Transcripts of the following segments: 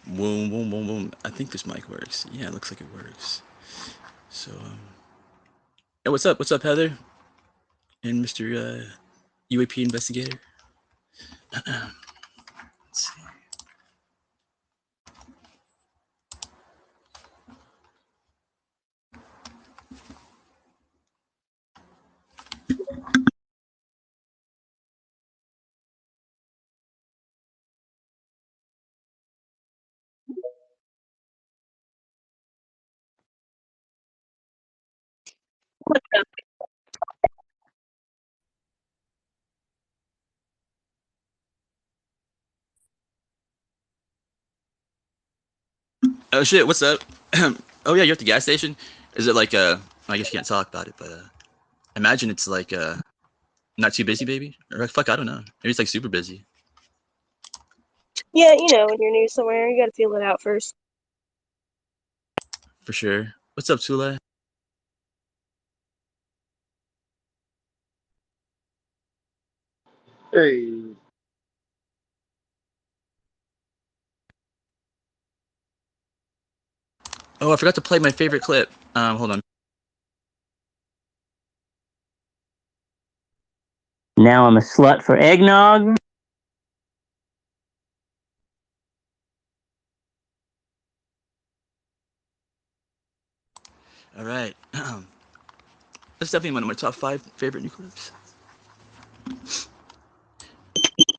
Boom, boom, boom, boom. I think this mic works. Yeah, it looks like it works. So, hey, what's up? What's up, Heather and Mr. UAP investigator? Let's see. Oh shit, what's up? Oh yeah, you're at the gas station. Is it like I guess you can't talk about it, but imagine it's like not too busy, baby. Or like, fuck, I don't know. Maybe it's like super busy. Yeah, when you're new somewhere, you gotta feel it out first. For sure. What's up, Tule? Hey, Oh, I forgot to play my favorite clip. Hold on. Now I'm a slut for eggnog. All right. That's definitely one of my top 5 favorite new clips.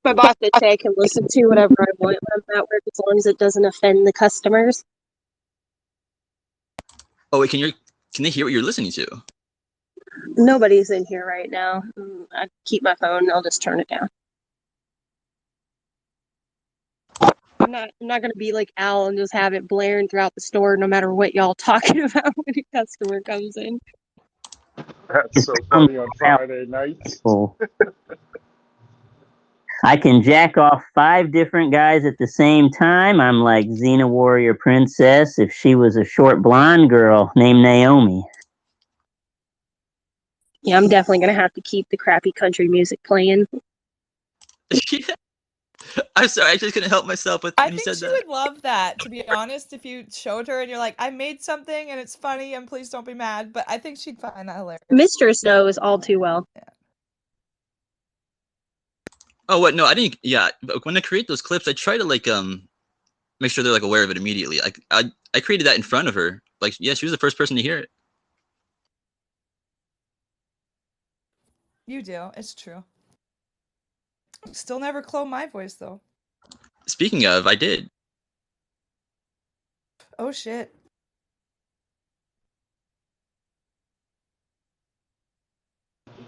My boss did say I can listen to whatever I want when I'm at work as long as it doesn't offend the customers. Oh wait, can they hear what you're listening to? Nobody's in here right now. I keep my phone and I'll just turn it down. I'm not gonna be like Al and just have it blaring throughout the store no matter what y'all talking about when a customer comes in. that's so funny on Friday nights. I can jack off 5 different guys at the same time. I'm like Xena Warrior Princess if she was a short blonde girl named Naomi. Yeah, I'm definitely gonna have to keep the crappy country music playing. Yeah. I'm sorry, I just couldn't help myself when I you think said she that. would love that, to be honest, if you showed her and you're like, I made something and it's funny and please don't be mad. But I think she'd find that hilarious. Mistress knows all too well. Yeah. Oh what? No, I didn't. Yeah, when I create those clips, I try to like make sure they're like aware of it immediately. Like I created that in front of her. Like yeah, she was the first person to hear it. You do. It's true. Still never clone my voice, though. Speaking of, I did. Oh, shit.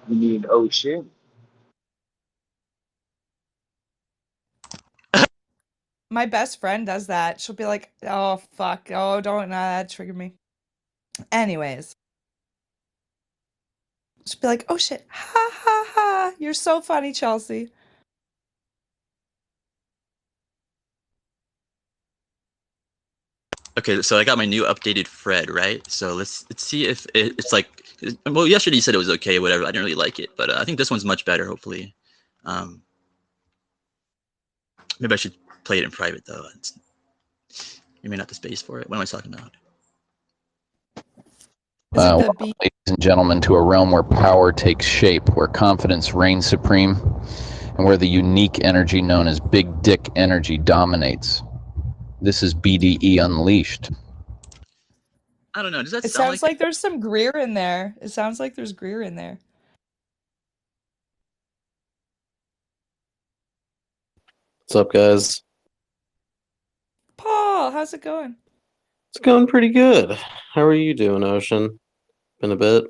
You mean oh shit? My best friend does that. She'll be like, oh, fuck. Oh, don't. Nah, that triggered me. Anyways. She'll be like, oh, shit. Ha, ha, ha. You're so funny, Chelsea. Okay, so I got my new updated Fred, right? So let's see if it's like. Well, yesterday you said it was okay, whatever. I didn't really like it, but I think this one's much better. Hopefully, um, maybe I should play it in private though. It's maybe not the space for it. What am I talking about? Is it the beat? Ladies and gentlemen, to a realm where power takes shape, where confidence reigns supreme, and where the unique energy known as big dick energy dominates. This is BDE Unleashed. I don't know. Does that It sound sounds like? like there's some Greer in there. It sounds like there's Greer in there. What's up, guys? Paul, how's it going? It's going pretty good. How are you doing, Ocean? Been a bit.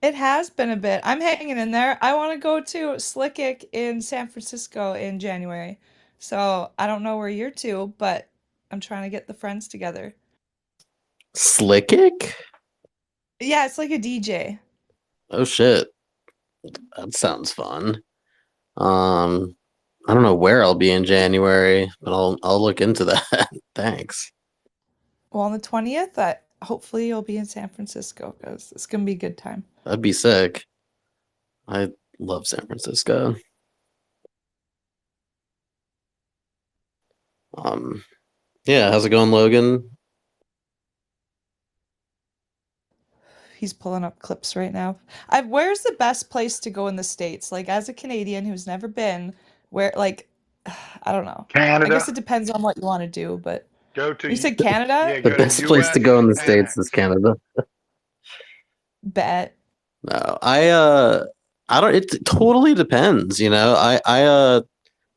It has been a bit. I'm hanging in there. I want to go to Slickick in San Francisco in January. So I don't know where you're to, but I'm trying to get the friends together. Slickick? Yeah, it's like a DJ. Oh shit. That sounds fun. I don't know where I'll be in January, but I'll look into that. Thanks. Well, on the 20th, hopefully you'll be in San Francisco because it's going to be a good time. That'd be sick. I love San Francisco. Yeah, how's it going, Logan? He's pulling up clips right now. Where's the best place to go in the States? Like, as a Canadian who's never been, where, like, I don't know. I guess Canada. it depends on what you want to do, but Go to you said Canada? yeah, The go to best place to U.S. go in the States is Annex. Canada. Bet. No, I don't. It totally depends. I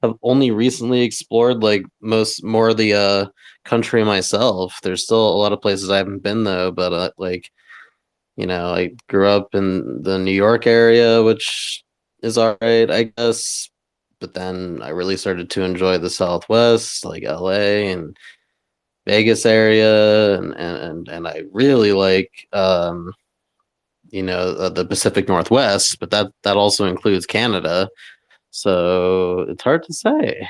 have only recently explored like more of the country myself. There's still a lot of places I haven't been though, but I grew up in the New York area, which is all right, I guess. But then I really started to enjoy the Southwest, like LA and Vegas area, and I really like the Pacific Northwest, but that also includes Canada. So it's hard to say.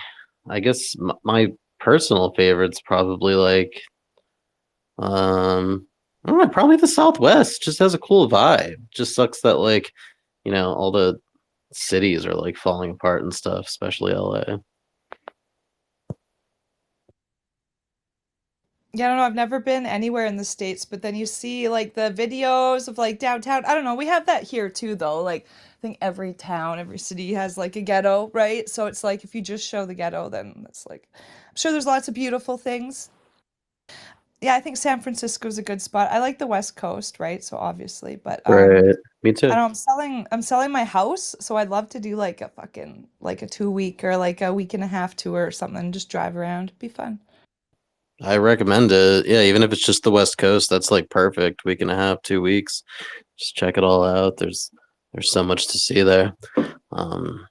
I guess my personal favorite's probably like I don't know, probably the Southwest. Just has a cool vibe. Just sucks that like all the cities are like falling apart and stuff, especially LA. Yeah, I don't know. I've never been anywhere in the States, but then you see like the videos of like downtown. I don't know. We have that here too, though. Like, I think every town, every city has like a ghetto, right? So it's like if you just show the ghetto, then it's like, I'm sure there's lots of beautiful things. Yeah, I think San Francisco's a good spot. I like the West Coast, right? So obviously, but Right. Me I too. don't know, I'm selling my house, so I'd love to do like a fucking like a 2 week or like a week and a half tour or something, just drive around. Be fun. I recommend it. Yeah, even if it's just the West Coast, that's like perfect. Week and a half, 2 weeks. Just check it all out. There's so much to see there. Um,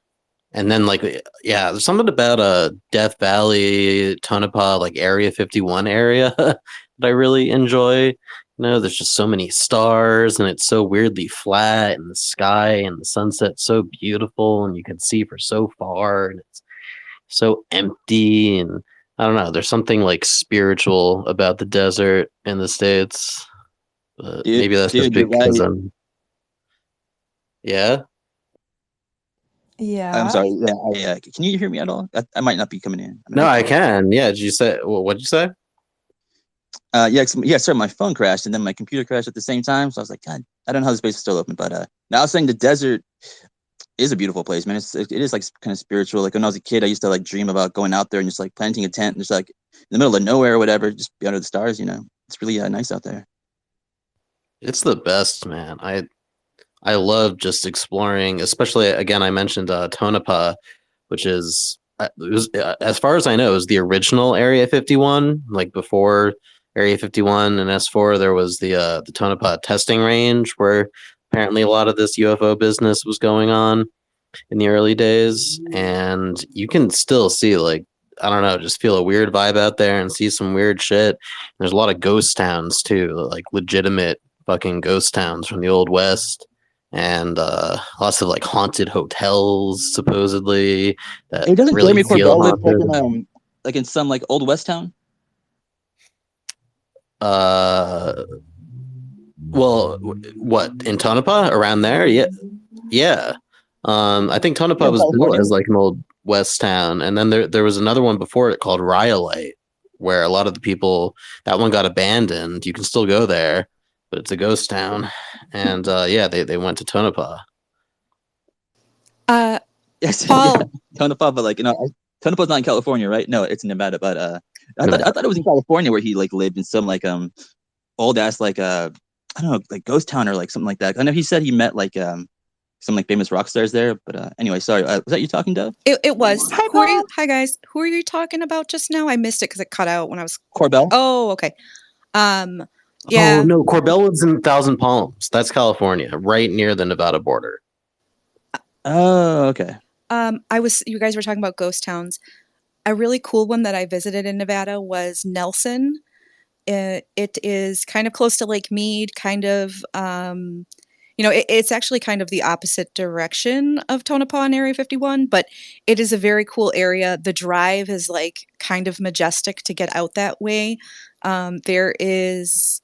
and then like yeah, there's something about Death Valley, Tonopah, like Area 51 area that I really enjoy. There's just so many stars and it's so weirdly flat and the sky and the sunset's so beautiful and you can see for so far and it's so empty and I don't know, there's something like spiritual about the desert in the States. But maybe that's just Dude, you're because right. I'm yeah. I'm Yeah. sorry. Yeah, can you hear me at all? I might not be coming in. I might No, be I far. can. Yeah, did you say what'd you say? Yeah. Sorry, my phone crashed and then my computer crashed at the same time. So I was like, God, I don't know how this place is still open. But now I was saying the desert is a beautiful place, man. It is like kind of spiritual. Like when I was a kid, I used to like dream about going out there and just like planting a tent and just like in the middle of nowhere or whatever, just be under the stars. It's really nice out there. It's the best, man. I love just exploring, especially again. I mentioned Tonopah, which is it was as far as I know, is the original Area 51. Like before Area 51 and S4, there was the Tonopah testing range where apparently a lot of this UFO business was going on in the early days, and you can still see like I don't know, just feel a weird vibe out there and see some weird shit. There's a lot of ghost towns too, like legitimate fucking ghost towns from the old west and lots of like haunted hotels supposedly that Hey, doesn't really Jeremy feel Corbell live haunted. like in some like old West town? uh well, what in Tonopah around there? Yeah, yeah. I think Yeah, Tonopah in was built California. as like an old west town, and then there was another one before it called Rhyolite, where a lot of the people that one got abandoned. You can still go there, but it's a ghost town, and yeah, they went to Tonopah. Uh, Yes, yeah, Paul, Tonopah, but like Tonopah's not in California, right? No, it's in Nevada. But I Nevada. thought it was in California where he like lived in some like old ass like I don't know like ghost town or like something like that. I know he said he met like some like famous rock stars there. But anyway, sorry, was that you talking, Dove? it was. Hi, Who are you? Paul. Hi, guys. Who are you talking about just now? I missed it because it cut out when I was. Corbell? Oh, okay. Um, Oh yeah. no, Corbell lives in Thousand Palms. That's California, right near the Nevada border. Oh, okay. You guys were talking about ghost towns. A really cool one that I visited in Nevada was Nelson. It is kind of close to Lake Mead, kind of, it's actually kind of the opposite direction of Tonopah and Area 51, but it is a very cool area. The drive is like kind of majestic to get out that way. There is,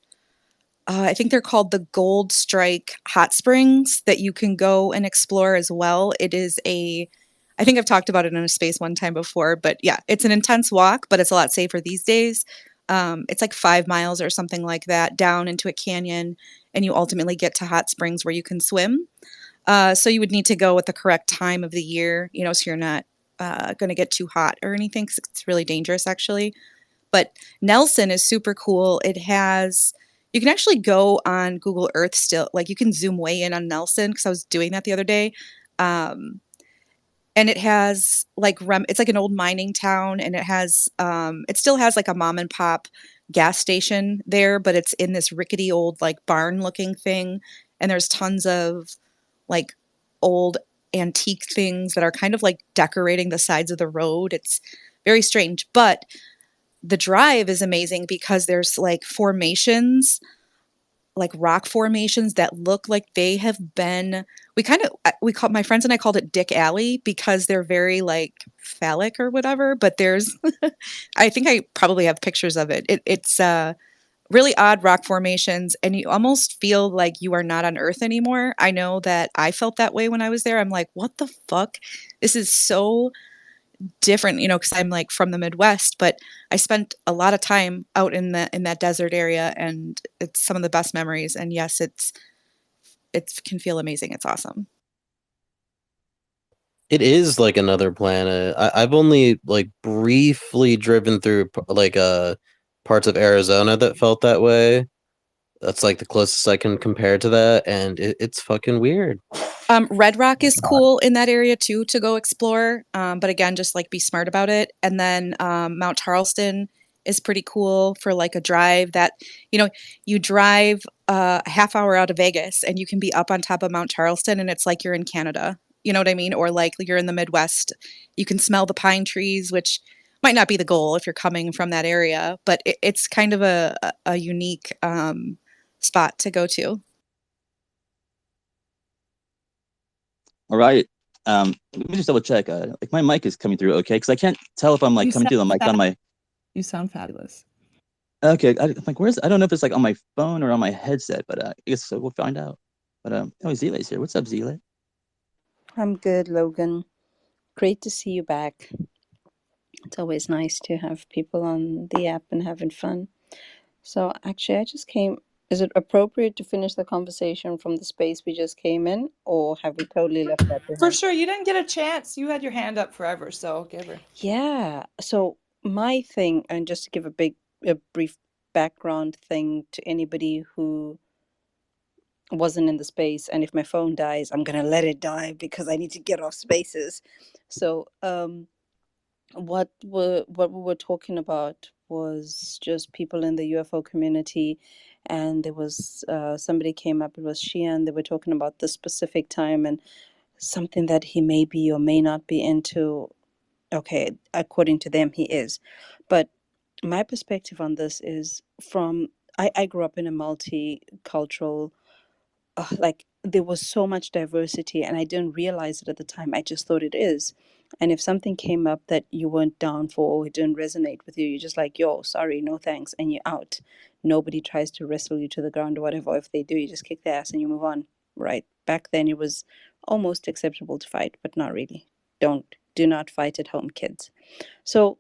I think they're called the Gold Strike Hot Springs that you can go and explore as well. It is I think I've talked about it in a space one time before, but yeah, it's an intense walk, but it's a lot safer these days. It's like 5 miles or something like that down into a canyon, and you ultimately get to hot springs where you can swim. So you would need to go at the correct time of the year, so you're not going to get too hot or anything, 'cause it's really dangerous actually. But Nelson is super cool. You can actually go on Google Earth still, like you can zoom way in on Nelson because I was doing that the other day. Um, and it has like it's like an old mining town, and it still has like a mom and pop gas station there, but it's in this rickety old like barn looking thing, and there's tons of like old antique things that are kind of like decorating the sides of the road. It's very strange, but the drive is amazing because there's like formations, like rock formations that look like they have been we call my friends and I called it Dick Alley because they're very like phallic or whatever, but there's I think I probably have pictures of it. It's really odd rock formations, and you almost feel like you are not on Earth anymore. I know that I felt that way when I was there. I'm like, what the fuck? This is so different, because I'm like from the Midwest, but I spent a lot of time out in that desert area, and it's some of the best memories. And yes, it can feel amazing. It's awesome. It is like another planet. I've only like briefly driven through like parts of Arizona that felt that way. That's like the closest I can compare to that, and it's fucking weird. Red Rock is cool in that area too to go explore, but again, just like be smart about it. And then Mount Charleston is pretty cool for like a drive that you drive a half hour out of Vegas and you can be up on top of Mount Charleston, and it's like you're in Canada. You know what I mean? Or like you're in the Midwest. You can smell the pine trees, which might not be the goal if you're coming from that area, but it's kind of a unique spot to go to. All right. Let me just double check. Like my mic is coming through okay, because I can't tell if I'm like coming through the mic on my. You sound fabulous. Okay, I'm like, where's? I don't know if it's like on my phone or on my headset, but I guess so. We'll find out. But oh, Zile's here. What's up, Zile? I'm good, Logan. Great to see you back. It's always nice to have people on the app and having fun. So actually, I just came. Is it appropriate to finish the conversation from the space we just came in, or have we totally left that behind? For sure, you didn't get a chance. You had your hand up forever, so give her. Yeah. So my thing, and just to give a brief background thing to anybody who wasn't in the space, and if my phone dies, I'm gonna let it die because I need to get off spaces. So what we were talking about was just people in the UFO community, and there was somebody came up. It was Shian. They were talking about this specific time and something that he may be or may not be into. Okay, according to them, he is, but my perspective on this is from I grew up in a multicultural, like there was so much diversity and I didn't realize it at the time. I just thought it is. And if something came up that you weren't down for or it didn't resonate with you, you're just like, yo, sorry, no thanks, and you're out. Nobody tries to wrestle you to the ground or whatever. If they do, you just kick their ass and you move on. Right. Back then it was almost acceptable to fight, but not really. Do not fight at home, kids. So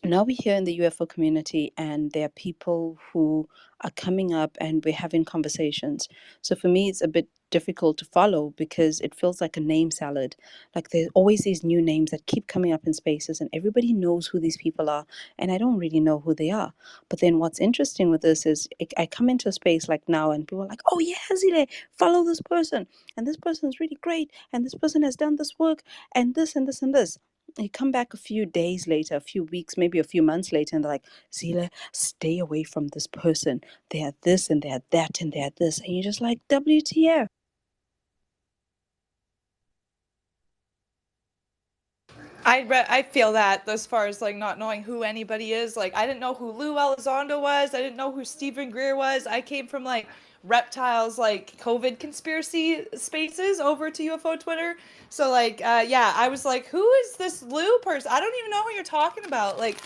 now we're here in the UFO community, and there are people who are coming up and we're having conversations. So for me, it's a bit difficult to follow because it feels like a name salad. Like there's always these new names that keep coming up in spaces, and everybody knows who these people are, and I don't really know who they are. But then what's interesting with this is I come into a space like now, and people are like, oh, yeah, Zile, follow this person, and this person's really great, and this person has done this work, and this and this and this. You come back a few days later, a few weeks, maybe a few months later, and they're like, Zila, stay away from this person. They had this and they had that and they had this. And you're just like, WTF. I feel that as far as like not knowing who anybody is. Like I didn't know who Lou Elizondo was. I didn't know who Stephen Greer was. I came from like reptiles like COVID conspiracy spaces over to UFO Twitter. So like yeah, I was like, who is this Lou person? I don't even know who you're talking about. Like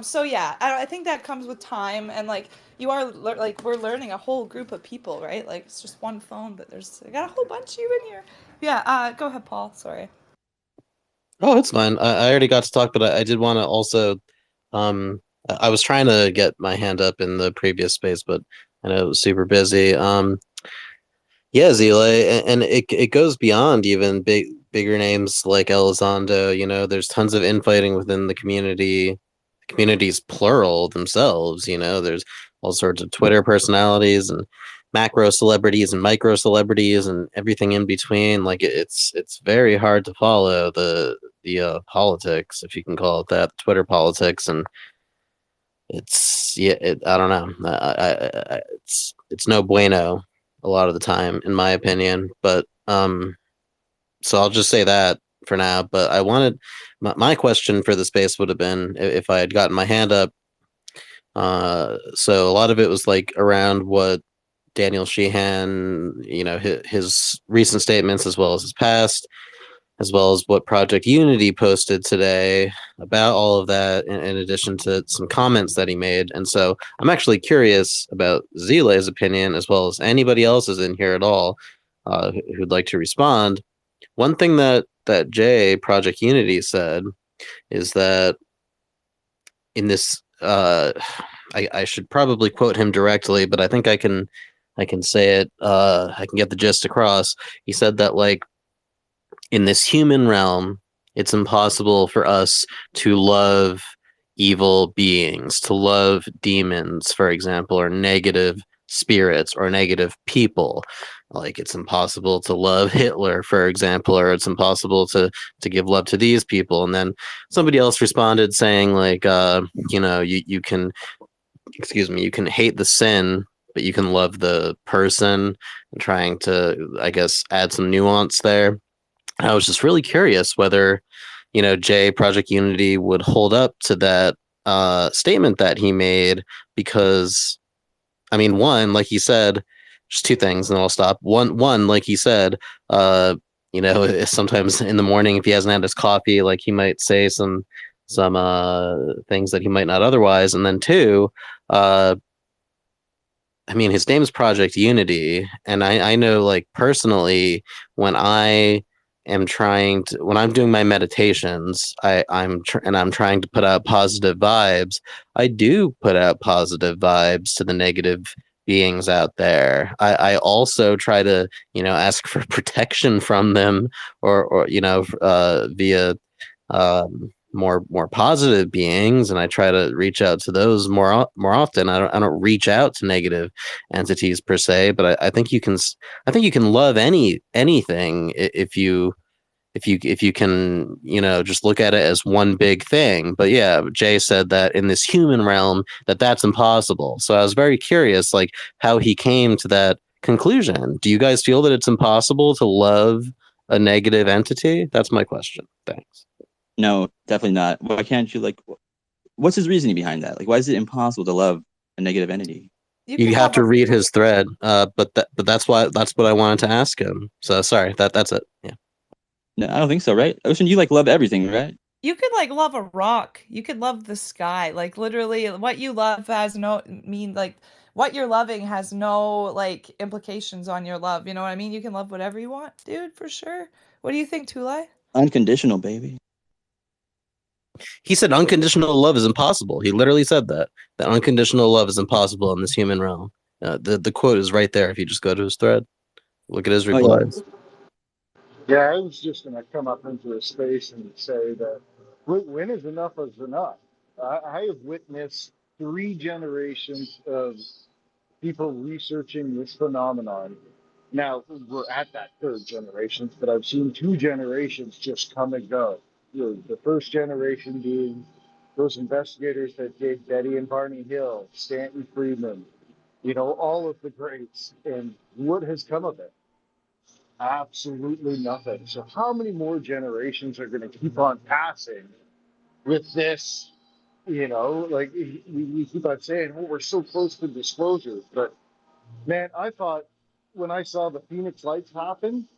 so yeah, I think that comes with time, and like you are like we're learning a whole group of people, right? Like it's just one phone, but I got a whole bunch of you in here. Yeah, go ahead, Paul. Sorry. Oh, it's fine. I already got to talk, but I did want to also. I was trying to get my hand up in the previous space, but I know it was super busy. Yeah, Zile, and it goes beyond even bigger names like Elizondo. You know, there's tons of infighting within the community. The community's plural themselves. You know, there's all sorts of Twitter personalities and macro celebrities and micro celebrities and everything in between. Like it's very hard to follow the politics, if you can call it that, Twitter politics, and I don't know. It's no bueno a lot of the time, in my opinion. But so I'll just say that for now. But I wanted my question for the space would have been if I had gotten my hand up. So a lot of it was like around what Daniel Sheehan, you know, his recent statements as well as his past, as well as what Project Unity posted today about all of that, in addition to some comments that he made. And so I'm actually curious about Zile's opinion, as well as anybody else's in here at all who'd like to respond. One thing that Jay, Project Unity, said is that in this, I should probably quote him directly, but I think I can say it. I can get the gist across. He said that like in this human realm, it's impossible for us to love evil beings, to love demons, for example, or negative spirits or negative people. Like it's impossible to love Hitler, for example, or it's impossible to give love to these people. And then somebody else responded saying, like, you know, you can, excuse me, you can hate the sin, but you can love the person. And trying to, I guess, add some nuance there. I was just really curious whether, you know, Jay, Project Unity would hold up to that statement that he made, because, I mean, one, like he said, just two things, and then I'll stop. One, like he said, you know, sometimes in the morning if he hasn't had his coffee, like he might say some things that he might not otherwise, and then two, uh, I mean, his name is Project Unity, and I know, like, personally, when I am trying to, when I'm doing my meditations, and I'm trying to put out positive vibes, I do put out positive vibes to the negative beings out there. I also try to, you know, ask for protection from them, or you know, via more positive beings, and I try to reach out to those more often. I don't reach out to negative entities per se, but I think you can love anything if you can, you know, just look at it as one big thing. But yeah, Jay said that in this human realm that's impossible. So I was very curious, like, how he came to that conclusion. Do you guys feel that it's impossible to love a negative entity? That's my question. Thanks. No, definitely not. Why can't you, like, what's his reasoning behind that? Like, why is it impossible to love a negative entity? You have to read his thread, but that's what I wanted to ask him. So sorry, that's it. Yeah. No, I don't think so, right? Ocean, you like love everything, right? You could like love a rock. You could love the sky. Like literally what you love has no mean like what you're loving has no like implications on your love. You know what I mean? You can love whatever you want, dude, for sure. What do you think, Tulai? Unconditional, baby. He said unconditional love is impossible. He literally said that unconditional love is impossible in this human realm. The quote is right there. If you just go to his thread, look at his replies. Yeah, I was just going to come up into a space and say that when is enough is enough. I have witnessed 3 generations of people researching this phenomenon. Now, we're at that third generation, but I've seen 2 generations just come and go. The first generation being those investigators that did Betty and Barney Hill, Stanton Friedman, you know, all of the greats. And what has come of it? Absolutely nothing. So, how many more generations are going to keep on passing with this? You know, like we keep on saying, oh, we're so close to disclosure. But man, I thought when I saw the Phoenix Lights happen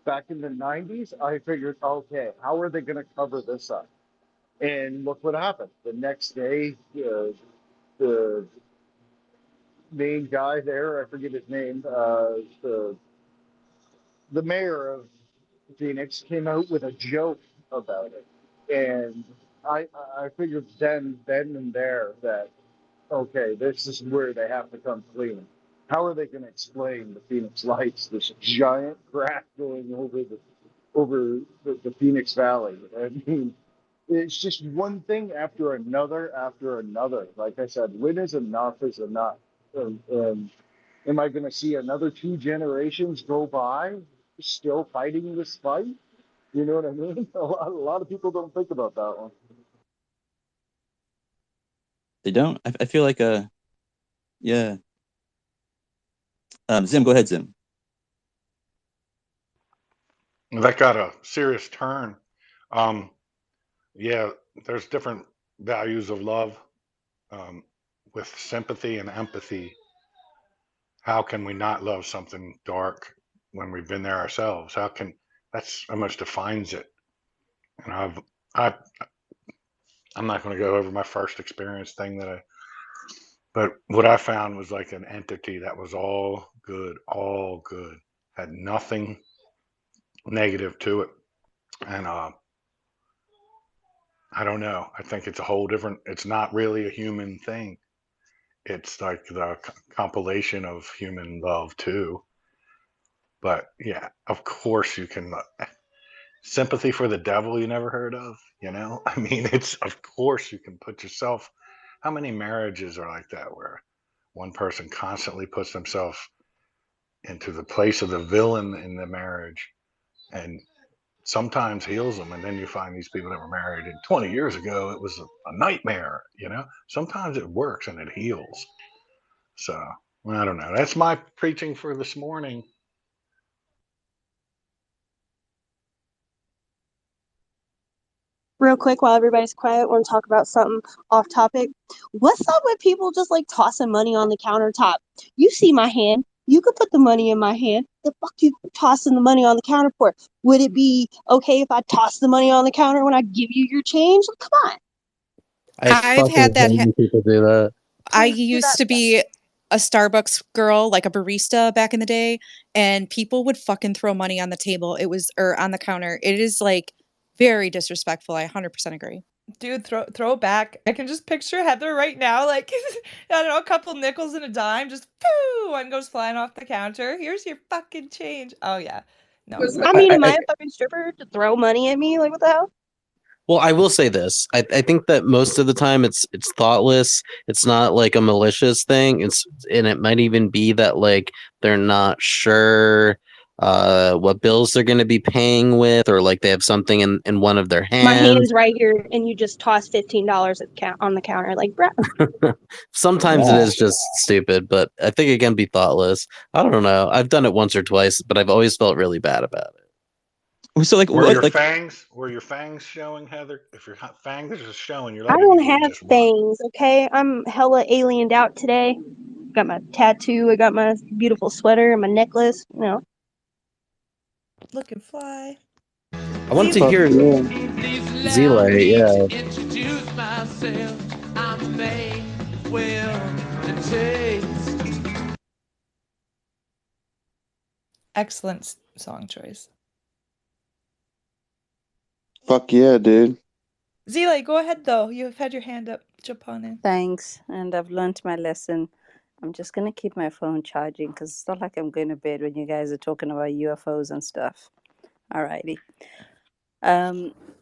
back in the 90s, I figured, okay, how are they going to cover this up? And look what happened. The next day, the main guy there, I forget his name, the mayor of Phoenix came out with a joke about it. And I figured then and there that okay, this is where they have to come clean. How are they going to explain the Phoenix Lights, this giant crack going over the Phoenix Valley? I mean, it's just one thing after another after another. Like I said, when is enough is enough. And am I going to see another 2 generations go by still fighting this fight? You know what I mean? A lot of people don't think about that one. They don't. I feel like yeah. Zim, go ahead, Zim. That got a serious turn. Um, yeah, there's different values of love. With sympathy and empathy, how can we not love something dark when we've been there ourselves? How can that's almost defines it. And I I'm not going to go over my first experience thing but what I found was like an entity that was all good, had nothing negative to it, and I don't know. I think it's a whole different. It's not really a human thing. It's like the compilation of human love too. But yeah, of course you can sympathy for the devil you never heard of. I mean, it's of course you can put yourself. How many marriages are like that where one person constantly puts themselves into the place of the villain in the marriage and sometimes heals them, and then you find these people that were married and 20 years ago it was a nightmare. Sometimes it works and it heals. So I don't know, that's my preaching for this morning. Real quick, while everybody's quiet, I want to talk about something off topic. What's up with people just like tossing money on the countertop? You see my hand. You could put the money in my hand. The fuck you tossing the money on the counter for? Would it be okay if I toss the money on the counter when I give you your change? Come on. I I've fucking had that hate when people do that. I Please do used that. to be a Starbucks girl, like a barista back in the day, and people would fucking throw money on the table. It was or on the counter. It is like very disrespectful. I 100% agree. Dude, throw it back. I can just picture Heather right now, like I don't know, a couple nickels and a dime, just pooh, one goes flying off the counter. Here's your fucking change. Oh yeah, no. I mean, am I a fucking stripper to throw money at me? Like, what the hell? Well, I will say this. I think that most of the time it's thoughtless. It's not like a malicious thing. And it might even be that like they're not sure what bills they're going to be paying with, or like they have something in one of their My hands. hand's right here, and you just toss $15 on the counter. Like, bro. Sometimes it is just stupid, but I think it can be thoughtless. I don't know. I've done it once or twice, but I've always felt really bad about it. So like, Were what, your like, fangs showing, Heather? If your fangs are showing, you're I letting me don't know you have just won. fangs, okay? I'm hella aliened out today. Got my tattoo, I got my beautiful sweater and my necklace, you know. Looking fly. I want to Fuck hear yeah. Zile, yeah. Introduce myself. I'm a man with the taste. Excellent song choice. Fuck yeah, dude. Zila, go ahead though. You have had your hand up. Jump on in. Thanks, and I've learned my lesson. I'm just gonna keep my phone charging because it's not like I'm going to bed when you guys are talking about UFOs and stuff. Alrighty.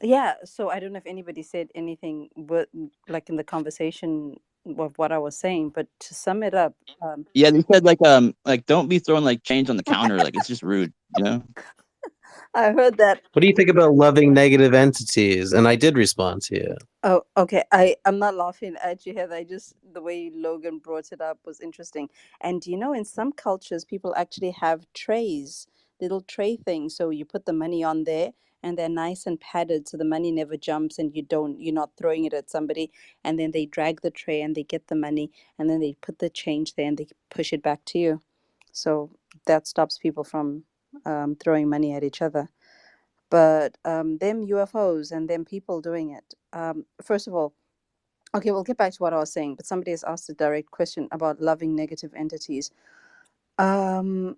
Yeah, so I don't know if anybody said anything but like in the conversation of what I was saying, but to sum it up, yeah, they said like don't be throwing like change on the counter, like it's just rude, you know. I heard that. What do you think about loving negative entities? And I did respond to you. Oh, okay. I'm not laughing at you, Heather. I just the way Logan brought it up was interesting. And you know, in some cultures, people actually have trays, little tray things. So you put the money on there, and they're nice and padded, so the money never jumps, and you're not throwing it at somebody. And then they drag the tray, and they get the money, and then they put the change there, and they push it back to you. So that stops people from throwing money at each other. But them UFOs and them people doing it. First of all, okay, we'll get back to what I was saying. But somebody has asked a direct question about loving negative entities. So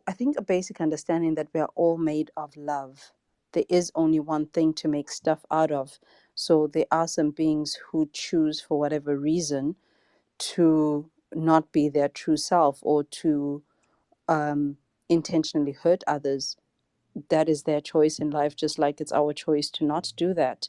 I think a basic understanding that we are all made of love. there is only one thing to make stuff out of. So there are some beings who choose, for whatever reason, to not be their true self, or to intentionally hurt others. That is their choice in life, just like it's our choice to not do that.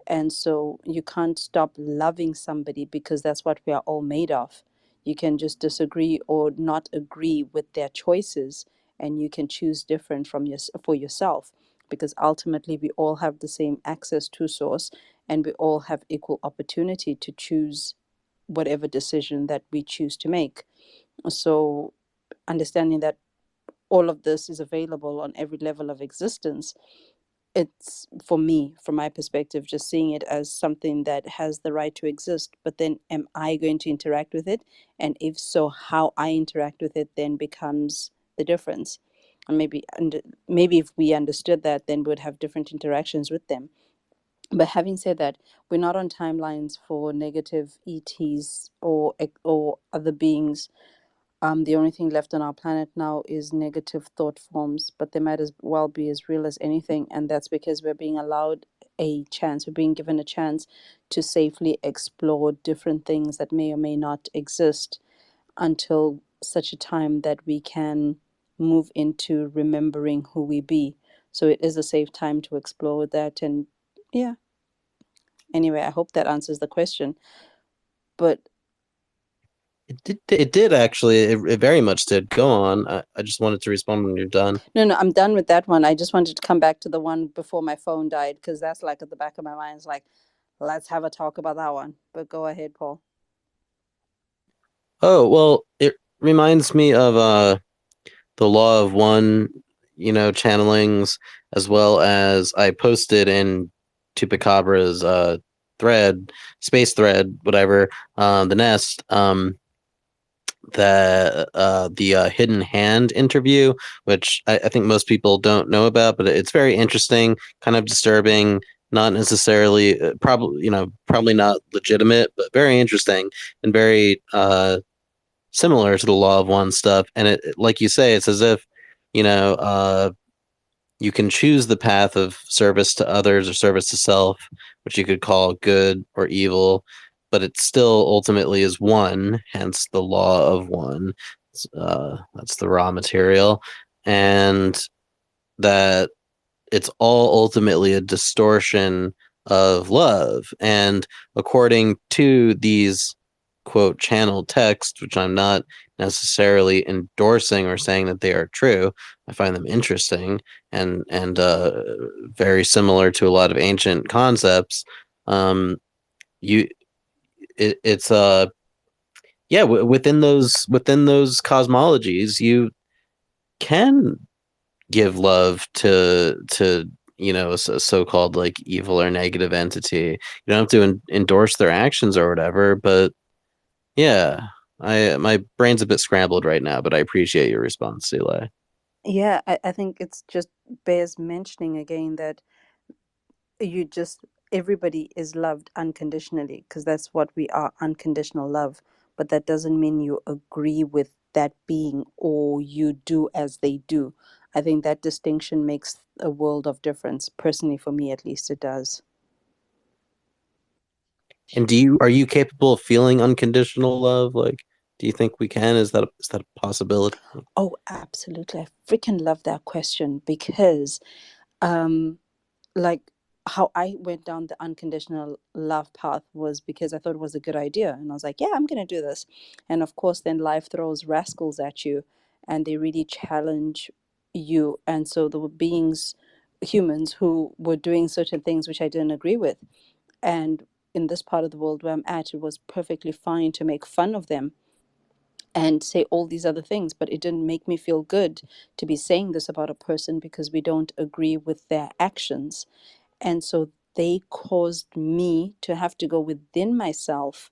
And so you can't stop loving somebody, because that's what we are all made of. You can just disagree or not agree with their choices, and you can choose different for yourself, because ultimately we all have the same access to source, and we all have equal opportunity to choose whatever decision that we choose to make. So understanding that all of this is available on every level of existence, it's, for me, from my perspective, just seeing it as something that has the right to exist. But then, am I going to interact with it? And if so, how I interact with it then becomes the difference. And maybe if we understood that, then we would have different interactions with them. But having said that, we're not on timelines for negative ETs or other beings. The only thing left on our planet now is negative thought forms, but they might as well be as real as anything. And that's because we're being allowed a chance, we're being given a chance to safely explore different things that may or may not exist, until such a time that we can move into remembering who we be. So it is a safe time to explore that. And yeah, anyway, I hope that answers the question. But It did actually. It very much did. Go on. I just wanted to respond when you're done. no, I'm done with that one. I just wanted to come back to the one before my phone died, because that's like at the back of my mind. It's like, let's have a talk about that one. But go ahead, Paul. Oh, well, it reminds me of the Law of One, channelings, as well as I posted in Tupacabra's thread, space thread, whatever, the nest, the Hidden Hand interview, which I think most people don't know about, but it's very interesting, kind of disturbing, not necessarily, probably not legitimate, but very interesting and very similar to the Law of One stuff. And like you say, it's as if, you know, uh, you can choose the path of service to others or service to self, which you could call good or evil, but it still ultimately is one, hence the law of one. That's the raw material. And that it's all ultimately a distortion of love. And according to these quote channeled texts, which I'm not necessarily endorsing or saying that they are true, I find them interesting and very similar to a lot of ancient concepts. You, it's yeah, within those cosmologies, you can give love to a so-called like evil or negative entity. You don't have to endorse their actions or whatever, but yeah, my brain's a bit scrambled right now, but I appreciate your response, Eli. Yeah, I think it's just bears mentioning again that you just everybody is loved unconditionally, because that's what we are, unconditional love. But that doesn't mean you agree with that being or you do as they do. I think that distinction makes a world of difference. Personally, for me at least, it does. And are you capable of feeling unconditional love? Like, do you think we can? Is that a possibility? Oh, absolutely. I freaking love that question, because um like how I went down the unconditional love path was because I thought it was a good idea. And I was like, yeah, I'm going to do this. And of course, then life throws rascals at you, and they really challenge you. And so there were beings, humans, who were doing certain things which I didn't agree with. And in this part of the world where I'm at, it was perfectly fine to make fun of them and say all these other things, but it didn't make me feel good to be saying this about a person because we don't agree with their actions. And so they caused me to have to go within myself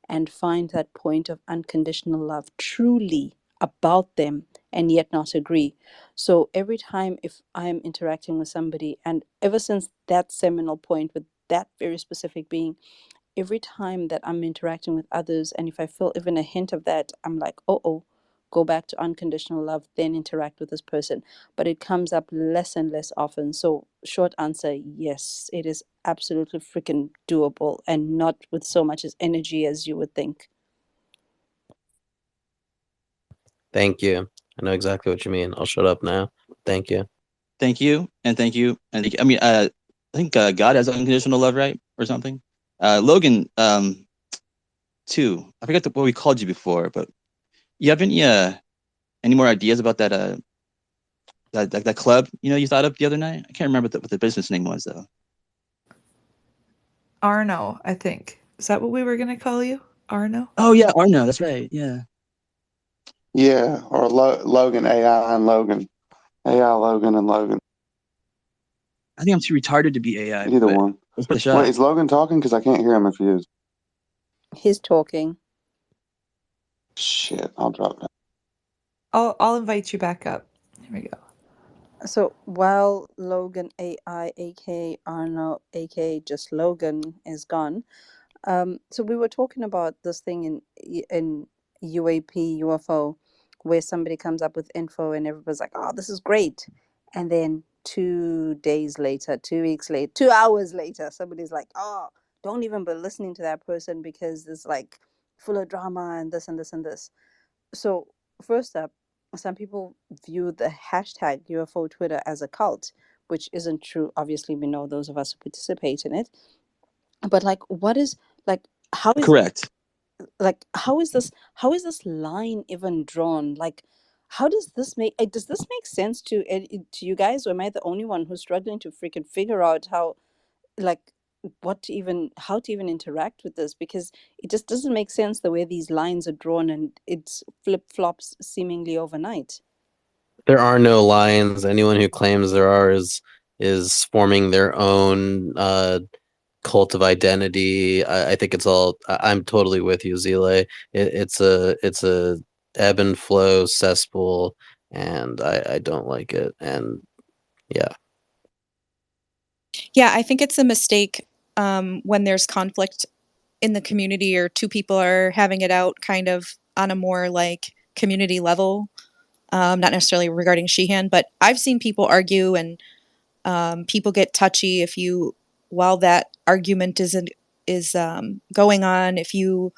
and find that point of unconditional love truly about them, and yet not agree. So every time if I'm interacting with somebody, and ever since that seminal point with that very specific being, every time that I'm interacting with others, and if I feel even a hint of that, I'm like, oh, go back to unconditional love, then interact with this person. But it comes up less and less often. So, short answer, yes, it is absolutely freaking doable, and not with so much as energy as you would think. Thank you. I know exactly what you mean. I'll shut up now. Thank you. Thank you, and thank you, and thank you. I mean, I think God has unconditional love, right, or something. Logan, too. I forgot what we called you before, but you have any more ideas about that club you thought of the other night? I can't remember what the business name was though. Arno, I think. Is that what we were gonna call you? Arno? Oh yeah, Arno. That's right. Yeah. Yeah, or Logan AI and Logan AI Logan and Logan. I think I'm too retarded to be AI, Either but one. let's put a Wait, shot. is Logan talking? Because I can't hear him if he is. He's talking. Shit, I'll drop that. I'll invite you back up. Here we go. So while Logan AI, aka Arno, aka just Logan, is gone, so we were talking about this thing in UAP UFO, where somebody comes up with info and everybody's like, "Oh, this is great," and then 2 days later, 2 weeks later, 2 hours later, somebody's like, "Oh, don't even be listening to that person because it's like full of drama and this and this and this." So first up, some people view the hashtag UFO Twitter as a cult, which isn't true. Obviously, we know those of us who participate in it. But like, what is like? How is Correct. how is this line even drawn? Like, how does this make sense to you guys, or am I the only one who's struggling to freaking figure out how, like, how to even interact with this? Because it just doesn't make sense the way these lines are drawn, and it's flip-flops seemingly overnight. There are no lines. Anyone who claims there are is forming their own cult of identity. I think it's all. I'm totally with you, Zile. It's a ebb and flow cesspool, and I don't like it. And yeah. Yeah, I think it's a mistake when there's conflict in the community or two people are having it out kind of on a more like community level, not necessarily regarding Sheehan, but I've seen people argue and people get touchy if you, while that argument is going on, if you,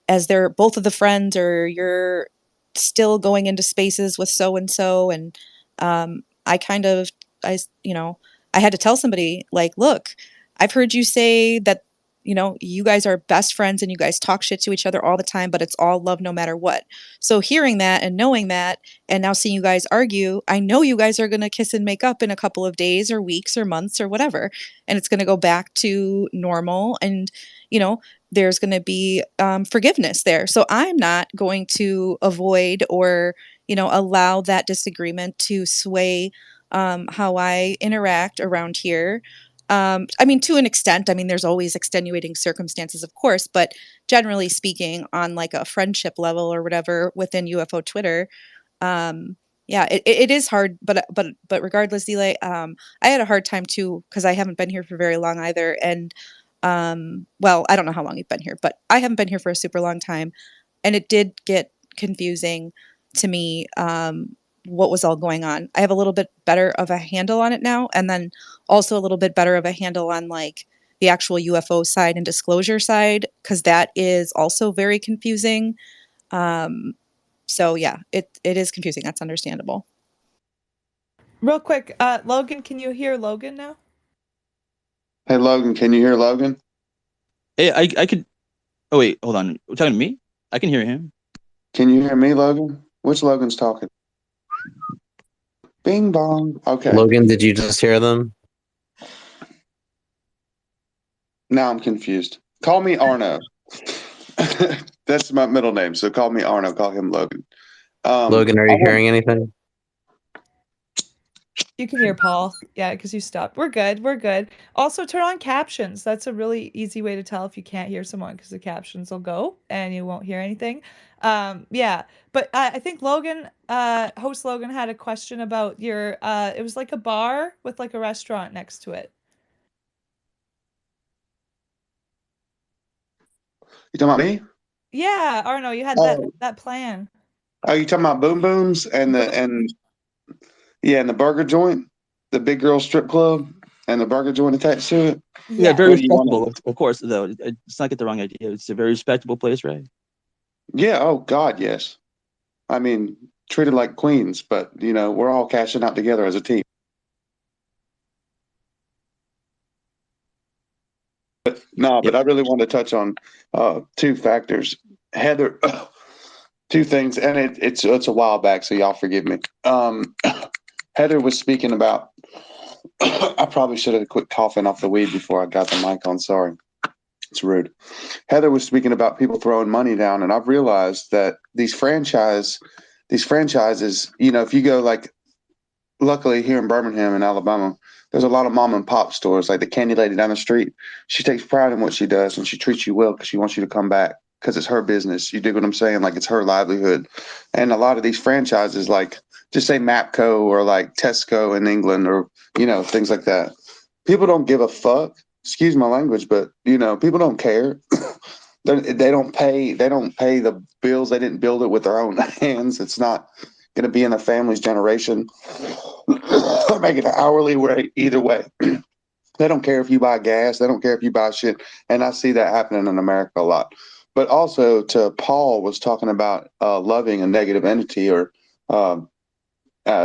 as they're both of the friends, or you're still going into spaces with so and so, and I kind of, I you know, I had to tell somebody like, look, I've heard you say that, you guys are best friends and you guys talk shit to each other all the time, but it's all love no matter what. So hearing that and knowing that, and now seeing you guys argue, I know you guys are going to kiss and make up in a couple of days or weeks or months or whatever, and it's going to go back to normal, and you know there's going to be forgiveness there. So I'm not going to avoid or, allow that disagreement to sway how I interact around here. I mean, to an extent, I mean, there's always extenuating circumstances, of course, but generally speaking, on like a friendship level or whatever within UFO Twitter, yeah, it is hard, but regardless, Eli, I had a hard time too because I haven't been here for very long either, and well, I don't know how long you've been here, but I haven't been here for a super long time, and it did get confusing to me what was all going on. I have a little bit better of a handle on it now, and then also a little bit better of a handle on like the actual UFO side and disclosure side because that is also very confusing. Um, so yeah, it is confusing. That's understandable. Real quick, Logan, can you hear Logan now? Hey, Logan, can you hear Logan? Hey, I could. Oh wait, hold on. You're talking to me? I can hear him. Can you hear me, Logan? Which Logan's talking? Bing bong. Okay. Logan, did you just hear them? Now I'm confused. Call me Arno. That's my middle name, so call me Arno. Call him Logan. Logan, are I you want. hearing anything? You can hear Paul. Yeah, because you stopped. We're good. We're good. Also, turn on captions. That's a really easy way to tell if you can't hear someone because the captions will go and you won't hear anything. Yeah, but I think Logan, host Logan, had a question about your. It was like a bar with like a restaurant next to it. You talking about me? Yeah, Arno, you had that Oh, that plan. Oh, you talking about Boom Booms and the burger joint, the big girl strip club, and the burger joint attached to it. Yeah, Yeah. very What do you want? respectable, of course. Though let's not get the wrong idea. It's a very respectable place, right? Yeah. Oh God, yes. I mean, treated like queens, but we're all cashing out together as a team. No, Yep. but I really want to touch on two factors. Heather, two things, and it's a while back, so y'all forgive me. Heather was speaking about. I probably should have quit coughing off the weed before I got the mic on. Sorry, it's rude. Heather was speaking about people throwing money down, and I've realized that these franchises, if you go like, luckily here in Birmingham in Alabama, there's a lot of mom and pop stores, like the candy lady down the street. She takes pride in what she does, and she treats you well because she wants you to come back because it's her business. You dig what I'm saying? Like it's her livelihood. And a lot of these franchises, like just say Mapco or like Tesco in England or things like that. People don't give a fuck. Excuse my language, but people don't care. They don't pay. They don't pay the bills. They didn't build it with their own hands. It's not going to be in the family's generation. Make it an hourly rate either way. They don't care if you buy gas. They don't care if you buy shit. And I see that happening in America a lot. But also, to Paul was talking about loving a negative entity or um,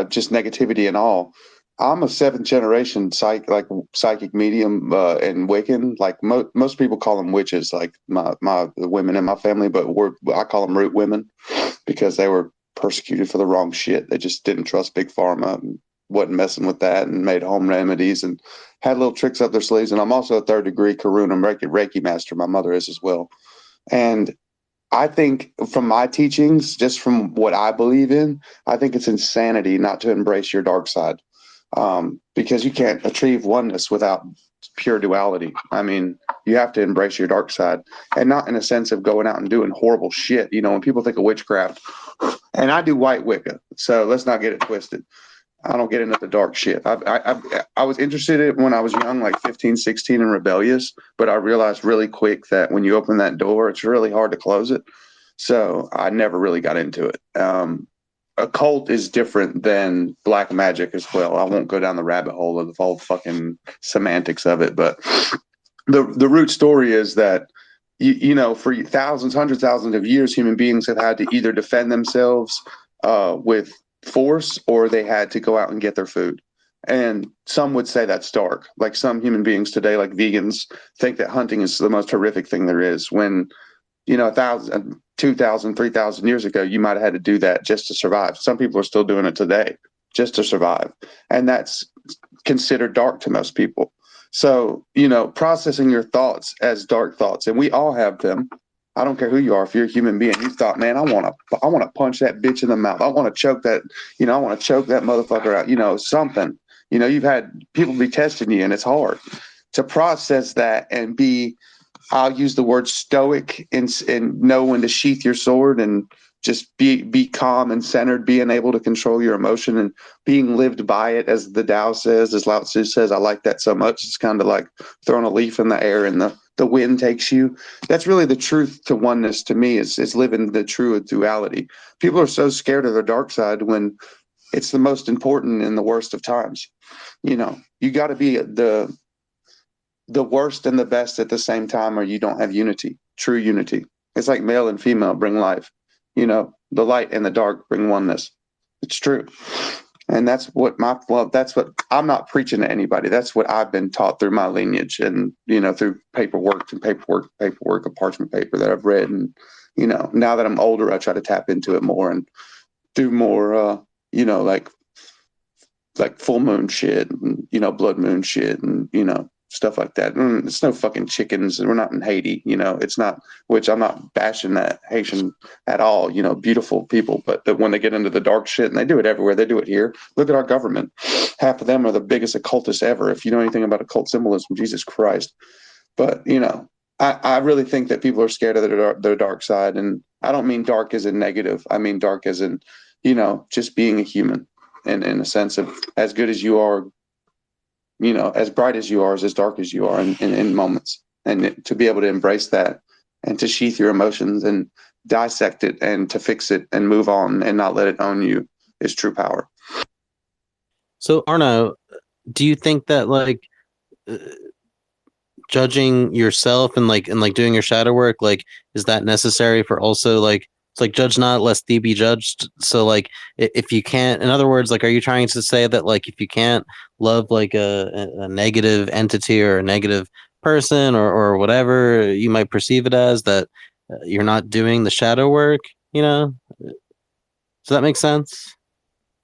just negativity and all. I'm a seventh generation psychic medium and Wiccan. Like most people call them witches, like the women in my family, but I call them root women because they were persecuted for the wrong shit. They just didn't trust big pharma and wasn't messing with that and made home remedies and had little tricks up their sleeves. And I'm also a third degree Karuna Reiki master. My mother is as well. And I think from my teachings, just from what I believe in, I think it's insanity not to embrace your dark side, because you can't achieve oneness without pure duality. I mean, you have to embrace your dark side, and not in a sense of going out and doing horrible shit. When people think of witchcraft, and I do white Wicca, so let's not get it twisted. I don't get into the dark shit. I was interested in it when I was young, like 15, 16, and rebellious, but I realized really quick that when you open that door, it's really hard to close it. So I never really got into it. Occult is different than black magic as well. I won't go down the rabbit hole of the whole fucking semantics of it, but the root story is that for thousands, hundreds, thousands of years, human beings have had to either defend themselves with force or they had to go out and get their food. And some would say that's dark. Like some human beings today, like vegans, think that hunting is the most horrific thing there is. When 1,000, 2,000, 3,000 years ago, you might have had to do that just to survive. Some people are still doing it today just to survive, and that's considered dark to most people. So, processing your thoughts as dark thoughts, and we all have them. I don't care who you are. If you're a human being, you thought, man, I want to punch that bitch in the mouth. I want to choke that, I want to choke that motherfucker out, something. You've had people be testing you, and it's hard to process that and be, I'll use the word stoic and know when to sheath your sword and just be calm and centered, being able to control your emotion and being lived by it, as the Tao says, as Lao Tzu says. I like that so much. It's kind of like throwing a leaf in the air and the wind takes you. That's really the truth to oneness to me, is living the true duality. People are so scared of their dark side when it's the most important in the worst of times. You got to be the worst and the best at the same time, or you don't have unity, true unity. It's like male and female bring life. The light and the dark bring oneness. It's true. And that's what that's what I'm not preaching to anybody. That's what I've been taught through my lineage and, through paperwork of parchment paper that I've read. And, now that I'm older, I try to tap into it more and do more, like full moon shit and, blood moon shit and, stuff like that. It's no fucking chickens. We're not in Haiti, it's not, which I'm not bashing that Haitian at all, beautiful people, but when they get into the dark shit, and they do it everywhere, they do it here. Look at our government. Half of them are the biggest occultists ever. If you know anything about occult symbolism, Jesus Christ. But, I really think that people are scared of their dark side. And I don't mean dark as in negative. I mean dark as in, just being a human. And in a sense of as good as you are, as bright as you are, as dark as you are in moments. And to be able to embrace that and to sheath your emotions and dissect it and to fix it and move on and not let it own you is true power. So Arno, do you think that like judging yourself and like doing your shadow work, like is that necessary for also like it's like judge not lest thee be judged? So like if you can't, in other words, like are you trying to say that like if you can't love like a negative entity or a negative person or whatever you might perceive it as, that you're not doing the shadow work, you know? Does that make sense?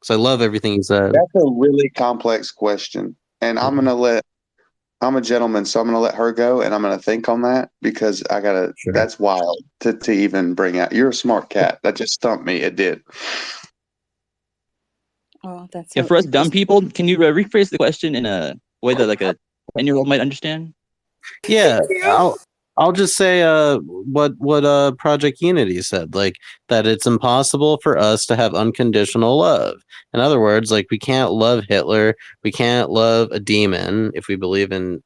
Because I love everything you said. That's a really complex question. And I'm a gentleman, so I'm going to let her go and I'm going to think on that because Sure. that's wild to even bring out. You're a smart cat. That just stumped me. It did. Oh, that's Yeah, so for us dumb interesting. people, can you rephrase the question in a way that like a 10-year-old might understand? Yeah, I'll just say what Project Unity said, like that it's impossible for us to have unconditional love. In other words, like we can't love Hitler, we can't love a demon if we believe in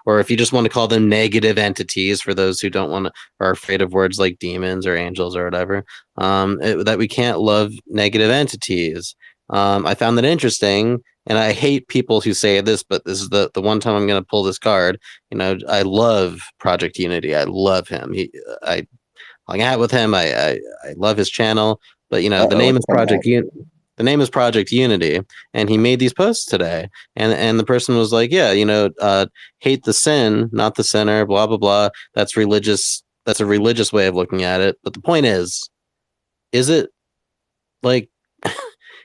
or if you just want to call them negative entities for those who don't want to or are afraid of words like demons or angels or whatever. That we can't love negative entities. I found that interesting, and I hate people who say this, but this is the one time I'm going to pull this card. You know, I love Project Unity. I love him. I hung out with him. I love his channel. But you know, the name is the name is Project Unity, and he made these posts today. And the person was like, yeah, you know, hate the sin, not the sinner. Blah blah blah. That's religious. That's a religious way of looking at it. But the point is it like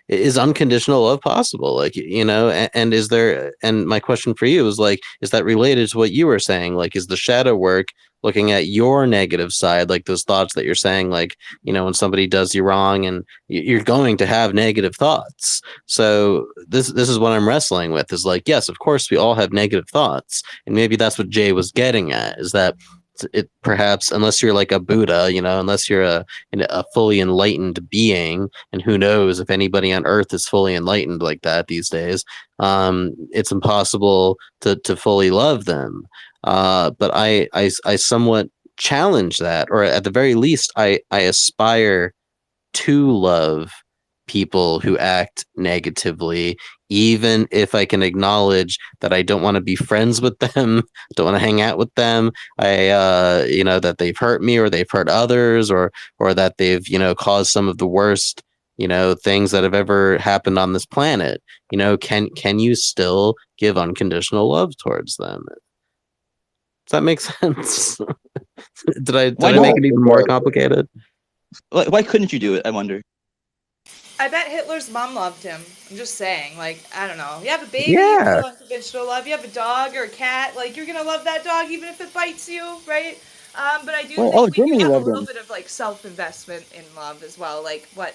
is unconditional love possible, like, you know, and is there, and my question for you is like, is that related to what you were saying, like is the shadow work looking at your negative side, like those thoughts that you're saying, like, you know, when somebody does you wrong and you're going to have negative thoughts. So this is what I'm wrestling with, is like, yes, of course we all have negative thoughts, and maybe that's what Jay was getting at, is that it perhaps, unless you're like a Buddha, you know, unless you're a fully enlightened being, and who knows if anybody on earth is fully enlightened like that these days, it's impossible to fully love them. But I somewhat challenge that, or at the very least I aspire to love people who act negatively, even if I can acknowledge that I don't want to be friends with them, don't want to hang out with them. You know, that they've hurt me or they've hurt others, or that they've, you know, caused some of the worst, you know, things that have ever happened on this planet. You know, can you still give unconditional love towards them? Does that make sense? Did Why I make not? it even more complicated? Why couldn't you do it? I wonder. I bet Hitler's mom loved him. I'm just saying, like, I don't know. You have a baby, you Yeah. feel unconventional love. You have a dog or a cat, like, you're gonna love that dog even if it bites you, right? But I do Well, think we do Germany have a loved little him. bit of, like, self-investment in love as well. Like, what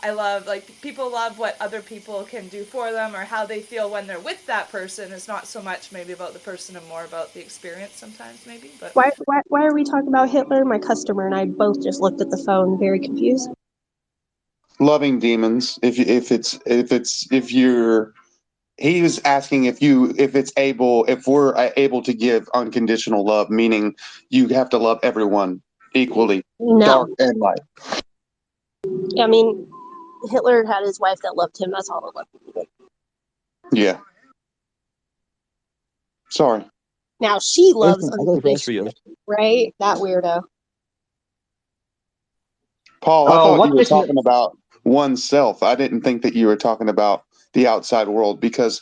I love, like, people love what other people can do for them or how they feel when they're with that person. It's not so much maybe about the person and more about the experience sometimes, maybe. But Why are we talking about Hitler? My customer and I both just looked at the phone, very confused. Loving demons. If you're, he was asking if we're able to give unconditional love, meaning you have to love everyone equally, No, dark and light. I mean, Hitler had his wife that loved him. That's all it was. Yeah. Sorry. Now she loves I got a question for you. unconditional, right? That weirdo. Paul, I thought What you were question? talking about oneself. I didn't think that you were talking about the outside world, because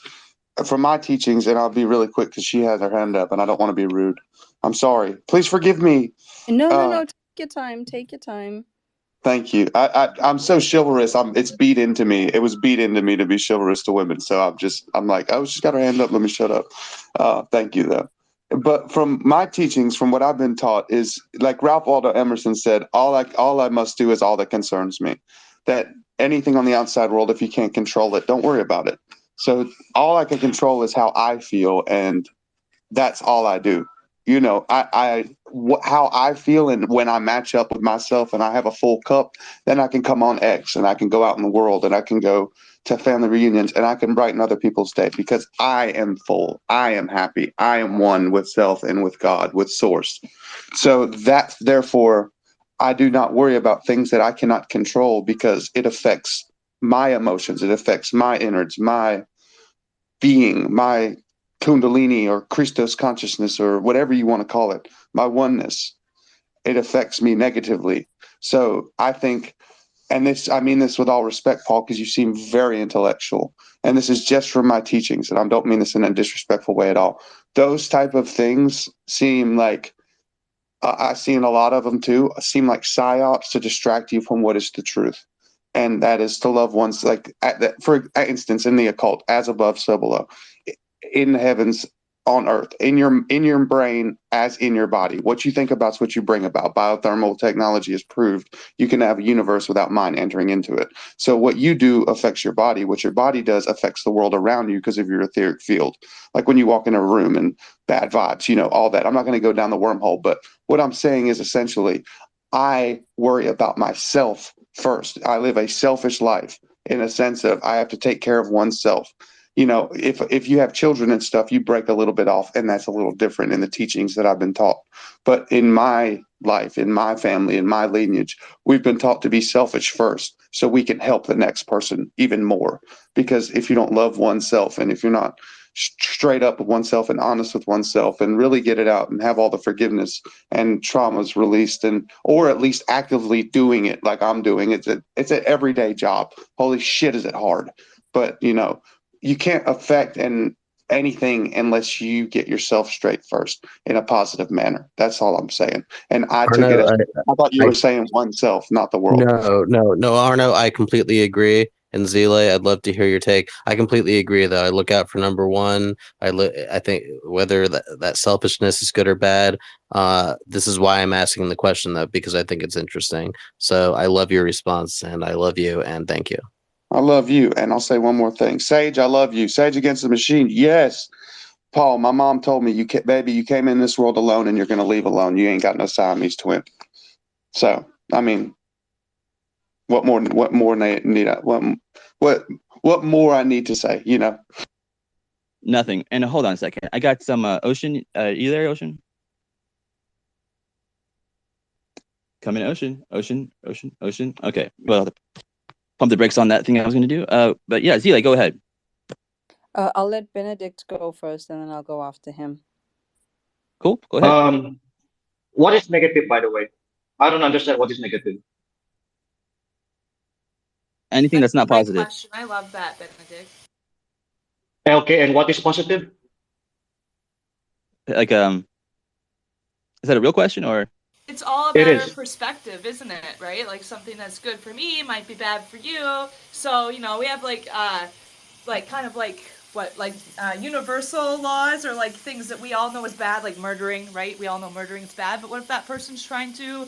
from my teachings, and I'll be really quick because she has her hand up and I don't want to be rude. I'm sorry. Please forgive me. No. Take your time. Take your time. Thank you. I'm so chivalrous. It's beat into me. It was beat into me to be chivalrous to women. So I'm like, oh, she's got her hand up. Let me shut up. Thank you though. But from my teachings, from what I've been taught, is like Ralph Waldo Emerson said, all I must do is all that concerns me. That anything on the outside world, if you can't control it, don't worry about it. So all I can control is how I feel, and that's all I do. You know, how I feel, and when I match up with myself and I have a full cup, then I can come on X and I can go out in the world and I can go to family reunions and I can brighten other people's day because I am full. I am happy. I am one with self and with God, with source. So that, therefore, I do not worry about things that I cannot control because it affects my emotions. It affects my innards, my being, my Kundalini or Christos consciousness or whatever you want to call it, my oneness. It affects me negatively. So I think, and this, I mean this with all respect, Paul, because you seem very intellectual. And this is just from my teachings, and I don't mean this in a disrespectful way at all. Those type of things seem like, I've seen a lot of them too, seem like psyops to distract you from what is the truth. And that is to love ones like, for instance, in the occult, as above, so below, in the heavens, on earth, in your brain, as in your body. What you think about is what you bring about. Biothermal technology has proved you can have a universe without mind entering into it. So what you do affects your body. What your body does affects the world around you because of your etheric field. Like when you walk in a room and bad vibes, you know, all that. I'm not going to go down the wormhole, but what I'm saying is essentially, I worry about myself first. I live a selfish life in a sense of I have to take care of oneself. You know, if you have children and stuff, you break a little bit off, and that's a little different in the teachings that I've been taught. But in my life, in my family, in my lineage, we've been taught to be selfish first so we can help the next person even more. Because if you don't love oneself and if you're not straight up with oneself and honest with oneself and really get it out and have all the forgiveness and traumas released, and or at least actively doing it like I'm doing, it's an everyday job. Holy shit, is it hard. But you know, you can't affect anything unless you get yourself straight first in a positive manner. That's all I'm saying. And I took it Arno, as, I thought you I were saying oneself, not the world. no, Arno, I completely agree. And Zile, I'd love to hear your take. I completely agree, though. I look out for number one. I think whether that selfishness is good or bad. This is why I'm asking the question, though, because I think it's interesting. So I love your response, and I love you, and thank you. I love you. And I'll say one more thing. Sage, I love you. Sage Against the Machine. Yes. Paul, my mom told me, baby, you came in this world alone and you're going to leave alone. You ain't got no Siamese twin. So, I mean, what more need I, what more I need to say, you know? Nothing. And hold on a second. I got some Ocean. You there, Ocean? Come in, Ocean. Ocean. Okay. Well, pump the brakes on that thing I was going to do. But yeah, Zila, go ahead. I'll let Benedict go first, and then I'll go after him. Cool. Go ahead. What is negative, by the way? I don't understand what is negative. Anything that's not Great positive. question. I love that, Benedict. Okay, and what is positive? Like, is that a real question or? It's all a It matter of is. perspective, isn't it? Right? Like something that's good for me might be bad for you. So, you know, we have like kind of like what like universal laws or like things that we all know is bad, like murdering, right? We all know murdering is bad, but what if that person's trying to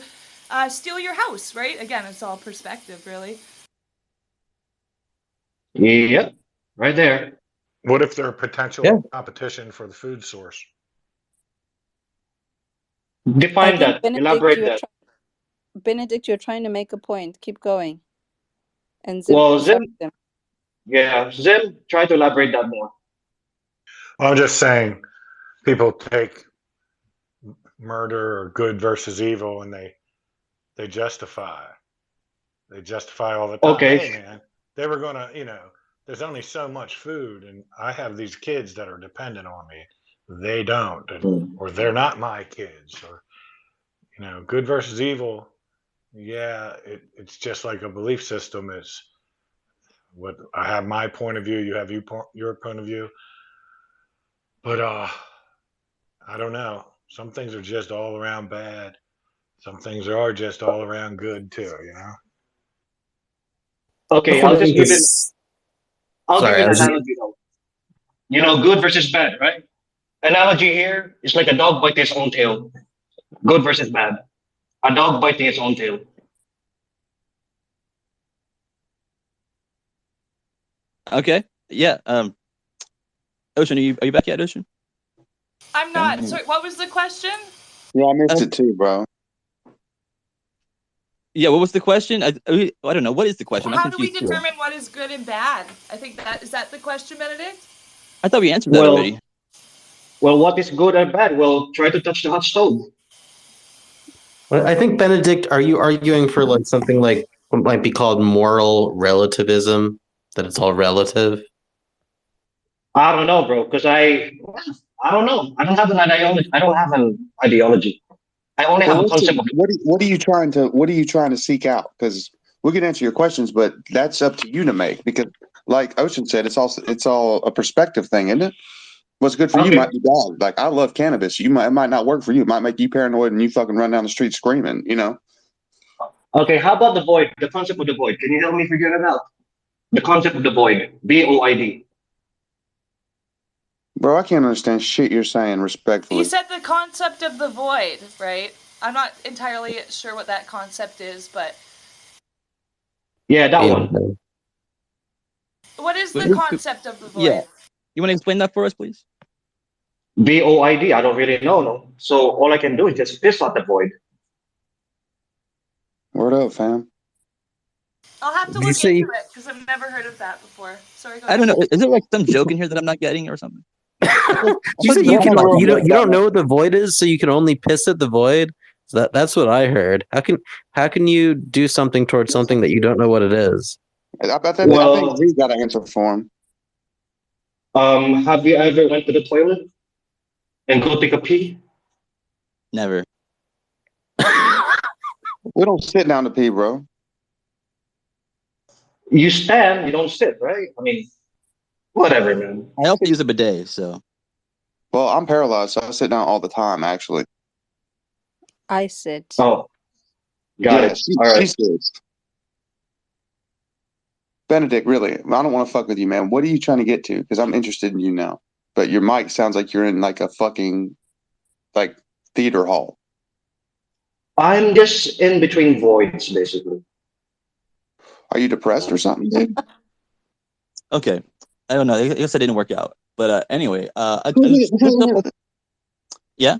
steal your house, right? Again, it's all perspective, really. Yep, right there. What if they're a potential competition for the food source? I Define think that. Elaborate that. Benedict, you're trying to make a point. Keep going. And Zim, Well, sorry, Zim, Zim. yeah, Zim, try to elaborate that more. Well, I'm just saying people take murder or good versus evil and they justify. They justify all the time. Okay. Hey, man, they were going to, you know, there's only so much food, and I have these kids that are dependent on me. They don't, or they're not my kids, or, you know, good versus evil. Yeah, it's just like a belief system. It's what I have my point of view, you have your point of view. But I don't know. Some things are just all around bad. Some things are just all around good too, you know? Okay, Before we just, I'll give sorry, you I an was just, analogy though. You know, good versus bad, right? Analogy here is like a dog biting its own tail. Good versus bad. A dog biting its own tail. Okay. Yeah. Ocean, are you back yet, Ocean? I'm not. Sorry, what was the question? Yeah, I missed it too, bro. Yeah, what was the question? I don't know. What is the question? I'm How do we confused too. determine what is good and bad? I think that is that the question, Benedict? I thought we answered that already. Well, what is good or bad? Well, try to touch the hot stove. Well, I think Benedict, are you arguing for like something like what might be called moral relativism? That it's all relative? I don't know, bro, because I don't know. I don't have an ideology. I don't have an ideology. I only have Well, a listen, concept of what are you trying to seek out? Because we can answer your questions, but that's up to you to make. Because, like Ocean said, it's all a perspective thing, isn't it? What's good for you Okay. might be bad. Like I love cannabis. It might not work for you. It might make you paranoid and you fucking run down the street screaming. You know. Okay, how about the void? The concept of the void. Can you help me figure it out? The concept of the void. VOID. Bro, I can't understand shit you're saying You respectfully. said the concept of the void, right? I'm not entirely sure what that concept is, but Yeah, that one. what is the Wait, concept of the yeah. void? You want to explain that for us, please? VOID. I don't really know, no. So all I can do is just piss out the void. Word up, fam. I'll have to Did you look say into it because I've never heard of that before. Sorry, go I ahead. don't know. Is there like some joke in here that I'm not getting or something? did you say you can you don't know what the void is, so you can only piss at the void? That's what I heard. How can you do something towards something that you don't know what it is? I think Z got an answer for him. Have you ever went to the toilet and go take a pee? Never. We don't sit down to pee, bro. You stand, you don't sit, right? I mean, whatever, man. I also use a bidet, so. Well, I'm paralyzed, so I sit down all the time, actually. I sit. Oh, got Yeah, it. she, All she right. sits. Benedict, really, I don't want to fuck with you, man. What are you trying to get to? Because I'm interested in you now. But your mic sounds like you're in like a fucking like theater hall. I'm just in between voids, basically. Are you depressed or something, dude? Okay. I don't know. I guess that didn't work out. But anyway, I looked up. Yeah.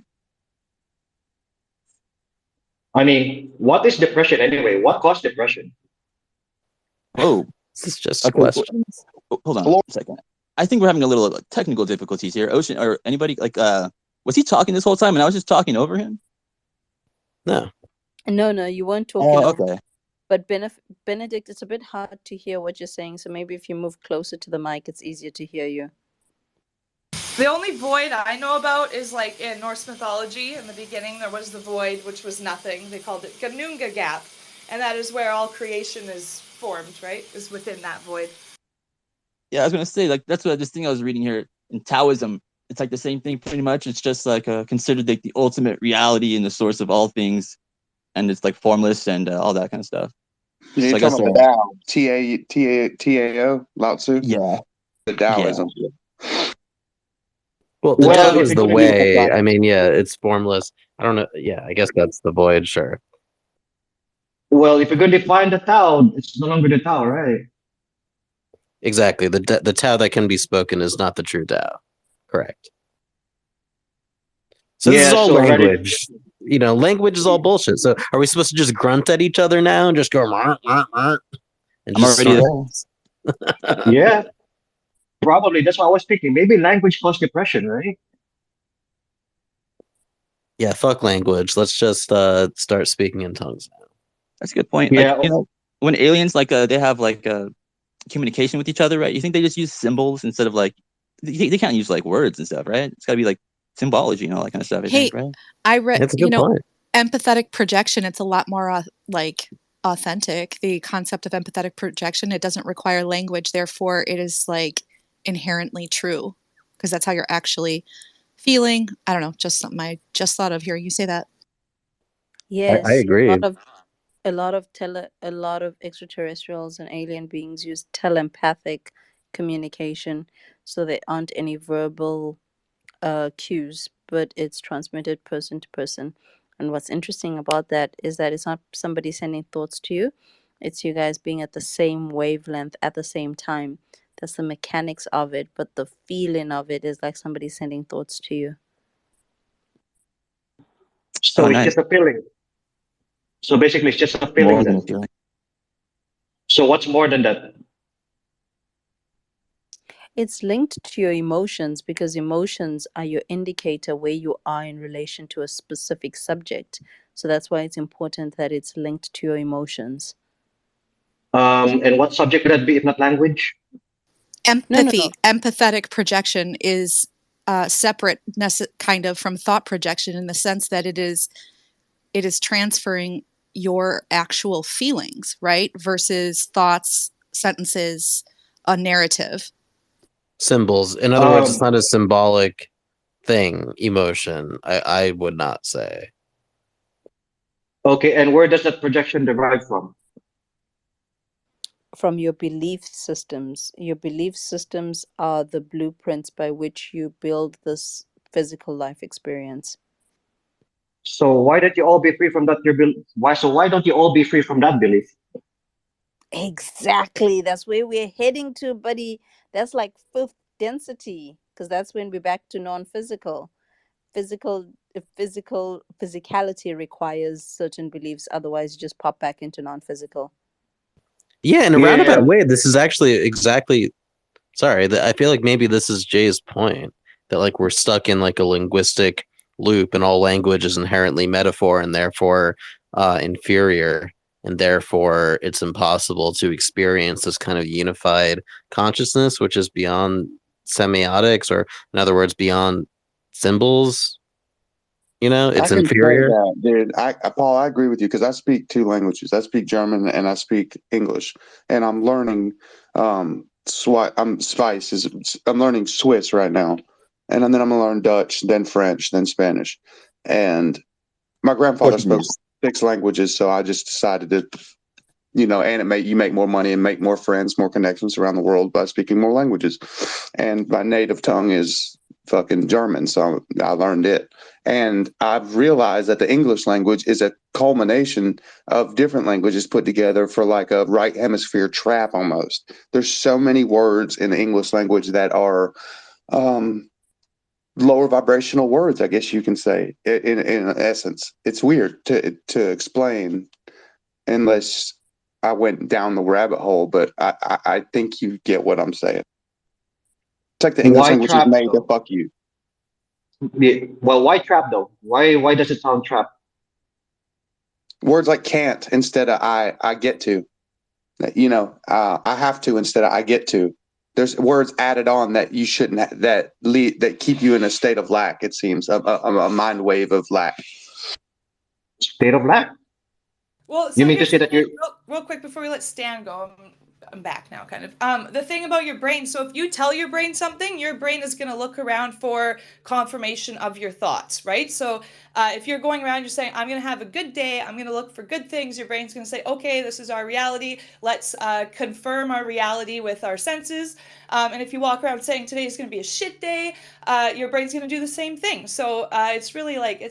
I mean, what is depression anyway? What caused depression? Whoa. This is just Okay. questions. Hold on a second. I think we're having a little technical difficulties here. Ocean or anybody like was he talking this whole time and I was just talking over him? No. No, you weren't talking Oh, over. okay. But Benedict, it's a bit hard to hear what you're saying. So maybe if you move closer to the mic, it's easier to hear you. The only void I know about is like in Norse mythology. In the beginning, there was the void, which was nothing. They called it Ganunga Gap, and that is where all creation is formed. Right, is within that void. Yeah, I was gonna say like that's what this thing I was reading here in Taoism. It's like the same thing pretty much. It's just like considered like the ultimate reality and the source of all things, and it's like formless and all that kind of stuff. Yeah, So you're I guess talking about the Tao, Tao, Lao Tzu. yeah, The Taoism. Well, the Well, Tao if is you're the gonna be, way. I mean, yeah, it's formless. I don't know. Yeah, I guess that's the void. Sure. well, if you're gonna define the Tao, it's no longer the Tao, right? Exactly. The Tao that can be spoken is not the true Tao. Correct. So this is Yeah. all So ready. language. You know, language is all bullshit. So are we supposed to just grunt at each other now and just go "Mark, mark, mark," and I'm just already sort there. of- Yeah. Probably. That's what I was thinking. Maybe language caused depression, right? Yeah, fuck language. Let's just start speaking in tongues now. That's a good point. Like Yeah. when aliens like they have like communication with each other, right? You think they just use symbols instead of like they can't use like words and stuff, right? It's got to be like symbology and all that kind of stuff. I think, right? I read, That's a good point. empathetic projection. It's a lot more like authentic. The concept of empathetic projection, it doesn't require language. Therefore, it is like inherently true because that's how you're actually feeling. I don't know, just something I just thought of hearing you say that. Yes, I agree. a lot of extraterrestrials and alien beings use telepathic communication, so there aren't any verbal cues, but it's transmitted person to person. And what's interesting about that is that it's not somebody sending thoughts to you, it's you guys being at the same wavelength at the same time. That's the mechanics of it, but the feeling of it is like somebody sending thoughts to you. So Oh, it's nice. just a feeling. So basically, it's just a feeling More than a then. feeling. So what's more than that? It's linked to your emotions because emotions are your indicator where you are in relation to a specific subject. So that's why it's important that it's linked to your emotions. And what subject would that be if not language? Empathy, empathetic projection is separate, kind of from thought projection in the sense that it is transferring your actual feelings, right? Versus thoughts, sentences, a narrative. Symbols. In other words, it's not a symbolic thing, emotion. I would not say. Okay, and where does that projection derive from? From your belief systems. Your belief systems are the blueprints by which you build this physical life experience. So why don't you all be free from that? Why don't you all be free from that belief? Exactly. That's where we're heading to, buddy. That's like fifth density, because that's when we're back to non-physical. Physicality requires certain beliefs, otherwise you just pop back into non-physical. Yeah, in a roundabout way, this is actually exactly. Sorry, I feel like maybe this is Jay's point, that like we're stuck in like a linguistic loop, and all language is inherently metaphor and therefore inferior, and therefore it's impossible to experience this kind of unified consciousness, which is beyond semiotics, or in other words, beyond symbols. You know, it's I can say inferior. that, dude. Paul, I agree with you because I speak two languages. I speak German and I speak English, and I'm learning I'm learning Swiss right now, and then I'm gonna learn Dutch, then French, then Spanish. And my grandfather spoke Portuguese. 6 languages, so I just decided to, animate. You make more money and make more friends, more connections around the world by speaking more languages. And my native tongue is fucking German, so I learned it. And I've realized that the English language is a culmination of different languages put together for like a right hemisphere trap almost. There's so many words in the English language that are um, lower vibrational words, I guess you can say, in essence. It's weird to explain unless I went down the rabbit hole, but I think you get what I'm saying. It's like the English Why language is trap made to though? fuck you. Yeah, well, why trap though? Why does it sound trap? Words like can't instead of I get to. I have to instead of I get to. There's words added on that you shouldn't that keep you in a state of lack. It seems a mind wave of lack. State of lack. Well, You so mean to here's say the that thing, you're real quick before we let Stan go. I'm back now, kind of. The thing about your brain, so if you tell your brain something, your brain is going to look around for confirmation of your thoughts, right? So if you're going around, you're saying, I'm going to have a good day, I'm going to look for good things, your brain's going to say, okay, this is our reality. Let's confirm our reality with our senses. And if you walk around saying today is going to be a shit day, your brain's going to do the same thing. So it's really like,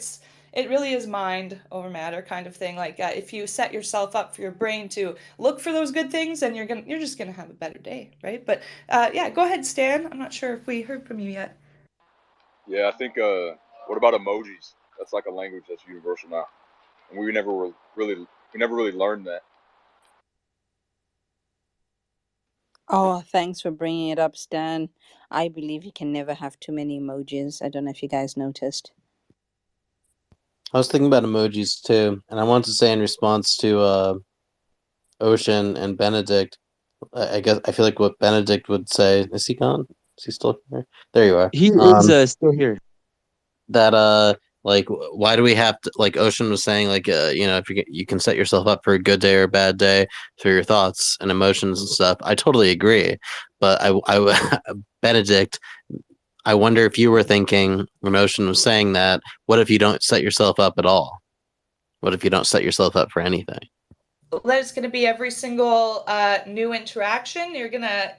it really is mind over matter kind of thing. Like if you set yourself up for your brain to look for those good things, then you're just gonna have a better day, right? But yeah, go ahead, Stan. I'm not sure if we heard from you yet. Yeah, I think. What about emojis? That's like a language that's universal now, and we never really learned that. Oh, thanks for bringing it up, Stan. I believe you can never have too many emojis. I don't know if you guys noticed. I was thinking about emojis too, and I wanted to say in response to Ocean and Benedict, I guess I feel like what Benedict would say. Is he gone? Is he still here? There you are. He is still here. That like why do we have to, like Ocean was saying, like if you can set yourself up for a good day or a bad day through your thoughts and emotions and stuff. I totally agree, but I Benedict, I wonder if you were thinking when Ocean was saying that, what if you don't set yourself up at all? What if you don't set yourself up for anything? There's going to be every single new interaction. You're gonna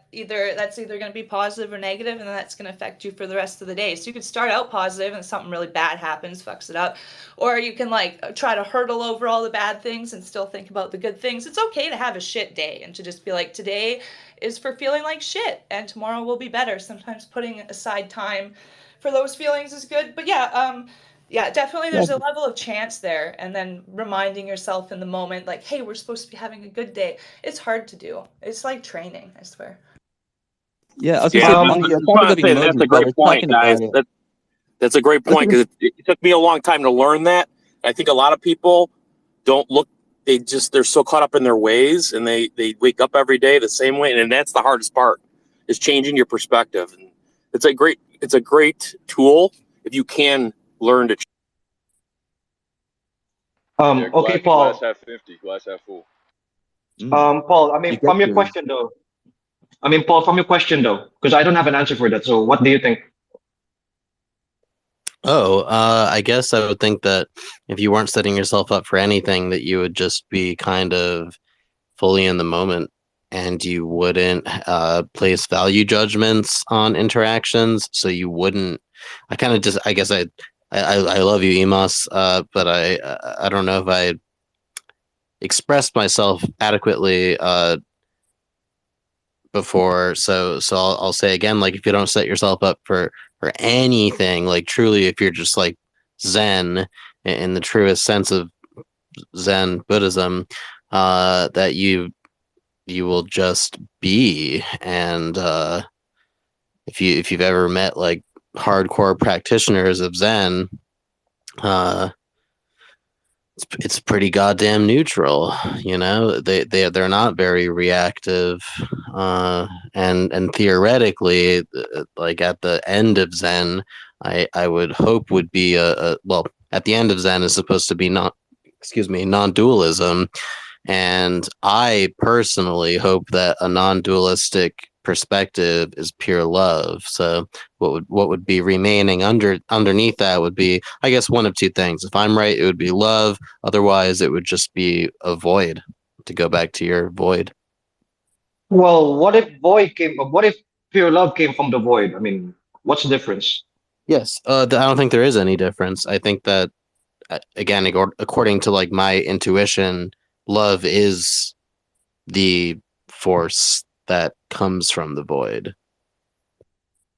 that's either going to be positive or negative, and then that's going to affect you for the rest of the day. So you could start out positive, and something really bad happens, fucks it up, or you can like try to hurdle over all the bad things and still think about the good things. It's okay to have a shit day and to just be like, today is for feeling like shit, and tomorrow will be better. Sometimes putting aside time for those feelings is good. But yeah, Yeah, definitely Yeah. there's a level of chance there, and then reminding yourself in the moment, like, hey, we're supposed to be having a good day. It's hard to do. It's like training, I swear. Yeah, I was gonna say, Yeah, I Monkey, on just topic want of to say that's emojis, a while great we're point, talking guys. about it, That's a great I was point gonna, because it took me a long time to learn that. I think a lot of people don't look. They're so caught up in their ways, and they wake up every day the same way, and that's the hardest part is changing your perspective. And it's a great tool if you can learn to. Yeah, Okay, glass Paul. half empty, glass half full. Paul. I you mean, get from your to. question though. I mean, Paul, from your question though, because I don't have an answer for that. So, what do you think? Oh, I guess I would think that if you weren't setting yourself up for anything, that you would just be kind of fully in the moment and you wouldn't place value judgments on interactions. So you wouldn't. I kind of just. I guess I love you, Emos, but I don't know if I expressed myself adequately before. So I'll say again, like if you don't set yourself up for anything, like truly, if you're just like Zen in the truest sense of Zen Buddhism, that you will just be. And if you've ever met like hardcore practitioners of Zen, uh, it's pretty goddamn neutral. You know, they're not very reactive, and theoretically, like at the end of Zen, I would hope would be a well, at the end of Zen is supposed to be non-dualism, and I personally hope that a non-dualistic perspective is pure love. So what would be remaining underneath that would be, I guess, one of two things. If I'm right, it would be love. Otherwise, it would just be a void. To go back to your void. Well, what if void came? What if pure love came from the void? I mean, what's the difference? Yes, I don't think there is any difference. I think that again, according to like my intuition, love is the force that comes from the void.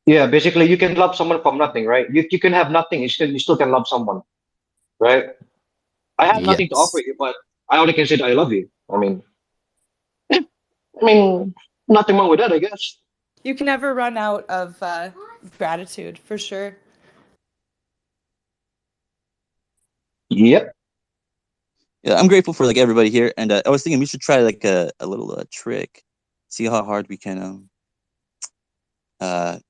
Yeah, basically, you can love someone from nothing, right? You can have nothing, you still can love someone, right? I have nothing to offer Yes. you, but I only can say that I love you. I mean, nothing wrong with that, I guess. You can never run out of gratitude, for sure. Yep. Yeah, I'm grateful for like everybody here, and I was thinking we should try like a little trick, see how hard we can I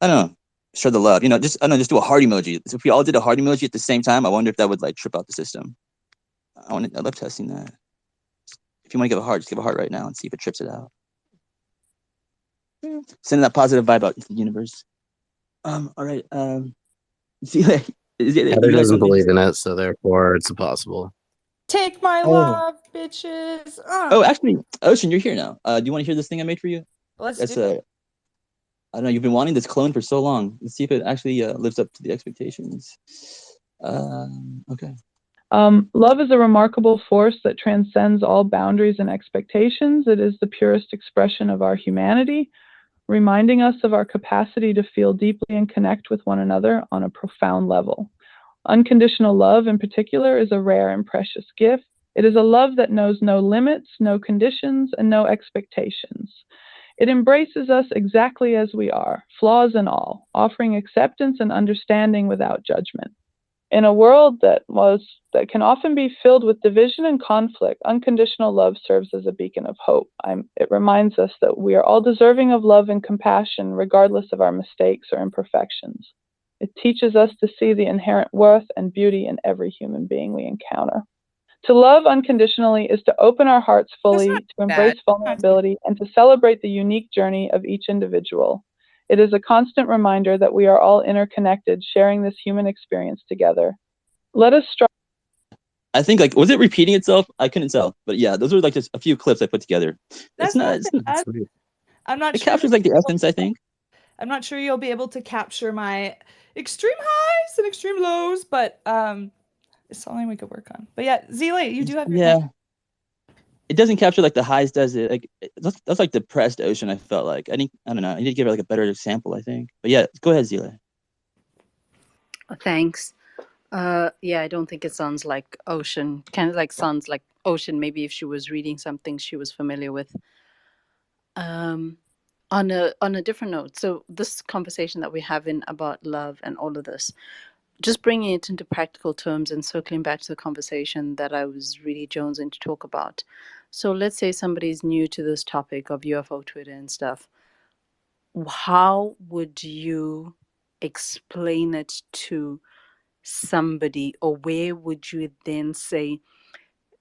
don't know, show the love. You know, just I don't know, just do a heart emoji. So if we all did a heart emoji at the same time, I wonder if that would like trip out the system. I love testing that. If you want to give a heart, just give a heart right now and see if it trips it out. Sending that positive vibe out into the universe. All right. See, Heather you had doesn't something. believe in it, so therefore it's impossible. Take my Oh. love, bitches. Oh, actually, Ocean, you're here now. Do you want to hear this thing I made for you? Let's That's do it. I don't know. You've been wanting this clone for so long. Let's see if it actually lives up to the expectations. Okay. Love is a remarkable force that transcends all boundaries and expectations. It is the purest expression of our humanity, reminding us of our capacity to feel deeply and connect with one another on a profound level. Unconditional love, in particular, is a rare and precious gift. It is a love that knows no limits, no conditions, and no expectations. It embraces us exactly as we are, flaws and all, offering acceptance and understanding without judgment. In a world that can often be filled with division and conflict, unconditional love serves as a beacon of hope. It reminds us that we are all deserving of love and compassion, regardless of our mistakes or imperfections. It teaches us to see the inherent worth and beauty in every human being we encounter. To love unconditionally is to open our hearts fully, to embrace vulnerability, and to celebrate the unique journey of each individual. It is a constant reminder that we are all interconnected, sharing this human experience together. Let us strive. I think like was it repeating itself? I couldn't tell, but yeah, those are like just a few clips I put together. That's not bad. I'm not It sure. captures like the essence, I think. I'm not sure you'll be able to capture my extreme highs and extreme lows, but it's something we could work on. But yeah, Zila, you do have your hand. It doesn't capture like the highs, does it? Like that's like depressed Ocean. I felt like I don't know. I need to give it like a better example, I think. But yeah, go ahead, Zila. Thanks. Yeah, I don't think it sounds like ocean. Kind of like sounds like ocean. Maybe if she was reading something she was familiar with. Um, on a different note, so this conversation that we're having about love and all of this, just bringing it into practical terms and circling back to the conversation that I was really jonesing to talk about. So let's say somebody's new to this topic of UFO Twitter and stuff. How would you explain it to somebody, or where would you then say,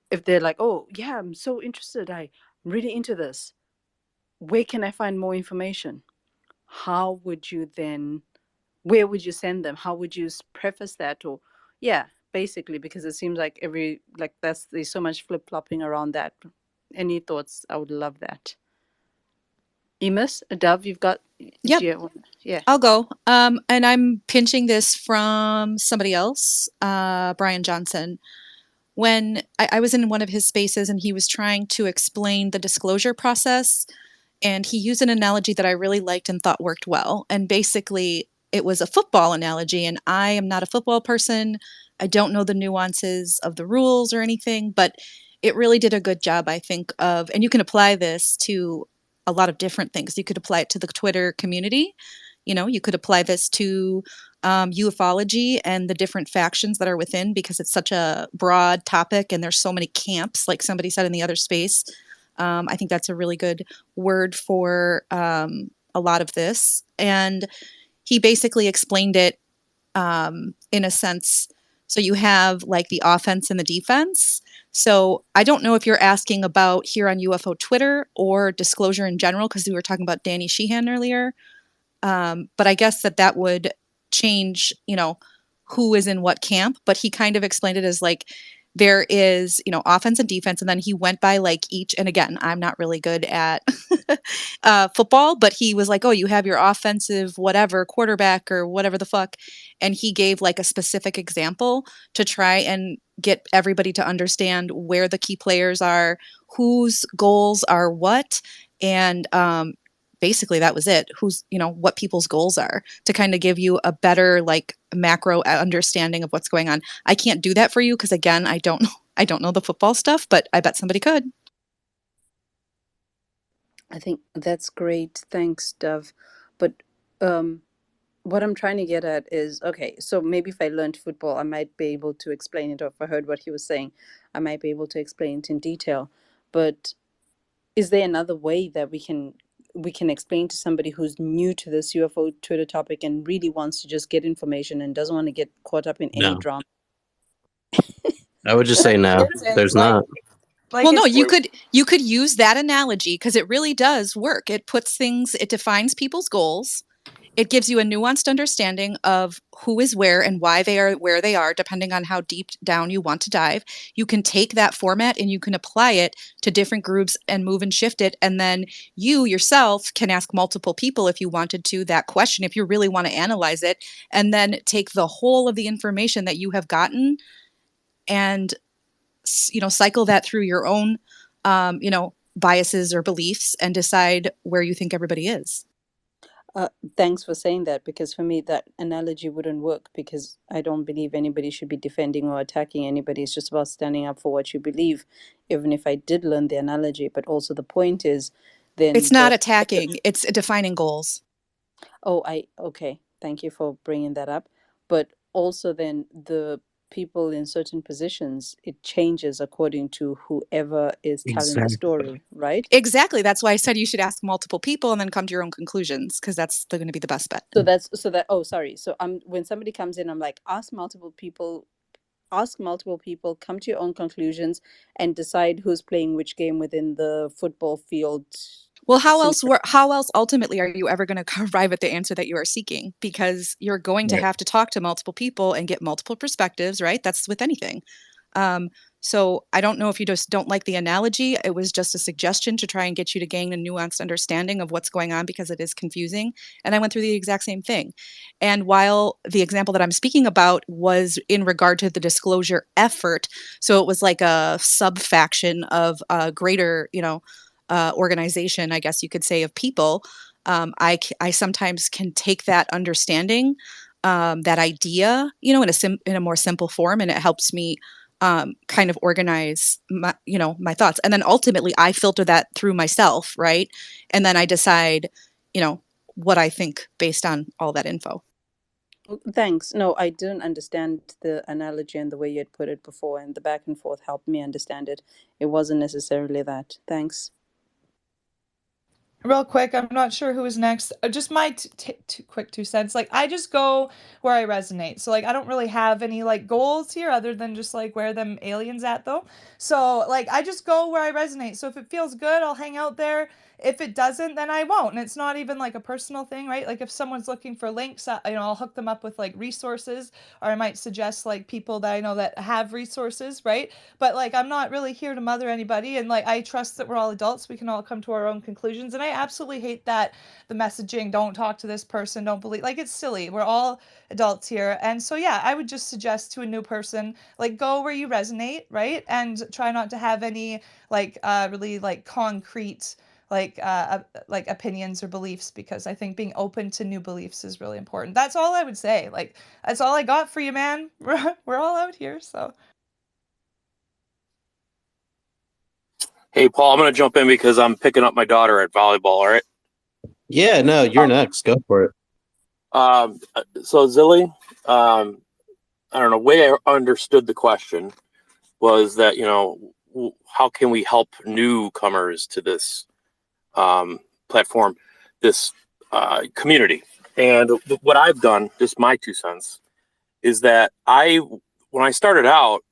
if they're like, oh yeah, I'm so interested, I'm really into this, where can I find more information? How would you then, where would you send them? How would you preface that? Or yeah, basically, because it seems like there's so much flip-flopping around that. Any thoughts? I would love that. Emus, Dove, you've got. Yep. Yeah. I'll go. And I'm pinching this from somebody else, Brian Johnson. When I was in one of his spaces and he was trying to explain the disclosure process, and he used an analogy that I really liked and thought worked well. And basically, it was a football analogy, and I am not a football person. I don't know the nuances of the rules or anything, but it really did a good job, I think, of, and you can apply this to a lot of different things. You could apply it to the Twitter community. You know, you could apply this to ufology and the different factions that are within, because it's such a broad topic and there's so many camps, like somebody said in the other space. I think that's a really good word for a lot of this. And he basically explained it in a sense. So you have like the offense and the defense. So I don't know if you're asking about here on UFO Twitter or disclosure in general, because we were talking about Danny Sheehan earlier. But I guess that would change, you know, who is in what camp. But he kind of explained it as like there is, you know, offense and defense. And then he went by like each, and again, I'm not really good at football, but he was like, oh, you have your offensive, whatever, quarterback or whatever the fuck. And he gave like a specific example to try and get everybody to understand where the key players are, whose goals are what. And basically that was it, who's, you know, what people's goals are, to kind of give you a better like macro understanding of what's going on. I can't do that for you because again, I don't know the football stuff, but I bet somebody could. I think that's great. Thanks, Dove. But what I'm trying to get at is, okay, so maybe if I learned football, I might be able to explain it, or if I heard what he was saying, I might be able to explain it in detail. But is there another way that we can explain to somebody who's new to this UFO Twitter topic and really wants to just get information and doesn't want to get caught up in any No. drama? I would just say no. There's not. Well, no, you could use that analogy because it really does work. It puts things, it defines people's goals. It gives you a nuanced understanding of who is where and why they are where they are, depending on how deep down you want to dive. You can take that format and you can apply it to different groups and move and shift it. And then you yourself can ask multiple people if you wanted to that question, if you really want to analyze it, and then take the whole of the information that you have gotten and, you know, cycle that through your own, you know, biases or beliefs and decide where you think everybody is. Thanks for saying that, because for me that analogy wouldn't work, because I don't believe anybody should be defending or attacking anybody. It's just about standing up for what you believe, even if I did learn the analogy. But also the point is, then it's not attacking, it's defining goals. Okay, thank you for bringing that up. But also then the people in certain positions, it changes according to whoever is telling the story, right? Exactly. That's why I said you should ask multiple people and then come to your own conclusions, because that's going to be the best bet. So when somebody comes in, I'm like, ask multiple people, come to your own conclusions and decide who's playing which game within the football field. Well, how else ultimately are you ever going to arrive at the answer that you are seeking? Because you're going to have to talk to multiple people and get multiple perspectives, right? That's with anything. So I don't know if you just don't like the analogy. It was just a suggestion to try and get you to gain a nuanced understanding of what's going on, because it is confusing. And I went through the exact same thing. And while the example that I'm speaking about was in regard to the disclosure effort, so it was like a sub-faction of a greater, you know, organization, I guess you could say, of people, I sometimes can take that understanding that idea, in a more simple form, and it helps me kind of organize my thoughts. And then ultimately I filter that through myself, right? And then I decide, what I think based on all that info. Thanks. No, I didn't understand the analogy and the way you had put it before, and the back and forth helped me understand it. It wasn't necessarily that. Thanks. Real quick, I'm not sure who is next. Just my quick 2 cents. Like, I just go where I resonate. So, like, I don't really have any, like, goals here other than just, like, where them aliens at, though. So, like, I just go where I resonate. So, if it feels good, I'll hang out there. If it doesn't, then I won't. And it's not even, like, a personal thing, right? Like, if someone's looking for links, I'll hook them up with, like, resources. Or I might suggest, like, people that I know that have resources, right? But like, I'm not really here to mother anybody, and like, I trust that we're all adults, we can all come to our own conclusions. And I absolutely hate that the messaging, don't talk to this person, don't believe, like, it's silly. We're all adults here. And so yeah, I would just suggest to a new person, like, go where you resonate, right? And try not to have any like really like concrete like opinions or beliefs, because I think being open to new beliefs is really important. That's all I would say. Like, that's all I got for you, man. We're all out here, so. Hey, Paul, I'm going to jump in because I'm picking up my daughter at volleyball. All right. Yeah, no, you're next. Go for it. So Zilly, I don't know. Way I understood the question was that, how can we help newcomers to this platform, this community? And what I've done, just my 2 cents, is that when I started out,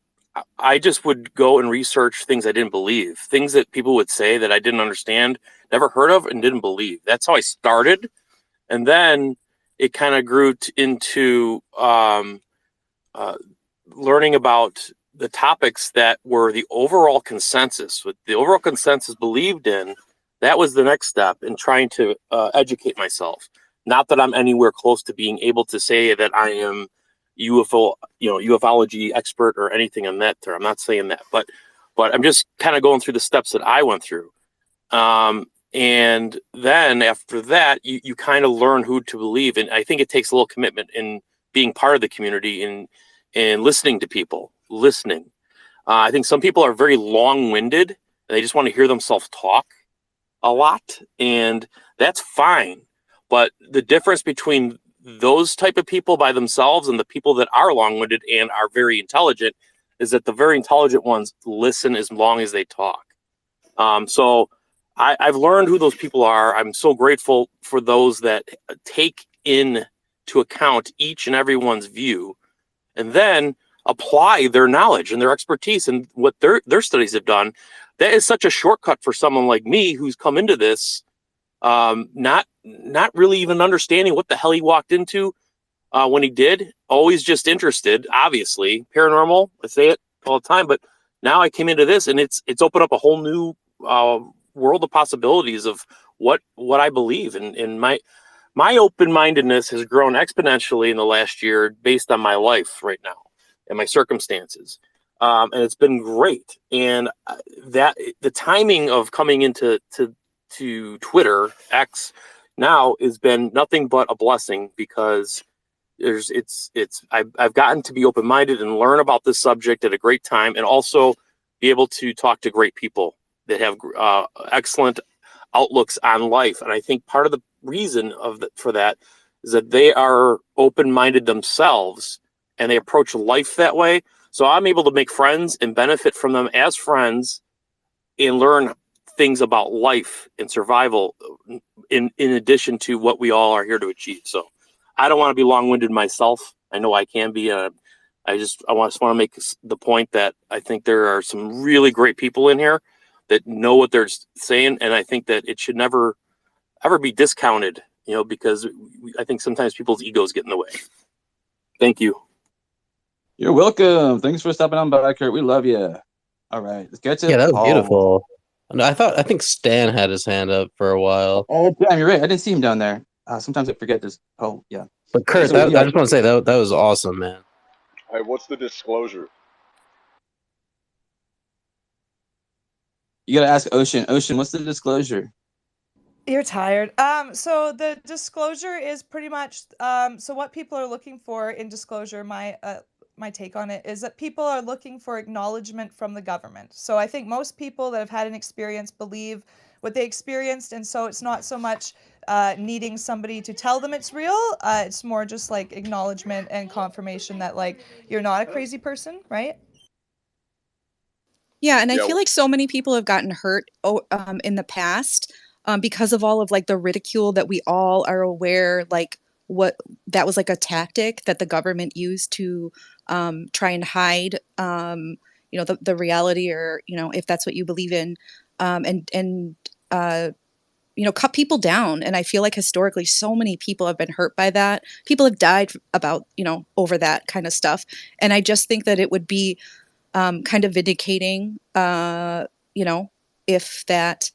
I just would go and research things I didn't believe, things that people would say that I didn't understand, never heard of, and didn't believe. That's how I started. And then it kind of grew into learning about the topics that were the overall consensus, what the overall consensus believed in. That was the next step in trying to educate myself. Not that I'm anywhere close to being able to say that I am ufology expert or anything on that term. I'm not saying that, but I'm just kind of going through the steps that I went through. And then after that, you kind of learn who to believe. And I think it takes a little commitment in being part of the community and listening to people, listening. I think some people are very long-winded and they just want to hear themselves talk a lot, and that's fine. But the difference between those type of people by themselves and the people that are long-winded and are very intelligent is that the very intelligent ones listen as long as they talk. So I've learned who those people are. I'm so grateful for those that take into account each and everyone's view and then apply their knowledge and their expertise and what their studies have done. That is such a shortcut for someone like me who's come into this not really even understanding what the hell he walked into when he did. Always just interested, obviously, paranormal. I say it all the time, but now I came into this and it's opened up a whole new world of possibilities of what I believe. And my open-mindedness has grown exponentially in the last year based on my life right now and my circumstances. And it's been great. And that the timing of coming into to Twitter X now has been nothing but a blessing, because I've gotten to be open-minded and learn about this subject at a great time, and also be able to talk to great people that have excellent outlooks on life. And I think part of the reason for that is that they are open-minded themselves and they approach life that way. So I'm able to make friends and benefit from them as friends and learn things about life and survival in addition to what we all are here to achieve. So I don't want to be long-winded myself. I know I can be. I just want to make the point that I think there are some really great people in here that know what they're saying, and I think that it should never ever be discounted, because I think sometimes people's egos get in the way. Thank you. You're welcome. Thanks for stopping on by, Kurt. We love you. All right, let's get to Yeah, that was Paul. beautiful. No, I think Stan had his hand up for a while. Oh, damn, you're right. I didn't see him down there. Sometimes I forget this. Oh, yeah. But Kurt, I just want to say that was awesome, man. Hey, what's the disclosure? You gotta ask Ocean. Ocean, what's the disclosure? You're tired. So the disclosure is pretty much so what people are looking for in disclosure, my take on it is that people are looking for acknowledgement from the government. So I think most people that have had an experience believe what they experienced, and so it's not so much needing somebody to tell them it's real. It's more just like acknowledgement and confirmation that like you're not a crazy person, right? Yeah, and I Yeah, feel like so many people have gotten hurt in the past because of all of like the ridicule that we all are aware, like what that was like a tactic that the government used to try and hide, the reality, or if that's what you believe in, and cut people down. And I feel like historically, so many people have been hurt by that. People have died about over that kind of stuff, and I just think that it would be kind of vindicating, if that,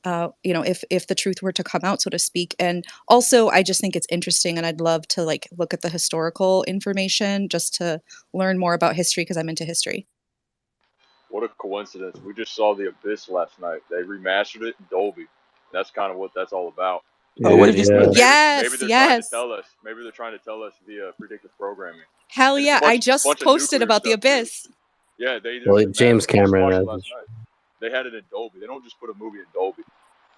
if the truth were to come out, so to speak. And also, I just think it's interesting, and I'd love to like look at the historical information just to learn more about history because I'm into history. what a coincidence. We just saw The Abyss last night. They remastered it in Dolby. That's kind of what that's all about. Oh, what Dude, did you yeah. say? Maybe Yes, they're trying to yes. tell us. Maybe they're trying to tell us via predictive programming. Hell And it's a yeah. I bunch just of posted nuclear about the stuff too. Abyss. Yeah, they just Well, James remastered. We just Cameron watched it has. last night. They had it in Dolby. They don't just put a movie in Dolby.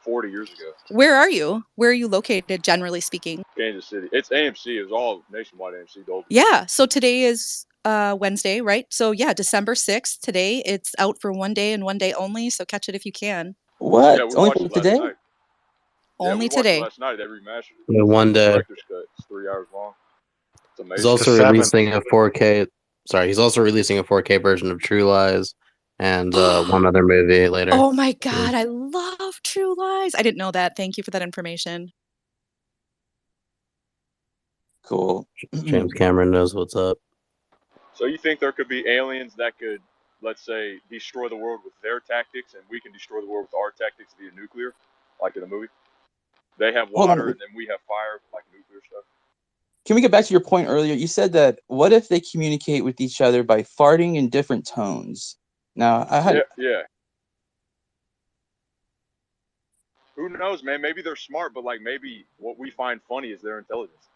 40 years ago, Where are you? Where are you located, generally speaking? Kansas City. It's AMC. It was all nationwide AMC Dolby. Yeah. So today is Wednesday, right? So yeah, December 6th. Today it's out for one day and one day only. So catch it if you can. Yeah, What? we Only watched for it last today? night. Yeah, we Only watched it today. last night. They remastered it. Yeah, one It's a day. director's cut. It's 3 hours long. It's He's amazing. also The 7th. releasing a 4K. Sorry, he's also releasing a 4K version of True Lies and one other movie later. Oh my God, I love True Lies. I didn't know that. Thank you for that information. Cool. James Cameron knows what's up. So you think there could be aliens that could, let's say, destroy the world with their tactics, and we can destroy the world with our tactics via nuclear, like in the movie? They have Hold water, on. and then we have fire, like nuclear stuff. Can we get back to your point earlier? You said that what if they communicate with each other by farting in different tones? Now, Yeah. Who knows, man? Maybe they're smart, but like maybe what we find funny is their intelligence.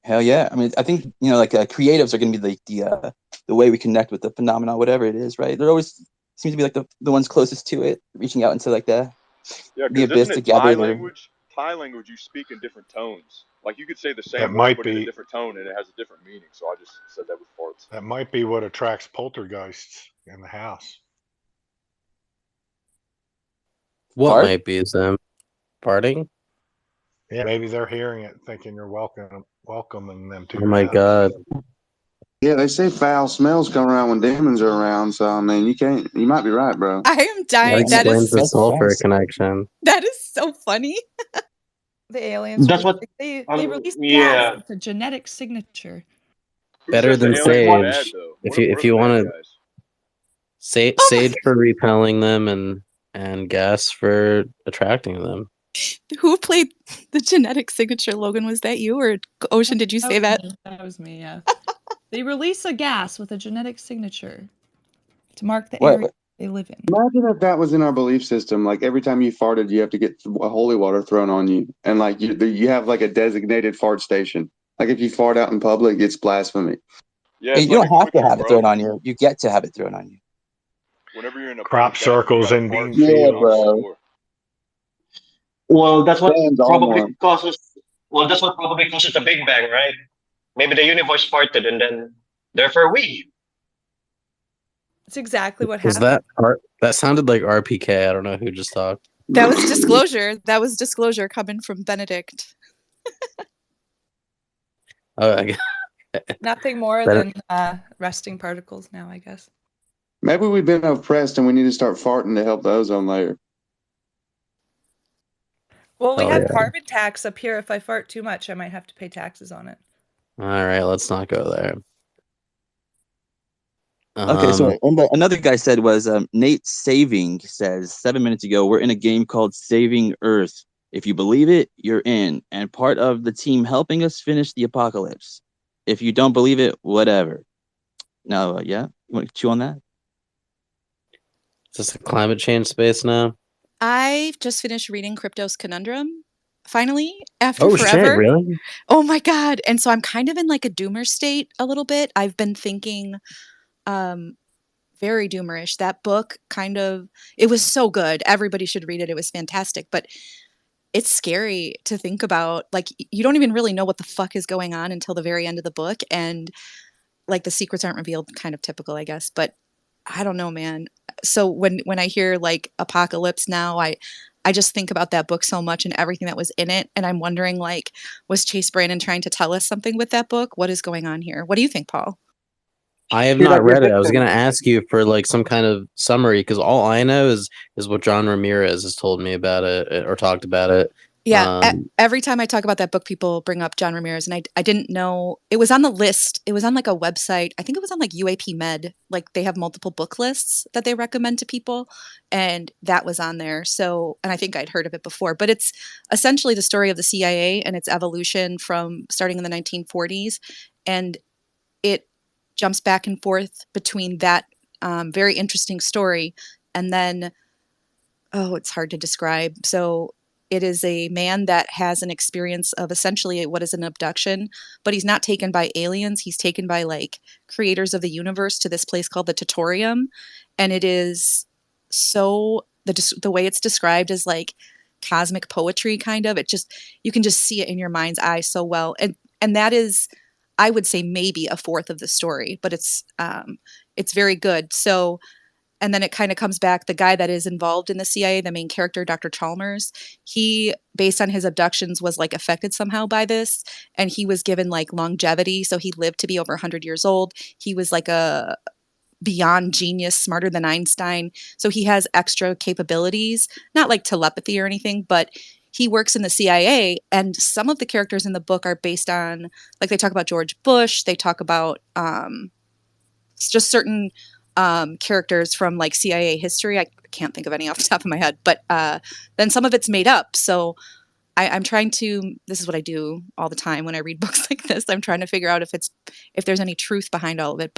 hell yeah. I mean, I think, like creatives are going to be like the way we connect with the phenomenon, whatever it is, right? They're always seem to be like the ones closest to it, reaching out into like the Yeah, because abyss isn't to it Thai gather their. language? Thai language, you speak in different tones. Like you could say the That same word, might but in a be different tone, and it has a different meaning. So I just said that with farts. that might be what attracts poltergeists in the house. What Fart? might be them farting? Yeah, maybe they're hearing it, thinking you're welcoming them to Oh your my house. God. Yeah, they say foul smells come around when demons are around. So I mean, you might be right, bro. I am That dying. explains the Makes sulfur sense. connection. That is so funny. The aliens That's what. they release gas. Yeah. It's a genetic signature. Who Better says the than That's aliens are what. bad sage. though? If We're the you bad want to guys. Oh my, sage for repelling them and gas for attracting them. who played the genetic signature? Logan, was that you, or Ocean? Did you say that? That was me, yeah. They release a gas with a genetic signature to mark the What? area they live in. Imagine if that was in our belief system. Like every time you farted, you have to get holy water thrown on you, and like you have like a designated fart station. Like if you fart out in public, it's blasphemy. Yeah, Hey, it's you like a don't have to quickie, have it thrown bro. on you. You get to have it thrown on you. Whenever you're in a Crop public bathroom, you circles gotta and fart bean so you Yeah, don't fields. bro. snore. Well, that's what Fans on probably one. causes. Well, that's what probably causes the Big Bang, right? Maybe the universe farted, and then therefore we. It's exactly what Was happened. that sounded like RPK? I don't know who just talked. That was disclosure. That was disclosure coming from Benedict. Oh, I guess. Nothing more than resting particles now, I guess. Maybe we've been oppressed and we need to start farting to help the ozone layer. Well, we Oh, have yeah. carbon tax up here. If I fart too much, I might have to pay taxes on it. All right, let's not go there. Okay, so another guy said was Nate Saving says 7 minutes ago, we're in a game called Saving Earth. If you believe it, you're in, and part of the team helping us finish the apocalypse. If you don't believe it, whatever. Now, yeah, you want to chew on that? Is this a climate change space now? I've just finished reading Crypto's Conundrum, finally, after Oh shit, forever. really? Oh my god. And so I'm kind of in like a doomer state a little bit. I've been thinking very doomerish. That book it was so good. Everybody should read it. It was fantastic. But it's scary to think about. Like, you don't even really know what the fuck is going on until the very end of the book. And like the secrets aren't revealed, kind of typical, I guess. But I don't know, man. So when I hear like apocalypse now, I just think about that book so much and everything that was in it. And I'm wondering, like, was Chase Brandon trying to tell us something with that book? What is going on here? What do you think, Paul? I have Shoot not up your read it. I was victim. going to ask you for like some kind of summary because all I know is what John Ramirez has told me about it or talked about it. Yeah, every time I talk about that book, people bring up John Ramirez, and I didn't know it was on the list. It was on like a website. I think it was on like UAP Med. Like they have multiple book lists that they recommend to people, and that was on there. So, and I think I'd heard of it before, but it's essentially the story of the CIA and its evolution from starting in the 1940s, and it jumps back and forth between that very interesting story and then it's hard to describe. So it is a man that has an experience of essentially what is an abduction, but he's not taken by aliens. He's taken by like creators of the universe to this place called the Tutorium. And it is so, the way it's described is like cosmic poetry kind of. It just, you can just see it in your mind's eye so well. And that is, I would say maybe a fourth of the story, but it's very good. So, and then it kind of comes back, the guy that is involved in the CIA, the main character, Dr. Chalmers, he, based on his abductions, was like affected somehow by this, and he was given like longevity, so he lived to be over 100 years old. He was like a beyond genius, smarter than Einstein, so he has extra capabilities, not like telepathy or anything, but he works in the CIA, and some of the characters in the book are based on, like, they talk about George Bush, they talk about just certain characters from like CIA history. I can't think of any off the top of my head, but then some of it's made up. So I'm trying to, this is what I do all the time when I read books like this. I'm trying to figure out if there's any truth behind all of it.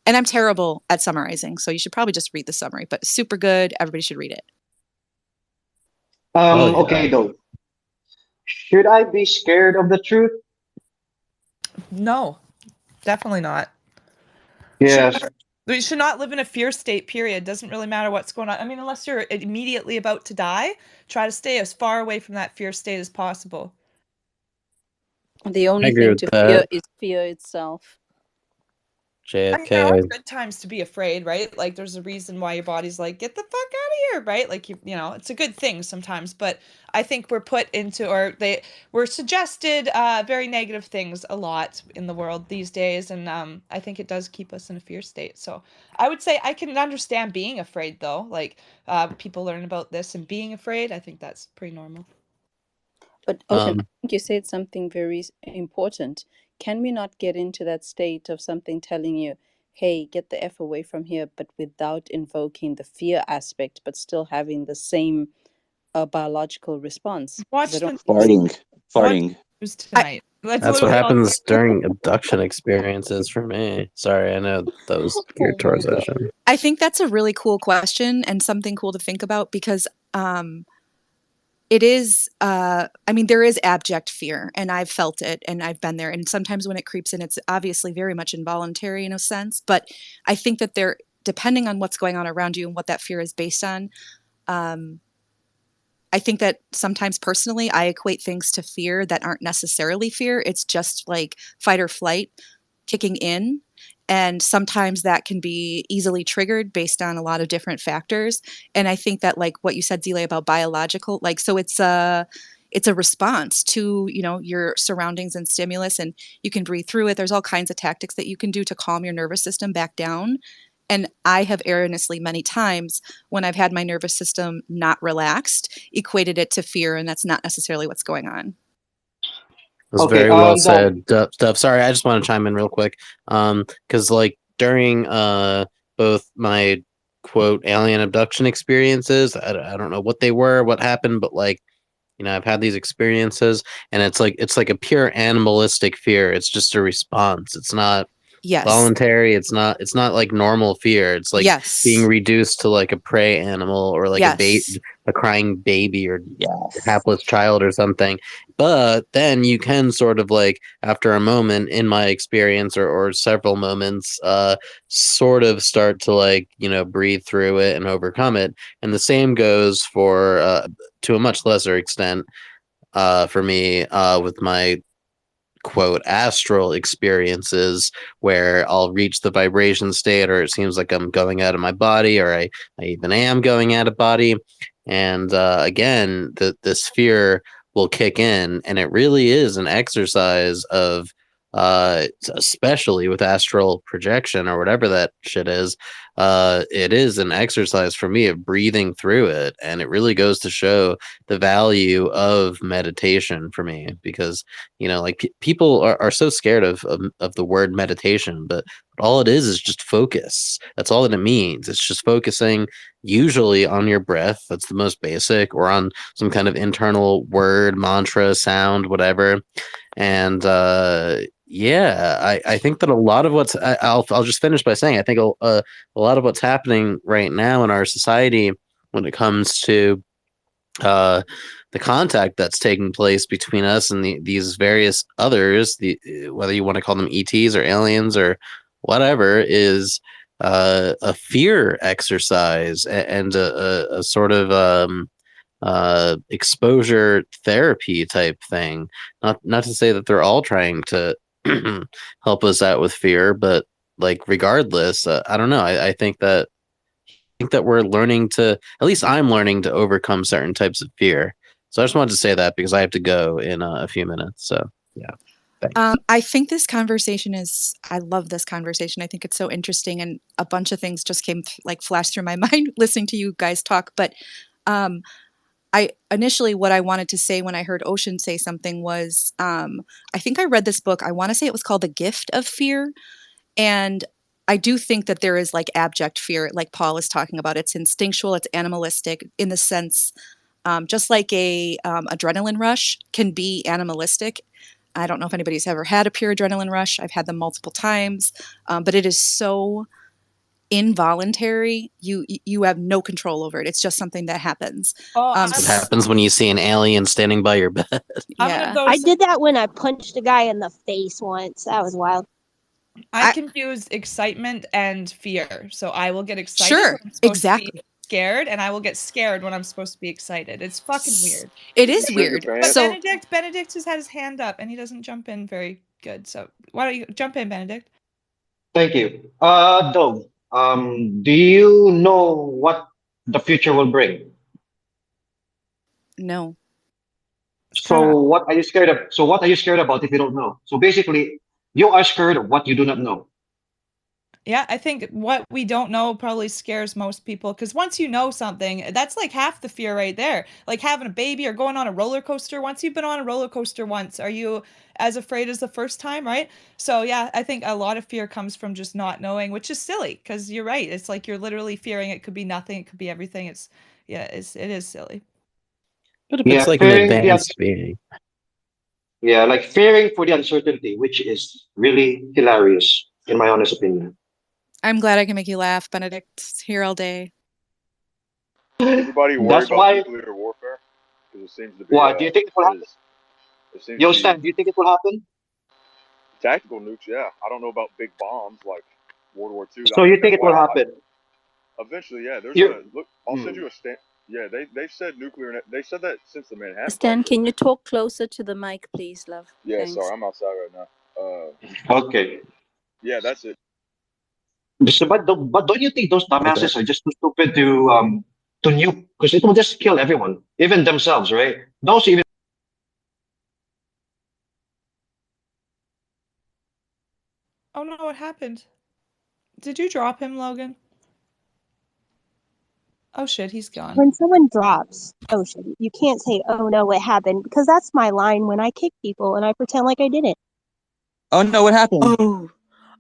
And I'm terrible at summarizing. So you should probably just read the summary, but super good. Everybody should read it. Oh, yeah. Okay, though. Should I be scared of the truth? No, definitely not. Yes. We should not live in a fear state, period. Doesn't really matter what's going on. I mean, unless you're immediately about to die, try to stay as far away from that fear state as possible. The I only agree thing with to that. fear is fear itself. I mean, there JFK. are good times to be afraid, right? Like, there's a reason why your body's like, get the fuck out of here, right? Like, you know, it's a good thing sometimes. But I think we're put into, or we're suggested very negative things a lot in the world these days, and I think it does keep us in a fear state. So I would say I can understand being afraid, though. Like, people learn about this and being afraid. I think that's pretty normal. But Ocean, I think you said something very important. Can we not get into that state of something telling you, hey, get the F away from here, but without invoking the fear aspect, but still having the same biological response? Watch Farting. Tonight. That's what happens during abduction experiences for me. Sorry, I know that was geared towards Ocean. I think that's a really cool question and something cool to think about because it is, I mean, there is abject fear, and I've felt it, and I've been there. And sometimes when it creeps in, it's obviously very much involuntary in a sense. But I think that depending on what's going on around you and what that fear is based on, I think that sometimes personally, I equate things to fear that aren't necessarily fear. It's just like fight or flight kicking in. And sometimes that can be easily triggered based on a lot of different factors. And I think that, like what you said, Zile, about biological, like, so it's a response to, you know, your surroundings and stimulus, and you can breathe through it. There's all kinds of tactics that you can do to calm your nervous system back down. And I have erroneously many times when I've had my nervous system not relaxed, equated it to fear, and that's not necessarily what's going on. It was very well said, Dove. Sorry, I just want to chime in real quick. Because like during both my quote alien abduction experiences, I don't know what they were, what happened, but like, you know, I've had these experiences, and it's like a pure animalistic fear. It's just a response. It's not voluntary. It's not like normal fear. It's like being reduced to like a prey animal or like a crying baby or Yes. hapless child or something. But then you can sort of like, after a moment, in my experience, or several moments, sort of start to like, breathe through it and overcome it. And the same goes for, to a much lesser extent, for me, with my quote astral experiences, where I'll reach the vibration state, or it seems like I'm going out of my body, or I even am going out of body. And again, this fear will kick in, and it really is an exercise of, especially with astral projection or whatever that shit is, it is an exercise for me of breathing through it. And it really goes to show the value of meditation for me, because like people are so scared of the word meditation, but all it is just focus. That's all that it means. It's just focusing usually on your breath. That's the most basic, or on some kind of internal word, mantra, sound, whatever. And yeah, I think that a lot of what's I'll just finish by saying, I think a lot of what's happening right now in our society when it comes to the contact that's taking place between us and these various others, whether you want to call them ETs or aliens or whatever, is a fear exercise, and a sort of exposure therapy type thing. Not to say that they're all trying to help us out with fear, but like regardless, I don't know. I think that we're learning to, at least I'm learning to overcome certain types of fear. So I just wanted to say that because I have to go in a few minutes. So yeah. Thanks. I think this conversation I love this conversation. I think it's so interesting, and a bunch of things just flashed through my mind listening to you guys talk. But I initially, what I wanted to say when I heard Ocean say something was, I think I read this book. I want to say it was called The Gift of Fear. And I do think that there is like abject fear, like Paul is talking about. It's instinctual, it's animalistic in the sense, just like a adrenaline rush can be animalistic. I don't know if anybody's ever had a pure adrenaline rush. I've had them multiple times, but it is so involuntary. You have no control over it. It's just something that happens. Oh, What happens when you see an alien standing by your bed? Yeah, I did that when I punched a guy in the face once. That was wild. I confuse excitement and fear. So I will get excited Sure, when I'm supposed exactly. to be scared, and I will get scared when I'm supposed to be excited. It's fucking weird. It is weird. But So Benedict has had his hand up, and he doesn't jump in very good. So why don't you jump in, Benedict? Thank you. Dog, do you know what the future will bring? no. So what are you scared of? So what are you scared about if you don't know? So basically, you are scared of what you do not know. Yeah, I think what we don't know probably scares most people, because once you know something, that's like half the fear right there. Like having a baby or going on a roller coaster. Once you've been on a roller coaster once, are you as afraid as the first time, right? So yeah, I think a lot of fear comes from just not knowing, which is silly, because you're right. It's like you're literally fearing it could be nothing, it could be everything. It is silly. But if it's Yeah, like an fearing the advanced being. yeah, like fearing for the uncertainty, which is really hilarious, in my honest opinion. I'm glad I can make you laugh, Benedict. Here all day. Everybody worry That's about why. nuclear warfare because it seems to be What do you think it will happen? it seems Yo, to be Stan, do you think it will happen? tactical nukes. Yeah, I don't know about big bombs like World War II. So you think it will happen? Eventually, yeah. There's You. a look. I'll send you a stand. Yeah, they've said nuclear. They said that since the Manhattan Stan, Project. can you talk closer to the mic, please, love? Yeah, Thanks. sorry, I'm outside right now. Okay. Yeah, that's it. But don't you think those dumbasses are just too stupid to nuke? Because it will just kill everyone, even themselves, right? Those even. Oh no, what happened? Did you drop him, Logan? Oh shit, he's gone. When someone drops Ocean, you can't say, "Oh no, what happened?" because that's my line when I kick people and I pretend like I didn't. Oh no, what happened?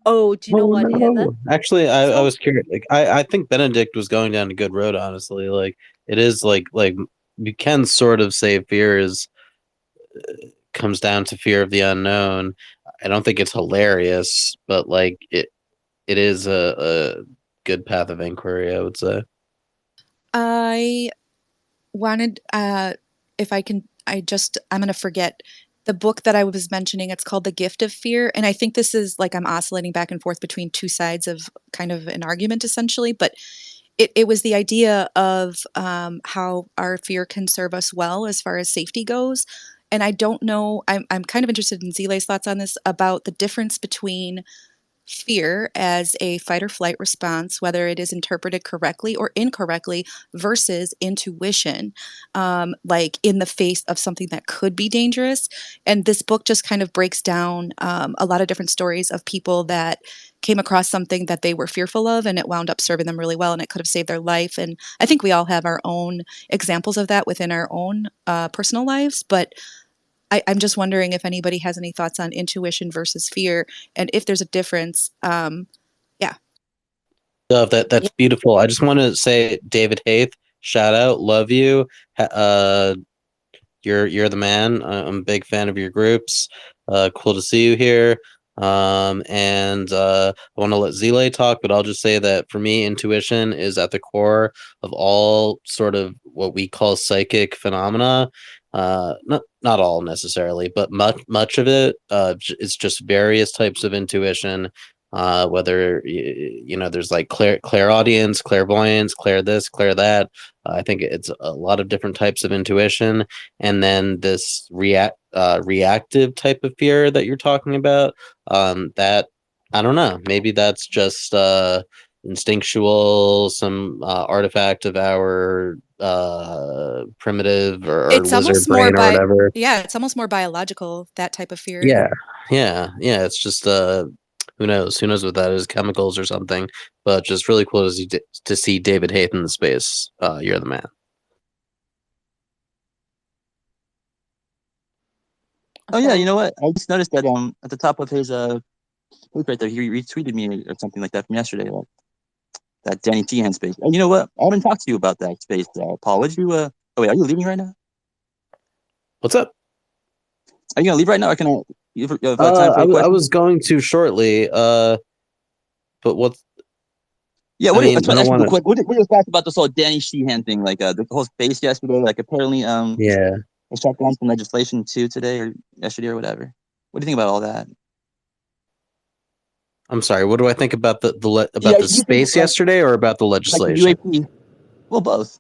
Oh, do you know what, Heather? Actually, I So- was curious. Like, I think Benedict was going down a good road. Honestly, like it is like you can sort of say fear is comes down to fear of the unknown. I don't think it's hilarious, but like it is a good path of inquiry, I would say. wanted, if I can, I'm going to forget the book that I was mentioning. It's called The Gift of Fear. And I think this is like I'm oscillating back and forth between two sides of kind of an argument, essentially. But it was the idea of how our fear can serve us well as far as safety goes. And I don't know, I'm kind of interested in Zile's thoughts on this about the difference between fear as a fight or flight response, whether it is interpreted correctly or incorrectly, versus intuition, like in the face of something that could be dangerous. And this book just kind of breaks down a lot of different stories of people that came across something that they were fearful of, and it wound up serving them really well, and it could have saved their life. And I think we all have our own examples of that within our own personal lives, but I'm just wondering if anybody has any thoughts on intuition versus fear, and if there's a difference. Yeah. That's beautiful. I just want to say, David Haith, shout out, love you. You're the man. I'm a big fan of your groups. Cool to see you here. And I want to let Zile talk, but I'll just say that for me, intuition is at the core of all sort of what we call psychic phenomena. Not all necessarily, but much of it is just various types of intuition. Whether there's like clairaudience, clairvoyance, clair this, clair that. I think it's a lot of different types of intuition, and then this reactive type of fear that you're talking about. That I don't know. Maybe that's just instinctual, some artifact of our primitive or It's lizard almost more brain or whatever. it's almost more biological, that type of fear. Yeah. It's just who knows what that is, chemicals or something. But just really cool to see David Haith in the space. You're the man. Oh yeah, you know what? I just noticed that at the top of his look right there, he retweeted me or something like that from yesterday. That Danny Sheehan space. And you know what? I haven't talked to you about that space, Paul. Would you? Oh wait, are you leaving right now? What's up? Are you gonna leave right now? Or can I? You have time for I was going to shortly. But what? Yeah, what I mean, I I don't want to. quick. What are your thoughts about this whole Danny Sheehan thing? Like the whole space yesterday. Like apparently, Yeah. they shut down some legislation too today or yesterday or whatever. What do you think about all that? I'm sorry. What do I think about the you space think, yesterday, or about the legislation? Like the UAP. Well, both.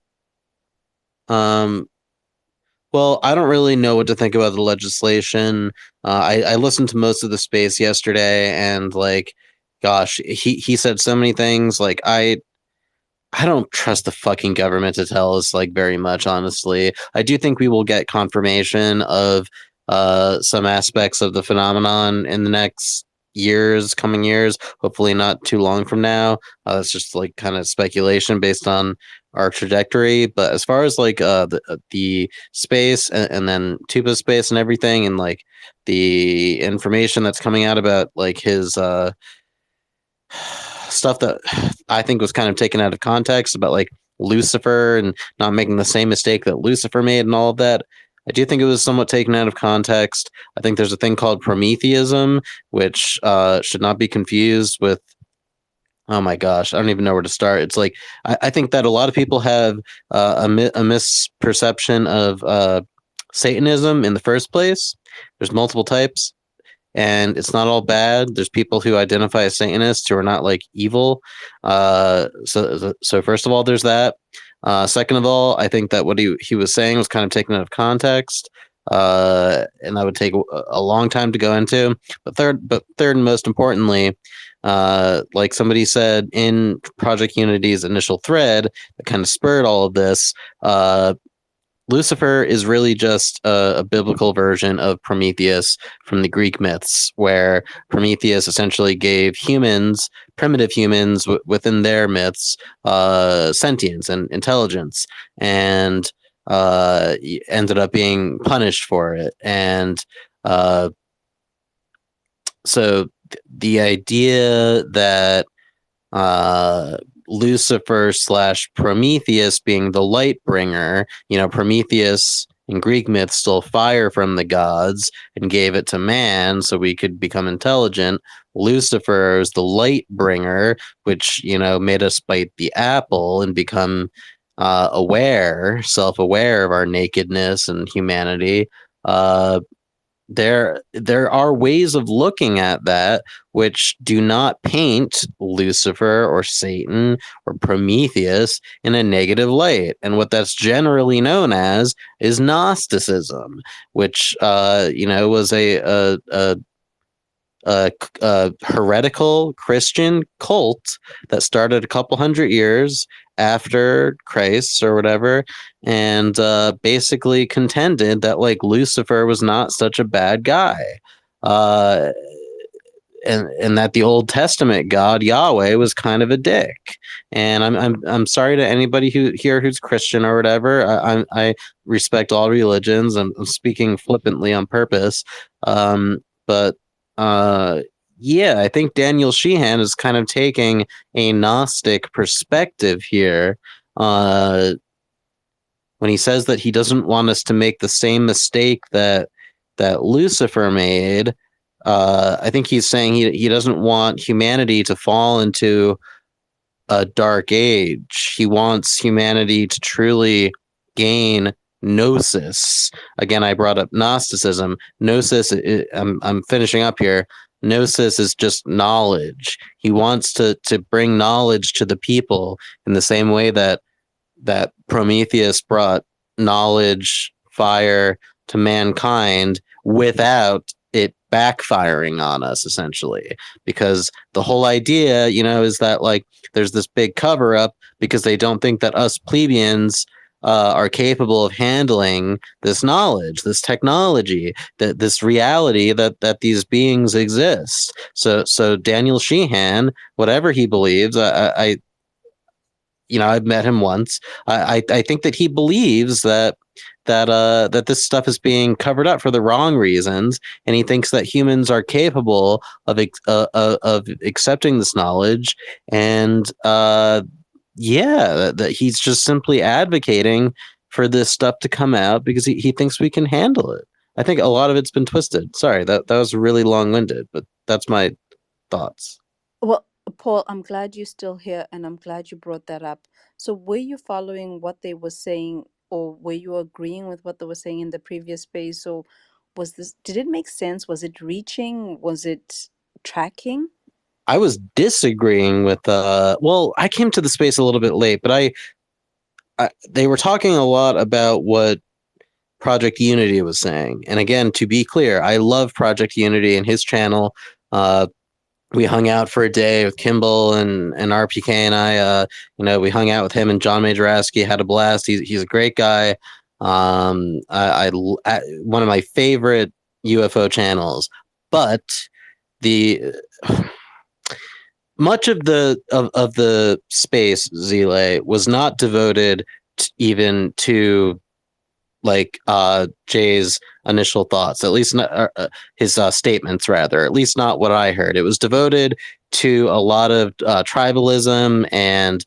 Well, I don't really know what to think about the legislation. I listened to most of the space yesterday, and like, gosh, he said so many things. Like, I don't trust the fucking government to tell us like very much, honestly. I do think we will get confirmation of some aspects of the phenomenon in the next coming years, hopefully not too long from now. That's just like kind of speculation based on our trajectory. But as far as like the space and then Tuba space and everything, and like the information that's coming out about like his stuff that I think was kind of taken out of context about like Lucifer and not making the same mistake that Lucifer made and all of that. I do think it was somewhat taken out of context. I think there's a thing called Prometheism, which should not be confused with, oh my gosh, I don't even know where to start. It's like, I think that a lot of people have a misperception of Satanism in the first place. There's multiple types, and it's not all bad. There's people who identify as Satanists who are not like evil. So first of all, there's that. Second of all, I think that what he was saying was kind of taken out of context, and that would take a long time to go into. But third, and most importantly, like somebody said in Project Unity's initial thread that kind of spurred all of this, Lucifer is really just a biblical version of Prometheus from the Greek myths, where Prometheus essentially gave humans, primitive humans within their myths, sentience and intelligence, and ended up being punished for it. And so the idea that Lucifer / Prometheus being the light bringer, Prometheus in Greek myth stole fire from the gods and gave it to man so we could become intelligent. Lucifer is the light bringer, which, made us bite the apple and become self-aware of our nakedness and humanity, there are ways of looking at that which do not paint Lucifer or Satan or Prometheus in a negative light. And what that's generally known as is Gnosticism, which was a heretical Christian cult that started a couple hundred years after Christ or whatever, and basically contended that like Lucifer was not such a bad guy. Uh, and that the Old Testament God Yahweh was kind of a dick. And I'm sorry to anybody who's Christian or whatever. I respect all religions. I'm speaking flippantly on purpose. But yeah, I think Daniel Sheehan is kind of taking a Gnostic perspective here. When he says that he doesn't want us to make the same mistake that Lucifer made, I think he's saying he doesn't want humanity to fall into a dark age. He wants humanity to truly gain gnosis. Again, I brought up Gnosticism. Gnosis, I'm finishing up here. Gnosis is just knowledge. He wants to bring knowledge to the people in the same way that Prometheus brought knowledge, fire to mankind without it backfiring on us, essentially. Because the whole idea, is that like there's this big cover up because they don't think that us plebeians are capable of handling this knowledge, this technology, this reality that these beings exist. So Daniel Sheehan, whatever he believes, I've met him once. I think that he believes that this stuff is being covered up for the wrong reasons, and he thinks that humans are capable of accepting this knowledge, and that he's just simply advocating for this stuff to come out because he thinks we can handle it. I think a lot of it's been twisted. Sorry, that was really long-winded, but that's my thoughts. Well, Paul, I'm glad you're still here, and I'm glad you brought that up. So were you following what they were saying, or were you agreeing with what they were saying in the previous space? So did it make sense? Was it reaching? Was it tracking? I was disagreeing with I came to the space a little bit late, but they were talking a lot about what Project Unity was saying. And again, to be clear, I love Project Unity and his channel. We hung out for a day with Kimball and RPK and I. We hung out with him and John Majorowski, had a blast. He's a great guy. One of my favorite UFO channels, but the much of the space Zile was not devoted even to like Jay's initial thoughts, at least not his statements, rather, at least not what I heard. It was devoted to a lot of tribalism and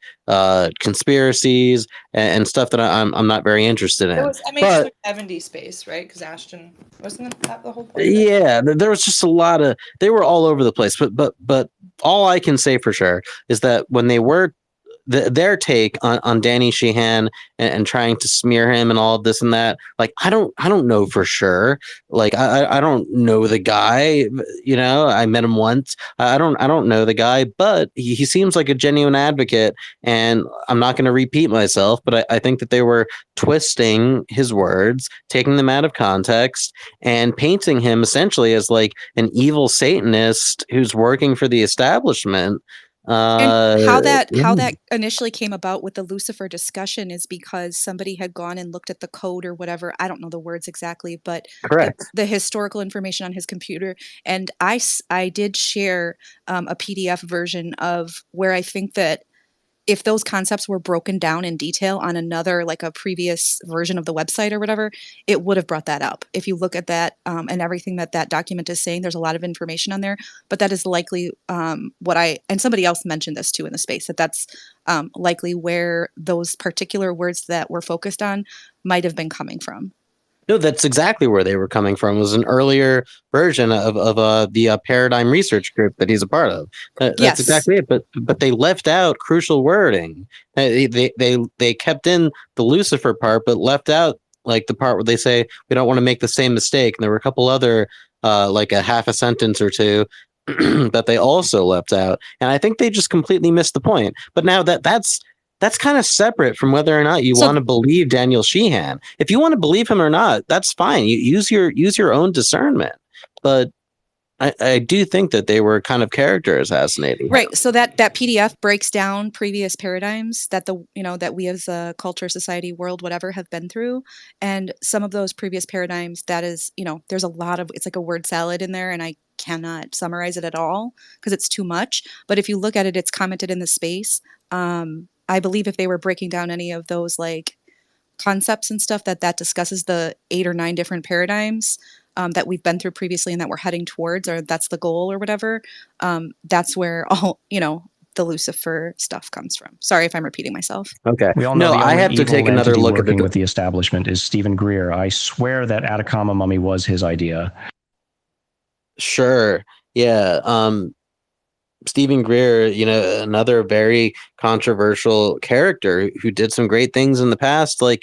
conspiracies and stuff that I'm not very interested in. It was MH370 space, right? Because Ashton wasn't that the whole point of it? Yeah, there was just a lot of, they were all over the place. But all I can say for sure is that when they were their take on Danny Sheehan and trying to smear him and all of this and that, like I don't know for sure. Like I don't know the guy, I met him once. I don't know the guy, but he seems like a genuine advocate, and I'm not going to repeat myself, but I think that they were twisting his words, taking them out of context, and painting him essentially as like an evil Satanist who's working for the establishment. And how that initially came about with the Lucifer discussion is because somebody had gone and looked at the code or whatever. I don't know the words exactly, but correct. The historical information on his computer. And I did share a PDF version of where I think that if those concepts were broken down in detail on another, like a previous version of the website or whatever, it would have brought that up. If you look at that and everything that document is saying, there's a lot of information on there, but that is likely and somebody else mentioned this too in the space, that's likely where those particular words that we're focused on might have been coming from. No, that's exactly where they were coming from. It was an earlier version of the Paradigm Research Group that he's a part of. That's Yes. exactly it. But they left out crucial wording. They kept in the Lucifer part, but left out like the part where they say we don't want to make the same mistake. And there were a couple other like a half a sentence or two that they also left out. And I think they just completely missed the point. But now that's kind of separate from whether or not you want to believe Daniel Sheehan. If you want to believe him or not, that's fine. You use your own discernment. But I do think that they were kind of character assassinating. Right. So that PDF breaks down previous paradigms that that we as a culture, society, world, whatever have been through. And some of those previous paradigms, that is, there's a lot of, it's like a word salad in there, and I cannot summarize it at all because it's too much. But if you look at it, it's commented in the space. I believe if they were breaking down any of those like concepts and stuff that discusses the 8 or 9 different paradigms that we've been through previously and that we're heading towards, or that's the goal or whatever, that's where all, the Lucifer stuff comes from. Sorry if I'm repeating myself. Okay. We all know I have to take another look at working with the establishment is Stephen Greer. I swear that Atacama Mummy was his idea. Sure. Yeah. Stephen Greer, another very controversial character who did some great things in the past. Like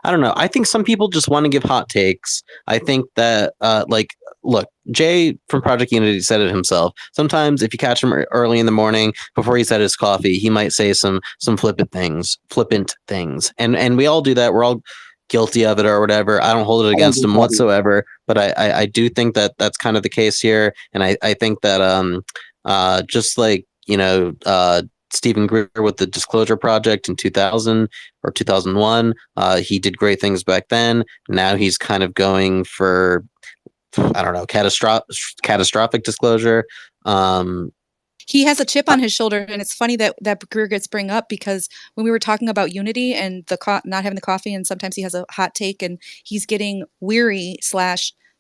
I don't know. I think some people just want to give hot takes. I think that, look, Jay from Project Unity said it himself. Sometimes if you catch him early in the morning before he's had his coffee, he might say some flippant things. And we all do that. We're all guilty of it or whatever. I don't hold it against him whatsoever, but I do think that that's kind of the case here. And I think that just like, Stephen Greer with the Disclosure Project in 2000 or 2001, he did great things back then. Now he's kind of going for, I don't know, catastrophic disclosure. He has a chip on his shoulder, and it's funny that Greer gets bring up because when we were talking about unity and not having the coffee, and sometimes he has a hot take, and he's getting weary /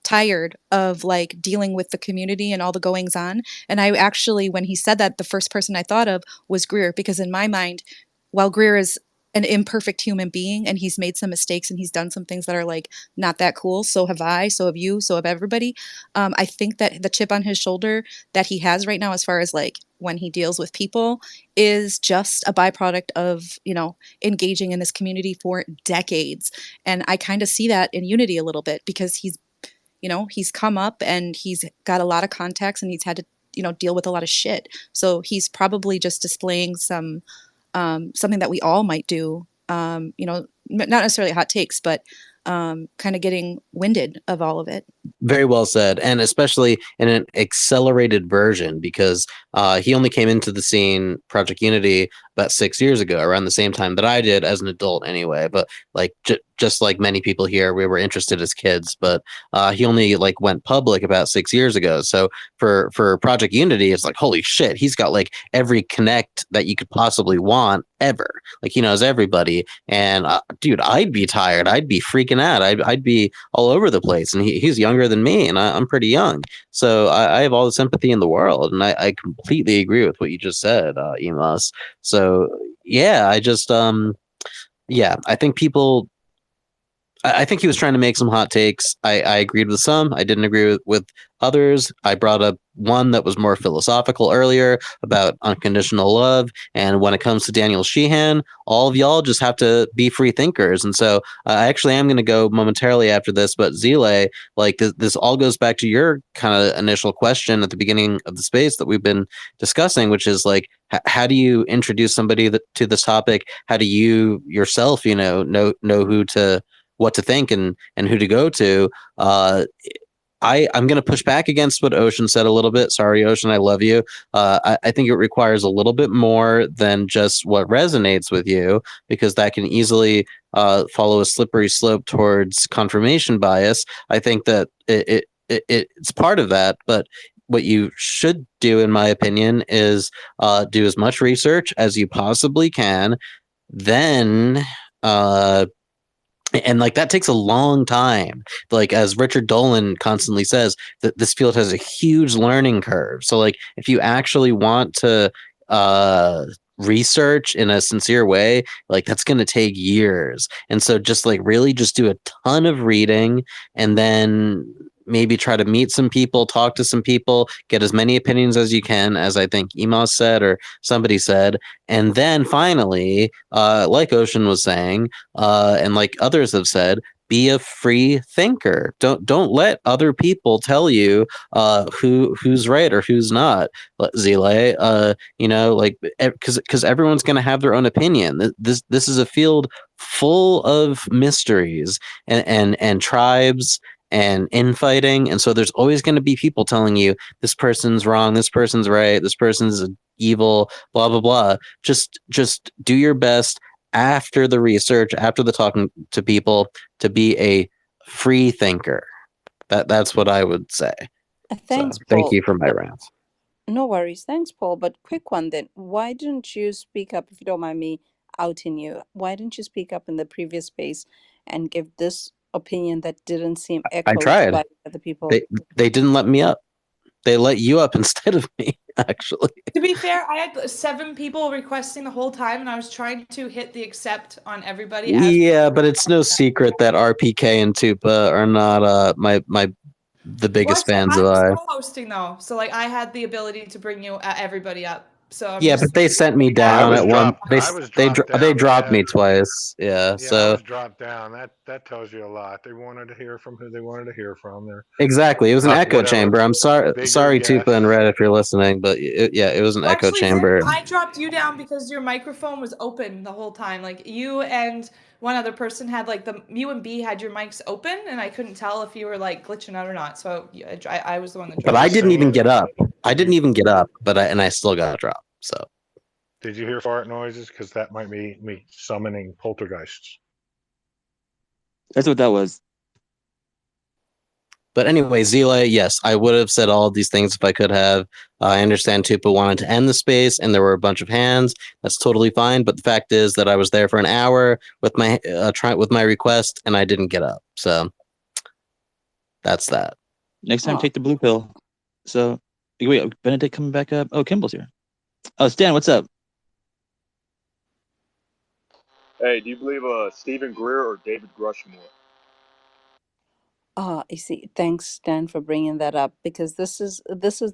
tired of like dealing with the community and all the goings on. And I actually, when he said that, the first person I thought of was Greer, because in my mind, while Greer is an imperfect human being and he's made some mistakes and he's done some things that are like not that cool, so have I, so have you, so have everybody. I think that the chip on his shoulder that he has right now, as far as like when he deals with people, is just a byproduct of engaging in this community for decades. And I kind of see that in Unity a little bit, because he's come up and he's got a lot of contacts and he's had to deal with a lot of shit. So he's probably just displaying some something that we all might do, not necessarily hot takes, but kind of getting winded of all of it. Very well said. And especially in an accelerated version, because he only came into the scene, Project Unity, about 6 years ago, around the same time that I did as an adult anyway. But like just like many people here, we were interested as kids, but he only like went public about 6 years ago. So for Project Unity, it's like, holy shit, he's got like every connect that you could possibly want ever. Like he knows everybody. And dude, I'd be tired. I'd be freaking out. I'd be all over the place. And he's younger than me, and I'm pretty young. So I have all the sympathy in the world. And I completely agree with what you just said, Emas. So yeah, I just I think people, I think he was trying to make some hot takes. I agreed with some. I didn't agree with others. I brought up one that was more philosophical earlier about unconditional love. And when it comes to Daniel Sheehan, all of y'all just have to be free thinkers. And so I actually am going to go momentarily after this. But Zile, like this all goes back to your kind of initial question at the beginning of the space that we've been discussing, which is like, how do you introduce somebody to this topic? How do you yourself, know what to think and who to go to? I'm going to push back against what Ocean said a little bit. Sorry, Ocean, I love you. I think it requires a little bit more than just what resonates with you, because that can easily follow a slippery slope towards confirmation bias. I think that it's part of that, but what you should do, in my opinion, is do as much research as you possibly can. Then and like that takes a long time. Like as Richard Dolan constantly says, that this field has a huge learning curve. So like if you actually want to research in a sincere way, like that's going to take years. And so just like really just do a ton of reading, and then maybe try to meet some people, talk to some people, get as many opinions as you can, as I think Emos said or somebody said. And then finally, like Ocean was saying, and like others have said, be a free thinker. Don't let other people tell you who's right or who's not. Zile, like because everyone's going to have their own opinion. This is a field full of mysteries and tribes and infighting, and so there's always going to be people telling you this person's wrong, this person's right, this person's evil, blah blah blah. Just do your best after the research, after the talking to people, to be a free thinker. That's what I would say. Thanks, So, thank Paul. you for my rant. No worries. Thanks, Paul. But quick one then. Why didn't you speak up, if you don't mind me outing you? Why didn't you speak up in the previous space and give this opinion that didn't seem I echoed tried. by other people? They didn't let me up. They let you up instead of me, actually. To be fair, I had 7 people requesting the whole time, and I was trying to hit the accept on everybody. Yeah, but it's no secret that RPK and Tupa are not the biggest fans I of was I. co-hosting though, so like I had the ability to bring you everybody up. So I'm Yeah, just but they sent me I down was at one. dropped. I was They dropped they down, dropped me Kev. twice. Yeah, Yeah, I so was dropped down. That tells you a lot. They wanted to hear from who they wanted to hear from. They're exactly, it was an echo whatever chamber. I'm bigger sorry, Tupa and guests. Red, if you're listening, but it was an Well, echo actually, chamber. I dropped you down because your microphone was open the whole time. Like you and one other person had like you and B had your mics open, and I couldn't tell if you were like glitching out or not. So I was the one that But dropped. I Just didn't even saying. get up. I Did you didn't even get up, but I still got dropped. So. did you hear fart noises? Because that might be me summoning poltergeists. That's what that was. But anyway, Zila, yes, I would have said all of these things if I could have. I understand Tupa wanted to end the space, and there were a bunch of hands. That's totally fine. But the fact is that I was there for an hour with my request, and I didn't get up. So that's that. Next time, take the blue pill. So, wait, Benedict coming back up? Oh, Kimball's here. Oh, Stan, what's up? Hey, do you believe Stephen Greer or David Rushmore? You see, thanks, Dan, for bringing that up, because this is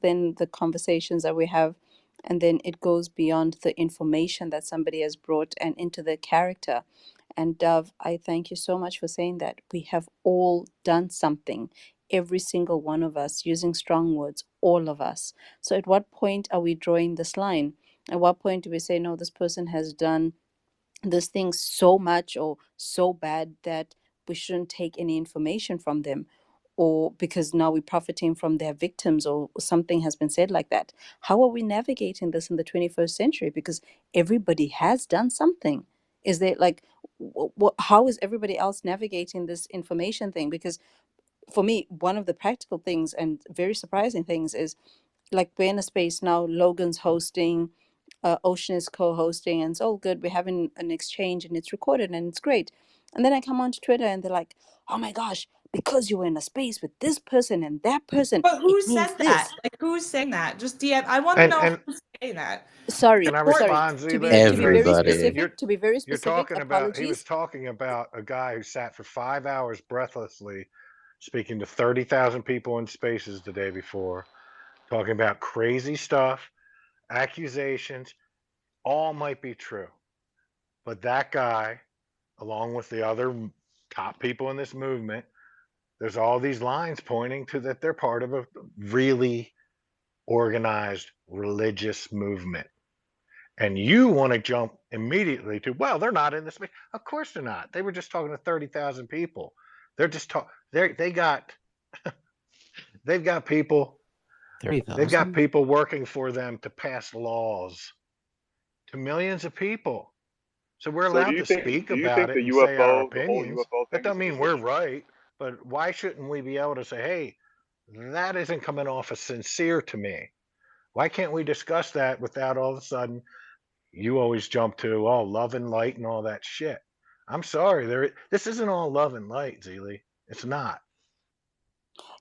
then the conversations that we have, and then it goes beyond the information that somebody has brought and into their character. And Dove, I thank you so much for saying that. We have all done something, every single one of us, using strong words, all of us. So at what point are we drawing this line? At what point do we say, no, this person has done this thing so much or so bad that we shouldn't take any information from them, or because now we're profiting from their victims, or something has been said like that? How are we navigating this in the 21st century? Because everybody has done something. Is there like how is everybody else navigating this information thing? Because for me, one of the practical things and very surprising things is, like, we're in a space now, Logan's hosting, Ocean is co-hosting, and it's all good. We're having an exchange and it's recorded and it's great. And then I come onto Twitter and they're like, oh my gosh, because you were in a space with this person and that person, But it who means said that? this. Like who's saying that? Just DM. I want to And know and who's saying that. can Sorry, I Report me. respond, to Zila? be very Because Everybody. specific, you're talking about he was apologies. talking about a guy who sat for 5 hours breathlessly speaking to 30,000 people in spaces the day before, talking about crazy stuff, accusations, all might be true. But that guy, along with the other top people in this movement, there's all these lines pointing to that they're part of a really organized religious movement. And you want to jump immediately to, well, they're not in this. Of course they're not. They were just talking to 30,000 people. They're just they got they've got people 30,000. they've got people working for them to pass laws to millions of people. So we're So do allowed you to think speak do you about think it the and say our UFO, the whole opinions. UFO That thing is doesn't a mean we're conspiracy? right, but why shouldn't we be able to say, hey, that isn't coming off as sincere to me? Why can't we discuss that without all of a sudden you always jump to, oh, love and light and all that shit? I'm sorry, this isn't all love and light, Zeely. It's not.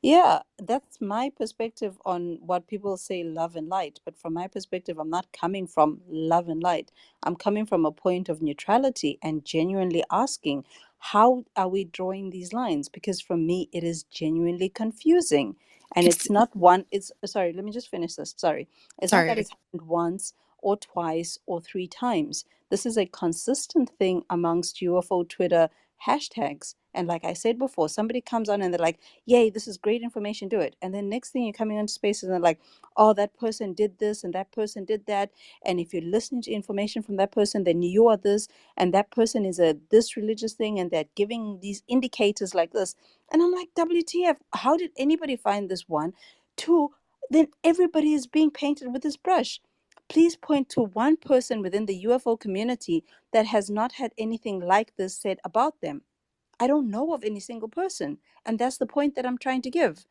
Yeah, that's my perspective on what people say love and light. But from my perspective, I'm not coming from love and light. I'm coming from a point of neutrality and genuinely asking, how are we drawing these lines? Because for me, it is genuinely confusing. And It's it's not one, it's sorry, let me just finish this. Sorry. It's not that sorry. it's happened once or twice or three times. This is a consistent thing amongst UFO Twitter hashtags. And like I said before, somebody comes on and they're like, yay, this is great information, do it. And then next thing you're coming onto spaces and like, oh, that person did this and that person did that. And if you're listening to information from that person, then you are this, and that person is a this religious thing, and they're giving these indicators like this. And I'm like, WTF, how did anybody find this one? Two, then everybody is being painted with this brush. Please point to one person within the UFO community that has not had anything like this said about them. I don't know of any single person. And that's the point that I'm trying to give.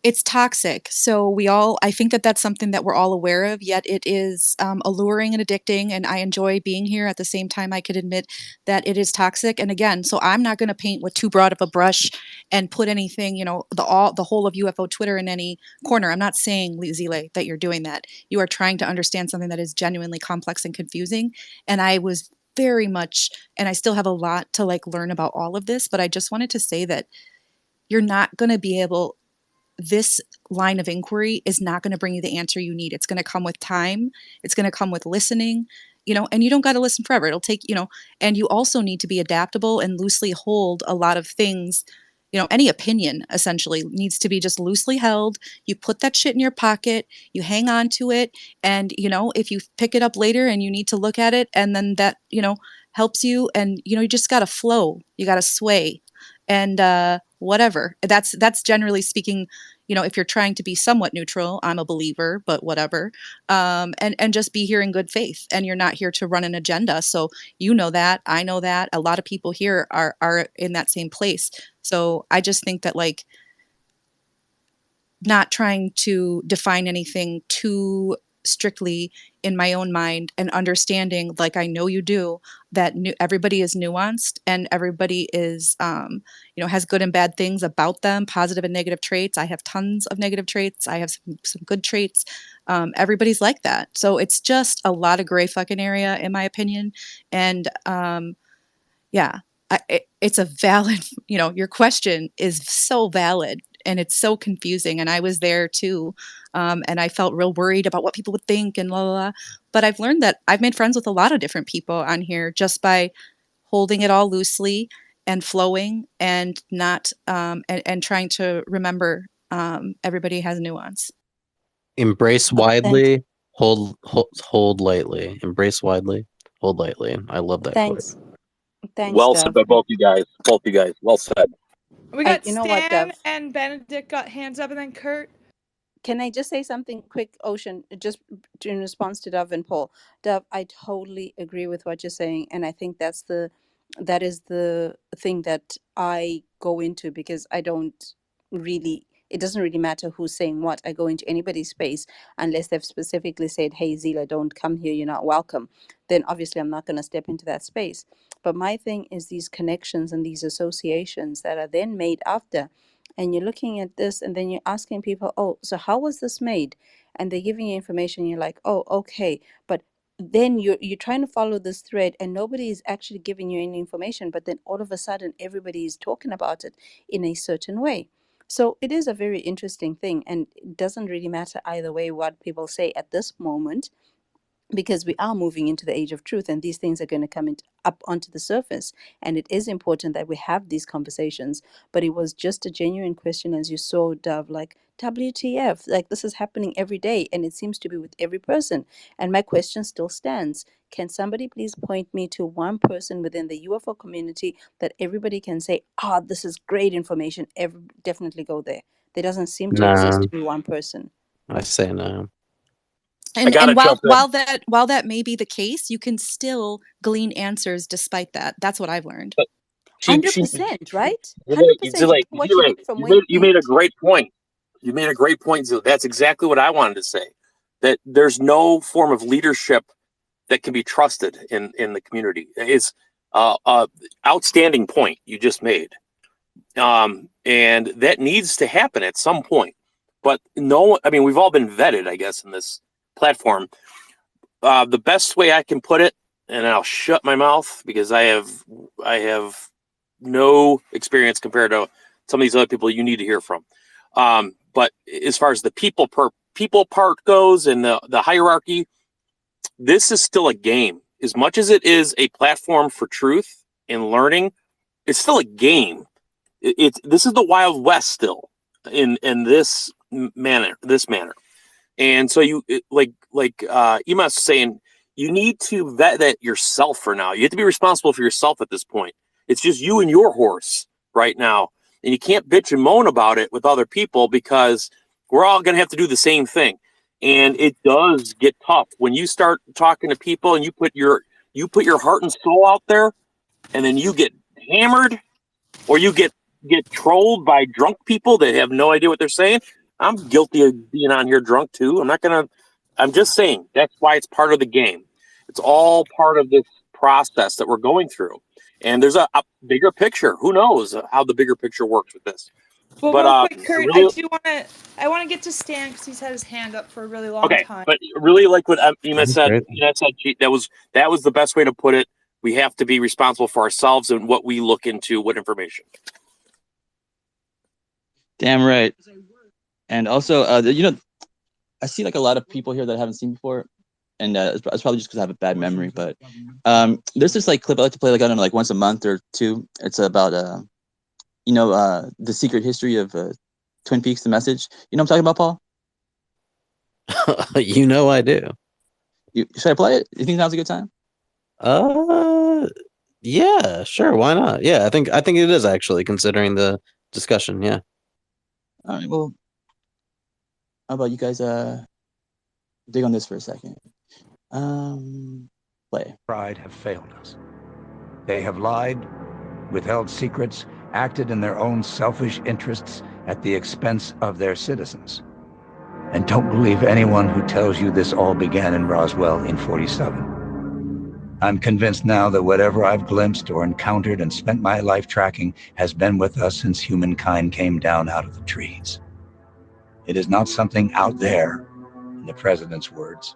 It's toxic. So I think that that's something that we're all aware of, yet it is alluring and addicting. And I enjoy being here. At the same time, I could admit that it is toxic. And again, so I'm not going to paint with too broad of a brush and put anything, the whole of UFO Twitter in any corner. I'm not saying, Zile, that you're doing that. You are trying to understand something that is genuinely complex and confusing. And I was very much, and I still have a lot to learn about all of this, but I just wanted to say that you're not going to be able this line of inquiry is not going to bring you the answer you need. It's going to come with time. It's going to come with listening, and you don't got to listen forever. It'll take, and you also need to be adaptable and loosely hold a lot of things. Any opinion essentially needs to be just loosely held. You put that shit in your pocket, you hang on to it. And, if you pick it up later and you need to look at it, and then that, helps you, and, you just got to flow, you got to sway and, whatever. That's generally speaking, if you're trying to be somewhat neutral. I'm a believer, but whatever. And just be here in good faith. And you're not here to run an agenda. So that, I know that a lot of people here are in that same place. So I just think that not trying to define anything too strictly in my own mind, and understanding, like I know you do, that everybody is nuanced, and everybody is has good and bad things about them, positive and negative traits. I have tons of negative traits, I have some good traits. Everybody's like that, so it's just a lot of gray fucking area in my opinion. And yeah, it's a valid, your question is so valid, and it's so confusing. And I was there too. And I felt real worried about what people would think and la la la. But I've learned that I've made friends with a lot of different people on here just by holding it all loosely and flowing, and not, and trying to remember, everybody has nuance. Embrace Oh, thanks. widely, hold lightly. Embrace widely, hold lightly. I love that quote. Thanks, Well said Dove. by both you guys. Both you guys. Well said. We And got you know what, Stan Dove? and Benedict got hands up, and then Kurt. Can I just say something quick, Ocean, just in response to Dove and Paul? Dove, I totally agree with what you're saying, and I think that is the thing that I go into, because I don't really. It doesn't really matter who's saying what. I go into anybody's space unless they've specifically said, "Hey, Zila, don't come here. You're not welcome." Then obviously I'm not going to step into that space. But my thing is these connections and these associations that are then made after. And you're looking at this, and then you're asking people, oh, so how was this made? And they're giving you information. You're like, oh, okay. But then you're trying to follow this thread, and nobody is actually giving you any information. But then all of a sudden, everybody is talking about it in a certain way. So it is a very interesting thing, and it doesn't really matter either way what people say at this moment, because we are moving into the age of truth, and these things are going to come up onto the surface. And it is important that we have these conversations. But it was just a genuine question, as you saw, Dove, like, WTF, like this is happening every day, and it seems to be with every person. And my question still stands. Can somebody please point me to one person within the UFO community that everybody can say, this is great information, definitely go there? There doesn't seem to exist No, to be one person. I say no. I gotta And jump in. while that may be the case, you can still glean answers despite that. That's what I've learned. But she 100%, right? it's 100%. You like get what you get from where you you made a went. great point. You made a great point, Zilla. That's exactly what I wanted to say. That there's no form of leadership that can be trusted in the community. It's outstanding point you just made. And that needs to happen at some point. But no, I mean, we've all been vetted, I guess, in this platform. The best way I can put it, and I'll shut my mouth because I have no experience compared to some of these other people you need to hear from. But as far as the people part goes and the hierarchy, this is still a game. As much as it is a platform for truth and learning, it's still a game. This is the Wild West still in this manner. And so like Ima's saying, you need to vet that yourself for now. You have to be responsible for yourself at this point. It's just you and your horse right now. And you can't bitch and moan about it with other people because we're all going to have to do the same thing. And it does get tough when you start talking to people and you put your heart and soul out there, and then you get hammered or you get trolled by drunk people that have no idea what they're saying. I'm guilty of being on here drunk too. I'm just saying that's why it's part of the game. It's all part of this process that we're going through. And there's a bigger picture. Who knows how the bigger picture works with this? Well, But real quick, Kurt, really, I want to get to Stan because he's had his hand up for a really long time. but really, like what Ema said, that was the best way to put it. We have to be responsible for ourselves and what we look into, what information. Damn right. And also, I see like a lot of people here that I haven't seen before, and it's probably just because I have a bad memory. But there's this like clip I like to play like I don't know, like once a month or two. It's about the secret history of Twin Peaks: The Message. You know what I'm talking about, Paul? You know I do. Should I play it? You think now's a good time? Yeah, sure. Why not? Yeah, I think it is actually, considering the discussion. Yeah. All right. Well, how about you guys dig on this for a second? Play. Pride have failed us. They have lied, withheld secrets, acted in their own selfish interests at the expense of their citizens. And don't believe anyone who tells you this all began in Roswell in '47. I'm convinced now that whatever I've glimpsed or encountered and spent my life tracking has been with us since humankind came down out of the trees. It is not something out there, in the president's words.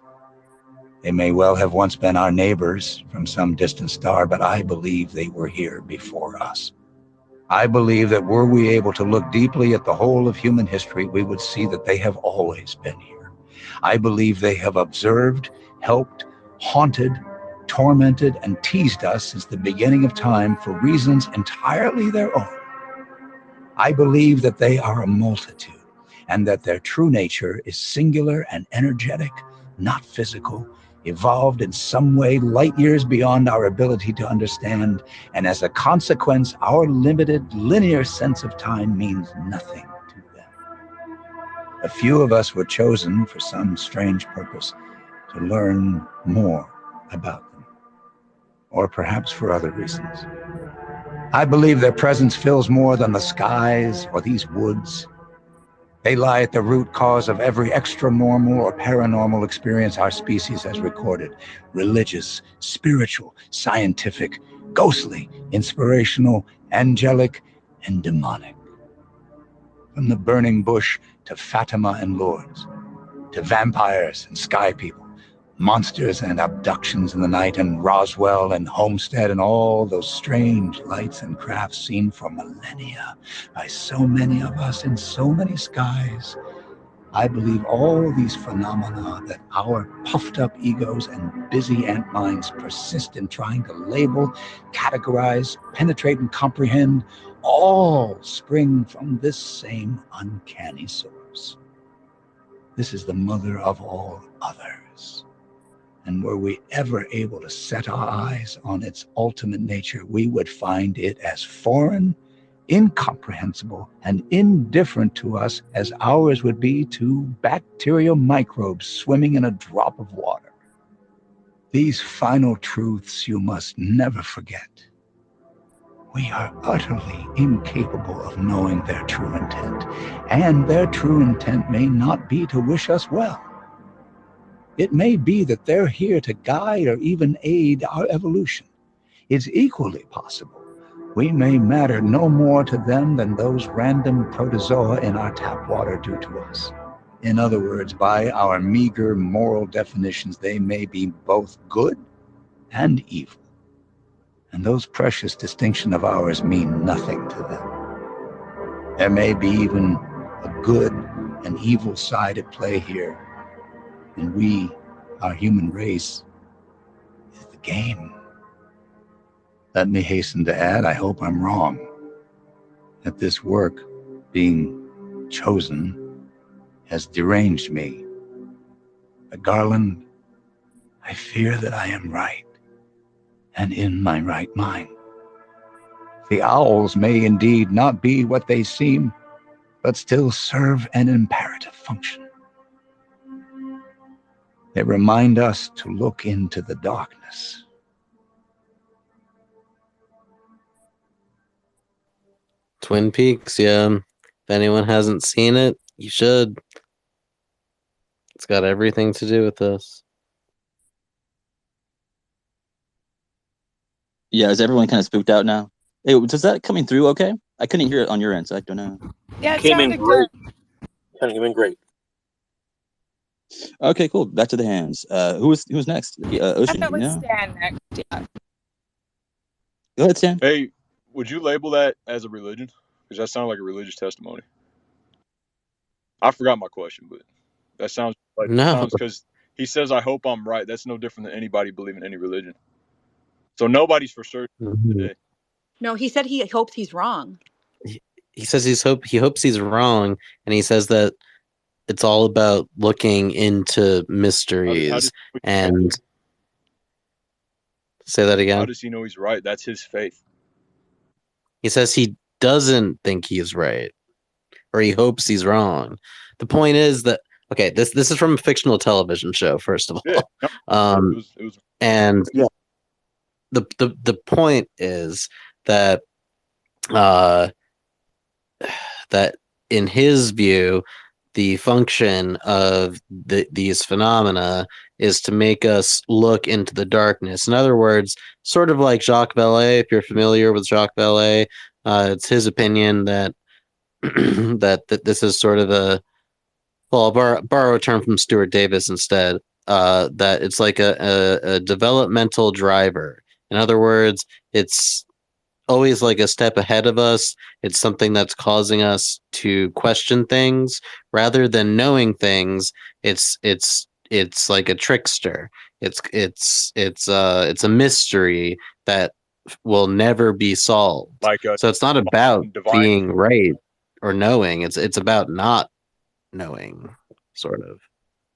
They may well have once been our neighbors from some distant star, but I believe they were here before us. I believe that were we able to look deeply at the whole of human history, we would see that they have always been here. I believe they have observed, helped, haunted, tormented, and teased us since the beginning of time for reasons entirely their own. I believe that they are a multitude, and that their true nature is singular and energetic, not physical, evolved in some way light years beyond our ability to understand, and as a consequence, our limited, linear sense of time means nothing to them. A few of us were chosen for some strange purpose, to learn more about them, or perhaps for other reasons. I believe their presence fills more than the skies or these woods. They lie at the root cause of every extra-normal or paranormal experience our species has recorded. Religious, spiritual, scientific, ghostly, inspirational, angelic, and demonic. From the burning bush to Fatima and Lourdes, to vampires and sky people, monsters and abductions in the night, and Roswell and Homestead and all those strange lights and crafts seen for millennia by so many of us in so many skies. I believe all these phenomena that our puffed up egos and busy ant minds persist in trying to label, categorize, penetrate, and comprehend, all spring from this same uncanny source. This is the mother of all others. And were we ever able to set our eyes on its ultimate nature, we would find it as foreign, incomprehensible, and indifferent to us as ours would be to bacterial microbes swimming in a drop of water. These final truths you must never forget. We are utterly incapable of knowing their true intent, and their true intent may not be to wish us well. It may be that they're here to guide or even aid our evolution. It's equally possible we may matter no more to them than those random protozoa in our tap water do to us. In other words, by our meager moral definitions, they may be both good and evil. And those precious distinctions of ours mean nothing to them. There may be even a good and evil side at play here. And we, our human race, is the game. Let me hasten to add, I hope I'm wrong, that this work, being chosen, has deranged me. But Garland, I fear that I am right, and in my right mind. The owls may indeed not be what they seem, but still serve an imperative function. They remind us to look into the darkness. Twin Peaks, yeah. If anyone hasn't seen it, you should. It's got everything to do with this. Yeah, is everyone kind of spooked out now? Hey, was that coming through okay? I couldn't hear it on your end, so I don't know. Yeah, it Came in sounded great. good. Came in great. Okay, cool. Back to the hands. Who's next? Ocean, you Definitely know? Stan next. Yeah. Go ahead, Stan. Hey, would you label that as a religion? Because that sounds like a religious testimony. I forgot my question, but that sounds like No. because he says, "I hope I'm right." That's no different than anybody believing any religion. So nobody's for certain today. No, he said he hopes he's wrong. He says he hopes he's wrong, and he says that it's all about looking into mysteries. And say that again. How does he know he's right? That's his faith. He says he doesn't think he's right, or he hopes he's wrong. The point is that okay, this is from a fictional television show. First of all, Yeah, it was and the point is that that in his view, the function of these phenomena is to make us look into the darkness. In other words, sort of like Jacques Vallée, if you're familiar with Jacques Vallée, it's his opinion that that this is sort of a, well, I'll borrow a term from Stuart Davis instead, that it's like a developmental driver. In other words, it's always like a step ahead of us. It's something that's causing us to question things rather than knowing things. It's like a trickster. It's a mystery that will never be solved. So it's not about being right or knowing. It's about not knowing, sort of.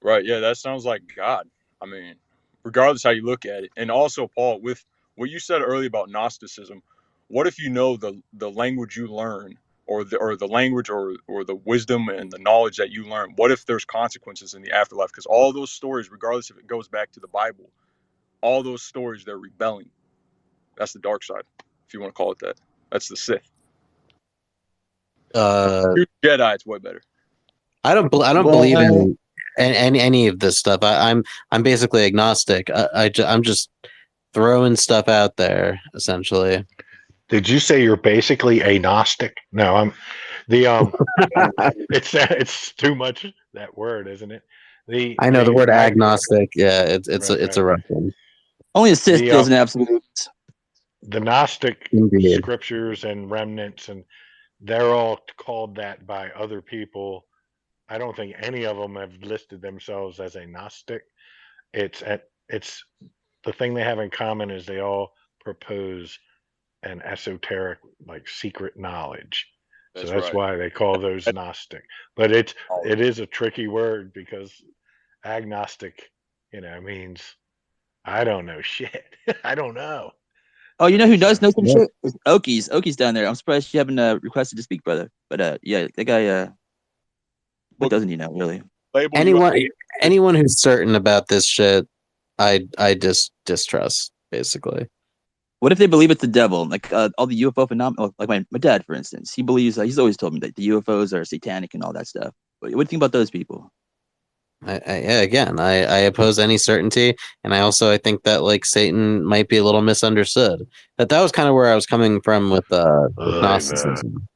right. Yeah, that sounds like God. I mean, regardless how you look at it, and also Paul, with what you said earlier about Gnosticism, what if you know the language you learn, or the language or the wisdom and the knowledge that you learn? What if there's consequences in the afterlife? Because all those stories, regardless if it goes back to the Bible, all those stories, they're rebelling. That's the dark side, if you want to call it that. That's the Sith. Jedi, it's way better. I don't believe in any of this stuff. I'm basically agnostic. I'm just throwing stuff out there, essentially. Did you say you're basically a Gnostic? No, I'm the it's too much that word, isn't it? I know the word agnostic. Yeah, it's a rough one. Only a Sith deals in absolutes. The Gnostic Indeed. scriptures and remnants, and they're all called that by other people. I don't think any of them have listed themselves as a Gnostic. It's the thing they have in common is they all propose an esoteric, like secret knowledge. So that's right. why they call those Gnostic. But it is a tricky word because agnostic, means I don't know shit. I don't know. Oh, you know who does know some shit? It's Okies. Okies down there. I'm surprised you haven't requested to speak, brother. But yeah, that guy. What doesn't he know, really? Anyone who's certain about this shit, I distrust, basically. What if they believe it's the devil? Like all the UFO phenomena, like my dad, for instance, he believes. He's always told me that the UFOs are satanic and all that stuff. But what do you think about those people? I oppose any certainty, and I think that like Satan might be a little misunderstood. That was kind of where I was coming from with Gnosticism.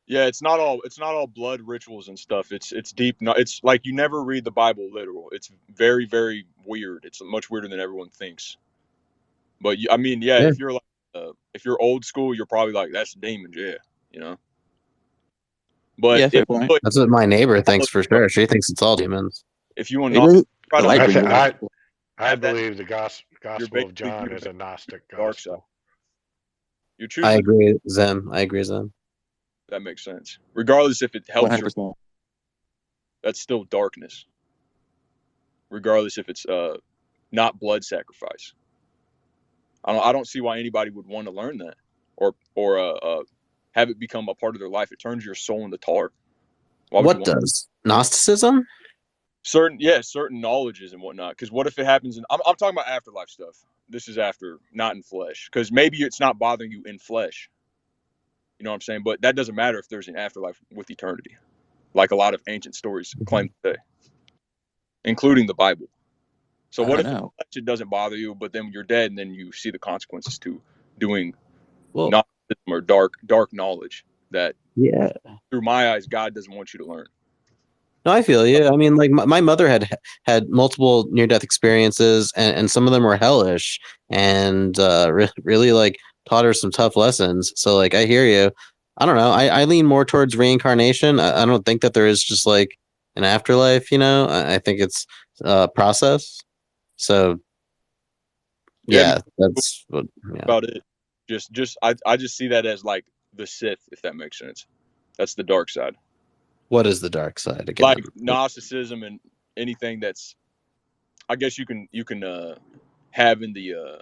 Yeah, it's not all blood rituals and stuff. It's deep. It's like you never read the Bible literal. It's very, very weird. It's much weirder than everyone thinks. But I mean, yeah, Yeah. if you're old school, you're probably like, that's demons, yeah, you know. But Yeah, fair point. That's what my neighbor thinks for sure. She thinks it's all demons. if you want It not doesn't. try Oh, to I I agree. th- I I have that, believe the you're Gospel of basically John you're is a basically Gnostic dark side. gospel. You're I choosing. agree, Zen. I agree, Zen. That makes sense. Regardless if it helps your, 100%. that's still darkness. Regardless if it's not blood sacrifice. I don't see why anybody would want to learn that or have it become a part of their life. It turns your soul into tar. Why would you What want does Gnosticism? certain knowledges and whatnot? Because what if it happens? I'm talking about afterlife stuff. This is after, not in flesh. Because maybe it's not bothering you in flesh. You know what I'm saying? But that doesn't matter if there's an afterlife with eternity, like a lot of ancient stories claim to say, including the Bible. So I what don't if in know. flesh it doesn't bother you, but then you're dead and then you see the consequences to doing Well, Gnosticism or dark knowledge that yeah. through my eyes God doesn't want you to learn. No, I feel you. I mean, like my mother had multiple near death experiences, and some of them were hellish, and really like taught her some tough lessons. So like, I hear you. I don't know. I lean more towards reincarnation. I don't think that there is just like an afterlife. You know, I think it's a process. So Yeah, yeah, that's what. Yeah. about it. I just see that as like the Sith, if that makes sense. That's the dark side. What is the dark side again? Like Gnosticism and anything that's, I guess you can have in the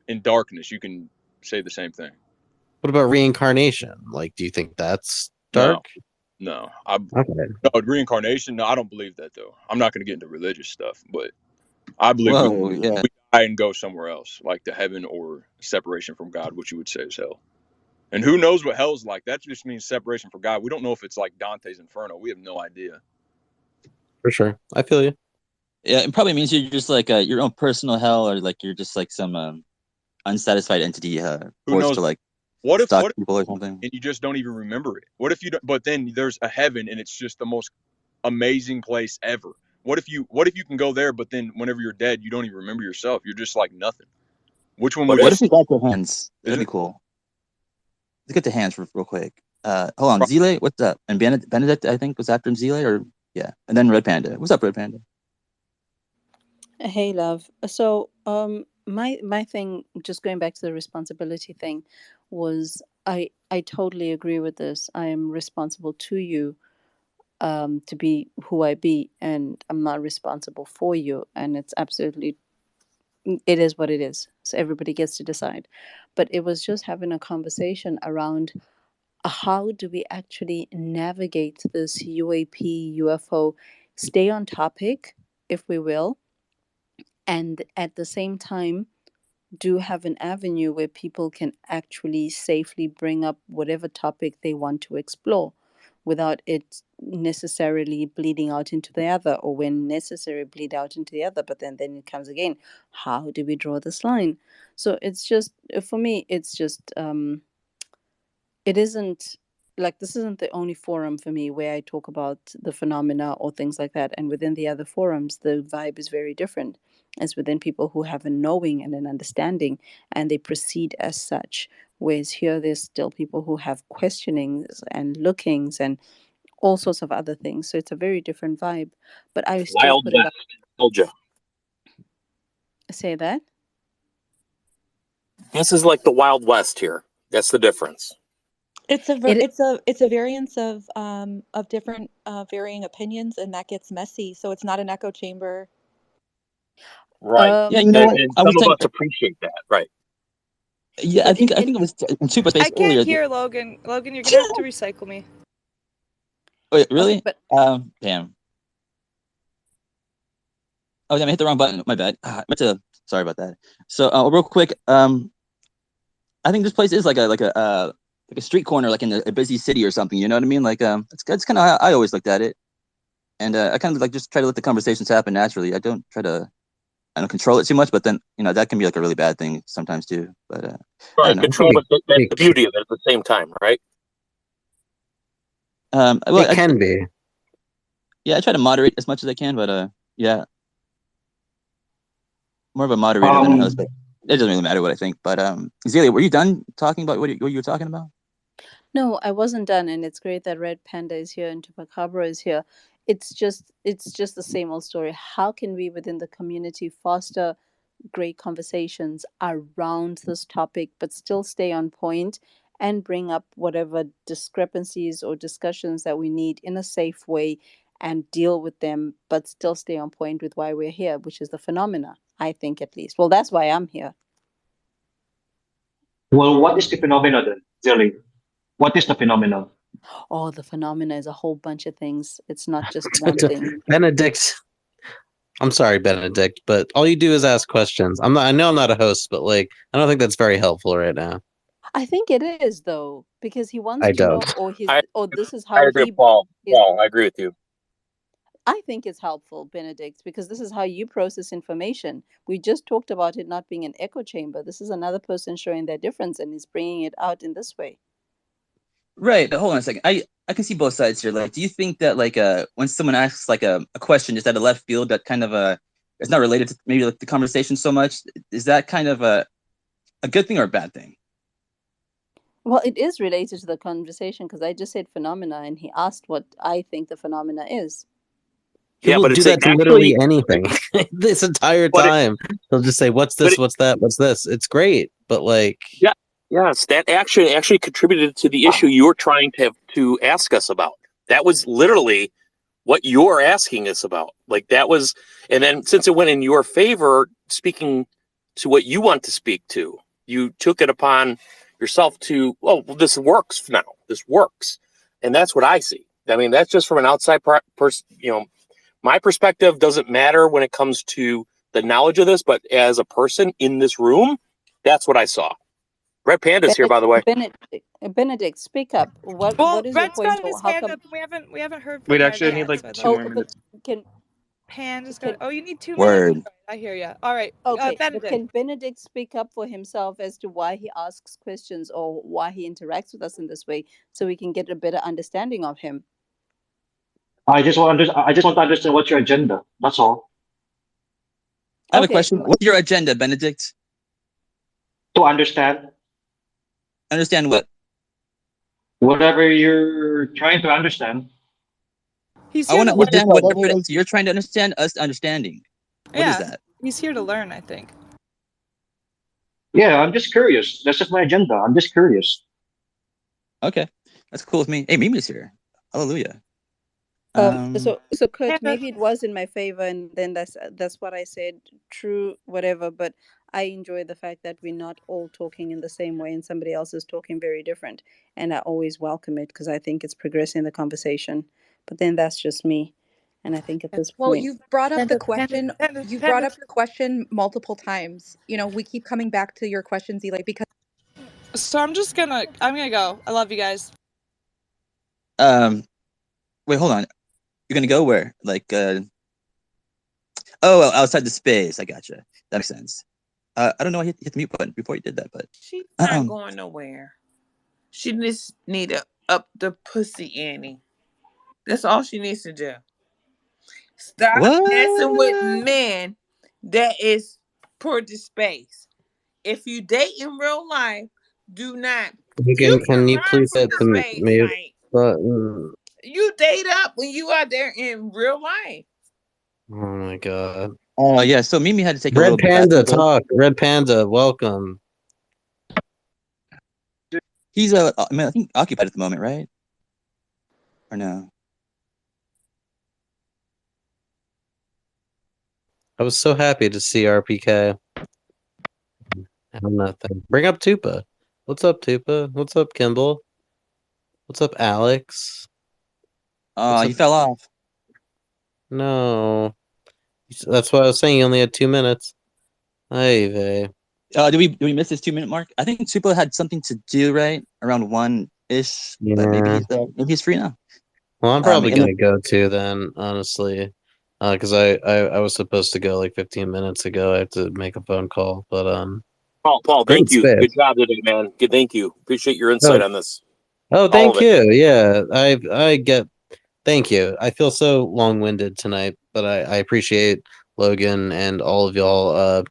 in darkness. You can say the same thing. What about reincarnation? Like, do you think that's No, dark? no. Okay. No, reincarnation. No, I don't believe that though. I'm not going to get into religious stuff, but I believe Whoa, yeah. we die and go somewhere else, like to heaven or separation from God, which you would say is hell. And who knows what hell's like? That just means separation from God. We don't know if it's like Dante's Inferno. We have no idea. For sure. I feel you. Yeah, it probably means you're just like your own personal hell, or like you're just like some unsatisfied entity Who forced knows? to like What stalk if people or something. and you just don't even remember it? What if you don't, but then there's a heaven and it's just the most amazing place ever. What if you can go there, but then whenever you're dead, you don't even remember yourself. You're just like nothing. Which one would What you? if we got their hands? Is That'd be it cool. Let's get the hands real quick. Hold on, Zile, what's up? And Benedict, I think, was after Zile, or yeah, and then Red Panda. What's up, Red Panda? Hey, love. So, my thing, just going back to the responsibility thing, was I totally agree with this. I am responsible to you, to be who I be, and I'm not responsible for you. And it's absolutely, it is what it is. So everybody gets to decide. But it was just having a conversation around how do we actually navigate this UAP, UFO, stay on topic, if we will, and at the same time do have an avenue where people can actually safely bring up whatever topic they want to explore without it necessarily bleeding out into the other, or when necessary bleed out into the other. But then it comes again, how do we draw this line? So it's just, for me, it's just it isn't like, this isn't the only forum for me where I talk about the phenomena or things like that. And within the other forums, the vibe is very different, as within people who have a knowing and an understanding and they proceed as such. Whereas here, there's still people who have questionings and lookings and all sorts of other things. So it's a very different vibe. But I still Wild put it West. up. Told you. Say that. This is like the Wild West here. That's the difference. It's a It it's a variance of different varying opinions, and that gets messy. So it's not an echo chamber. Right. Yeah, you know what? And I was some of saying, us appreciate that. Right. yeah, But I think it was in Superspace I can't earlier. hear Logan. Logan, you're gonna have to recycle me. Wait, okay, really? but Damn. Oh, damn, I hit the wrong button. My bad. Sorry about that. So, real quick, I think this place is like a street corner, like in a busy city or something. You know what I mean? Like, it's kind of how I always looked at it. and I kind of like just try to let the conversations happen naturally. I don't try to, I don't control it too much, but then that can be like a really bad thing sometimes too. But I Right, don't know. control, but that's the beauty of it at the same time, right? Well, it can be. Yeah, I try to moderate as much as I can, but yeah, more of a moderator than a host. But it doesn't really matter what I think. But Zelia, were you done talking about what you were talking about? No, I wasn't done, and it's great that Red Panda is here and Chupacabra is here. It's just the same old story. How can we within the community foster great conversations around this topic, but still stay on point and bring up whatever discrepancies or discussions that we need in a safe way and deal with them, but still stay on point with why we're here, which is the phenomena, I think, at least. Well, that's why I'm here. Well, what is the phenomenon then, Zilly? What is the phenomenon? Oh, the phenomena is a whole bunch of things. It's not just one thing. Benedict. I'm sorry, Benedict, but all you do is ask questions. I know I'm not a host, but like I don't think that's very helpful right now. I think it is though, because he wants I to know, don't. or this is I how agree with he Paul. is. Paul, I agree with you. I think it's helpful, Benedict, because this is how you process information. We just talked about it not being an echo chamber. This is another person showing their difference and is bringing it out in this way. Right. But hold on a second. I can see both sides here. Like, do you think that like when someone asks like a question just out of left field that kind of it's not related to maybe like the conversation so much, is that kind of a good thing or a bad thing? Well, it is related to the conversation because I just said phenomena and he asked what I think the phenomena is. People do that to literally anything this entire time. They'll just say, "What's this? What's that? What's this?" It's great, but like, yes, that actually contributed to the issue you were trying to ask us about. That was literally what you're asking us about. Like that was, and then since it went in your favor, speaking to what you want to speak to, you took it upon yourself to, well, this works now. This works, and that's what I see. I mean, that's just from an outside person. My perspective doesn't matter when it comes to the knowledge of this, but as a person in this room, that's what I saw. Red Panda's here, by the way. Benedict, speak up. What is your point? Or how come? We haven't heard from We'd Red actually yet, need like so 2 more minutes. Can Panda's got? Oh, you need 2 Word. minutes. I hear you. All right. Okay, but Benedict. can Benedict speak up for himself as to why he asks questions or why he interacts with us in this way, so we can get a better understanding of him? I just want to understand what's your agenda. That's all. I have a question. What's your agenda, Benedict? To understand. Understand what? Whatever you're trying to understand. I want to understand whatever it is you're trying to understand, us understanding. What is that? He's here to learn, I think. Yeah, I'm just curious. That's just my agenda. I'm just curious. Okay, that's cool with me. Hey, Mimi's here. Hallelujah. So Kurt, maybe it was in my favor, and then that's what I said. True, whatever. But I enjoy the fact that we're not all talking in the same way, and somebody else is talking very different, and I always welcome it because I think it's progressing the conversation. But then that's just me, and I think at this Well, point, you've brought up the question. You've brought up your question multiple times. We keep coming back to your question, Zile, because. So I'm gonna go. I love you guys. Wait, hold on. You're gonna go where? Like, oh, outside the space. I gotcha. That makes sense. I don't know. I hit the mute button before you did that, but she's not going nowhere. She just need to up the pussy Annie. That's all she needs to do. Stop messing with men that is for the space. If you date in real life, do not. can you please hit the mute button? You date up when you are there in real life. Oh my god. Oh yeah, so Mimi had to take a Red little Panda talk. Red Panda, welcome. He's I think occupied at the moment, right? Or no? I was so happy to see RPK. Nothing. Bring up Tupa. What's up, Tupa? What's up, Kimball? What's up, Alex? He fell off. No. That's what I was saying. You only had 2 minutes. Hey, vey. Did we miss his 2-minute mark? I think Tupa had something to do right around 1-ish, but maybe he's free now. Well, I'm probably in gonna go too then, honestly, because I was supposed to go like 15 minutes ago. I have to make a phone call, but Paul, great thank you. space. Good job today, man. Good, thank you. Appreciate your insight Oh, on this. oh, All thank of it. you. Yeah, I get. Thank you. I feel so long-winded tonight, but I appreciate Logan and all of y'all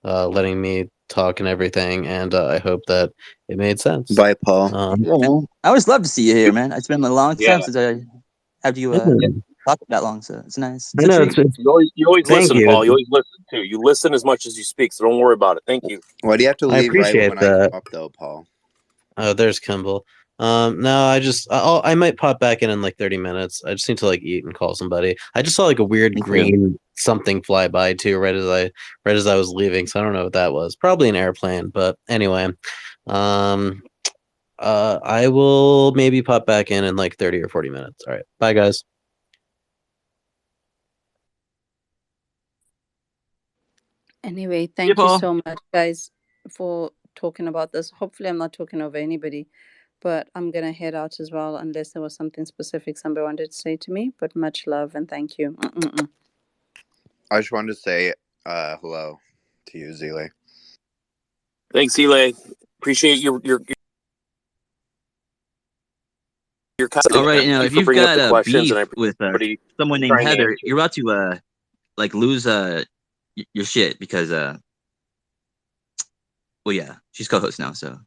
letting me talk and everything, and I hope that it made sense. Bye, Paul. Yeah, man. I always love to see you here, man. It's been a long Yeah. time since I had you talk that long, so it's nice. It's I a know treat. You always thank listen, Paul. You you. always listen too. You listen as much as you speak, so don't worry about it. Thank you. Why do you have to I leave right appreciate when I come that. up, though, Paul? Oh, there's Kimball. No, I might pop back in like 30 minutes. I just need to like eat and call somebody. I just saw like a weird Thank you. green something fly by too, right as I was leaving. So I don't know what that was. Probably an airplane, but anyway. I will maybe pop back in like 30 or 40 minutes. All right. Bye, guys. Anyway, Yeah, thank you Paul. so much, guys, for talking about this. Hopefully, I'm not talking over anybody, but I'm gonna head out as well, unless there was something specific somebody wanted to say to me. But much love and thank you. Mm-mm-mm. I just wanted to say hello to you, Zile. Thanks, Eli. Appreciate your All right, now if for you've bringing up got the a questions, and I beef appreciate with everybody someone named trying to Heather, answer. you're about to like lose your shit because well yeah, she's co-host now, so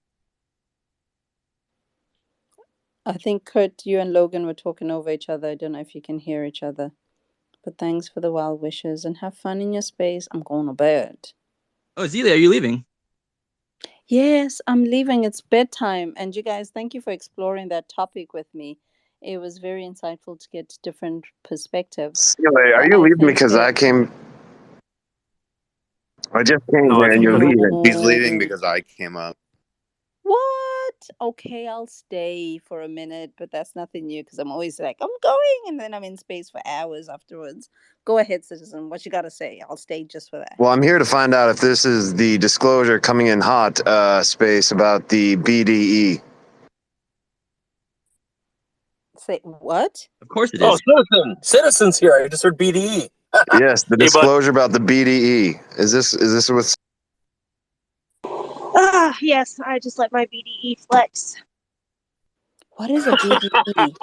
I think Kurt, you and Logan were talking over each other. I don't know if you can hear each other. But thanks for the well wishes and have fun in your space. I'm going to bed. Oh, Zelia, are you leaving? Yes, I'm leaving. It's bedtime. And you guys, thank you for exploring that topic with me. It was very insightful to get different perspectives. Are But you I leaving think because I just came No, here it's and you're because leaving? he's leaving because I came up. What? Okay, I'll stay for a minute, but that's nothing new because I'm always like, I'm going, and then I'm in space for hours afterwards. Go ahead, citizen. What you got to say? I'll stay just for that. Well, I'm here to find out if this is the disclosure coming in hot space about the BDE. Say what? Of course it Oh, is. citizens here. I just heard BDE. Yes, the Hey, but disclosure about the BDE. Is this with? Ah, yes, I just let my BDE flex. What is a BDE?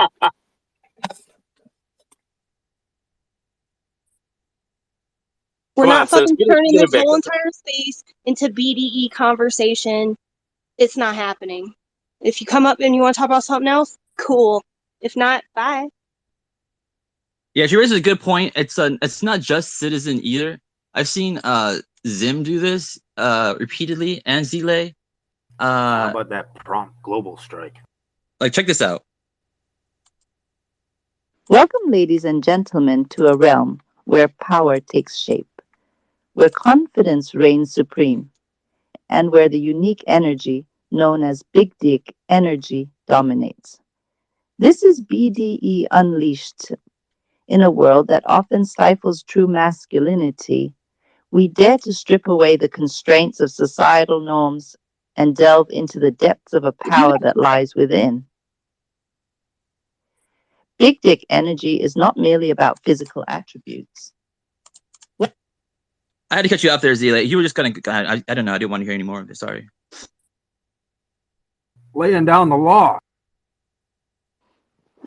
We're come on, not sis, fucking get turning it this back whole up there. entire space into BDE conversation. It's not happening. If you come up and you want to talk about something else, cool. If not, bye. Yeah, she raises a good point. It's not just Citizen either. I've seen Zim do this repeatedly and Zile. How about that prompt global strike? Like check this out. Welcome, ladies and gentlemen, to a realm where power takes shape, where confidence reigns supreme, and where the unique energy known as Big Dick energy dominates. This is BDE Unleashed. In a world that often stifles true masculinity, we dare to strip away the constraints of societal norms and delve into the depths of a power that lies within. Big Dick energy is not merely about physical attributes. I had to cut you off there, Zile. You were just gonna. I don't know. I didn't want to hear any more of it. Sorry. Laying down the law.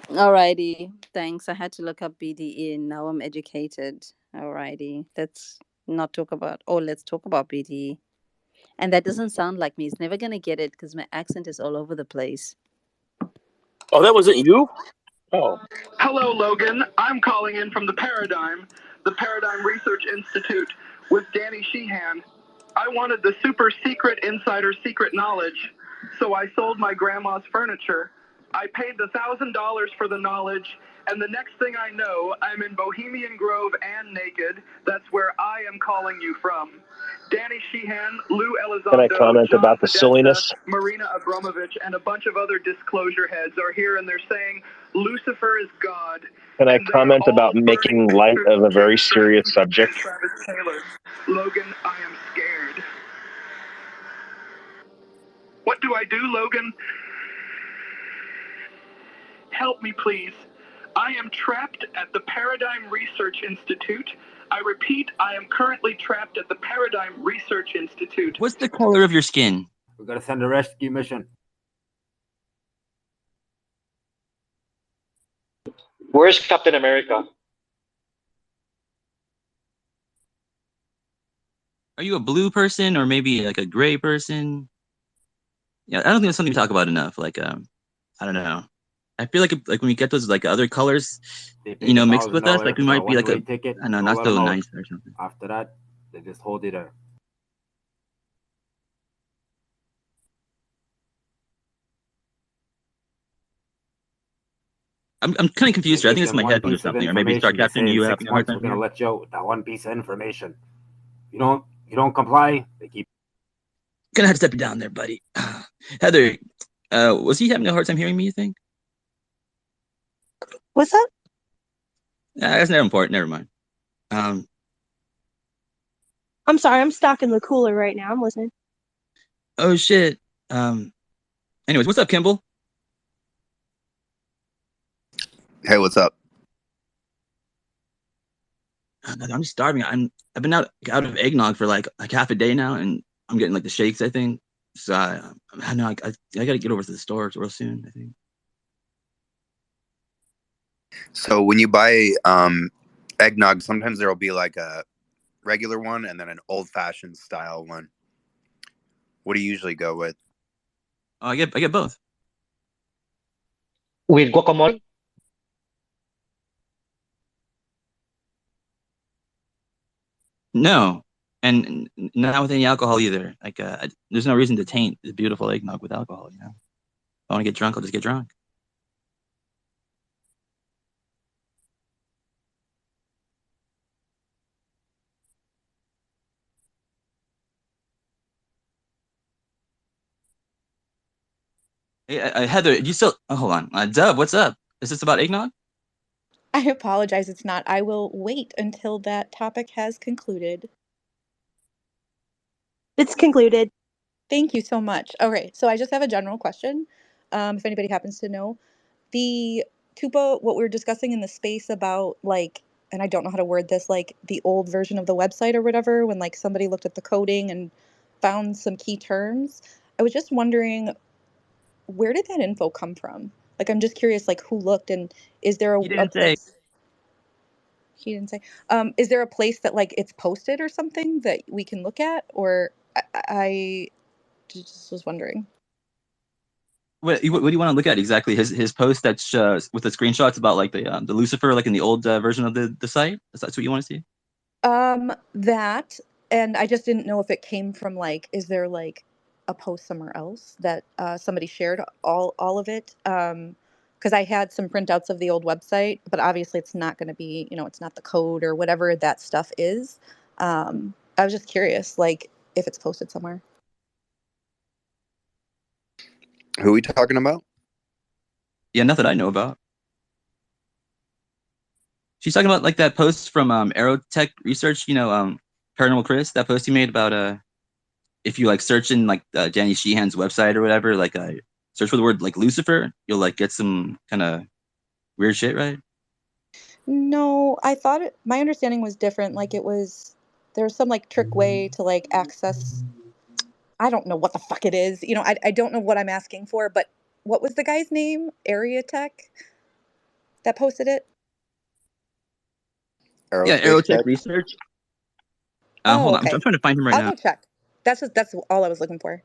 Alrighty, thanks. I had to look up BDE and now I'm educated. Alrighty, let's not talk about, oh, let's talk about BDE. And that doesn't sound like me. He's never going to get it because my accent is all over the place. Oh, that wasn't you? Oh. Hello, Logan. I'm calling in from the Paradigm Research Institute with Danny Sheehan. I wanted the super secret insider secret knowledge, so I sold my grandma's furniture. I paid the $1,000 for the knowledge, and the next thing I know, I'm in Bohemian Grove and naked. That's where I am calling you from. Danny Sheehan, Lou Elizondo, Can I comment John about the Podesta, silliness? Marina Abramovich, and a bunch of other disclosure heads are here, and they're saying Lucifer is God. Can I comment about making light of a very serious subject? Travis Taylor. Logan, I am scared. What do I do, Logan? Help me, please. I am trapped at the Paradigm Research Institute. I repeat, I am currently trapped at the Paradigm Research Institute. What's the color of your skin? We're gonna send a rescue mission. Where's Captain America? Are you a blue person or maybe like a gray person? Yeah, I don't think that's something we talk about enough. Like, I don't know. I feel like when we get those like other colors, They you pay know, mixed with us, like $1,000 we for a might be like a, one-way ticket. I don't know, Don't not let so 'em out. nice or something. After that, they just hold you there. I'm kind of confused They here. I give think it's them my one headphones or piece of something, or maybe Star information. They Captain, say in you having 6 a hard months time we're gonna here. let you out with that one piece of information. You don't comply, they keep. Gonna have to step you down there, buddy. Heather, was he having a hard time hearing me? You think? What's up? That's never important. Never mind. Um, I'm sorry, I'm stocking the cooler right now. I'm listening. oh shit. Um, anyways, what's up, Kimball? Hey, what's up? I'm starving. I've been out of eggnog for like half a day now, and I'm getting like the shakes. I think so. I know I got to get over to the store real soon. I think. So when you buy eggnog, sometimes there'll be like a regular one and then an old-fashioned style one. What do you usually go with? I get both. With guacamole? No, and not with any alcohol either. Like, there's no reason to taint the beautiful eggnog with alcohol. You know, if I want to get drunk, I'll just get drunk. Hey, Heather, do you still? Oh, hold on, Dub, what's up? Is this about eggnog? I apologize, it's not. I will wait until that topic has concluded. It's concluded. Thank you so much. Okay, so I just have a general question. If anybody happens to know, the Tupa, what we were discussing in the space about like, and I don't know how to word this, like the old version of the website or whatever, when like somebody looked at the coding and found some key terms. I was just wondering, where did that info come from? Like, I'm just curious, like who looked, and is there He a didn't say. place? He didn't say. Is there a place that like it's posted or something that we can look at, or I just was wondering. What do you want to look at exactly? His post that's with the screenshots about like the Lucifer, like in the old version of the site. That's what you want to see? That, and I just didn't know if it came from like, is there like a post somewhere else that somebody shared all of it? Because I had some printouts of the old website, but obviously it's not going to be, it's not the code or whatever that stuff is. I was just curious, like if it's posted somewhere. Who are we talking about? Yeah, nothing I know about. She's talking about like that post from Aerotech Research, Paranormal Chris, that post he made about if you like search in like Danny Sheehan's website or whatever, like search for the word like Lucifer, you'll like get some kind of weird shit, right? No, I thought my understanding was different. Like there was some like trick way to like access. I don't know what the fuck it is. I don't know what I'm asking for, but what was the guy's name? Area Tech that posted it? Yeah, Aerospace Aerotech Tech. Research. Oh, Hold on, okay. I'm trying to find him right I'll now. go check. That's all I was looking for.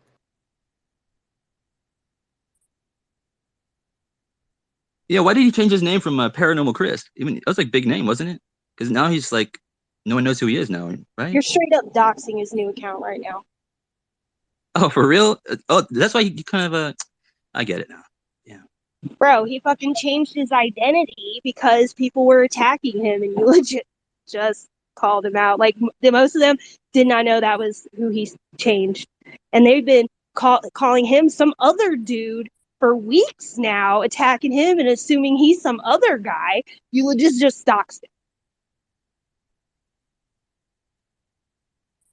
Yeah, why did he change his name from Paranormal Chris? Even that was like big name, wasn't it? Because now he's like, no one knows who he is now, right? You're straight up doxing his new account right now. Oh, for real? Oh, that's why he kind of I get it now. Bro, he fucking changed his identity because people were attacking him, and you legit just called him out. Like most of them did not know that was who he changed, and they've been calling him some other dude for weeks now, attacking him and assuming he's some other guy. You legit just doxed him.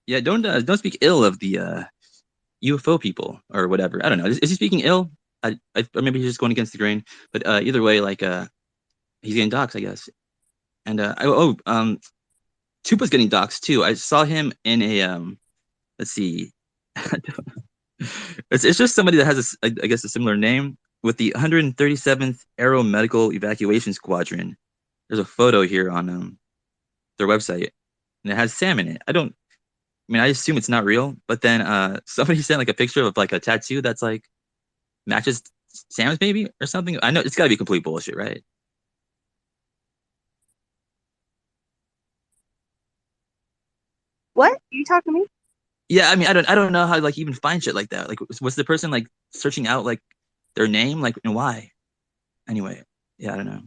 Yeah, don't speak ill of the UFO people or whatever. I don't know. Is he speaking ill? Or maybe he's just going against the grain. But either way, like he's getting doxxed, I guess. And Tupa's getting doxxed too. I saw him in a let's see. It's just somebody that has I guess a similar name with the 137th Aero Medical Evacuation Squadron. There's a photo here on their website, and it has Sam in it. I mean, I assume it's not real, but then somebody sent like a picture of like a tattoo that's like matches Sam's maybe or something. I know it's got to be complete bullshit, right? What? Are you talking to me? Yeah, I mean, I don't know how to like even find shit like that. Like, was the person like searching out like their name, like, and why? Anyway, yeah, I don't know.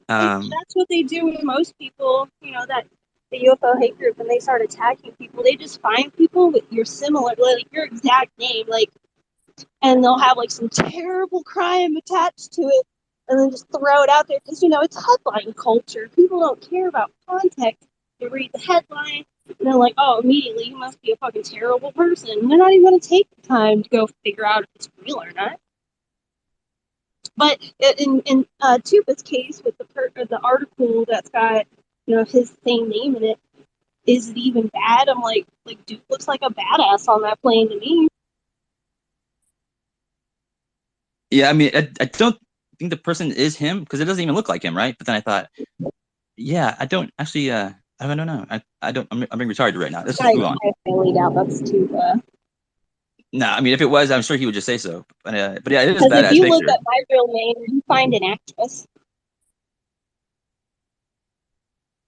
That's what they do with most people, that the UFO hate group, when they start attacking people, they just find people with your similar, like your exact name, like, and they'll have like some terrible crime attached to it, and then just throw it out there because it's headline culture. People don't care about context. They read the headline and they're like, "Oh, immediately you must be a fucking terrible person." And they're not even going to take the time to go figure out if it's real or not. But in Tupa's case, with the article that's got his same name in it, is it even bad? I'm like dude looks like a badass on that plane to me. Yeah, I mean, I don't think the person is him because it doesn't even look like him, right? But then I thought, yeah, I don't actually. I don't know. I don't. I'm being retarded right now. Let's just move on. I really doubt that's Tupa. No, I mean, if it was, I'm sure he would just say so. But yeah, it is a Because if badass you look picture. up my real name, you find an actress.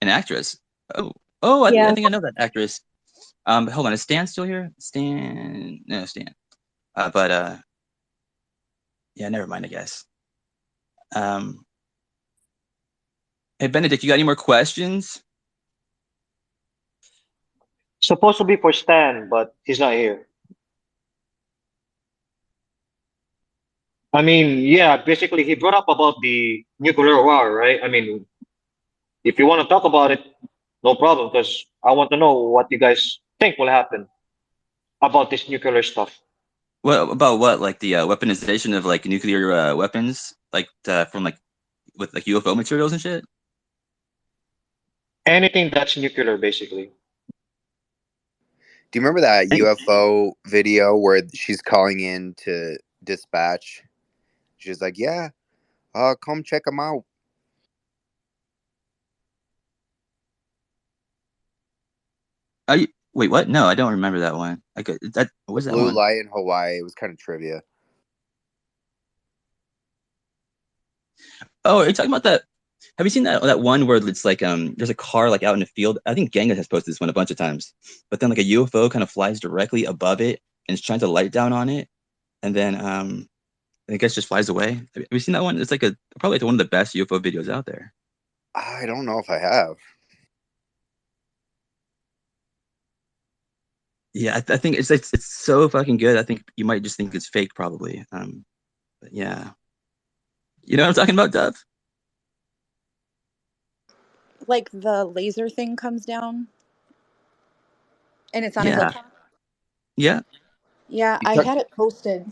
An actress. Oh, I Yeah. think I know that actress. Hold on, is Stan still here? No, Stan. But yeah, never mind, I guess. Hey, Benedict, you got any more questions? Supposed to be for Stan, but he's not here. I mean, yeah, basically he brought up about the nuclear war, right? I mean, if you want to talk about it, no problem, because I want to know what you guys think will happen about this nuclear stuff. What about what? Like the weaponization of like nuclear weapons, like from like with like UFO materials and shit? Anything that's nuclear, basically. Do you remember that UFO video where she's calling in to dispatch? She's like, "Yeah, come check them out." Wait, what? No, I don't remember that one. That The what's that blue one? light in Hawaii. It was kind of trivia. Oh, are you talking about that? Have you seen that one where it's like there's a car like out in the field? I think Ganga has posted this one a bunch of times. But then like a UFO kind of flies directly above it and it's trying to light down on it, and then I guess just flies away. Have you seen that one? It's like probably one of the best UFO videos out there. I don't know if I have. Yeah, I think it's so fucking good. I think you might just think it's fake, probably. But yeah, you know what I'm talking about, Dove? Like the laser thing comes down and it's on a Yeah, hilltop. yeah. Yeah, You I talk, had it posted.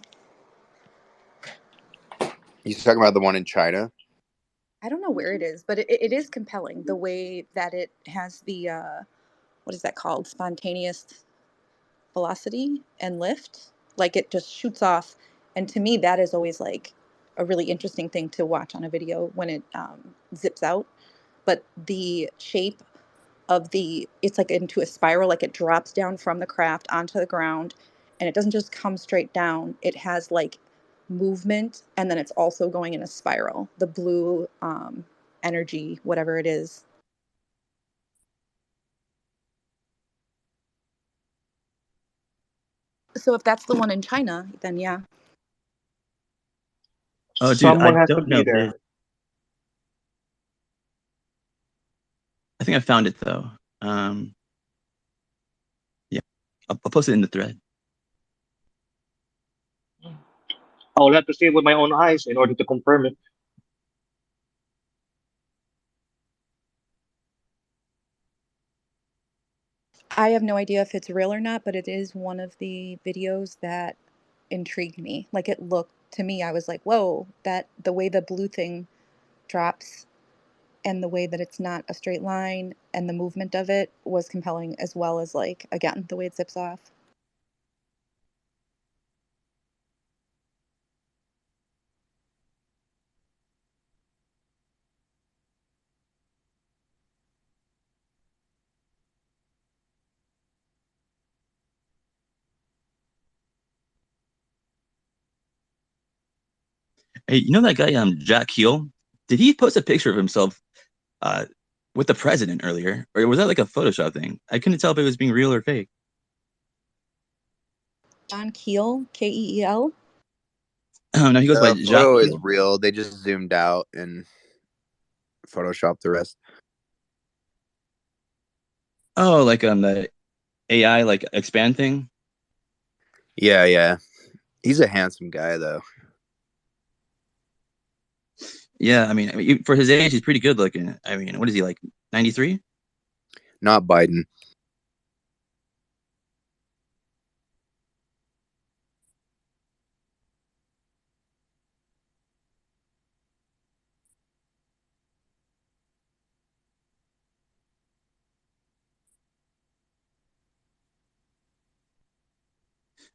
you talking about the one in China? I don't know where it is, but it is compelling the way that it has the what is that called? Spontaneous velocity and lift. Like it just shoots off. And to me, that is always like a really interesting thing to watch on a video when it zips out. But the shape of it's like into a spiral, like it drops down from the craft onto the ground, and it doesn't just come straight down. It has like movement, and then it's also going in a spiral. The blue energy, whatever it is. So if that's the one in China, then yeah. Oh, dude, I Someone has to don't be know. there. I think I found it though. Yeah, I'll post it in the thread. I'll have to see it with my own eyes in order to confirm it. I have no idea if it's real or not, but it is one of the videos that intrigued me. Like it looked to me, I was like, whoa, that the way the blue thing drops and the way that it's not a straight line and the movement of it was compelling, as well as, like, again, the way it zips off. Hey, you know that guy, Jack Heel? Did he post a picture of himself uh, with the president earlier, or was that like a Photoshop thing? I couldn't tell if it was being real or fake. John Keel, Keel. Oh no, he goes by The Jacques photo is Heel. real. They just zoomed out and photoshopped the rest. Oh, like the AI like expand thing. Yeah, yeah. He's a handsome guy though. Yeah, I mean, for his age, he's pretty good looking. I mean, what is he like, 93? Not Biden.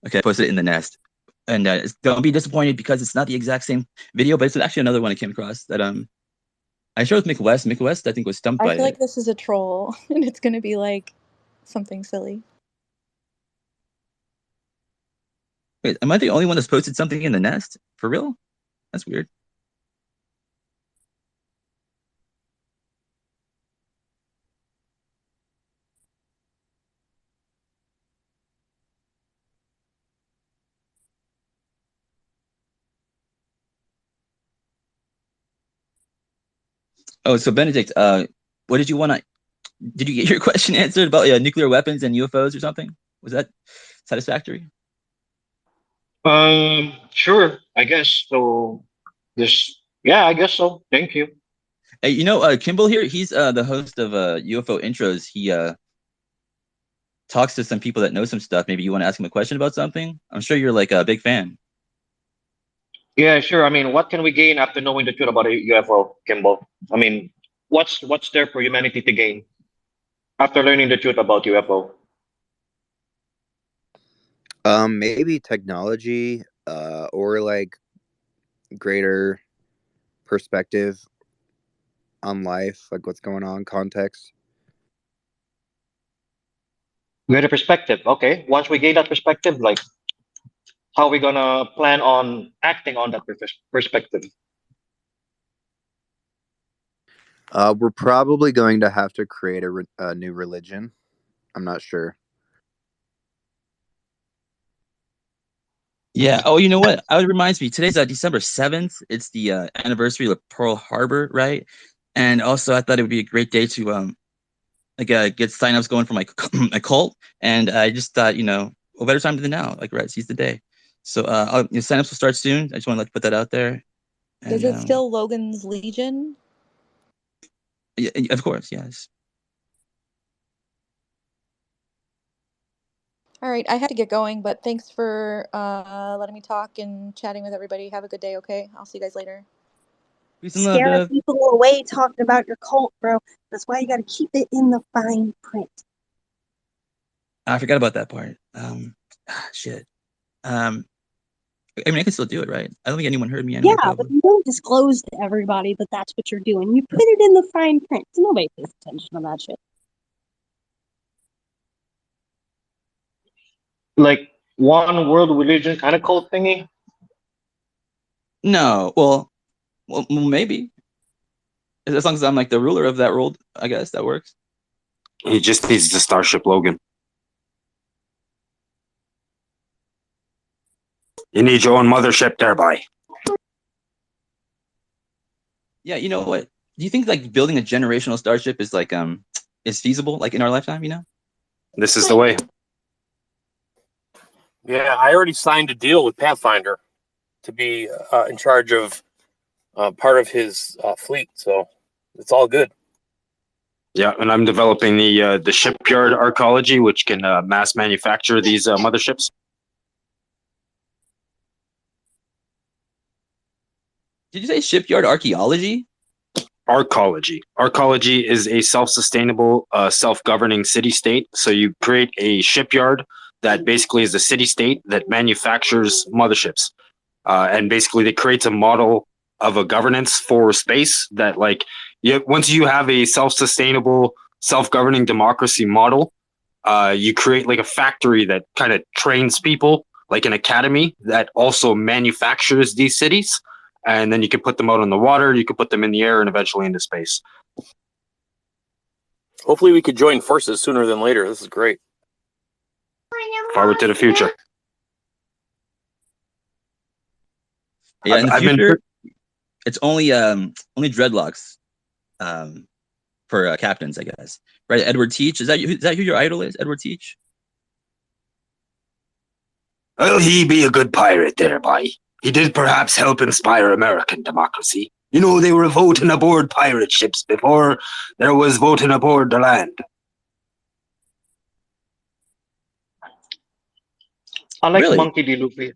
Okay, I posted it in the nest, and don't be disappointed because it's not the exact same video, but it's actually another one I came across that I showed with Mick West. Mick West, I think, was stumped I by feel like it. this is a troll, and it's gonna be like something silly. Wait, am I the only one that's posted something in the nest? For real? That's weird. Oh, so Benedict, what did you want to? Did you get your question answered about nuclear weapons and UFOs or something? Was that satisfactory? Sure, I guess so. This, yeah, I guess so. Thank you. Hey, Kimball here, he's the host of UFO Intros. He talks to some people that know some stuff. Maybe you want to ask him a question about something? I'm sure you're like a big fan. Yeah, sure. I mean, what can we gain after knowing the truth about a UFO, Kimball? I mean, what's there for humanity to gain after learning the truth about UFO? Maybe technology, or like greater perspective on life, like what's going on, context. Greater perspective. Okay. Once we gain that perspective, like, how are we gonna plan on acting on that perspective? We're probably going to have to create a new religion. I'm not sure. Yeah. Oh, you know what? It reminds me. Today's December 7th. It's the anniversary of Pearl Harbor, right? And also, I thought it would be a great day to get signups going for my my cult. And I just thought, what better time than now? Like, right, seize the day. So, signups will start soon. I just want to put that out there. Is And it still Logan's Legion? yeah, of course, yes. All right, I had to get going, but thanks for letting me talk and chatting with everybody. Have a good day, okay? I'll see you guys later. Peace and love, Scaring Dev. people away talking about your cult, bro. That's why you got to keep it in the fine print. I forgot about that part. Shit. I mean, I can still do it, right? I don't think anyone heard me anyway. Yeah, but you don't disclose to everybody that that's what you're doing. You put it in the fine print. Nobody pays attention to that shit. Like one world religion kind of cult thingy? No, well, maybe. As long as I'm like the ruler of that world, I guess that works. He just needs the Starship Logan. You need your own mothership thereby. Yeah, you know what? Do you think like building a generational starship is like is feasible like in our lifetime, This is the way. Yeah, I already signed a deal with Pathfinder to be in charge of part of his fleet, so it's all good. Yeah, and I'm developing the shipyard arcology, which can mass manufacture these motherships. Did you say shipyard archaeology? Arcology. Arcology is a self-sustainable, self-governing city-state. So you create a shipyard that basically is a city-state that manufactures motherships, and basically it creates a model of a governance for space that, like, once you have a self-sustainable, self-governing democracy model, you create like a factory that kind of trains people, like an academy that also manufactures these cities, and then you can put them out on the water, you can put them in the air, and eventually into space. Hopefully we could join forces sooner than later. This is great. Forward to the future. Yeah, in the future, it's only dreadlocks for captains, I guess. Right, Edward Teach. Is that who your idol is, Edward Teach? Well, he be a good pirate there, boy. He did perhaps help inspire American democracy. You know, they were voting aboard pirate ships before there was voting aboard the land. I like Really? Monkey D. Luffy.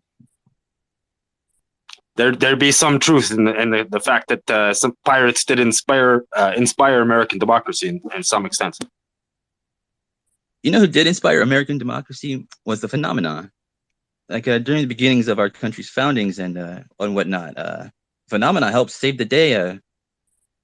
There be some truth in the fact that some pirates did inspire American democracy in some extent. You know who did inspire American democracy was the phenomenon. Like during the beginnings of our country's foundings and whatnot, phenomena helped save the day a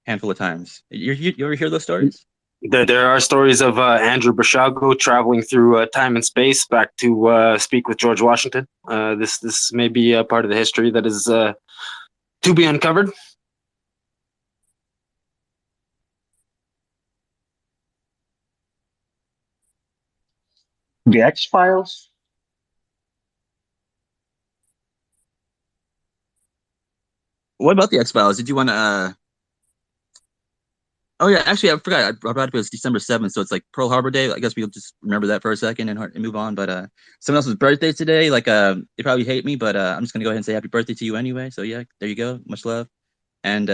handful of times. You ever hear those stories? There are stories of Andrew Bashago traveling through time and space back to speak with George Washington. This may be a part of the history that is to be uncovered. The X-Files? What about the X-Files? Did you want to? Oh yeah, actually, I forgot. I brought up it was December 7th, so it's like Pearl Harbor Day. I guess we'll just remember that for a second and move on. But someone else's birthday today. Like they probably hate me, but I'm just gonna go ahead and say happy birthday to you anyway. So yeah, there you go. Much love. And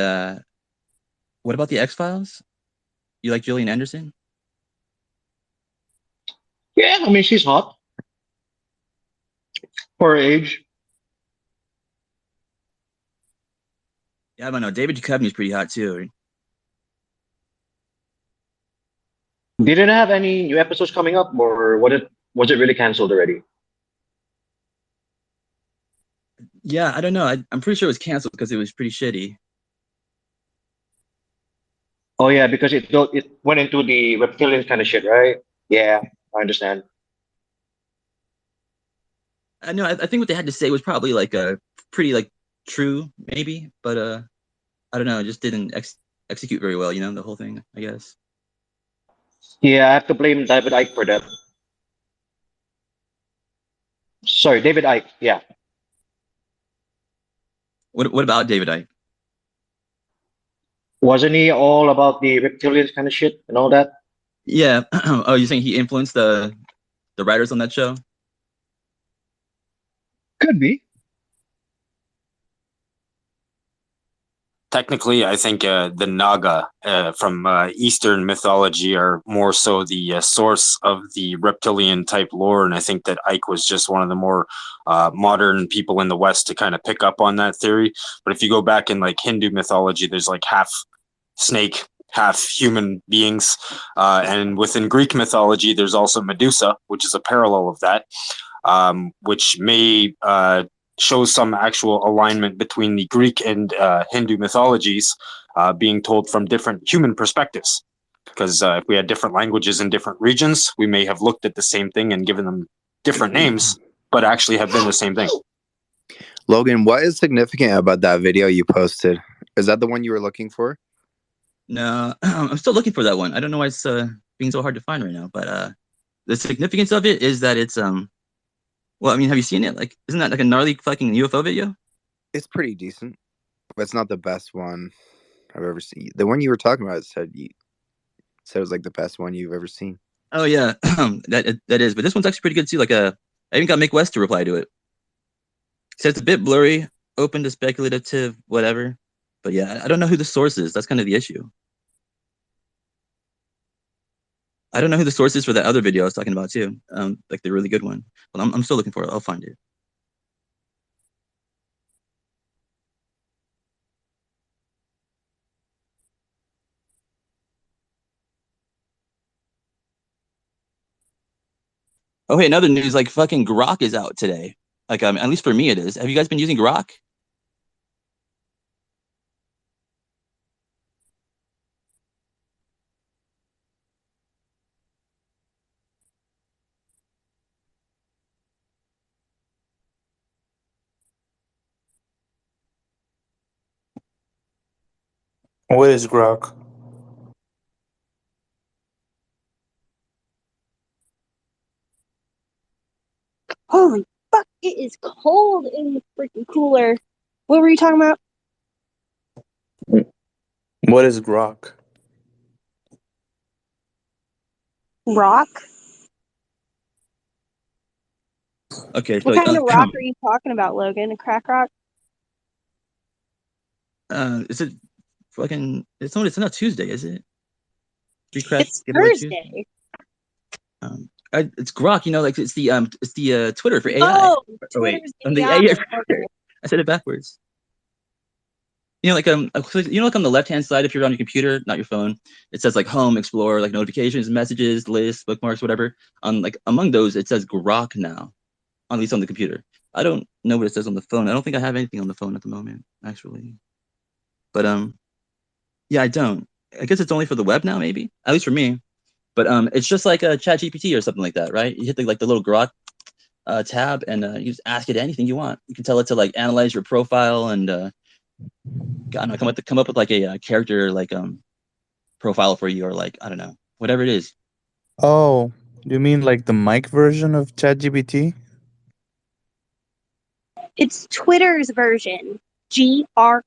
what about the X-Files? You like Gillian Anderson? Yeah, I mean, she's hot. For her age. Yeah, I don't know. David Duchovny is pretty hot too. Did it have any new episodes coming up, or was it really canceled already? Yeah, I don't know. I'm pretty sure it was canceled because it was pretty shitty. Oh yeah, because it went into the reptilian kind of shit, right? Yeah, I understand. I know. I think what they had to say was probably like a pretty like true, maybe, but I don't know. It just didn't execute very well. You know, the whole thing. I guess. Yeah, I have to blame David Icke for that. Sorry, David Icke. Yeah. What about David Icke? Wasn't he all about the reptilians kind of shit and all that? Yeah. Oh, you think he influenced the writers on that show? Could be. Technically, I think the Naga from Eastern mythology are more so the source of the reptilian type lore, and I think that Ike was just one of the more modern people in the West to kind of pick up on that theory. But if you go back in like Hindu mythology, there's like half snake, half human beings, and within Greek mythology, there's also Medusa, which is a parallel of that, which may shows some actual alignment between the Greek and Hindu mythologies being told from different human perspectives. Because if we had different languages in different regions, we may have looked at the same thing and given them different names, but actually have been the same thing. Logan, what is significant about that video you posted? Is that the one you were looking for? No, I'm still looking for that one. I don't know why it's being so hard to find right now, but the significance of it is that it's well, I mean, have you seen it? Like, isn't that like a gnarly fucking UFO video? It's pretty decent, but it's not the best one I've ever seen. The one you were talking about said it was like the best one you've ever seen. Oh yeah, that is. But this one's actually pretty good too. Like I even got Mick West to reply to it. Said it's a bit blurry, open to speculative, whatever. But yeah, I don't know who the source is. That's kind of the issue. I don't know who the source is for that other video I was talking about too. Like the really good one. But I'm still looking for it. I'll find it. Oh, hey, another news, like fucking Grok is out today. Like, at least for me it is. Have you guys been using Grok? What is Grok? Holy fuck, it is cold in the freaking cooler. What were you talking about? What is Grok? Rock? Okay, What so kind of rock are you talking about, Logan? A crack rock? is it fucking? It's not Tuesday, is it? It's Thursday. It's Grok. You know, like it's the Twitter for AI. Oh, Oh wait, Twitter's the AI. AI. Okay. I said it backwards. You know, like like on the left hand side, if you're on your computer, not your phone, it says like home, explore, like notifications, messages, lists, bookmarks, whatever. On like among those, it says Grok now, at least on the computer. I don't know what it says on the phone. I don't think I have anything on the phone at the moment, actually. But yeah, I don't. I guess it's only for the web now, maybe, at least for me. But it's just like a Chat GPT or something like that, right? You hit the little Grok tab, and you just ask it anything you want. You can tell it to like analyze your profile and I don't know, come up with like a character like profile for you, or like I don't know, whatever it is. Oh, you mean like the mic version of ChatGPT? It's Twitter's version. Grok.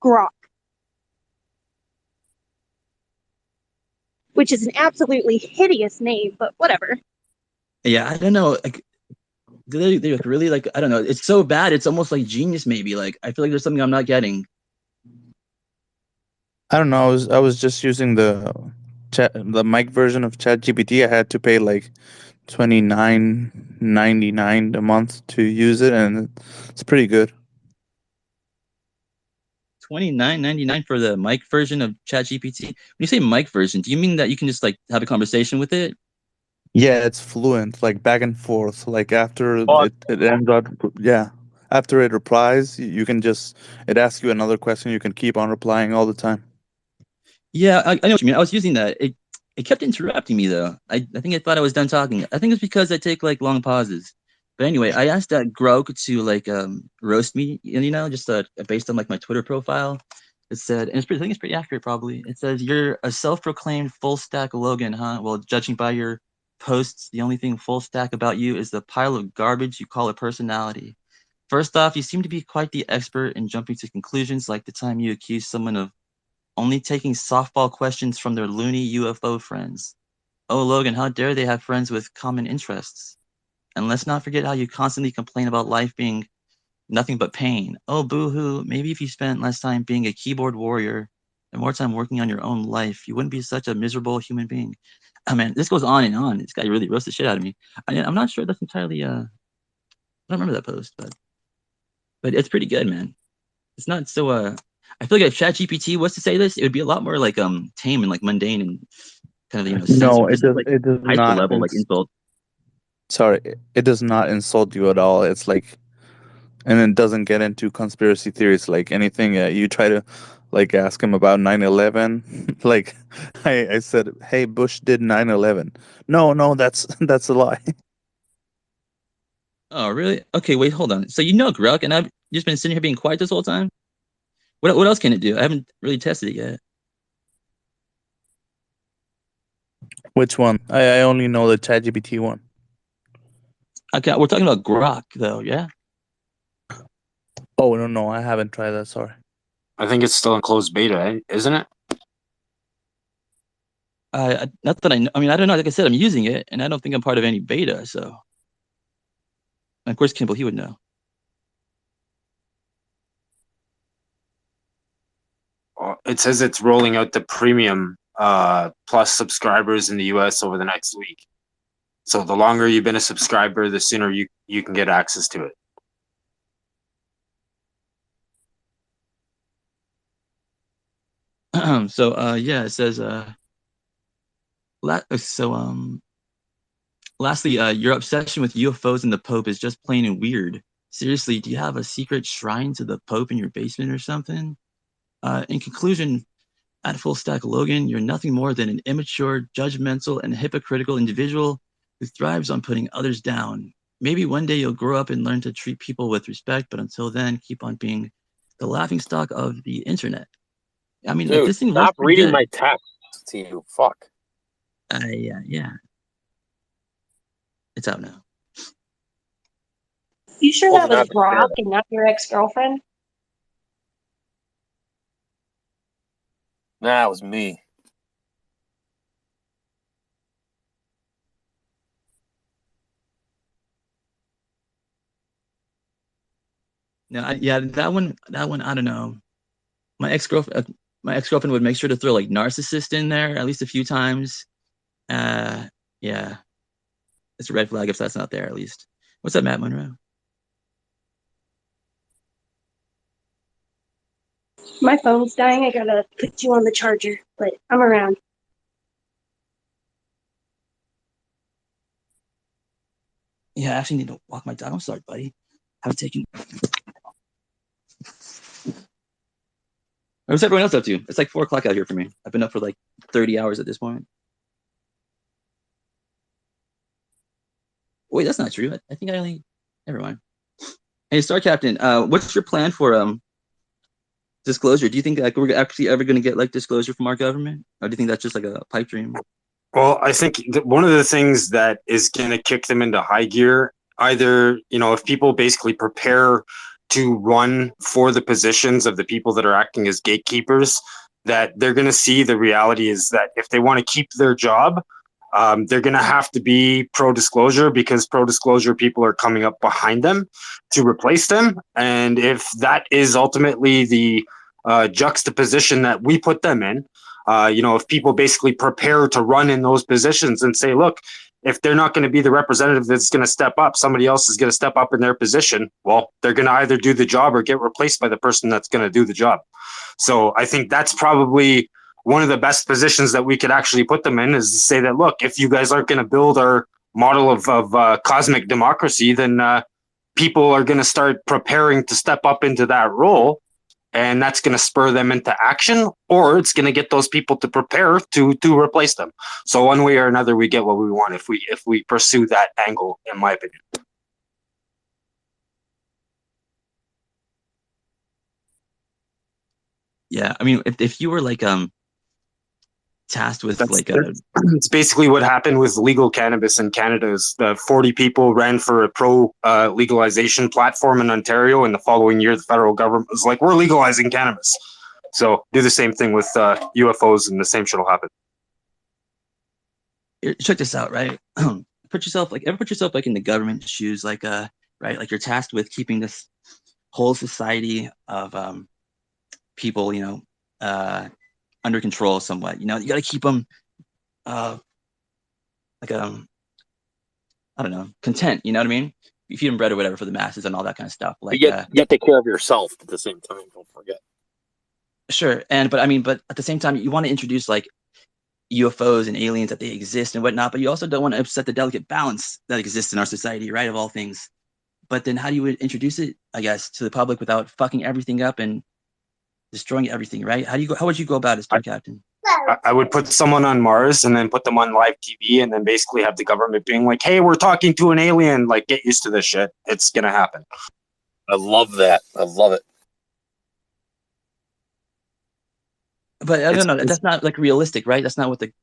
Grok. Which is an absolutely hideous name, but whatever. Yeah, I don't know. Like, do they really like? I don't know. It's so bad. It's almost like genius. Maybe like I feel like there's something I'm not getting. I don't know. I was just using the mic version of ChatGPT. I had to pay like $29.99 a month to use it, and it's pretty good. $29.99 for the mic version of ChatGPT. When you say mic version, do you mean that you can just like have a conversation with it? Yeah, it's fluent, like back and forth. Like after it ends up, yeah. After it replies, you can just it asks you another question. You can keep on replying all the time. Yeah, I know what you mean. I was using that. It kept interrupting me though. I think it thought I was done talking. I think it's because I take like long pauses. But anyway, I asked that Grok to like roast me, you know, just based on like my Twitter profile. It said, and I think it's pretty accurate probably. It says you're a self-proclaimed full stack Logan, huh? Well, judging by your posts, the only thing full stack about you is the pile of garbage you call a personality. First off, you seem to be quite the expert in jumping to conclusions, like the time you accused someone of only taking softball questions from their loony UFO friends. Oh, Logan, how dare they have friends with common interests? And let's not forget how you constantly complain about life being nothing but pain. Oh, boo-hoo, maybe if you spent less time being a keyboard warrior and more time working on your own life, you wouldn't be such a miserable human being. Oh, man, this goes on and on. This guy really roasted the shit out of me. I'm not sure that's entirely, I don't remember that post, but it's pretty good, man. It's not so, I feel like if ChatGPT was to say this, it would be a lot more like tame and like mundane and kind of No, censored. This is like it does high school not. level like insult. Sorry, it does not insult you at all. It's like, and it doesn't get into conspiracy theories like anything. You try to like ask him about 9/11. Like I said, hey, Bush did 9/11. No, that's a lie. Oh, really? Okay, wait, hold on. So you know Grok, and I've just been sitting here being quiet this whole time. What else can it do? I haven't really tested it yet. Which one? I only know the ChatGPT one. Okay, we're talking about Grok though, yeah. Oh no, I haven't tried that. Sorry. I think it's still in closed beta, isn't it? Not that I know. I mean, I don't know. Like I said, I'm using it, and I don't think I'm part of any beta. So, and of course, Kimball, he would know. It says it's rolling out the premium plus subscribers in the US over the next week. So the longer you've been a subscriber, the sooner you can get access to it. So yeah, it says Lastly, your obsession with UFOs and the Pope is just plain and weird. Seriously, do you have a secret shrine to the Pope in your basement or something? In conclusion, at Full Stack Logan, you're nothing more than an immature, judgmental, and hypocritical individual who thrives on putting others down. Maybe one day you'll grow up and learn to treat people with respect, but until then, keep on being the laughingstock of the internet. I mean, Dude, this thing was stop pretty reading good. my text to you. Fuck. Yeah. It's out now. You sure Well, that was not Brock bad. and not your ex-girlfriend? Nah, it was me. No, that one, I don't know. My ex-girlfriend would make sure to throw like narcissist in there at least a few times. Yeah, it's a red flag if that's not there at least. What's up, Matt Monroe? My phone's dying. I gotta put you on the charger, but I'm around. Yeah, I actually need to walk my dog. I'm sorry, buddy. I've taken. What's everyone else up to? It's like 4 o'clock out here for me. I've been up for like 30 hours at this point. Wait, that's not true. I think I only. Never mind. Hey, Star Captain, what's your plan for disclosure? Do you think like we're actually ever going to get like disclosure from our government, or do you think that's just like a pipe dream? Well, I think one of the things that is going to kick them into high gear, either, if people basically prepare to run for the positions of the people that are acting as gatekeepers, that they're going to see the reality is that if they want to keep their job, they're going to have to be pro-disclosure, because pro-disclosure people are coming up behind them to replace them. And if that is ultimately the juxtaposition that we put them in, if people basically prepare to run in those positions and say, look, if they're not going to be the representative that's going to step up, somebody else is going to step up in their position. Well, they're going to either do the job or get replaced by the person that's going to do the job. So I think that's probably one of the best positions that we could actually put them in, is to say that, look, if you guys aren't going to build our model of cosmic democracy, then people are going to start preparing to step up into that role. And that's going to spur them into action, or it's going to get those people to prepare to replace them. So one way or another, we get what we want if we pursue that angle, in my opinion. Yeah, I mean, if you were like tasked with it's basically what happened with legal cannabis in Canada. Is 40 people ran for a pro legalization platform in Ontario, and the following year the federal government was like, we're legalizing cannabis. So do the same thing with UFOs, and the same shit will happen. Check this out, right? Put yourself like in the government shoes, like right, like you're tasked with keeping this whole society of people, under control somewhat. You got to keep them like I don't know, content. You know what I mean? You feed them bread or whatever for the masses and all that kind of stuff. Like, But you have to take care of yourself at the same time. Don't forget. Sure, but at the same time, you want to introduce like UFOs and aliens, that they exist and whatnot, but you also don't want to upset the delicate balance that exists in our society, right? Of all things. But then how do you introduce it, I guess, to the public without fucking everything up and destroying everything, right? How would you go about it, Star Captain? I would put someone on Mars and then put them on live TV, and then basically have the government being like, hey, we're talking to an alien. Like, get used to this shit. It's going to happen. I love that. I love it. But I don't know. That's not like realistic, right? That's not what the.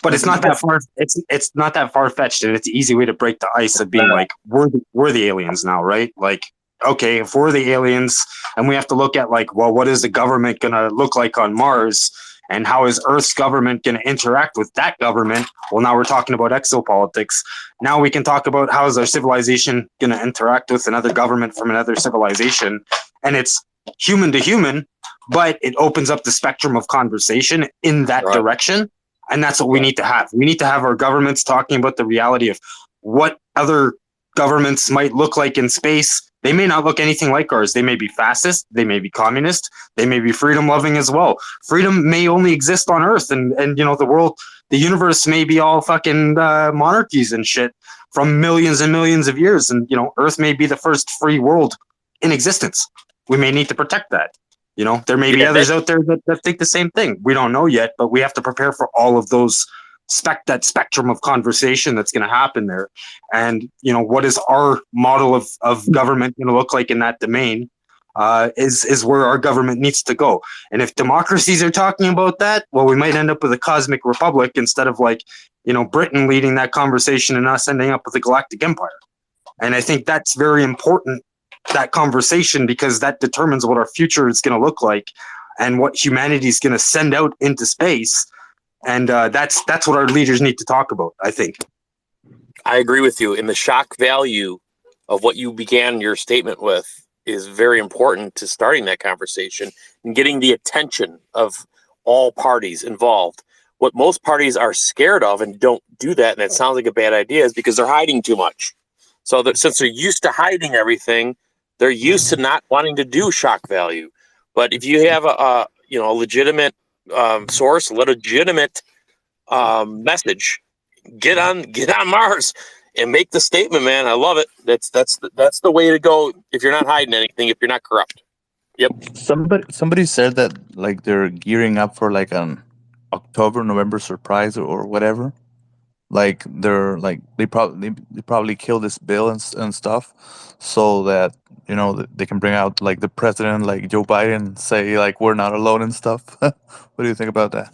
But it's not that far. It's not that far fetched, and it's an easy way to break the ice of being like, we're the aliens now, right? Like, okay, if we're the aliens, and we have to look at like, well, what is the government going to look like on Mars, and how is Earth's government going to interact with that government? Well, now we're talking about exopolitics. Now we can talk about how is our civilization going to interact with another government from another civilization, and it's human to human, but it opens up the spectrum of conversation in that direction. And that's what we need to have. We need to have our governments talking about the reality of what other governments might look like in space. They may not look anything like ours. They may be fascist. They may be communist. They may be freedom loving as well. Freedom may only exist on Earth, and the world The universe may be all fucking monarchies and shit from millions and millions of years, and Earth may be the first free world in existence. We may need to protect that. There may be others out there that think the same thing. We don't know yet, but we have to prepare for all of those that spectrum of conversation that's going to happen there. And what is our model of government going to look like in that domain? Is where our government needs to go. And if democracies are talking about that, well, we might end up with a cosmic republic instead of Britain leading that conversation and us ending up with a galactic empire. And I think that's very important, that conversation, because that determines what our future is going to look like and what humanity is going to send out into space. And that's what our leaders need to talk about, I think. I agree with you. And the shock value of what you began your statement with is very important to starting that conversation and getting the attention of all parties involved. What most parties are scared of and don't do that, and it sounds like a bad idea, is because they're hiding too much. So that since they're used to hiding everything, they're used to not wanting to do shock value. But if you have a legitimate source, a legitimate message, get on Mars and make the statement, man. I love it. That's the way to go if you're not hiding anything, if you're not corrupt. Yep. Somebody said that they're gearing up for an October, November surprise or whatever. They're they probably kill this bill and stuff, so that they can bring out the president, Joe Biden, and say we're not alone and stuff. What do you think about that?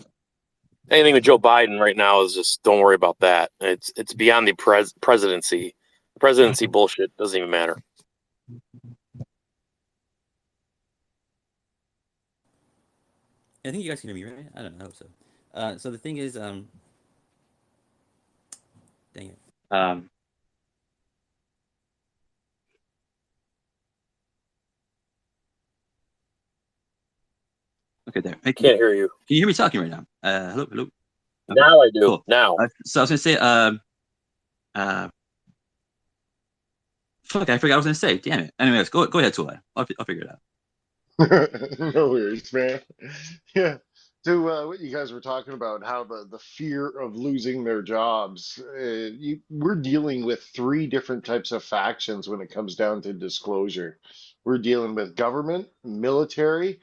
Anything with Joe Biden right now is just don't worry about that. It's beyond the presidency. Presidency bullshit doesn't even matter. I think you guys can hear me, right? I don't know. So the thing is, dang it. Okay, there. I can't hear you. Can you hear me talking right now? Hello. Okay. Now I do. Cool. Now. So I was gonna say, fuck, I forgot what I was gonna say. Damn it. Anyways, go ahead, Tula. I'll figure it out. No worries, man. Yeah. To what you guys were talking about, how the fear of losing their jobs, we're dealing with three different types of factions when it comes down to disclosure. We're dealing with government, military,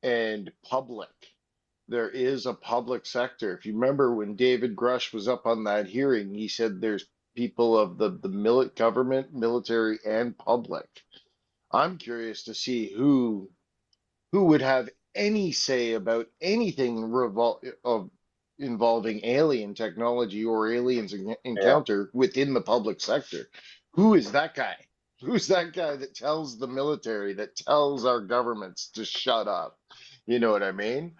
and public. There is a public sector. If you remember when David Grush was up on that hearing, he said there's people of the government, military, and public. I'm curious to see who would have any say about anything involving alien technology or aliens encounter within the public sector. Who is that guy? Who's that guy that tells the military, that tells our governments to shut up? You know what I mean?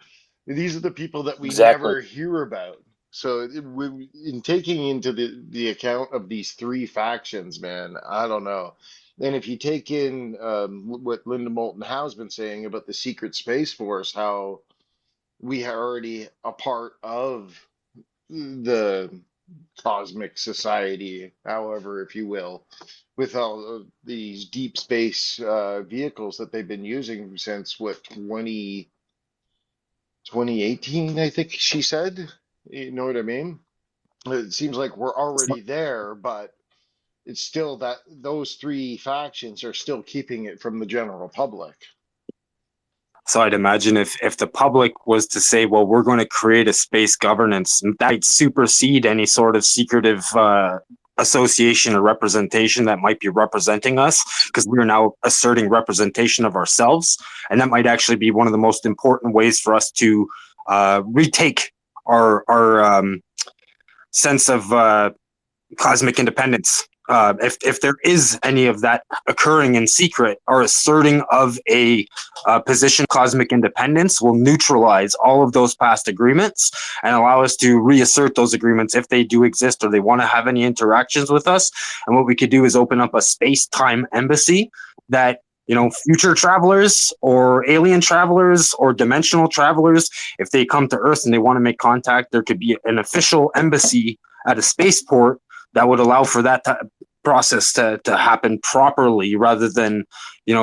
These are the people that we never hear about. So in taking into the account of these three factions, man, I don't know. And if you take in what Linda Moulton Howe's been saying about the secret space force, how we are already a part of the cosmic society, however, if you will, with all of these deep space vehicles that they've been using since 2018, I think she said. You know what I mean? It seems like we're already there, but it's still that those three factions are still keeping it from the general public. So I'd imagine if the public was to say, well, we're going to create a space governance, that might supersede any sort of secretive association or representation that might be representing us, because we're now asserting representation of ourselves. And that might actually be one of the most important ways for us to retake our sense of cosmic independence. If there is any of that occurring in secret, or asserting of a position of cosmic independence will neutralize all of those past agreements and allow us to reassert those agreements if they do exist or they want to have any interactions with us. And what we could do is open up a space-time embassy that, future travelers or alien travelers or dimensional travelers, if they come to Earth and they want to make contact, there could be an official embassy at a spaceport that would allow for that process to happen properly, rather than,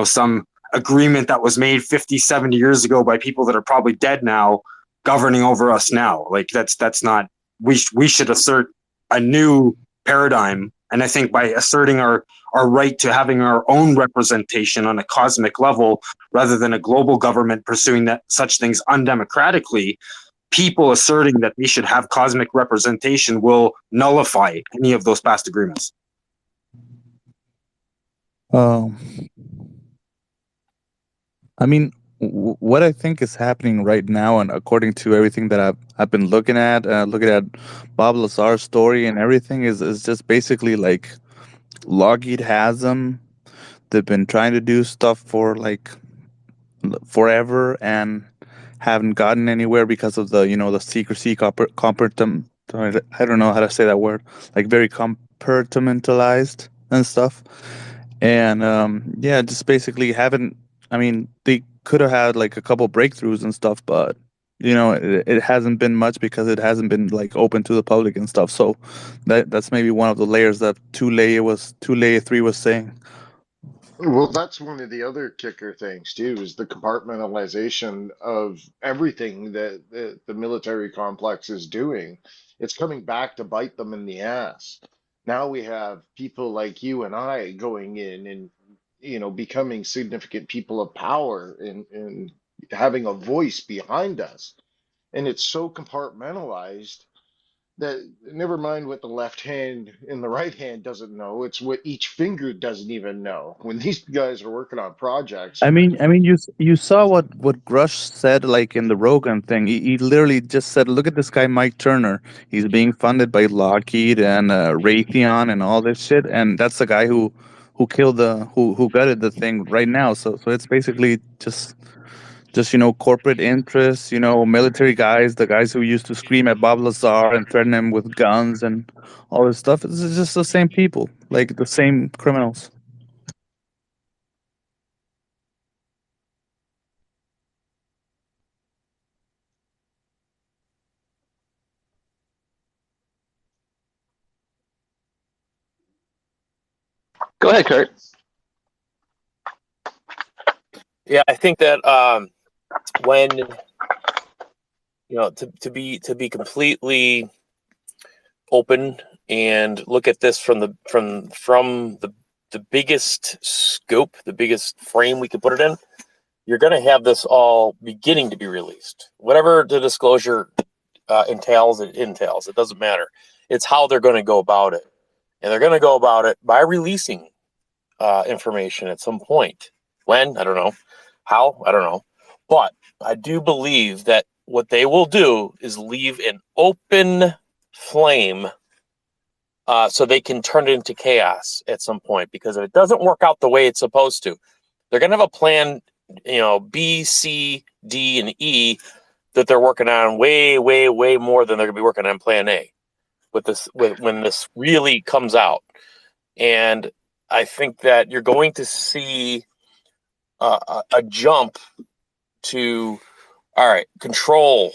some agreement that was made 50, 70 years ago by people that are probably dead now governing over us now. That's not we should assert a new paradigm. And I think by asserting our right to having our own representation on a cosmic level, rather than a global government pursuing such things undemocratically, people asserting that they should have cosmic representation will nullify any of those past agreements. I mean, what I think is happening right now, and according to everything that I've been looking at Bob Lazar's story and everything, is just basically like Lockheed has them. They've been trying to do stuff for like forever and haven't gotten anywhere because of the secrecy I don't know how to say that word, like very compartmentalized and stuff. And yeah, just basically haven't. I mean, they could have had like a couple breakthroughs and stuff, but it hasn't been much because it hasn't been like open to the public and stuff. So that's maybe one of the layers that layer 3 was saying. Well, that's one of the other kicker things too, is the compartmentalization of everything that the military complex is doing. It's coming back to bite them in the ass. Now we have people like you and I going in and, becoming significant people of power and having a voice behind us. And it's so compartmentalized that never mind what the left hand and the right hand doesn't know, it's what each finger doesn't even know. When these guys are working on projects, I mean, you saw what Grush said, like in the Rogan thing. He literally just said, "Look at this guy, Mike Turner. He's being funded by Lockheed and Raytheon and all this shit, and that's the guy who killed who gutted the thing right now." So it's basically just corporate interests, military guys, the guys who used to scream at Bob Lazar and threaten him with guns and all this stuff. It's just the same people, like the same criminals. Go ahead, Kurt. Yeah, I think that when to be completely open and look at this from the biggest scope, the biggest frame we could put it in, you're going to have this all beginning to be released. Whatever the disclosure entails, it entails. It doesn't matter. It's how they're going to go about it. And they're going to go about it by releasing information at some point. When? I don't know. How? I don't know. But I do believe that what they will do is leave an open flame so they can turn it into chaos at some point. Because if it doesn't work out the way it's supposed to, they're going to have a plan, B, C, D, and E that they're working on way, way, way more than they're going to be working on plan A when this really comes out. And I think that you're going to see a jump to, all right, control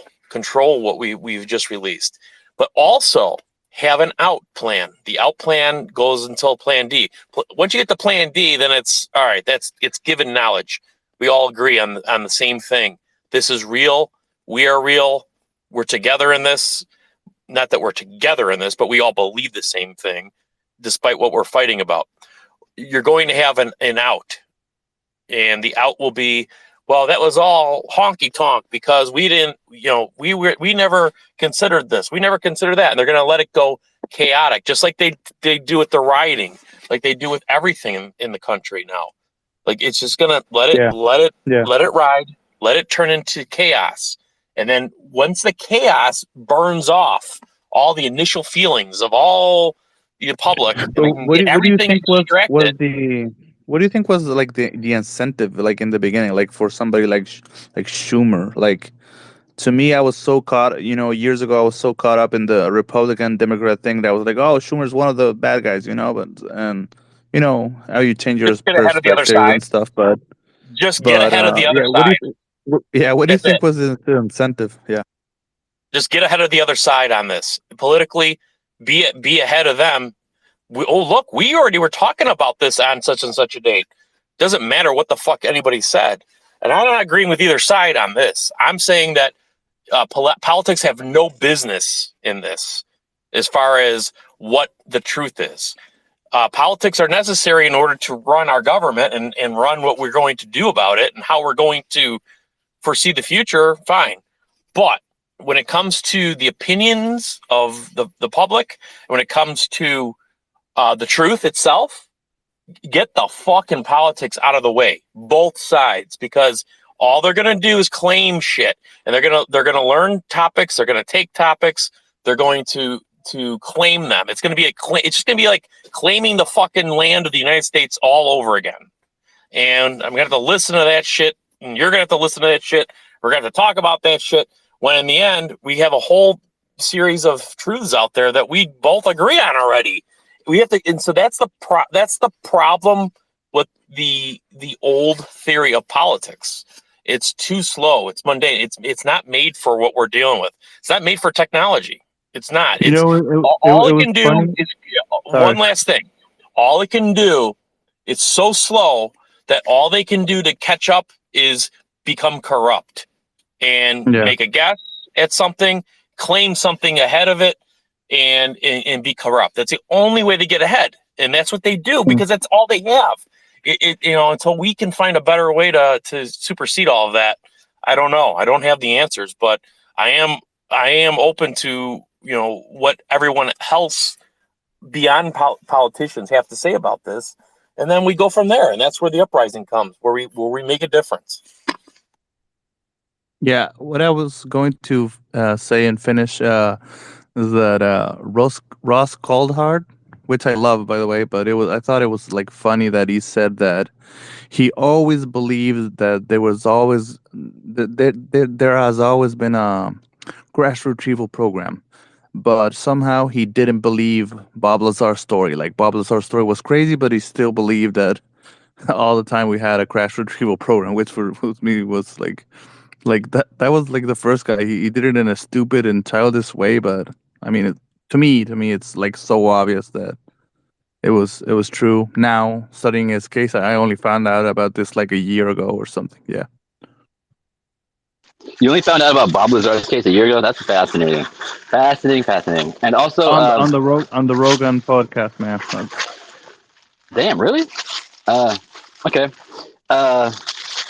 what we've just released, but also have an out plan. The out plan goes until plan D. Once you get to plan D, then it's all right. It's given knowledge. We all agree on the same thing. This is real. We are real. We're together in this. Not that we're together in this, but we all believe the same thing, despite what we're fighting about. You're going to have an out, and the out will be, well, that was all honky tonk because we didn't, we never considered this. We never considered that. And they're going to let it go chaotic, just like they do with the rioting, like they do with everything in the country now. Like it's just going to let it ride, let it turn into chaos. And then once the chaos burns off all the initial feelings of all the public, So what do you think was distracted. what do you think was like the incentive, like in the beginning, like for somebody like Schumer? Like, to me, I was so caught, years ago, I was so caught up in the Republican Democrat thing that I was like, oh, Schumer's one of the bad guys, how you change your Just get ahead of the other perspective side. and stuff. But just get ahead of the other side. What do you That's think it. was the incentive? Yeah. Just get ahead of the other side on this. Politically, be ahead of them. Look, we already were talking about this on such and such a date. Doesn't matter what the fuck anybody said. And I'm not agreeing with either side on this. I'm saying that politics have no business in this, as far as what the truth is. Politics are necessary in order to run our government and run what we're going to do about it and how we're going to foresee the future. Fine, but when it comes to the opinions of the public, when it comes to the truth itself, get the fucking politics out of the way, both sides, because all they're gonna do is claim shit, and they're gonna learn topics, they're gonna take topics, they're going to claim them. It's just gonna be like claiming the fucking land of the United States all over again. And I'm gonna have to listen to that shit, and you're gonna have to listen to that shit. We're gonna have to talk about that shit. When in the end, we have a whole series of truths out there that we both agree on already. We have to, and so that's the problem with the old theory of politics. It's too slow. It's mundane. It's not made for what we're dealing with. It's not made for technology. It's not. You It's know, all it it was can do funny. is Sorry. one last thing. All it can do, it's so slow that all they can do to catch up is become corrupt and Yeah. make a guess at something, claim something ahead of it, and be corrupt. That's the only way to get ahead, and that's what they do because that's all they have. Until we can find a better way to supersede all of that, I don't know. I don't have the answers, but I am open to what everyone else beyond politicians have to say about this, and then we go from there. And that's where the uprising comes, where we make a difference. Yeah, what I was going to say and finish is that Ross Coldhart, which I love by the way, but I thought it was like funny that he said that he always believed that there has always been a crash retrieval program, but somehow he didn't believe Bob Lazar's story. Like Bob Lazar's story was crazy, but he still believed that all the time we had a crash retrieval program, which for me was like that was like the first guy. He did it in a stupid and childish way, but I mean, to me, it's like so obvious that it was true. Now studying his case, I only found out about this like a year ago or something. Yeah. You only found out about Bob Lazar's case a year ago? That's fascinating. Fascinating. And also, On the Rogan podcast, man. damn, really? Okay.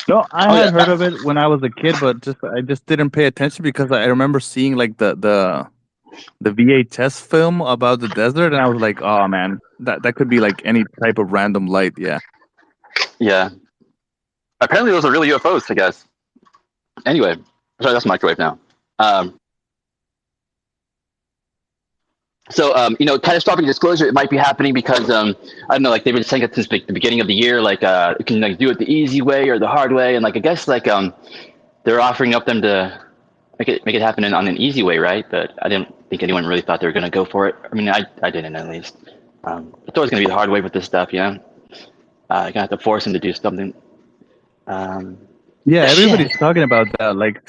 No, I Oh had yeah. heard of it when I was a kid, but I just didn't pay attention because I remember seeing like the VHS film about the desert, and I was like, oh man, that could be like any type of random light. Yeah. Yeah. Apparently, those are really UFOs, I guess. Anyway, sorry, that's microwave now. So, catastrophic disclosure, it might be happening because, I don't know, like they've been saying it since the beginning of the year, like, you can like do it the easy way or the hard way. And like, I guess like, they're offering up them to make it happen on an easy way, right? But I didn't think anyone really thought they were going to go for it. I mean, I didn't at least. It's always going to be the hard way with this stuff, You're going to have to force them to do something. Yeah, everybody's Shit. talking about that. Like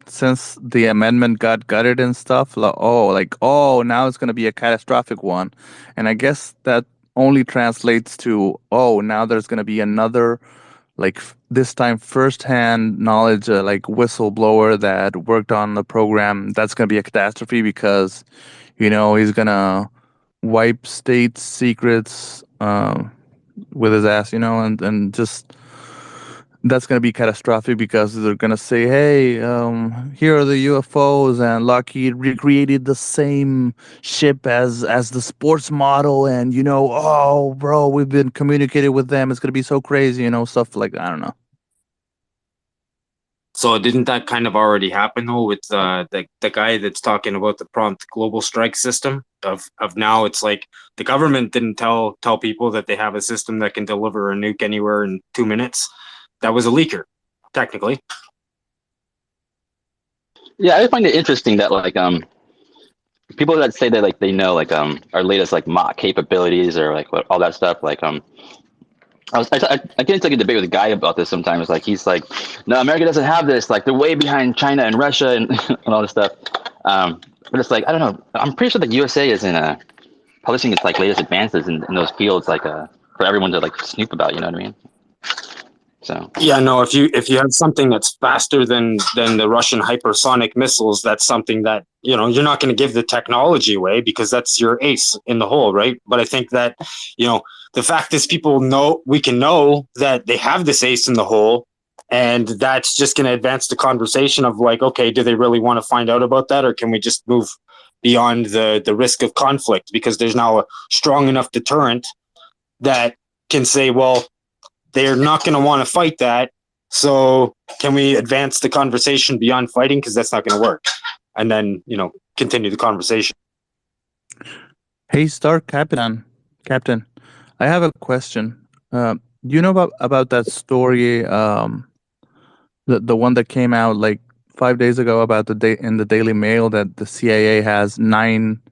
since the amendment got gutted and stuff. Now it's gonna be a catastrophic one, and I guess that only translates to now there's gonna be another this time firsthand knowledge like whistleblower that worked on the program. That's gonna be a catastrophe because he's gonna wipe state secrets with his ass, and just that's going to be catastrophic because they're going to say, hey, here are the UFOs, and Lockheed recreated the same ship as the sports model, and oh bro, we've been communicating with them, it's going to be so crazy, stuff like, I don't know. So didn't that kind of already happen though with the guy that's talking about the prompt global strike system of now it's like the government didn't tell people that they have a system that can deliver a nuke anywhere in 2 minutes. That was a leaker, technically. Yeah, I find it interesting that like people that say that like they know like our latest like mock capabilities or like all that stuff like I get into like a debate with a guy about this sometimes. Like he's like, no, America doesn't have this. Like they're way behind China and Russia and and all this stuff. But it's like I don't know. I'm pretty sure the USA is in publishing its like latest advances in those fields like for everyone to like snoop about. You know what I mean? So yeah, no, if you have something that's faster than the Russian hypersonic missiles, that's something that, you're not going to give the technology away because that's your ace in the hole, right? But I think that, the fact is we can know that they have this ace in the hole, and that's just going to advance the conversation of like, okay, do they really want to find out about that, or can we just move beyond the risk of conflict, because there's now a strong enough deterrent that can say, well, they're not going to want to fight that. So can we advance the conversation beyond fighting? Because that's not going to work. And then, continue the conversation. Hey, Star Captain, I have a question. You know about that story, the one that came out like 5 days ago about in the Daily Mail that the CIA has nine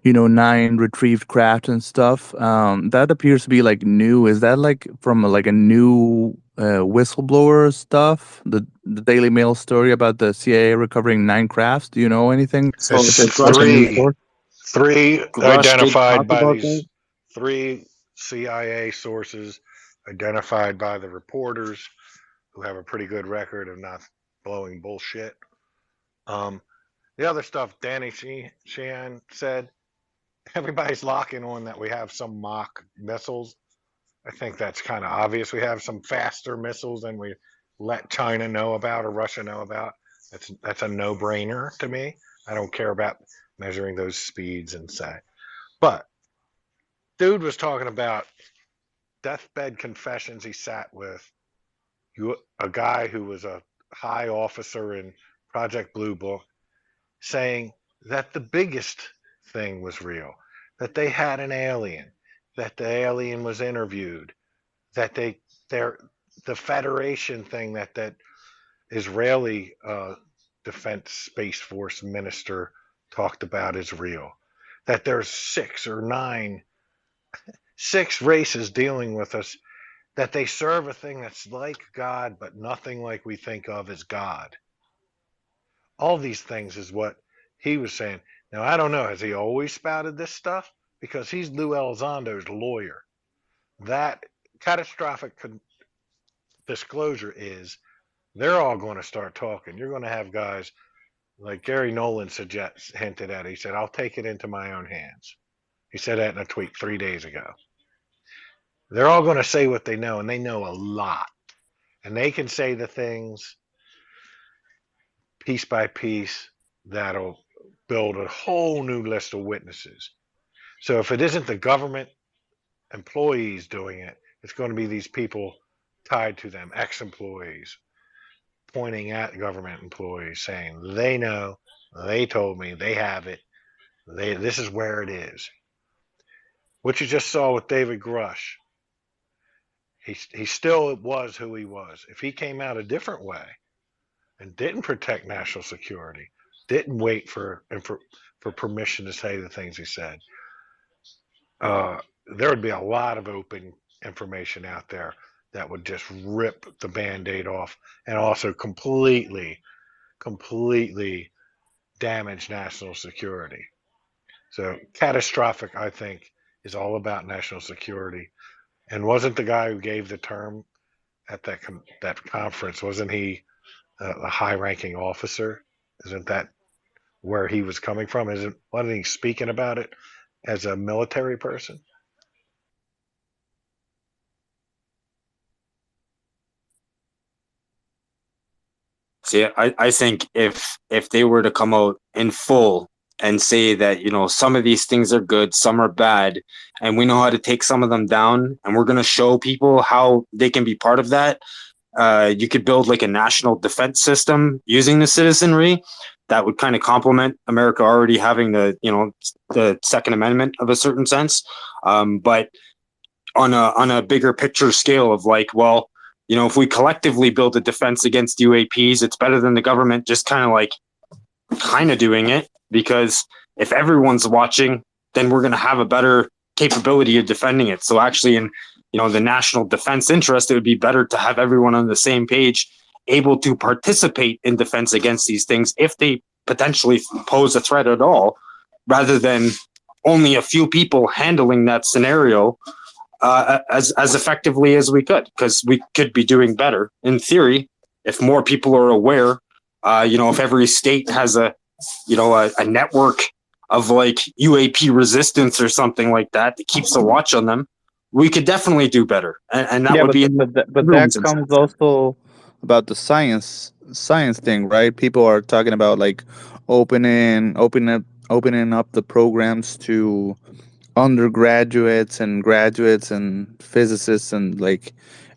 retrieved craft and stuff. That appears to be like new. Is that like from like a new whistleblower stuff? The Daily Mail story about the CIA recovering 9 crafts. Do you know anything? So If did it's like a new Grush, source? Three Grush did identified talk by about that? these 3 CIA sources, identified by the reporters who have a pretty good record of not blowing bullshit. The other stuff Danny Sheehan said, everybody's locking on that we have some mock missiles. I think that's kind of obvious. We have some faster missiles than we let China know about or Russia know about. That's a no-brainer to me. I don't care about measuring those speeds and say. But dude was talking about deathbed confessions he sat with a guy who was a high officer in Project Blue Book, saying that the biggest thing was real, that they had an alien, that the alien was interviewed, that the Federation thing that Israeli Defense Space Force minister talked about is real, that there's 6 races dealing with us, that they serve a thing that's like God, but nothing like we think of as God. All these things is what he was saying. Now, I don't know. Has he always spouted this stuff? Because he's Lou Elizondo's lawyer. That catastrophic disclosure is they're all going to start talking. You're going to have guys like Gary Nolan hinted at. He said, I'll take it into my own hands. He said that in a tweet 3 days ago. They're all going to say what they know, and they know a lot. And they can say the things piece by piece that'll build a whole new list of witnesses. So if it isn't the government employees doing it, it's going to be these people tied to them, ex-employees, pointing at government employees, saying they know, they told me, they have it, this is where it is. What you just saw with David Grush, he still was who he was. If he came out a different way and didn't protect national security, didn't wait for permission to say the things he said, there would be a lot of open information out there that would just rip the Band-Aid off and also completely damage national security. So catastrophic, I think, is all about national security. And wasn't the guy who gave the term at that conference, wasn't he a high-ranking officer? Isn't that where he was coming from? Wasn't he speaking about it as a military person? See, I think if they were to come out in full and say that, some of these things are good, some are bad, and we know how to take some of them down, and we're going to show people how they can be part of that, you could build like a national defense system using the citizenry that would kind of complement America already having the Second Amendment of a certain sense. But on a bigger picture scale of like, well, if we collectively build a defense against UAPs, it's better than the government just kind of doing it, because if everyone's watching, then we're going to have a better capability of defending it. So actually in the national defense interest, it would be better to have everyone on the same page, able to participate in defense against these things if they potentially pose a threat at all, rather than only a few people handling that scenario as effectively as we could, because we could be doing better in theory if more people are aware. If every state has a network of like UAP resistance or something like that that keeps a watch on them, we could definitely do better, and that Yeah, would be but that everyone's comes incentive. also about the science thing, right? People are talking about like opening up the programs to undergraduates and graduates and physicists and like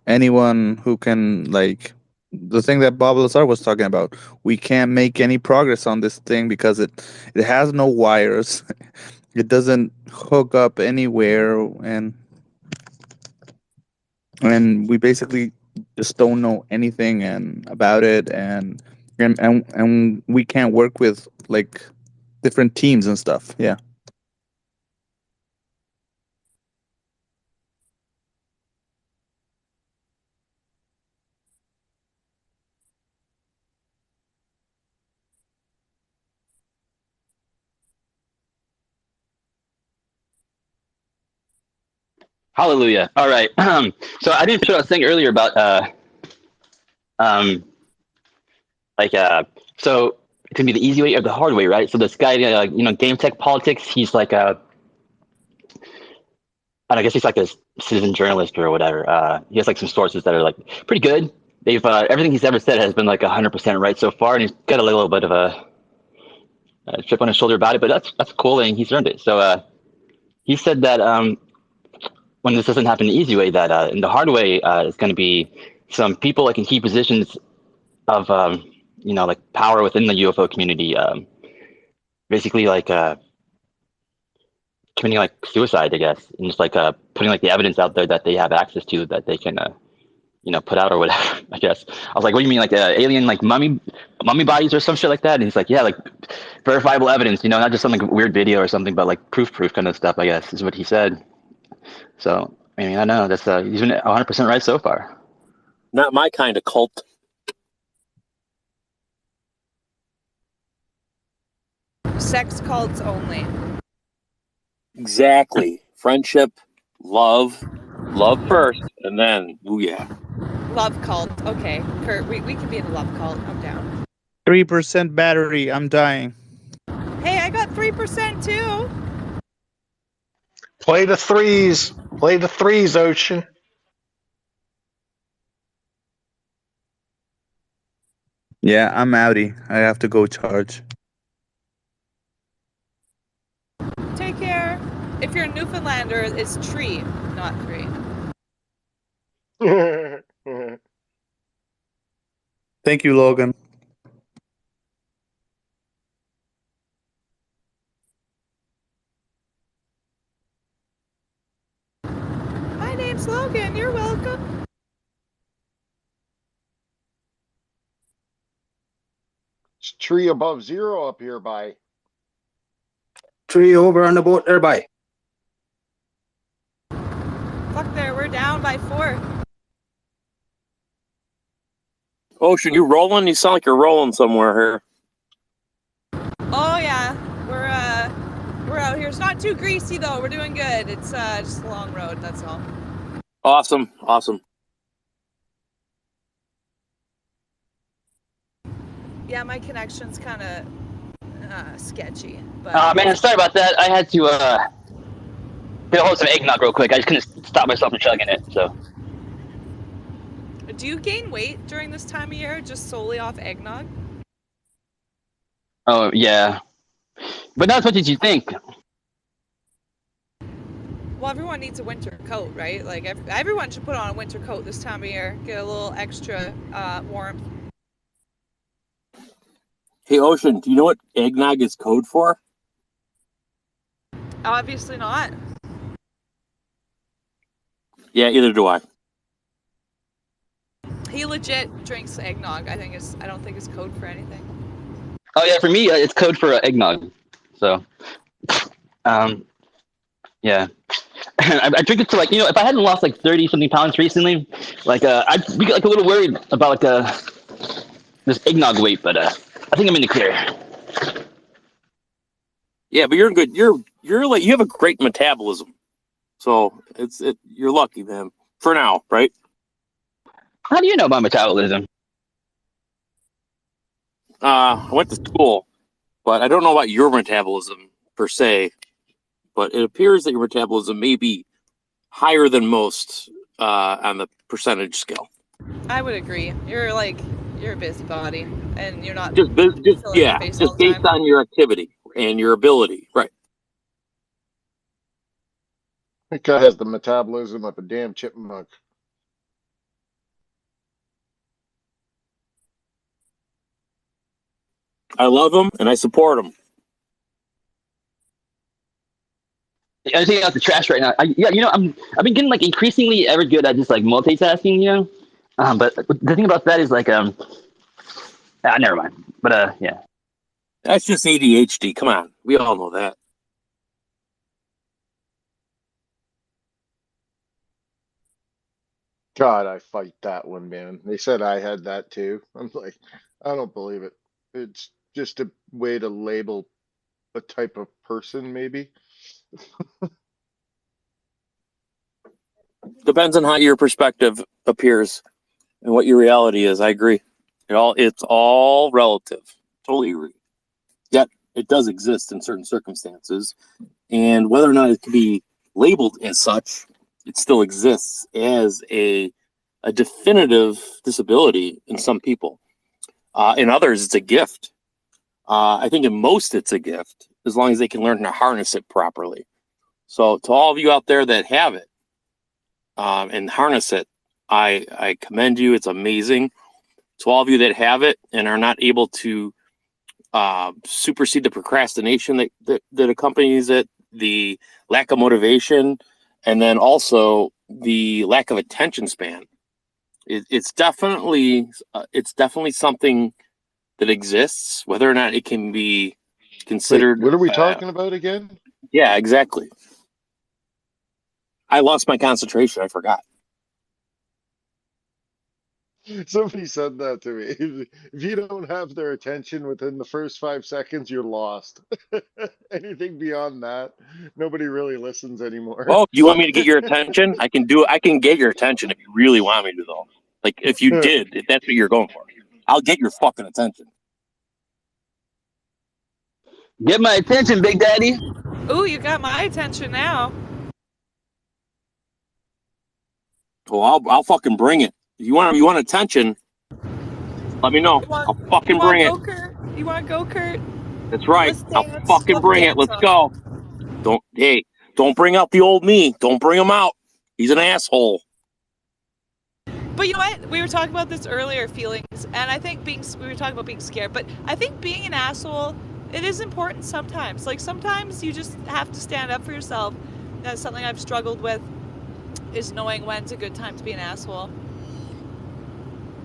anyone who can like the thing that Bob Lazar was talking about. We can't make any progress on this thing because it has no wires. It doesn't hook up anywhere, and we basically just don't know anything and about it, and we can't work with like different teams and stuff. Yeah. Hallelujah. All right. So I didn't finish what I was saying earlier about um like so it's gonna be the easy way or the hard way, right? So this guy, game tech politics, he's like I guess he's like a citizen journalist or whatever. He has like some sources that are like pretty good. They've everything he's ever said has been like 100% right so far, and he's got a little bit of a chip on his shoulder about it, but that's cool, and he's earned it. So he said that when this doesn't happen the easy way, that in the hard way is going to be some people like in key positions of like power within the UFO community, basically like committing like suicide, I guess, and just like putting like the evidence out there that they have access to that they can put out or whatever. I guess I was like, what do you mean, like alien like mummy bodies or some shit like that? And he's like, yeah, like verifiable evidence, not just some like weird video or something, but like proof kind of stuff, I guess, is what he said. So I mean, I know that's he's been 100% right so far. Not my kind of cult. Sex cults only. Exactly. Friendship, love first, and then yeah. Love cult. Okay, Kurt, we can be in a love cult. I'm down. 3% battery. I'm dying. Hey, I got 3% too. Play the threes. Play the threes, Ocean. Yeah, I'm outie. I have to go charge. Take care. If you're a Newfoundlander, it's tree, not 3. Thank you, Logan. My name's Logan. You're welcome. It's tree above zero up here by. Tree over on the boat there, by. Fuck there, we're down by 4. Ocean, you rolling? You sound like you're rolling somewhere here. Oh yeah, we're out here. It's not too greasy though. We're doing good. It's just a long road. That's all. Awesome. Yeah, my connection's kind of sketchy. But Man, sorry about that. I had to get a hold of some eggnog real quick. I just couldn't stop myself from chugging it. So. Do you gain weight during this time of year just solely off eggnog? Oh yeah, but not as much as you think. Well, everyone needs a winter coat, right? Like everyone should put on a winter coat this time of year. Get a little extra warmth. Hey, Ocean, do you know what eggnog is code for? Obviously not. Yeah, either do I. He legit drinks eggnog. I don't think it's code for anything. Oh yeah, for me it's code for eggnog. So, yeah, I drink it to like if I hadn't lost like 30-something pounds recently, like I'd be like a little worried about this eggnog weight, but I think I'm in the clear. Yeah, but you're good. You're like you have a great metabolism. So you're lucky, man. For now, right? How do you know about metabolism? I went to school, but I don't know about your metabolism per se. But it appears that your metabolism may be higher than most on the percentage scale. I would agree. You're a busybody, and you're not Just filling your face all the based time. on your activity and your ability, right? That guy has the metabolism of a damn chipmunk. I love him and I support him. I'm taking out the trash right now. I've been getting like increasingly ever good at just like multitasking, But the thing about that is like never mind. But yeah. That's just ADHD. Come on, we all know that. God, I fight that one, man. They said I had that too. I'm like, I don't believe it. It's just a way to label a type of person, maybe. Depends on how your perspective appears and what your reality is. I agree. It's all relative. Totally agree. Yet it does exist in certain circumstances, and whether or not it can be labeled as such, it still exists as a definitive disability in some people. In others, it's a gift. I think in most, it's a gift as long as they can learn to harness it properly. So, to all of you out there that have it and harness it, I commend you. It's amazing. To all of you that have it and are not able to supersede the procrastination that accompanies it, the lack of motivation, and then also the lack of attention span. It's definitely something that exists. Whether or not it can be Wait, considered. what are we talking about again? Yeah, exactly. I lost my concentration. I forgot. Somebody said that to me. If you don't have their attention within the first 5 seconds, you're lost. Anything beyond that, nobody really listens anymore. Oh, you want me to get your attention? I can do it. I can get your attention if you really want me to, though. Like if that's what you're going for, I'll get your fucking attention. Get my attention, Big Daddy. Ooh, you got my attention now. Well, I'll fucking bring it. If you want attention, let me know. I'll fucking bring it. Kurt? You want to go, Kurt? That's right. Let's I'll dance. fucking Let's bring it. dance Let's on go. Don't bring out the old me. Don't bring him out. He's an asshole. But you know what? We were talking about this earlier, feelings, and I think we were talking about being scared, but I think being an asshole, it is important sometimes. Like sometimes you just have to stand up for yourself. That's something I've struggled with, is knowing when's a good time to be an asshole.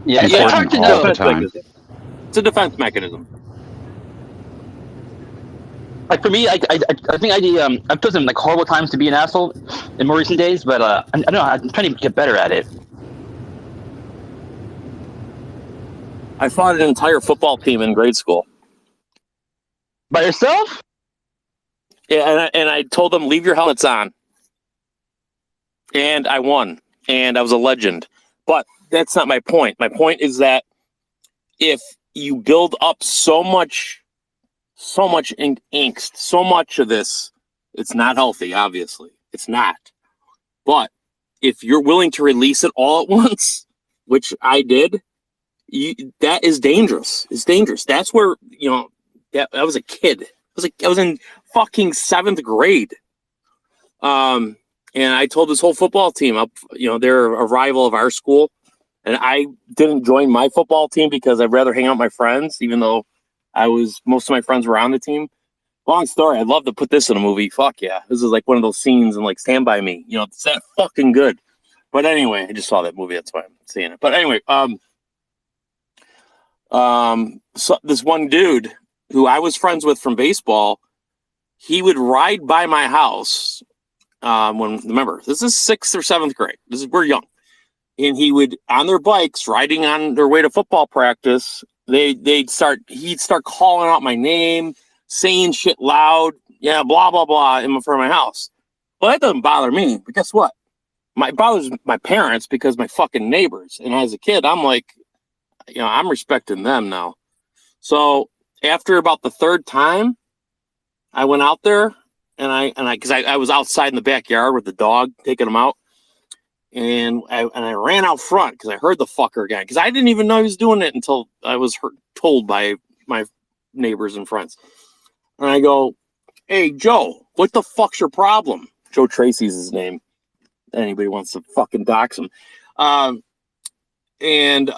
Yeah, it's hard to know. It's a defense mechanism. Like for me, I think I've chosen like horrible times to be an asshole in more recent days, but I don't know. I'm trying to get better at it. I fought an entire football team in grade school. By yourself? Yeah, and I told them, leave your helmets on. And I won. And I was a legend. But that's not my point. My point is that if you build up so much angst, so much of this, it's not healthy, obviously. It's not. But if you're willing to release it all at once, which I did, that is dangerous. It's dangerous. That's where, I was a kid. I was in fucking 7th grade. And I told this whole football team, they're a rival of our school. And I didn't join my football team because I'd rather hang out with my friends, even though most of my friends were on the team. Long story. I'd love to put this in a movie. Fuck yeah. This is like one of those scenes in like Stand By Me. It's that fucking good. But anyway, I just saw that movie. That's why I'm seeing it. But anyway, so this one dude who I was friends with from baseball, he would ride by my house. Remember, this is 6th or 7th grade. We're young. And he would, on their bikes, riding on their way to football practice, he'd start calling out my name, saying shit loud, blah, blah, blah, in front of my house. Well, that doesn't bother me. But guess what? It bothers my parents because my fucking neighbors. And as a kid, I'm like, I'm respecting them now. So after about the third time, I went out there because I was outside in the backyard with the dog taking him out. And I ran out front because I heard the fucker again. Because I didn't even know he was doing it until I was told by my neighbors and friends. And I go, "Hey, Joe, what the fuck's your problem?" Joe Tracy's his name. Anybody wants to fucking dox him. And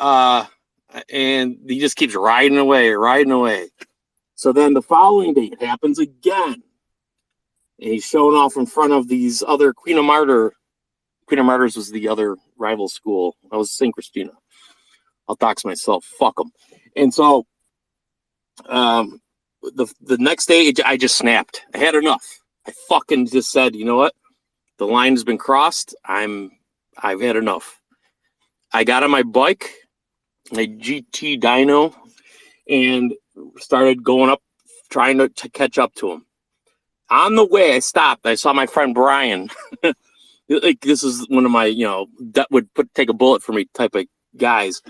he just keeps riding away. So then the following day, it happens again. And he's showing off in front of these other Queen of Martyrs was the other rival school. I was St. Christina. I'll dox myself. Fuck them. And so the next day, I just snapped. I had enough. I fucking just said, you know what? The line has been crossed. I've had enough. I got on my bike, my GT dyno, and started going up, trying to catch up to him. On the way, I stopped. I saw my friend Brian. Like, this is one of my, that would take a bullet for me type of guys.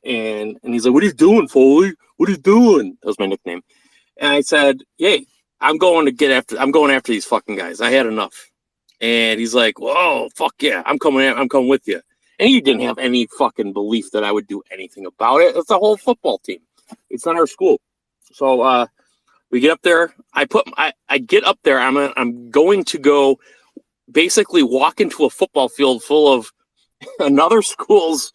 And he's like, "What are you doing, Foley? What are you doing?" That was my nickname. And I said, "Hey, I'm going after these fucking guys. I had enough." And he's like, "Whoa, fuck yeah, I'm coming with you." And he didn't have any fucking belief that I would do anything about it. It's a whole football team. It's not our school. So we get up there. I get up there. I'm going to go basically walk into a football field full of another school's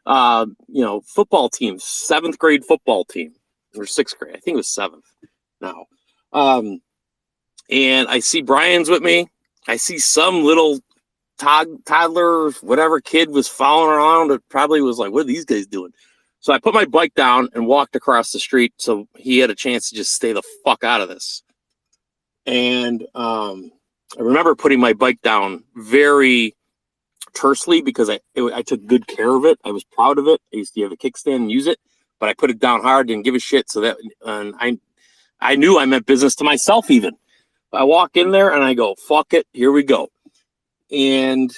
football team, 7th grade football team, or 6th grade. I think it was 7th now. And I see Brian's with me. I see some little toddler, whatever kid was following around. It probably was like, "What are these guys doing?" So I put my bike down and walked across the street so he had a chance to just stay the fuck out of this. And I remember putting my bike down very tersely because I took good care of it. I was proud of it. I used to have a kickstand and use it, but I put it down hard, didn't give a shit. So that I knew I meant business to myself even. I walk in there and I go, "Fuck it, here we go." And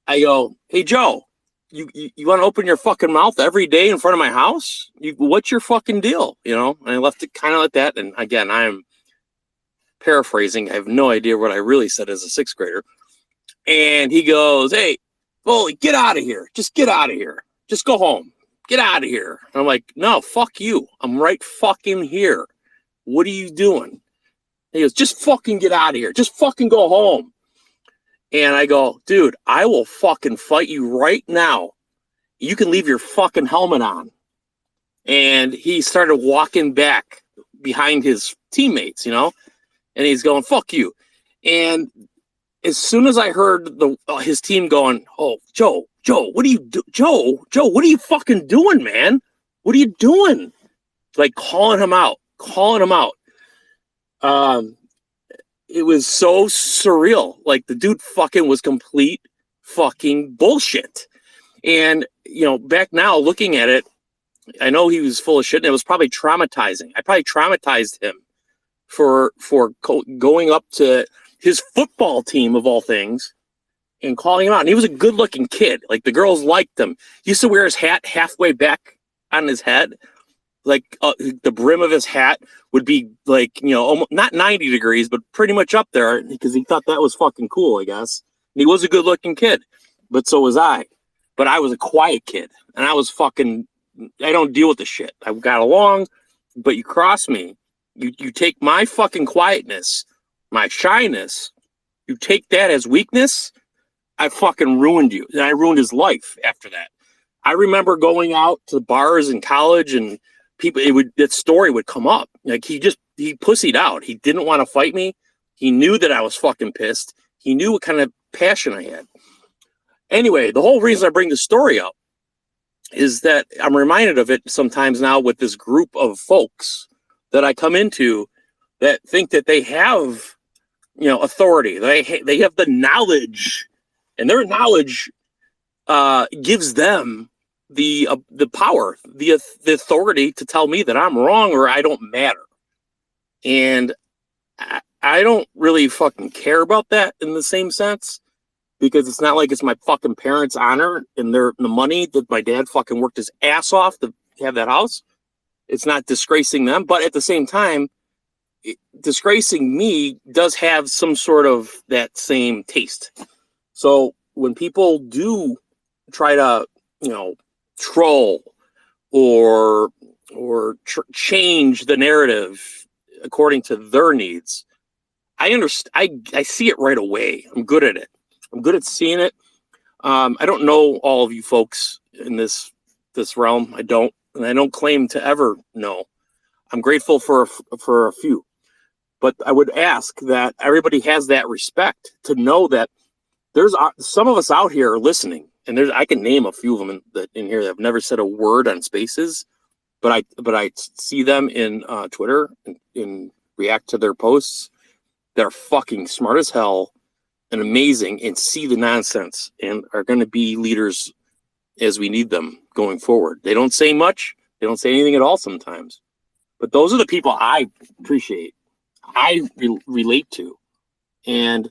I go, "Hey, Joe, you want to open your fucking mouth every day in front of my house? What's your fucking deal?" And I left it kind of like that. And again, I am paraphrasing. I have no idea what I really said as a 6th grader. And he goes, "Hey, Foley, get out of here. Just get out of here. Just go home. Get out of here." And I'm like, "No, fuck you. I'm right fucking here. What are you doing?" He goes, "Just fucking get out of here. Just fucking go home." And I go, "Dude, I will fucking fight you right now. You can leave your fucking helmet on." And he started walking back behind his teammates, and he's going, "Fuck you." And as soon as I heard his team going, "Oh, Joe, what are you Joe, what are you fucking doing, man? What are you doing?" Like calling him out. It was so surreal. Like the dude fucking was complete fucking bullshit. And, back now looking at it, I know he was full of shit and it was probably traumatizing. I probably traumatized him for going up to his football team of all things and calling him out. And he was a good looking kid. Like the girls liked him. He used to wear his hat halfway back on his head. Like the brim of his hat would be like, almost, not 90 degrees, but pretty much up there because he thought that was fucking cool, I guess. And he was a good looking kid, but so was I. But I was a quiet kid and I don't deal with the shit. I got along, but you cross me. You take my fucking quietness, my shyness, you take that as weakness. I fucking ruined you. And I ruined his life after that. I remember going out to bars in college and that story would come up. Like he pussied out. He didn't want to fight me. He knew that I was fucking pissed. He knew what kind of passion I had. Anyway, the whole reason I bring the story up is that I'm reminded of it sometimes now with this group of folks that I come into that think that they have, authority. They have the knowledge, and their knowledge gives them the power, the authority to tell me that I'm wrong or I don't matter. And I don't really fucking care about that in the same sense, because it's not like it's my fucking parents' honor and the money that my dad fucking worked his ass off to have that house. It's not disgracing them, but at the same time, disgracing me does have some sort of that same taste. So when people do try to, troll or change the narrative according to their needs, I understand. I see it right away. I'm good at it. I'm good at seeing it. I don't know all of you folks in this realm. I don't, and I don't claim to ever know. I'm grateful for a few, but I would ask that everybody has that respect to know that there's some of us out here listening, and I can name a few of them in here that have never said a word on Spaces, but I see them in Twitter and react to their posts. They're fucking smart as hell and amazing, and see the nonsense, and are going to be leaders as we need them going forward. They don't say much. They don't say anything at all sometimes, but those are the people I appreciate. I relate to, and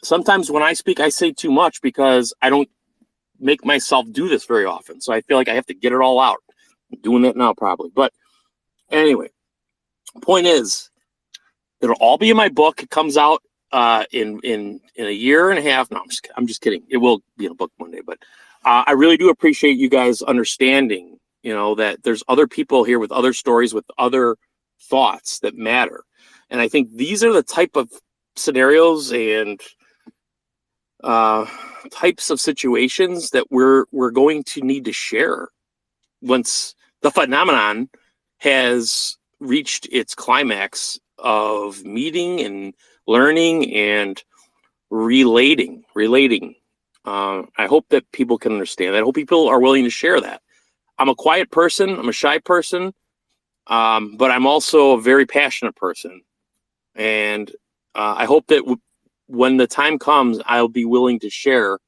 sometimes when I speak, I say too much because I don't make myself do this very often. So I feel like I have to get it all out. I'm doing that now probably. But anyway, point is, it'll all be in my book. It comes out in a year and a half. No, I'm just kidding. It will be in a book one day. But I really do appreciate you guys understanding, that there's other people here with other stories, with other thoughts that matter. And I think these are the type of scenarios and types of situations that we're going to need to share once the phenomenon has reached its climax of meeting and learning and relating. I hope that people can understand that. I hope people are willing to share that. I'm a quiet person. I'm a shy person, but I'm also a very passionate person. And I hope that when the time comes, I'll be willing to share,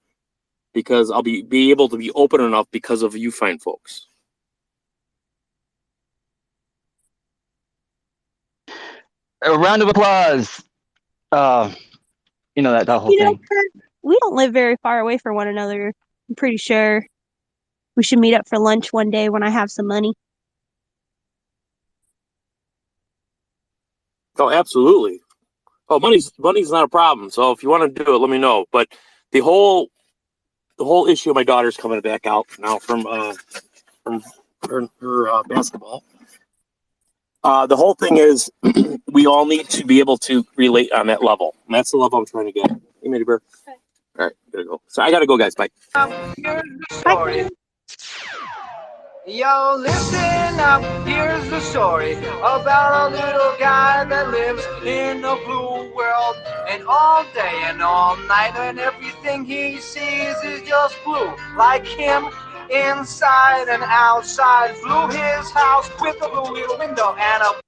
because I'll be able to be open enough because of you fine folks. A round of applause. That whole thing. Kurt, we don't live very far away from one another. I'm pretty sure we should meet up for lunch one day when I have some money. Oh, absolutely. Oh, money's not a problem. So if you want to do it, let me know. But the whole issue of my daughter's coming back out now from her basketball. The whole thing is we all need to be able to relate on that level. And that's the level I'm trying to get. Hey, Matty Bear. Okay. All right, gotta go. So I gotta go, guys. Bye. Here's the story. Yo, listen up, here's the story about a little guy that lives in a blue world. And all day and all night, and everything he sees is just blue. Like him, inside and outside. Blue his house with a blue little window and a...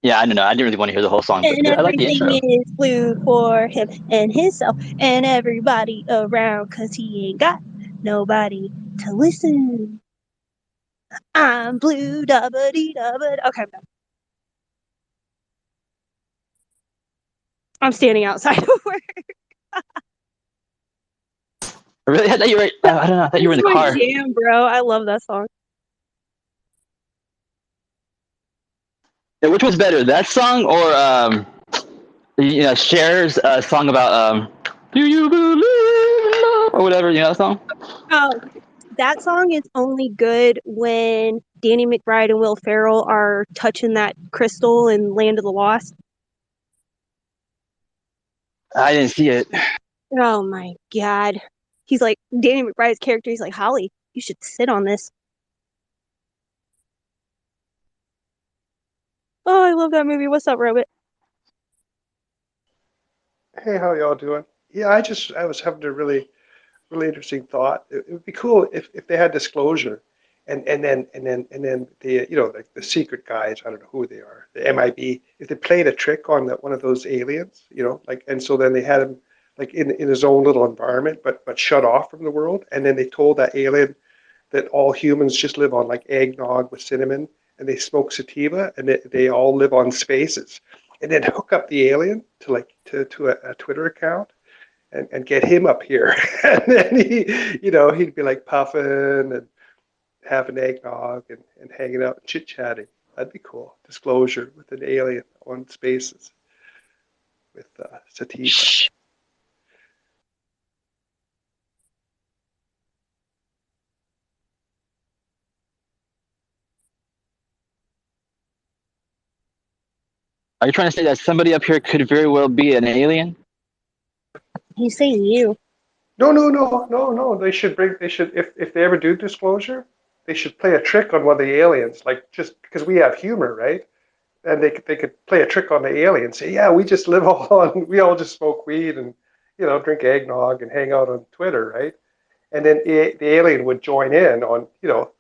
Yeah, I don't know. I didn't really want to hear the whole song, but And I like the everything intro. is blue for him and himself and everybody around, 'cause he ain't got nobody to listen. I'm blue, da-ba-dee-da-ba. Okay, I'm done. I'm standing outside of work. Really? I thought you were. I don't know. I thought you were in the That's my car. jam, bro. I love that song. Yeah, which was better, that song or Cher's song about "Do you believe in love?" or whatever, that song? Oh, that song is only good when Danny McBride and Will Ferrell are touching that crystal in Land of the Lost. I didn't see it. Oh my god. He's like, Danny McBride's character, he's like, Holly, you should sit on this. Oh, I love that movie. What's up, Robert? Hey, how y'all doing? Yeah, I was having a really interesting thought. It would be cool if they had disclosure, and then the like the secret guys, I don't know who they are, the MIB, if they played a trick on one of those aliens, like, and so then they had him like in his own little environment, but shut off from the world, and then they told that alien that all humans just live on like eggnog with cinnamon, and they smoke sativa, and they all live on spaces, and then hook up the alien to a Twitter account and get him up here, and then he'd be like puffing and having eggnog and hanging out and chit chatting. That'd be cool. Disclosure with an alien on spaces with sativa. Are you trying to say that somebody up here could very well be an alien? He's saying you. No. They should if they ever do disclosure, they should play a trick on one of the aliens, like just because we have humor, right? And they could play a trick on the alien, say, yeah, we just live we all just smoke weed and drink eggnog and hang out on Twitter, right? And then the alien would join in on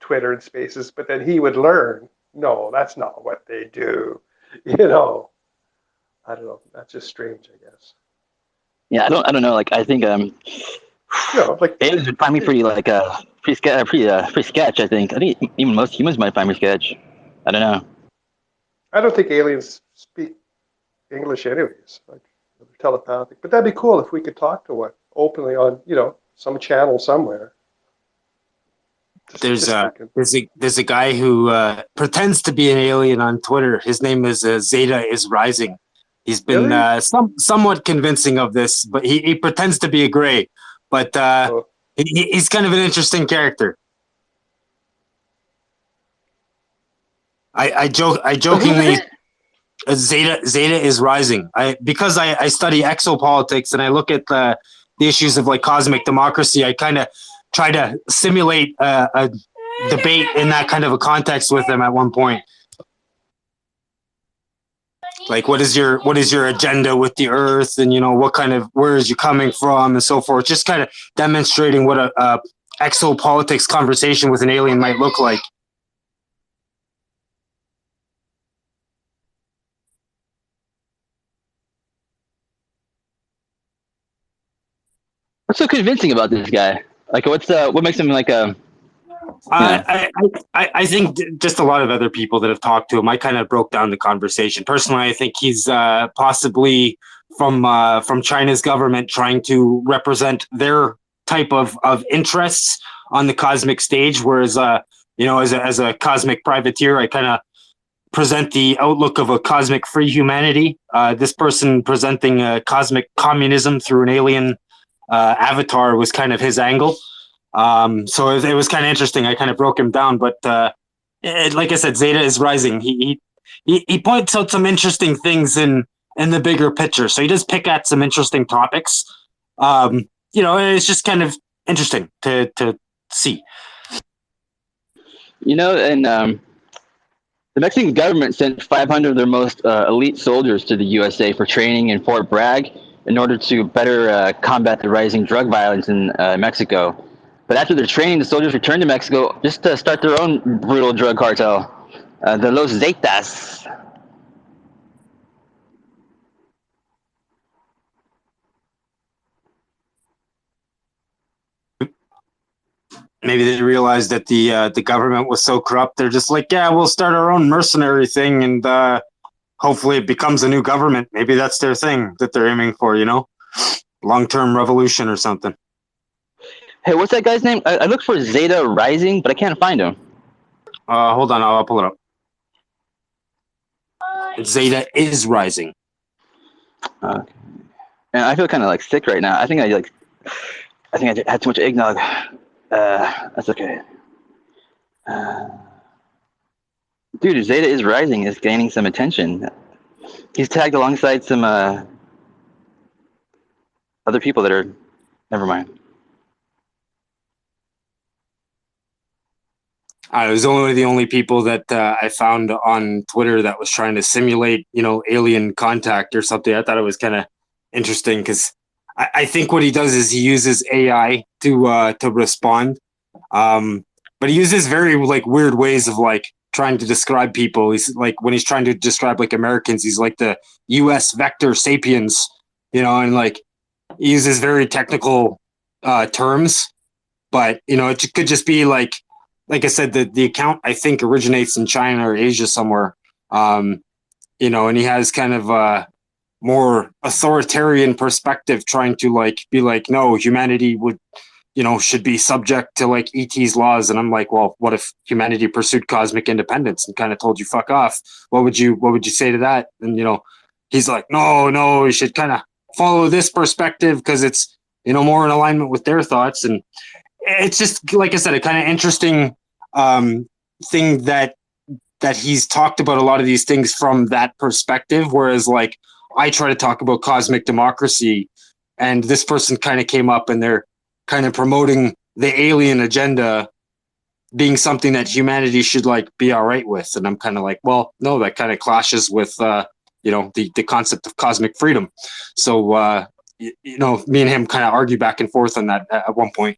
Twitter and Spaces, but then he would learn, no, that's not what they do. I don't know. That's just strange, I guess. Yeah, I don't know. Like, I think aliens would find me pretty sketch. I think even most humans might find me sketch. I don't know. I don't think aliens speak English anyways, like telepathic. But that'd be cool if we could talk to one openly on some channel somewhere. There's a guy who pretends to be an alien on Twitter. His name is Zeta is Rising. He's been somewhat convincing of this, but he pretends to be a gray. But he's kind of an interesting character. I jokingly Zeta is Rising. Because I study exopolitics and I look at the issues of like cosmic democracy. I kind of try to simulate a debate in that kind of a context with him at one point. Like, what is your agenda with the Earth, and where is you coming from, and so forth. Just kind of demonstrating what a exopolitics conversation with an alien might look like. What's so convincing about this guy? Like, what makes him like a? I think just a lot of other people that have talked to him. I kind of broke down the conversation. Personally, I think he's possibly from China's government trying to represent their type of interests on the cosmic stage. Whereas, as a cosmic privateer, I kind of present the outlook of a cosmic free humanity. This person presenting cosmic communism through an alien avatar was kind of his angle. So it was kind of interesting. I kind of broke him down, but like I said, Zeta is Rising. He points out some interesting things in the bigger picture. So he does pick at some interesting topics. It's just kind of interesting to see. And the Mexican government sent 500 of their most elite soldiers to the USA for training in Fort Bragg in order to better combat the rising drug violence in Mexico. But after their training, the soldiers returned to Mexico just to start their own brutal drug cartel, the Los Zetas. Maybe they realized that the government was so corrupt. They're just like, yeah, we'll start our own mercenary thing, and hopefully it becomes a new government. Maybe that's their thing that they're aiming for, long-term revolution or something. Hey, what's that guy's name? I looked for Zeta Rising, but I can't find him. Hold on, I'll pull it up. Zeta is Rising. Okay. And I feel kind of like sick right now. I think I had too much eggnog. That's okay. Dude, Zeta is Rising is gaining some attention. He's tagged alongside some other people that are. Never mind. I was one of the only people that I found on Twitter that was trying to simulate, alien contact or something. I thought it was kind of interesting because I think what he does is he uses AI to respond, but he uses very weird ways of trying to describe people. He's like when he's trying to describe Americans, he's like the U.S. vector sapiens, and he uses very technical terms, but it could just be like I said, the account I think originates in China or Asia somewhere. You know, and he has kind of a more authoritarian perspective, trying to like be like, no, humanity would, you know, should be subject to like ET's laws. And I'm like, well, what if humanity pursued cosmic independence and kind of told you fuck off? What would you say to that? And you know, he's like, no, you should kind of follow this perspective because it's, you know, more in alignment with their thoughts. And it's just like I said, a kind of interesting thing that he's talked about a lot of these things from that perspective, whereas like I try to talk about cosmic democracy, and this person kind of came up and they're kind of promoting the alien agenda being something that humanity should like be all right with. And I'm kind of like, well, no, that kind of clashes with you know, the concept of cosmic freedom. So you know, me and him kind of argue back and forth on that at one point.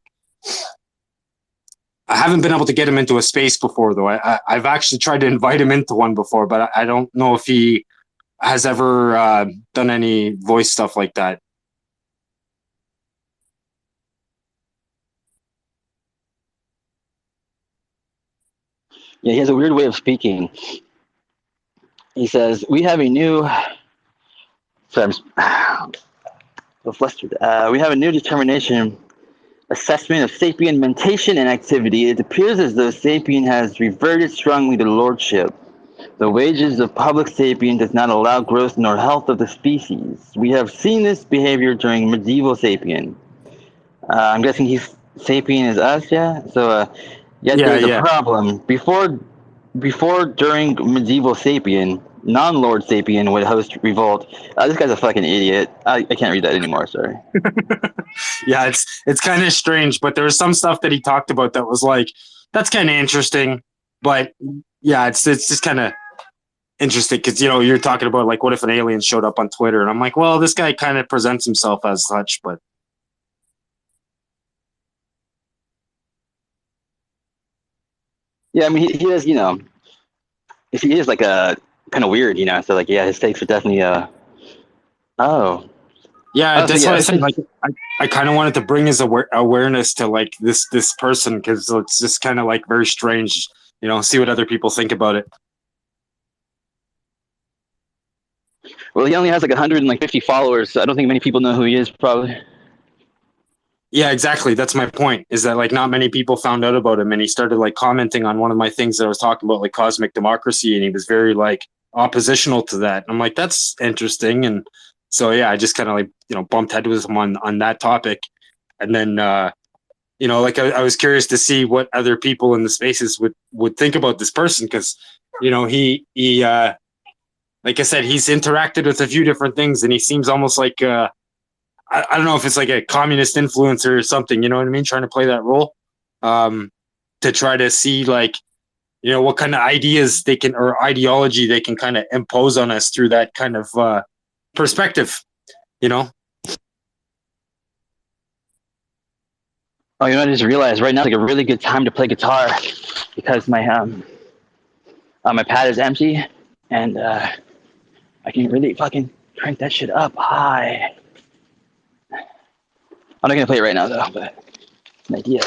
I haven't been able to get him into a space before, though. I've actually tried to invite him into one before, but I don't know if he has ever done any voice stuff like that. Yeah, he has a weird way of speaking. He says, "We have a new." So I'm so flustered. We have a new determination assessment of sapient mentation and activity. It appears as though sapient has reverted strongly to lordship. The wages of public sapient does not allow growth nor health of the species. We have seen this behavior during medieval sapient. I'm guessing he's sapient is us, yeah. So yet Yeah, there's a yeah. problem. Before, during medieval sapient, non-lord sapient would host revolt. This guy's a fucking idiot. I can't read that anymore. Sorry. Yeah, it's kind of strange, but there was some stuff that he talked about that was like, that's kind of interesting. But yeah, it's just kind of interesting because, you know, you're talking about like, what if an alien showed up on Twitter? And I'm like, well, this guy kind of presents himself as such, but Yeah, I mean, he is, you know, he is like a kind of weird, you know. So like, yeah, his takes are definitely oh. yeah, Oh, so that's yeah, what I this said. is Like, I kind of wanted to bring his awareness to like this person because it's just kind of like very strange, you know. See what other people think about it. well, he only has like 150 followers, so I don't think many people know who he is, probably. Yeah, exactly. That's my point. Is that like not many people found out about him, and he started like commenting on one of my things that I was talking about, like cosmic democracy, and he was very like oppositional to that. And I'm like, that's interesting. And so yeah, I just kind of like, you know, bumped head with him on that topic, and then you know, like I was curious to see what other people in the spaces would think about this person because, you know, he like I said, he's interacted with a few different things, and he seems almost like I don't know if it's like a communist influencer or something, you know what I mean? Trying to play that role, to try to see like, you know, what kind of ideas they can or ideology they can kind of impose on us through that kind of perspective, you know? Oh, you know, I just realized right now is like a really good time to play guitar because my pad is empty and I can really fucking crank that shit up high. I'm not gonna play it right now though, but it's an idea.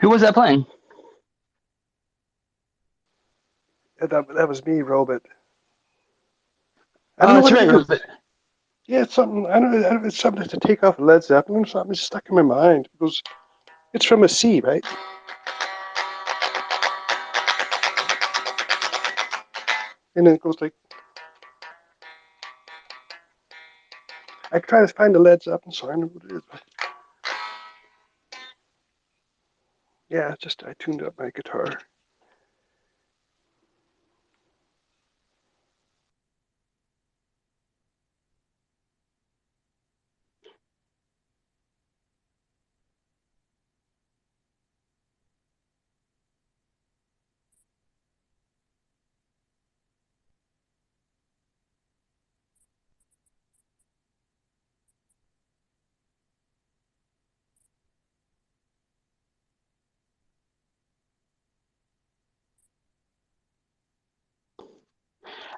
Who was that playing? Yeah, that was me, Robot. I Oh, don't know that's what right, it is. Robert. Yeah, it's something. I don't know. It's something to take off Led Zeppelin or something. It's stuck in my mind. It goes. It's from a C, right? And then it goes like. I try to find the Led Zeppelin song. I don't know what it is. But yeah, it's just I tuned up my guitar.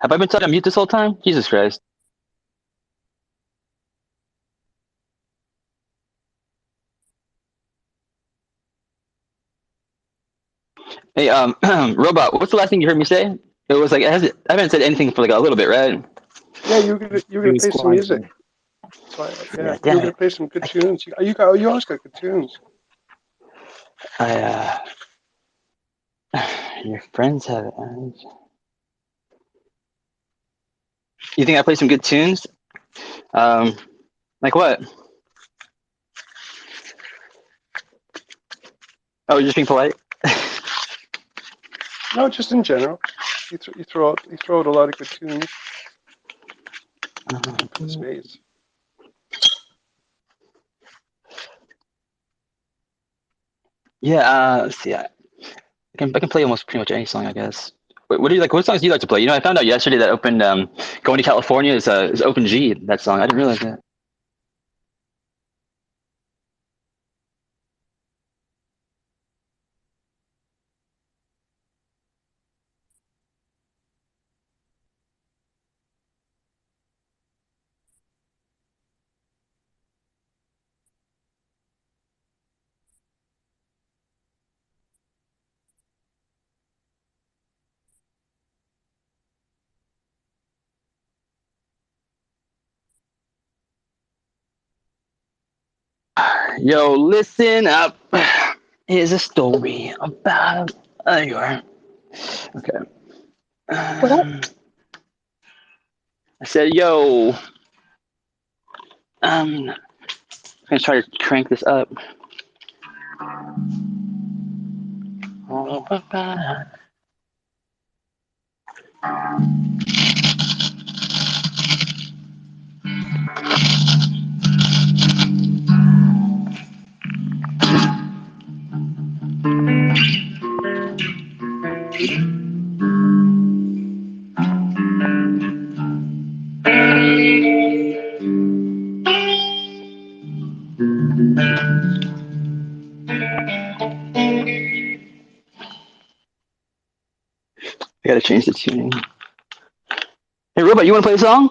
Have I been stuck on mute this whole time? Jesus Christ. Hey, Robot, what's the last thing you heard me say? It was like, I haven't said anything for like a little bit, right? Yeah, you were He gonna was play some quiet. music. That's why. Yeah, Yeah, you damn were gonna it. play some good tunes. You always got good tunes. Your friends have it. You think I play some good tunes? Like what? Oh, you're just being polite? No, just in general. You throw out a lot of good tunes for the space. Yeah, let's see. I can play almost pretty much any song, I guess. What do you like? What songs do you like to play? You know, I found out yesterday that opened "Going to California" is Open G. That song, I didn't realize that. Yo, listen up. Here's a story about your. Okay. What up? I said, yo. I'm gonna try to crank this up. I gotta change the tuning. Hey, Robot, you wanna play a song?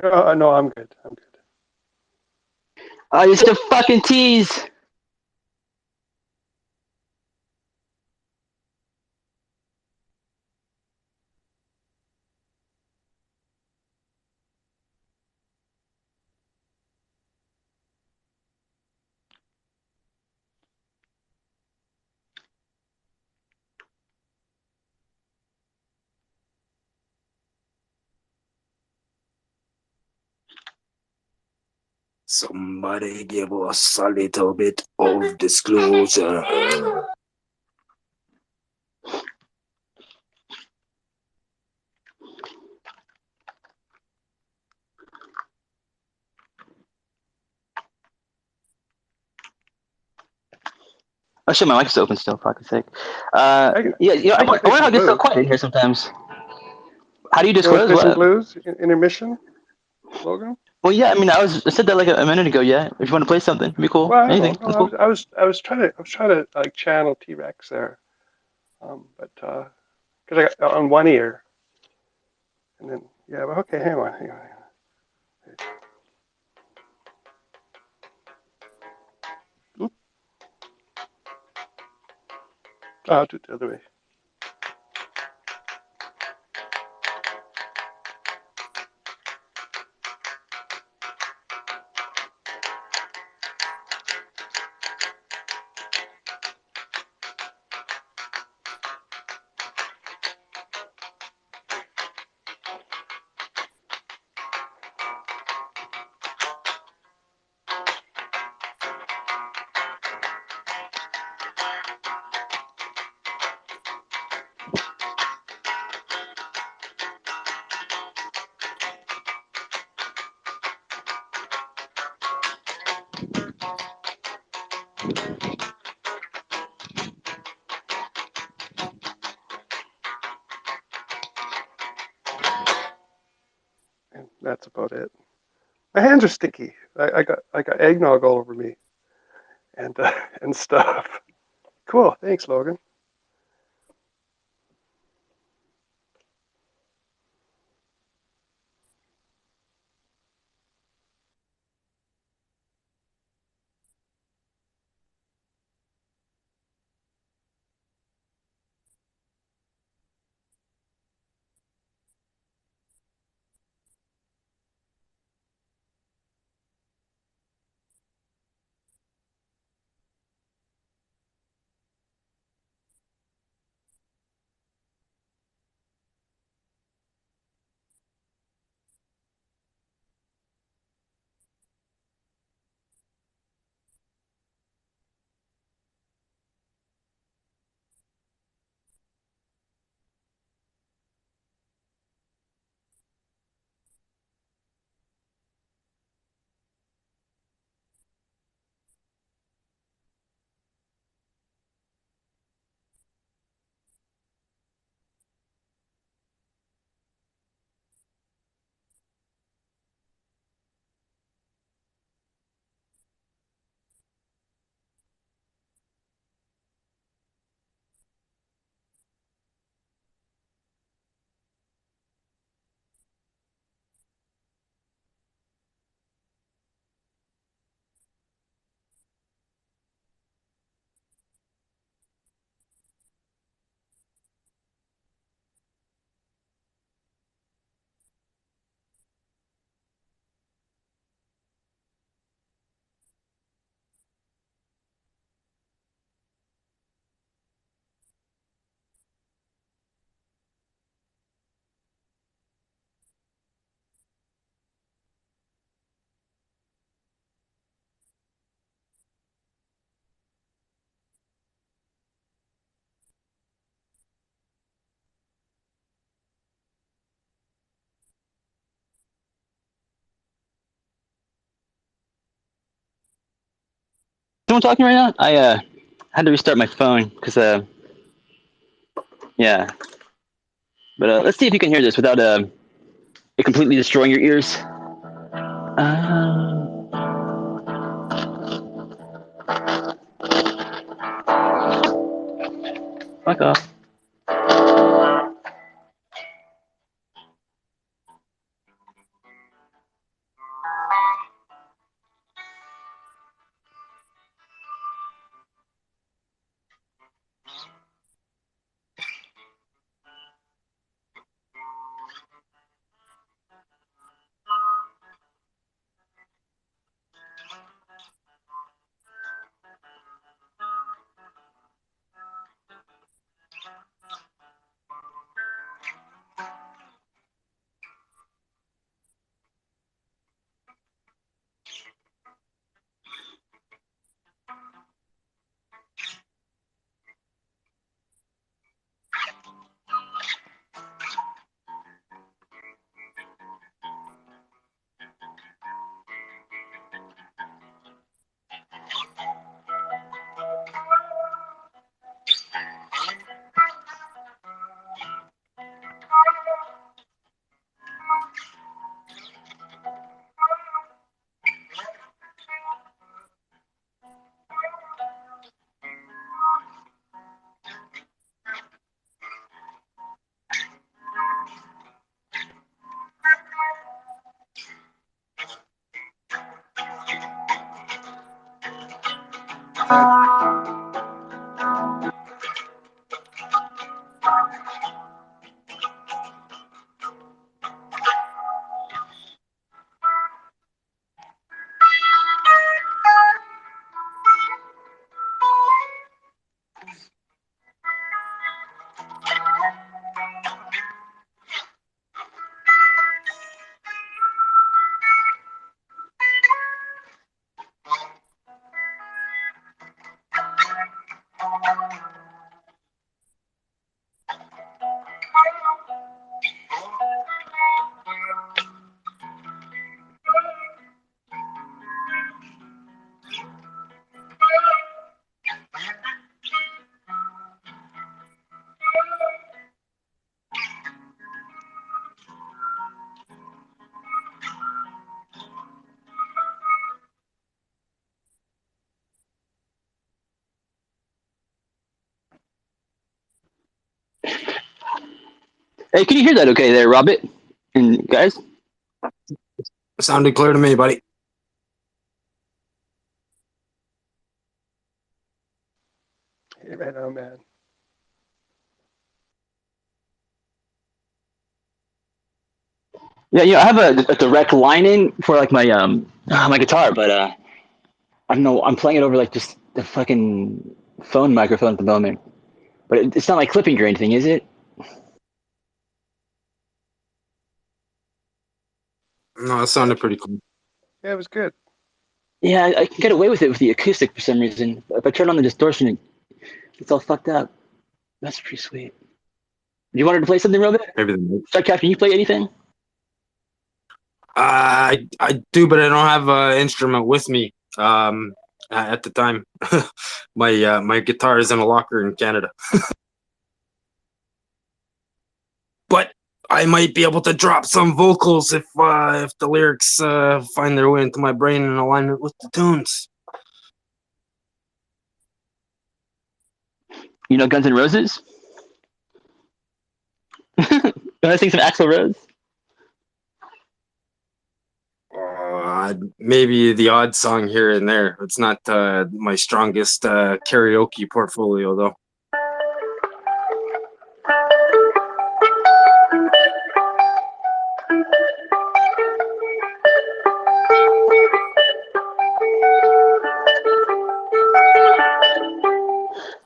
No, I'm good. I'm good. Oh, you're such a fucking tease. Somebody give us a little bit of disclosure. Oh shit, my mic's open still. Fucking sake. I can Yeah, I I can play wonder how some it gets so blues. quiet in here sometimes. How do you You want to disclose play some what? blues? Intermission, Logan? Well, yeah, I mean, I said that like a minute ago. Yeah, if you want to play something, it'd be cool. Well, I don't Anything, know. that's No, cool. I was trying to like channel T-Rex there, but because I got on one ear, and then yeah. But okay, hang on. Oop, I'll do it the other way. And that's about it. My hands are sticky. I got eggnog all over me and and stuff. Cool. Thanks, Logan. someone talking right now? I had to restart my phone because yeah. But let's see if you can hear this without it completely destroying your ears. Fuck off. Hey, can you hear that okay there, Robert? And guys? Sounded clear to me, buddy. Hey, man, oh man. Yeah, I have a direct line in for like my my guitar, but I don't know. I'm playing it over like just the fucking phone microphone at the moment. But it's not like clipping or anything, is it? No, it sounded pretty cool. Yeah, it was good. Yeah, I can get away with it with the acoustic for some reason. If I turn on the distortion, it's all fucked up. That's pretty sweet. You wanted to play something real bit? Maybe the Starcraft, can you play anything? I do, but I don't have an instrument with me. At the time, my guitar is in a locker in Canada. But I might be able to drop some vocals if the lyrics find their way into my brain in alignment with the tunes. You know Guns N' Roses? Want to sing some Axl Rose? Maybe the odd song here and there. It's not my strongest karaoke portfolio, though.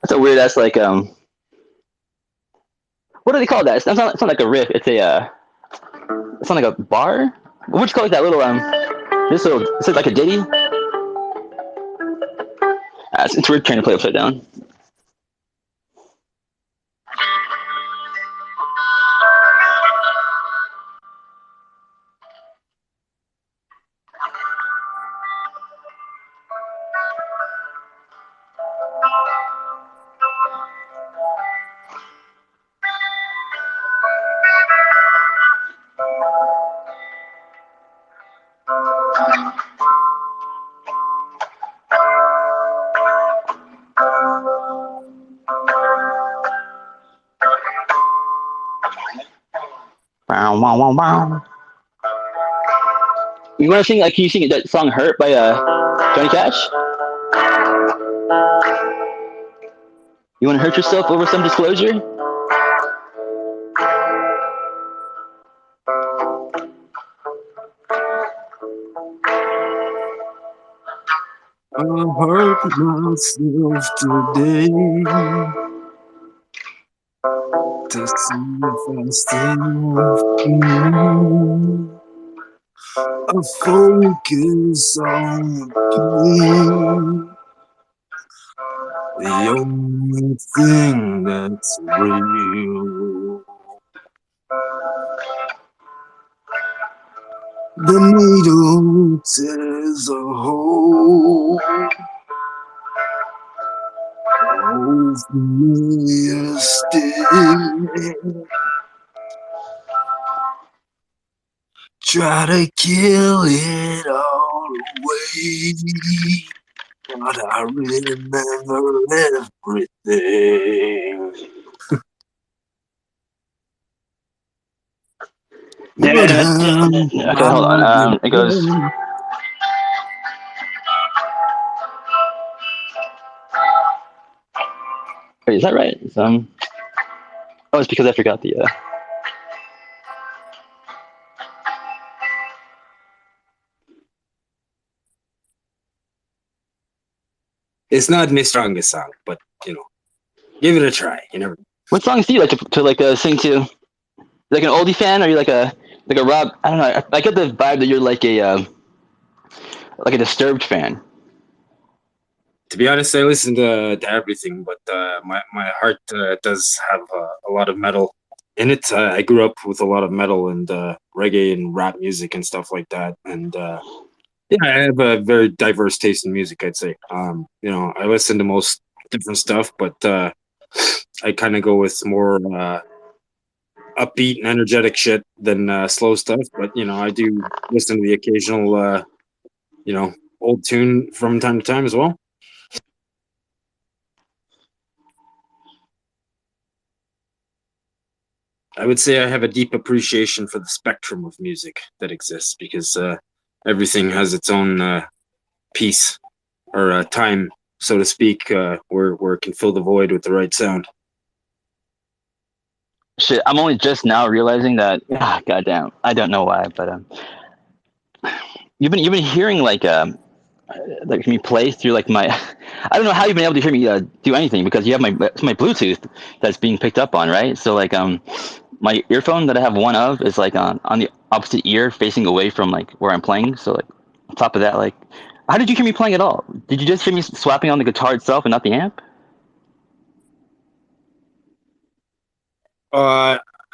That's a weird ass like what do they call that? It's not like a riff. It's a it's not like a bar. What would you call it? That little this little is it like a ditty? It's weird trying to play upside down. wow, wow, wow, wow. You want to sing? Like, can you sing that song "Hurt" by Johnny Cash? You want to hurt yourself over some disclosure? I hurt myself today to see if I still feel. I focus on pain, the only thing that's real. The needle tears a hole. Oh, familiar still. Try to kill it all away, but I remember everything. But I'm Okay, hold on. It goes. again. Wait, is that right? It's, oh, it's because I forgot the. It's not my strongest song, but give it a try. You never. What songs do you like to sing to? Like an oldie fan, or you like a Rob? I don't know. I get the vibe that you're like a Disturbed fan. To be honest, I listen to everything, but my heart does have a lot of metal in it. I grew up with a lot of metal and reggae and rap music and stuff like that, and yeah, I have a very diverse taste in music. I'd say, I listen to most different stuff, but I kind of go with more upbeat and energetic shit than slow stuff. But I do listen to the occasional, old tune from time to time as well. I would say I have a deep appreciation for the spectrum of music that exists because everything has its own piece or time, so to speak, where it can fill the void with the right sound. Shit, I'm only just now realizing that. Goddamn, I don't know why, but you've been hearing like me play through like my. I don't know how you've been able to hear me do anything because you have my Bluetooth that's being picked up on, right? So like my earphone that I have one of is like on the opposite ear facing away from like where I'm playing. So like on top of that, like how did you hear me playing at all? Did you just hear me swapping on the guitar itself and not the amp?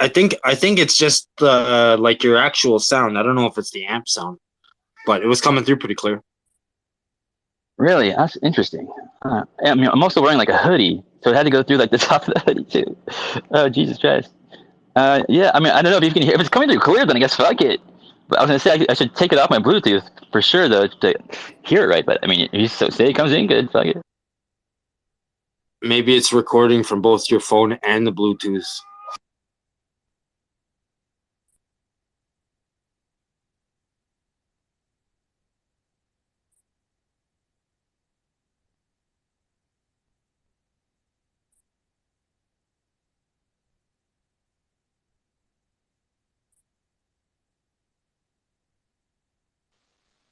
I think it's just like your actual sound. I don't know if it's the amp sound, but it was coming through pretty clear. Really, that's interesting. I mean, I'm also wearing like a hoodie, so it had to go through like the top of the hoodie too. Oh Jesus Christ! Yeah, I mean, I don't know if you can hear. If it's coming through clear, then I guess fuck it. But I was gonna say I should take it off my Bluetooth for sure though to hear it right. But I mean, if you say it comes in good, fuck it. Maybe it's recording from both your phone and the Bluetooth.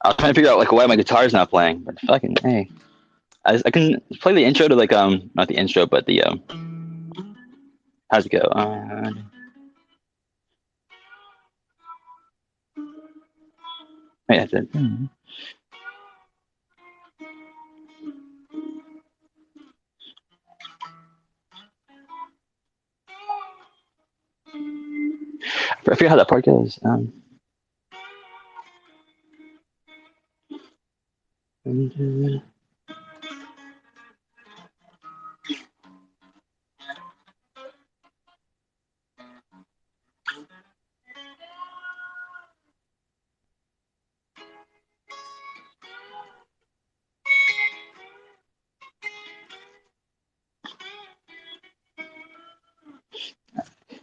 I was trying to figure out like why my guitar's not playing, but fucking hey, I can play the intro to like not the intro, but the how's it go? Wait, that's it. I forget how that part goes.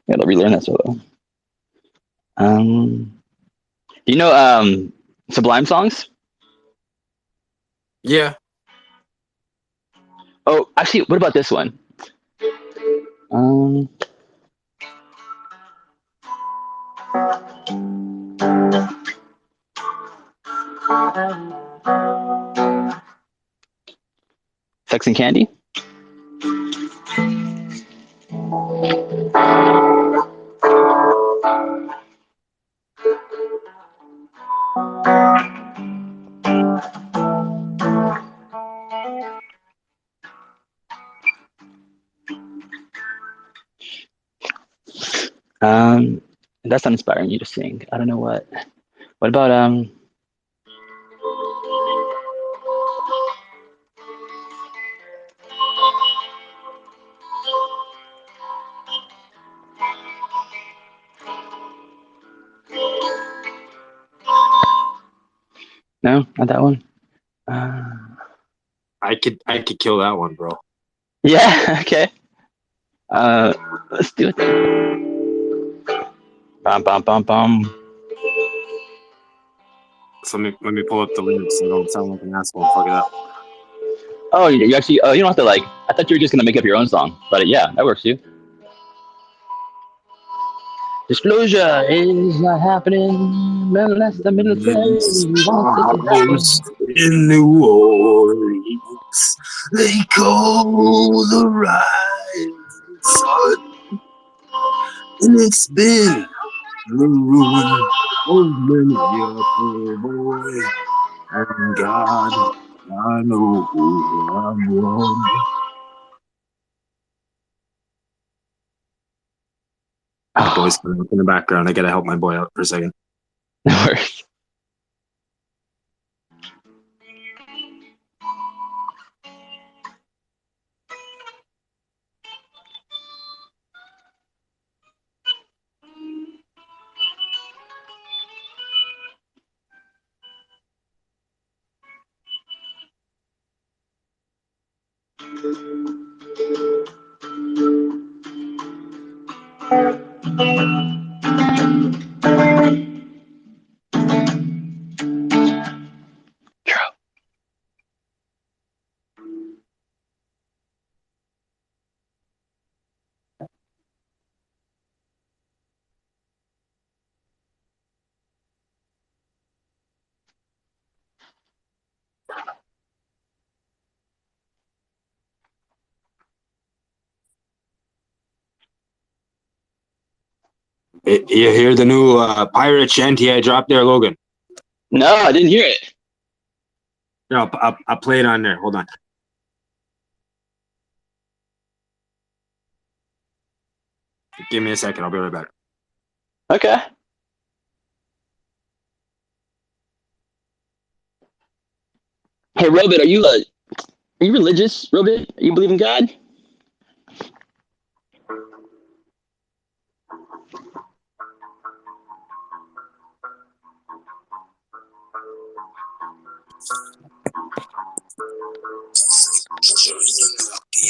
Gotta relearn that solo. Do you know Sublime songs? Yeah. Oh, actually, what about this one? Um, Sex and Candy? That's not inspiring you to sing. I don't know what. What about no, not that one. I could kill that one, bro. Yeah, okay. Let's do it then. Bum bum bum bum. So let me pull up the lyrics so I don't sound like an asshole. Fuck it up. Oh, you actually? Oh, you don't have to like. I thought you were just gonna make up your own song, but yeah, that works too. Disclosure is not happening unless the military wants it to happen. In New Orleans, they call the rising sun, and it's been the ruin of many a poor boy. And God, I know I'm wrong. My boy's coming up in the background. I gotta help my boy out for a second. No worries. You hear the new pirate shanty I dropped there, Logan? No, I didn't hear it. No, I'll play it on there. Hold on. Give me a second. I'll be right back. Okay. Hey, Robit, are you religious, Robit? You believe in God?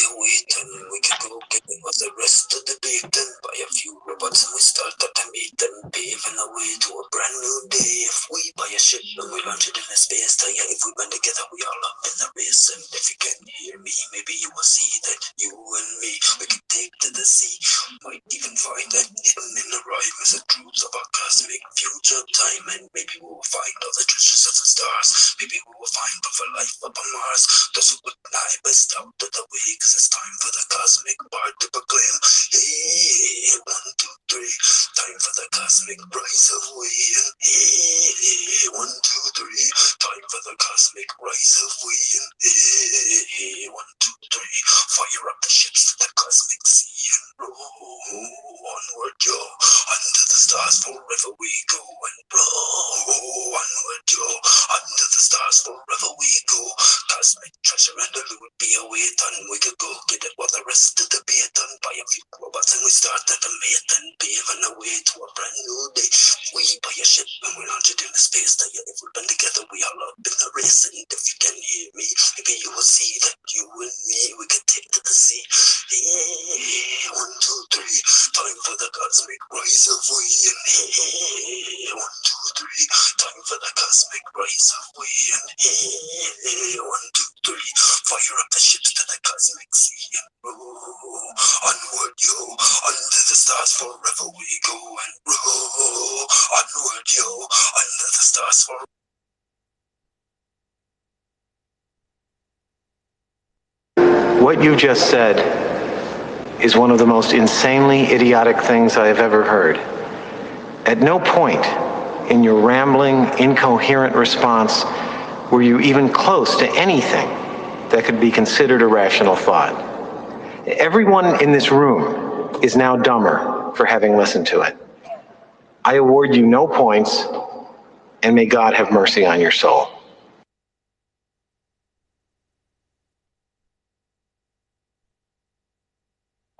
We can go get with the rest of the day, then buy a few robots and we start up to meet them, paving the way to a brand new day. If we buy a ship and we launch it in a space, then yeah, if we band together, we all up in the race. And if you can hear me, maybe you will see that you and me, we can take to the sea. Might even find that hidden in the rhyme is the truth of our cosmic future time. And maybe we will find all the treasures of the stars. Maybe we will find for life upon Mars. Those who would lie best out of the way, 'cause it's time for the cosmic part to proclaim. Hey, 1, 2, 3, time for the cosmic rise of win. Hey, 1, 2, 3, time for the cosmic rise of win. Hey, 1, 2, 3, fire up the ships to the cosmic sea and roll onward, yo, under the stars forever we go and roll onward, yo, under the stars forever we go. Cosmic treasure and the loot be awaiting. We could go get it while the rest of the forever we go and roll onward, yo, under the stars for. What you just said is one of the most insanely idiotic things I have ever heard. At no point in your rambling, incoherent response were you even close to anything that could be considered a rational thought. Everyone in this room is now dumber for having listened to it. I award you no points, and may God have mercy on your soul.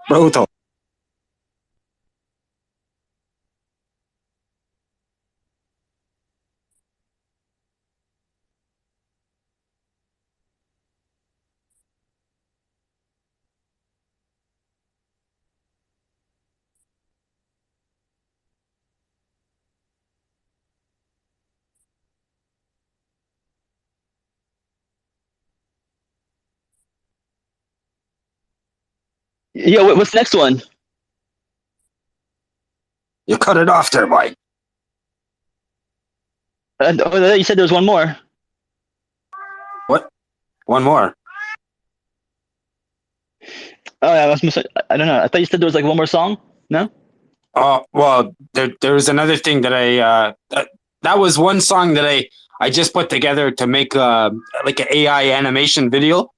Brutal. Yo, what's the next one? You cut it off there, Mike. You said there was one more. What? One more. Oh, yeah, I don't know. I thought you said there was like one more song. No. Oh well, there was another thing that that was one song that I just put together to make like an AI animation video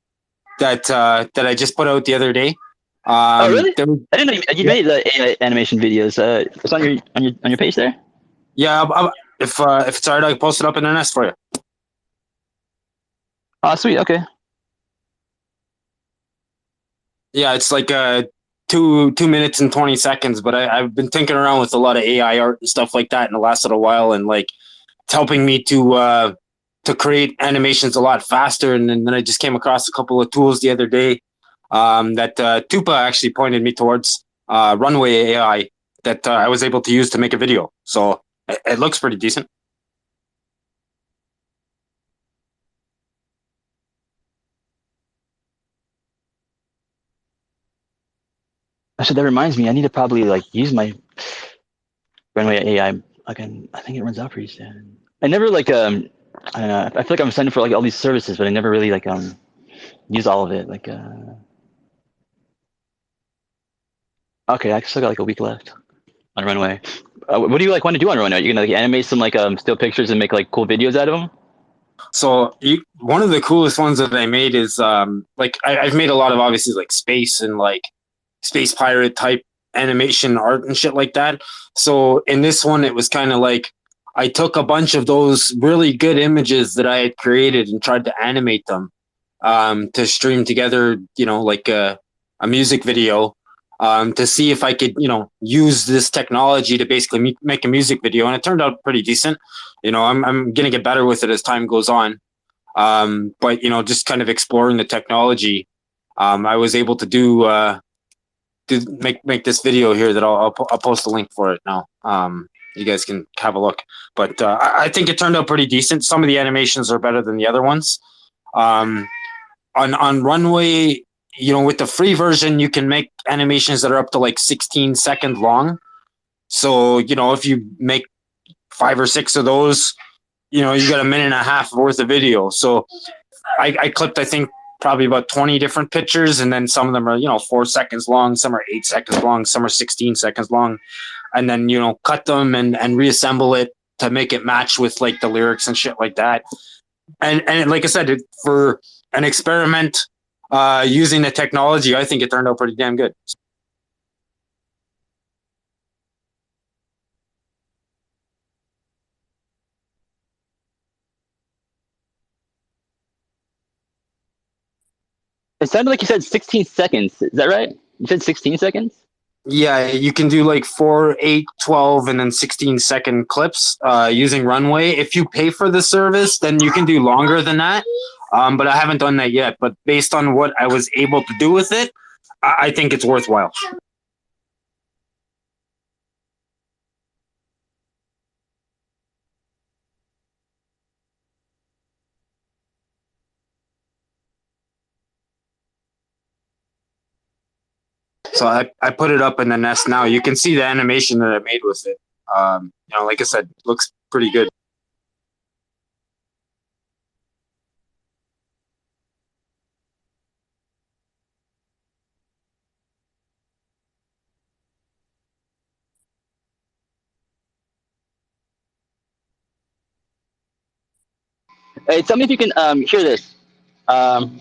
that I just put out the other day. Oh, really? Was, I didn't know you made the AI animation videos. It's on your page there. Yeah, if it's alright, I can post it up in the nest for you. Oh, sweet. Okay. Yeah, it's like 2 minutes and 20 seconds, but I've been tinkering around with a lot of AI art and stuff like that in the last little while, and like it's helping me to create animations a lot faster. And then I just came across a couple of tools the other day that Tupa actually pointed me towards, Runway AI, that I was able to use to make a video. So it looks pretty decent. Actually, that reminds me. I need to probably like use my Runway AI again. I think it runs out pretty soon. I never like I don't know. I feel like I'm signing for like all these services, but I never really like use all of it. Like okay, I still got like a week left on Runway. What do you like want to do on Runway? You're gonna like animate some like still pictures and make like cool videos out of them? So one of the coolest ones that I made is like I've made a lot of obviously like space and like space pirate type animation art and shit like that. So in this one, it was kind of like I took a bunch of those really good images that I had created and tried to animate them to stream together, you know, like a music video, to see if I could, you know, use this technology to basically make a music video. And it turned out pretty decent. You know, I'm going to get better with it as time goes on. But, you know, just kind of exploring the technology, I was able to make this video here that I'll post a link for it now. You guys can have a look. But I think it turned out pretty decent. Some of the animations are better than the other ones. On Runway, you know, with the free version, you can make animations that are up to like 16-second long. So, you know, if you make 5 or 6 of those, you know, you got a minute and a half worth of video. So I clipped, I think, probably about 20 different pictures, and then some of them are, you know, 4 seconds long, some are 8 seconds long, some are 16 seconds long, and then, you know, cut them and reassemble it to make it match with like the lyrics and shit like that. And like I said, for an experiment using the technology, I think it turned out pretty damn good. It sounded like you said 16 seconds. Is that right? You said 16 seconds? Yeah, you can do like 4, 8, 12, and then 16-second clips using Runway. If you pay for the service, then you can do longer than that. But I haven't done that yet. But based on what I was able to do with it, I think it's worthwhile. So I put it up in the nest now. You can see the animation that I made with it. Like I said, it looks pretty good. Hey, tell me if you can hear this. Um,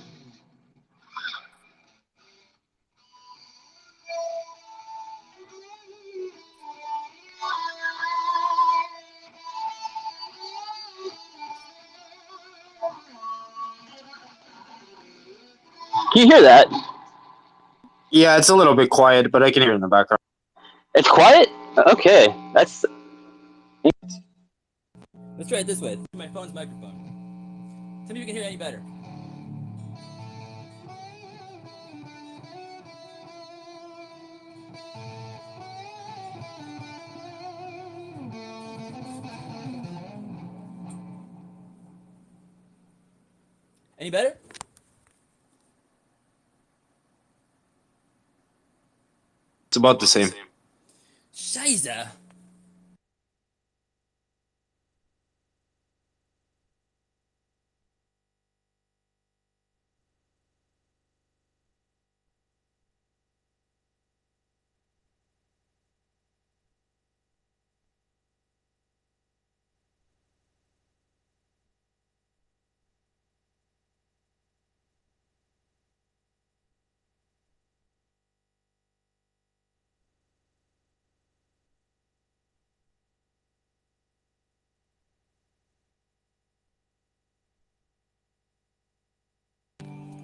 can you hear that? Yeah, it's a little bit quiet, but I can hear it in the background. It's quiet? Okay, that's. Let's try it this way. My phone's microphone. Tell me if you can hear it any better. Any better? It's about the same. Scheiße.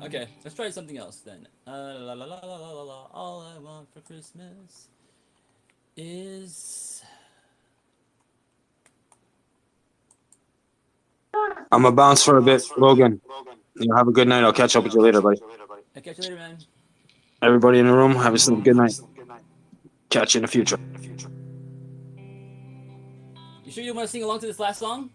Okay, let's try something else then. La la la la la la la. All I want for Christmas is. I'm gonna bounce for a bit, Logan. Have a good night. I'll catch up with you later, buddy. I'll catch you later, man. Everybody in the room, have a good night. Catch you in the future. You sure you want to sing along to this last song?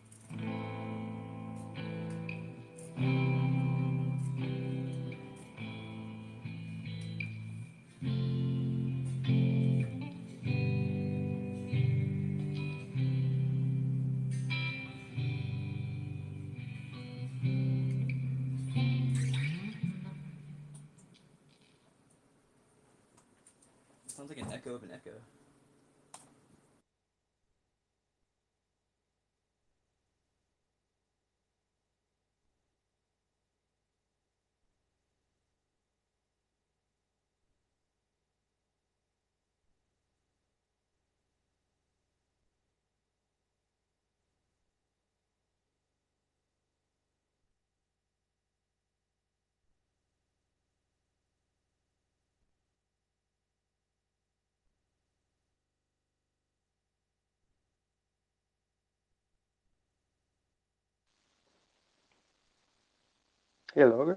Sounds like an echo of an echo. Hey, Logan.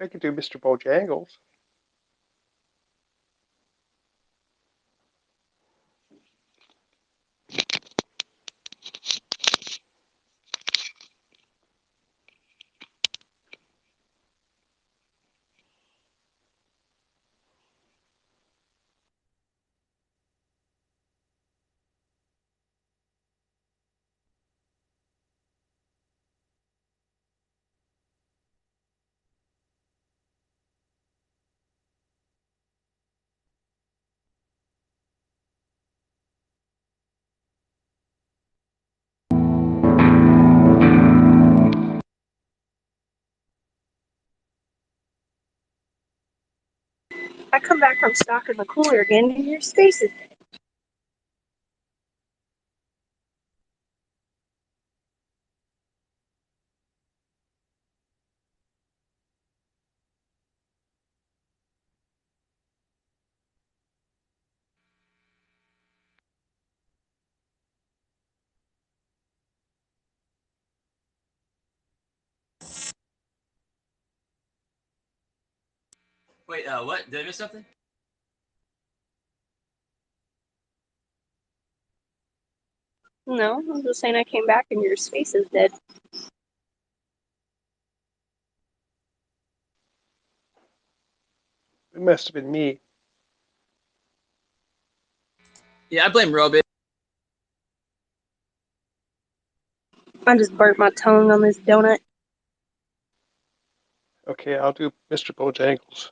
I could do Mr. Bojangles. I come back from stocking the cooler again, and your space is Wait, what? Did I miss something? No, I'm just saying I came back and your space is dead. It must have been me. Yeah, I blame Robit. I just burnt my tongue on this donut. Okay, I'll do Mr. Bojangles.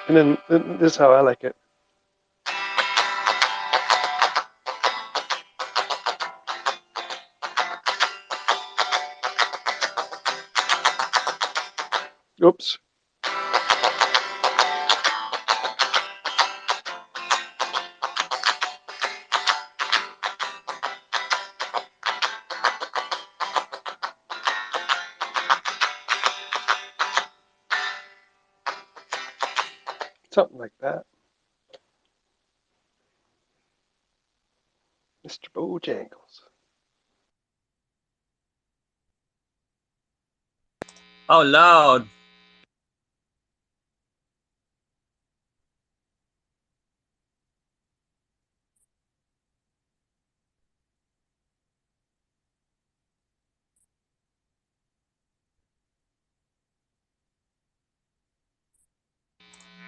And then this is how I like it. Oops. Something like that. Mr. Bojangles. Oh, loud.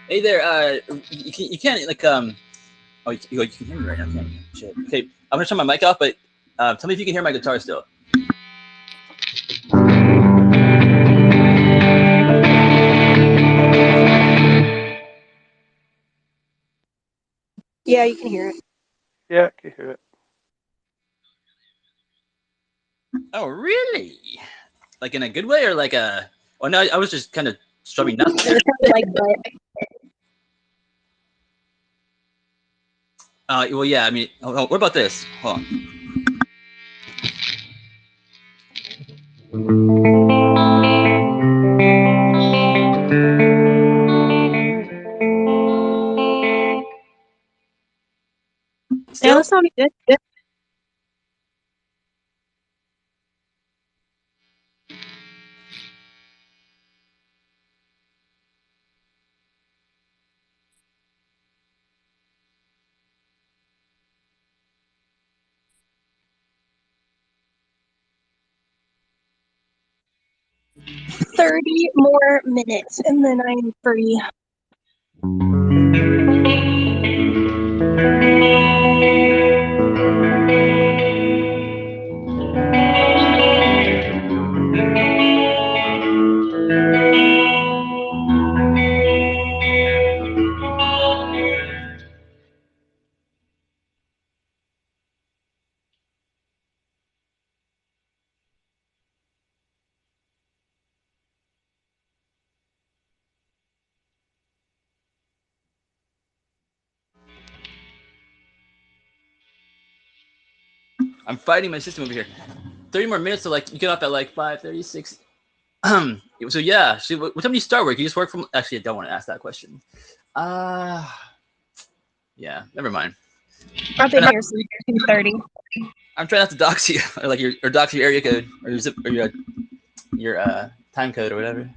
Hey there, you can't like oh you can hear me right now, can't you? Shit. Okay, I'm gonna turn my mic off, but tell me if you can hear my guitar still. Yeah, you can hear it. Yeah, I can hear it. Oh, really? Like in a good way, or like a? Oh no, I was just kind of strumming nothing. It sounded like that. Well, yeah. I mean, what about this? Hold on. Yeah, that sounded good. "30 more minutes, and then I'm free." I'm fighting my system over here. 30 more minutes, so like you get off at like 5:36. So yeah, so what time do you start work? You just work from? Actually, I don't want to ask that question. Yeah, never mind. I've been here since 2:30. I'm trying not to dox you, or like or dox your area code, or your zip, or your time code, or whatever.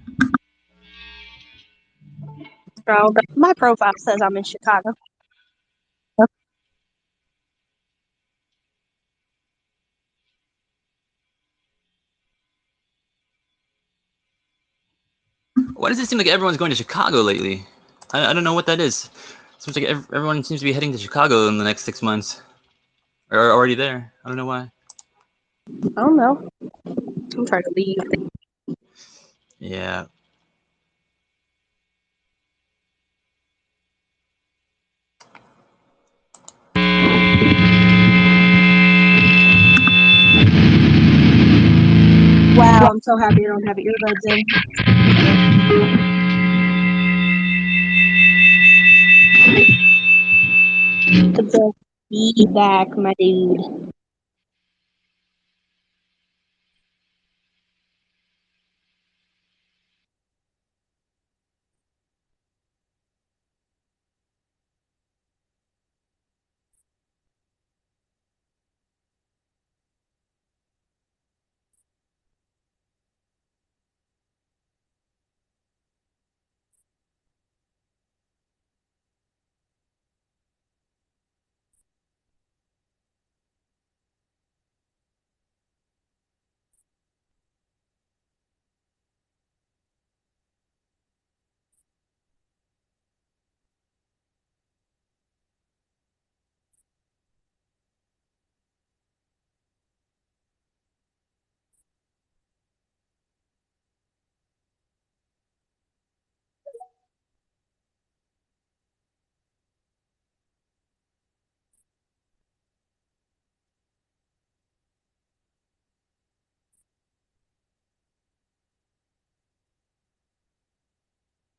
Bro, my profile says I'm in Chicago. Why does it seem like everyone's going to Chicago lately? I don't know what that is. Seems like everyone seems to be heading to Chicago in the next 6 months, or are already there. I don't know why. I don't know. I'm trying to leave. Yeah. Wow, I'm so happy I don't have earbuds in. The feedback, my dude.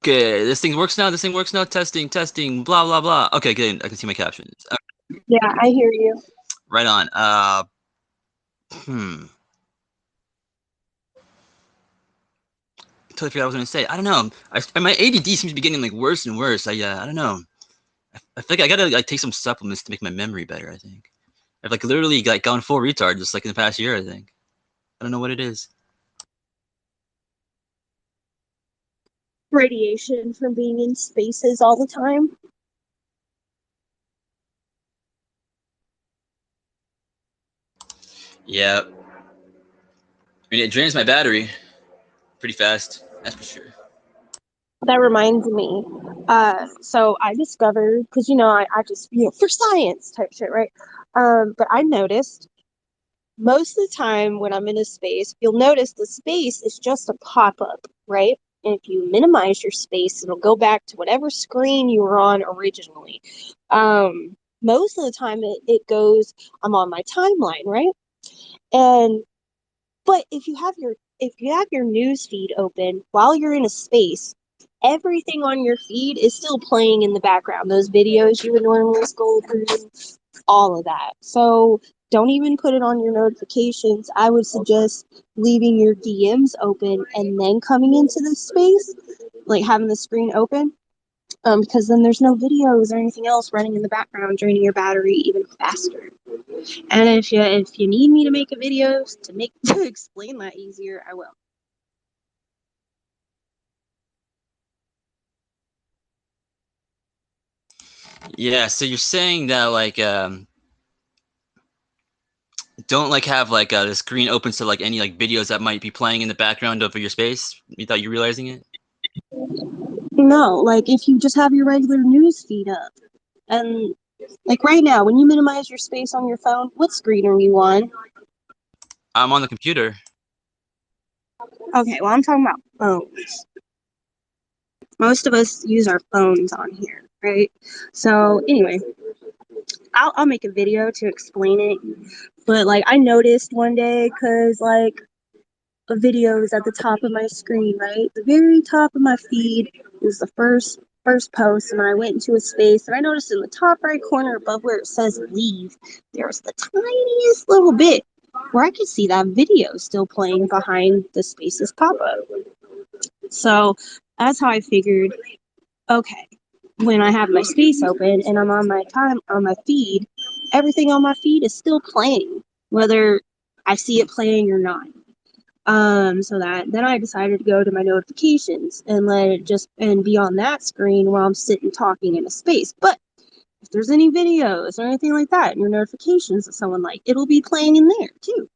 Okay, this thing works now. This thing works now. Testing, testing. Blah blah blah. Okay, good. I can see my captions. Yeah, I hear you. Right on. Hmm. Totally forgot what I was gonna say. I don't know. My ADD seems to be getting like worse and worse. I don't know. I think I gotta like take some supplements to make my memory better. I think I've like literally like gone full retard just like in the past year. I think I don't know what it is. Radiation from being in spaces all the time. Yeah. I mean, it drains my battery pretty fast. That's for sure. That reminds me. So I discovered, because I just for science type shit, right? But I noticed most of the time when I'm in a space, you'll notice the space is just a pop-up, right? And if you minimize your space, it'll go back to whatever screen you were on originally. Most of the time it goes, I'm on my timeline, right? And but if you have your news feed open while you're in a space, everything on your feed is still playing in the background. Those videos you would normally scroll through, all of that. So don't even put it on your notifications. I would suggest leaving your DMs open and then coming into this space, like having the screen open. Because then there's no videos or anything else running in the background, draining your battery even faster. And if you need me to make a video to explain that easier, I will. Yeah. So you're saying that like don't like have like the screen open to like any like videos that might be playing in the background of your space without you realizing it. No, like if you just have your regular news feed up, and like right now, when you minimize your space on your phone, what screen are you on? I'm on the computer. Okay, well, I'm talking about phones. Most of us use our phones on here, right? So anyway, I'll make a video to explain it. But like I noticed one day, cause like a video is at the top of my screen, right? The very top of my feed is the first post, and I went into a space, and I noticed in the top right corner above where it says leave, there's the tiniest little bit where I could see that video still playing behind the spaces pop-up. So that's how I figured, okay, when I have my space open and I'm on my feed, everything on my feed is still playing, whether I see it playing or not. So that then I decided to go to my notifications and let it just and be on that screen while I'm sitting talking in a space. But if there's any videos or anything like that in your notifications that someone like, it'll be playing in there too.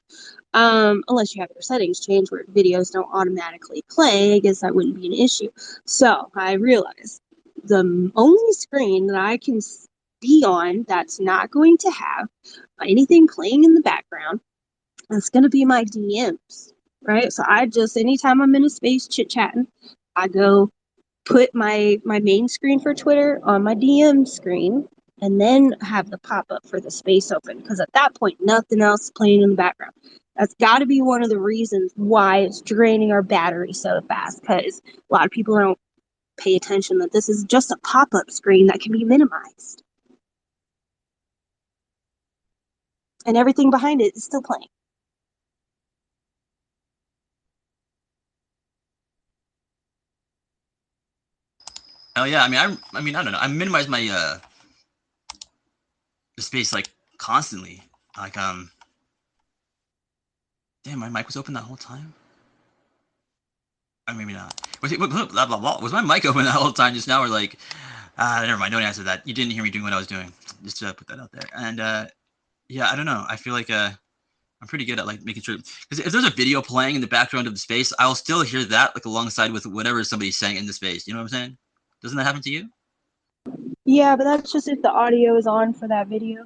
Unless you have your settings changed where videos don't automatically play, I guess that wouldn't be an issue. So I realized the only screen that I can be on that's not going to have anything playing in the background is going to be my DMs, right? So I just, anytime I'm in a space chit chatting, I go put my main screen for Twitter on my DM screen and then have the pop up for the space open, because at that point nothing else is playing in the background. That's got to be one of the reasons why it's draining our battery so fast, because a lot of people don't pay attention that this is just a pop up screen that can be minimized. and everything behind it is still playing. Oh yeah, I mean, I don't know. I minimize my the space like constantly. Like damn, my mic was open that whole time. Maybe not. Blah, blah, blah. Was my mic open that whole time just now, or like? Never mind. Don't answer that. You didn't hear me doing what I was doing. Just to put that out there. And yeah, I don't know. I feel like I'm pretty good at like making sure, because if there's a video playing in the background of the space, I'll still hear that like alongside with whatever somebody's saying in the space. You know what I'm saying? Doesn't that happen to you? Yeah, but that's just if the audio is on for that video.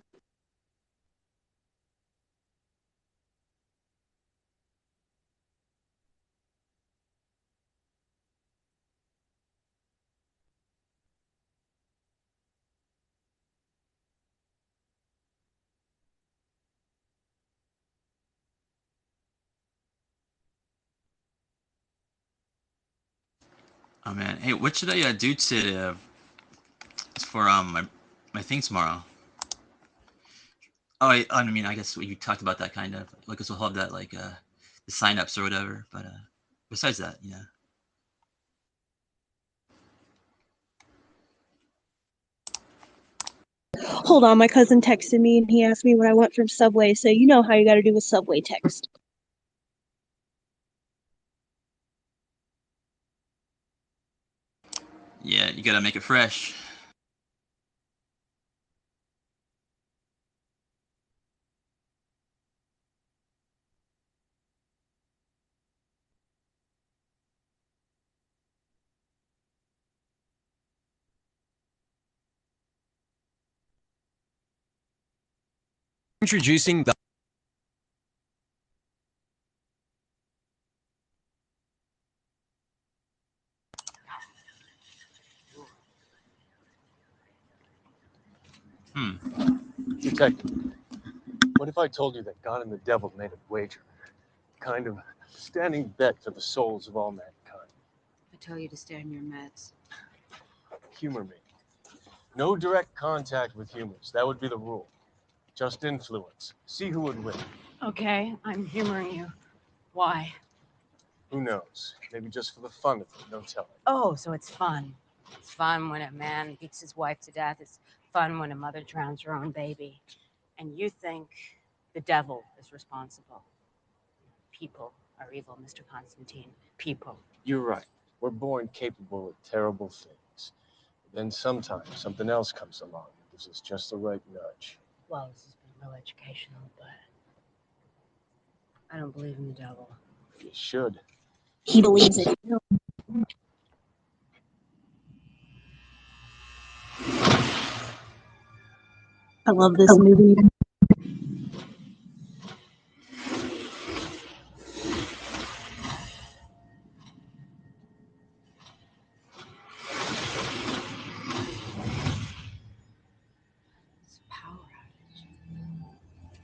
Oh man. Hey, what should I do to for my thing tomorrow? Oh, I mean, I guess you talked about that kind of. Like, we'll have that like the signups or whatever. But besides that, yeah. Hold on, my cousin texted me and he asked me what I want from Subway, so you know how you gotta do with Subway text. Yeah, you gotta make it fresh. Introducing the Detective, what if I told you that God and the devil made a wager? Kind of standing bet for the souls of all mankind. I tell you to stay on your meds. Humor me. No direct contact with humans. That would be the rule. Just influence. See who would win. Okay, I'm humoring you. Why? Who knows? Maybe just for the fun of it. No telling. Oh, so it's fun. It's fun when a man beats his wife to death. It's fun when a mother drowns her own baby. And you think the devil is responsible. People are evil, Mr. Constantine. People. You're right. We're born capable of terrible things. But then sometimes something else comes along and gives us just the right nudge. Well, this has been real educational, but I don't believe in the devil. You should. He believes it. I love this movie.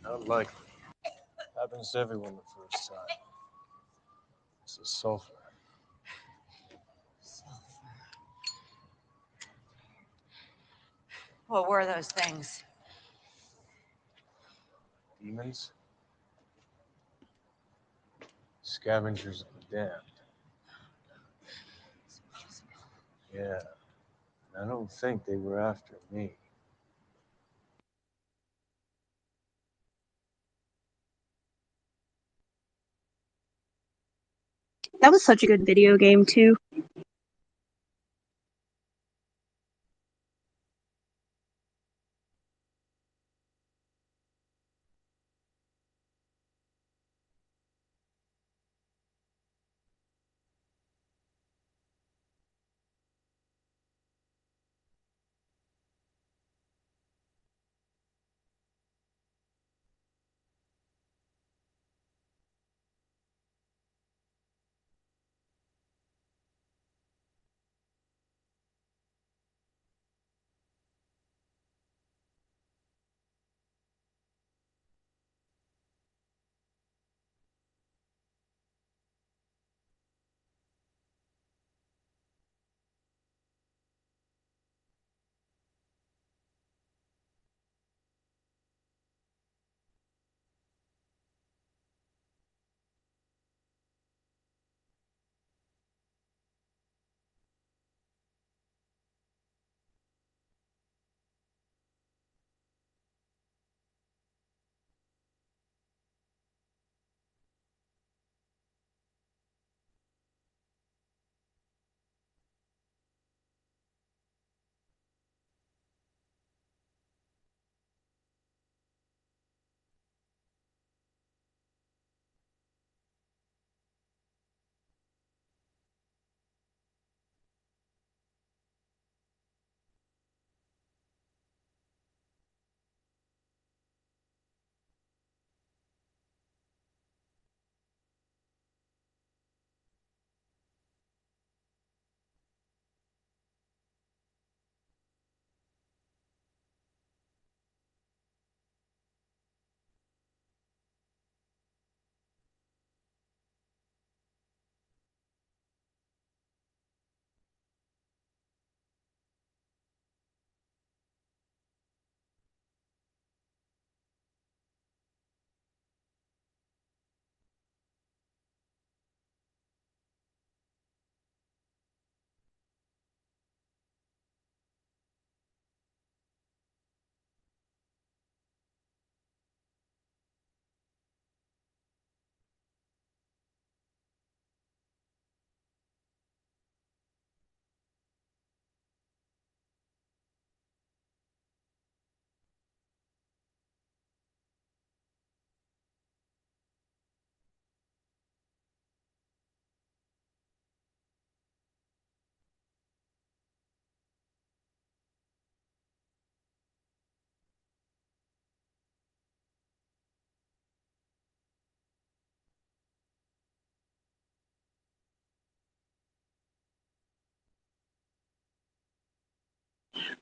Unlikely. Happens to everyone the first time. It's the sulfur. What were those things? Demons? Scavengers of the damned. Yeah. I don't think they were after me. That was such a good video game too.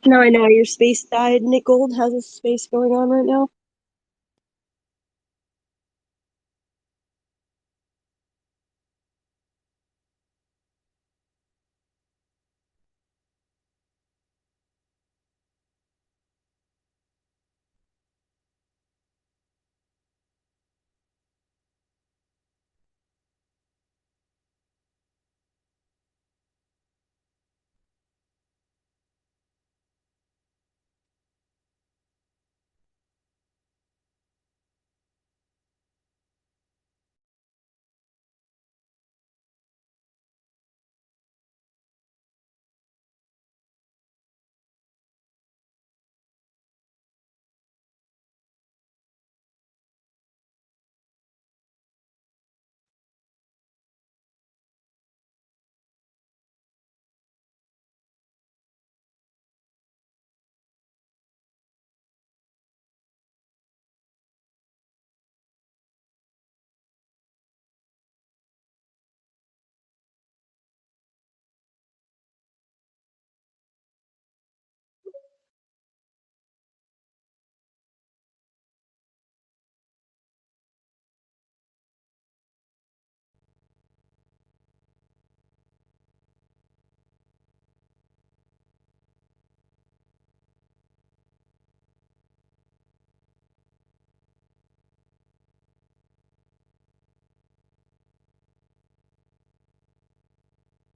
Now I know your space died. Nick Gold has a space going on right now.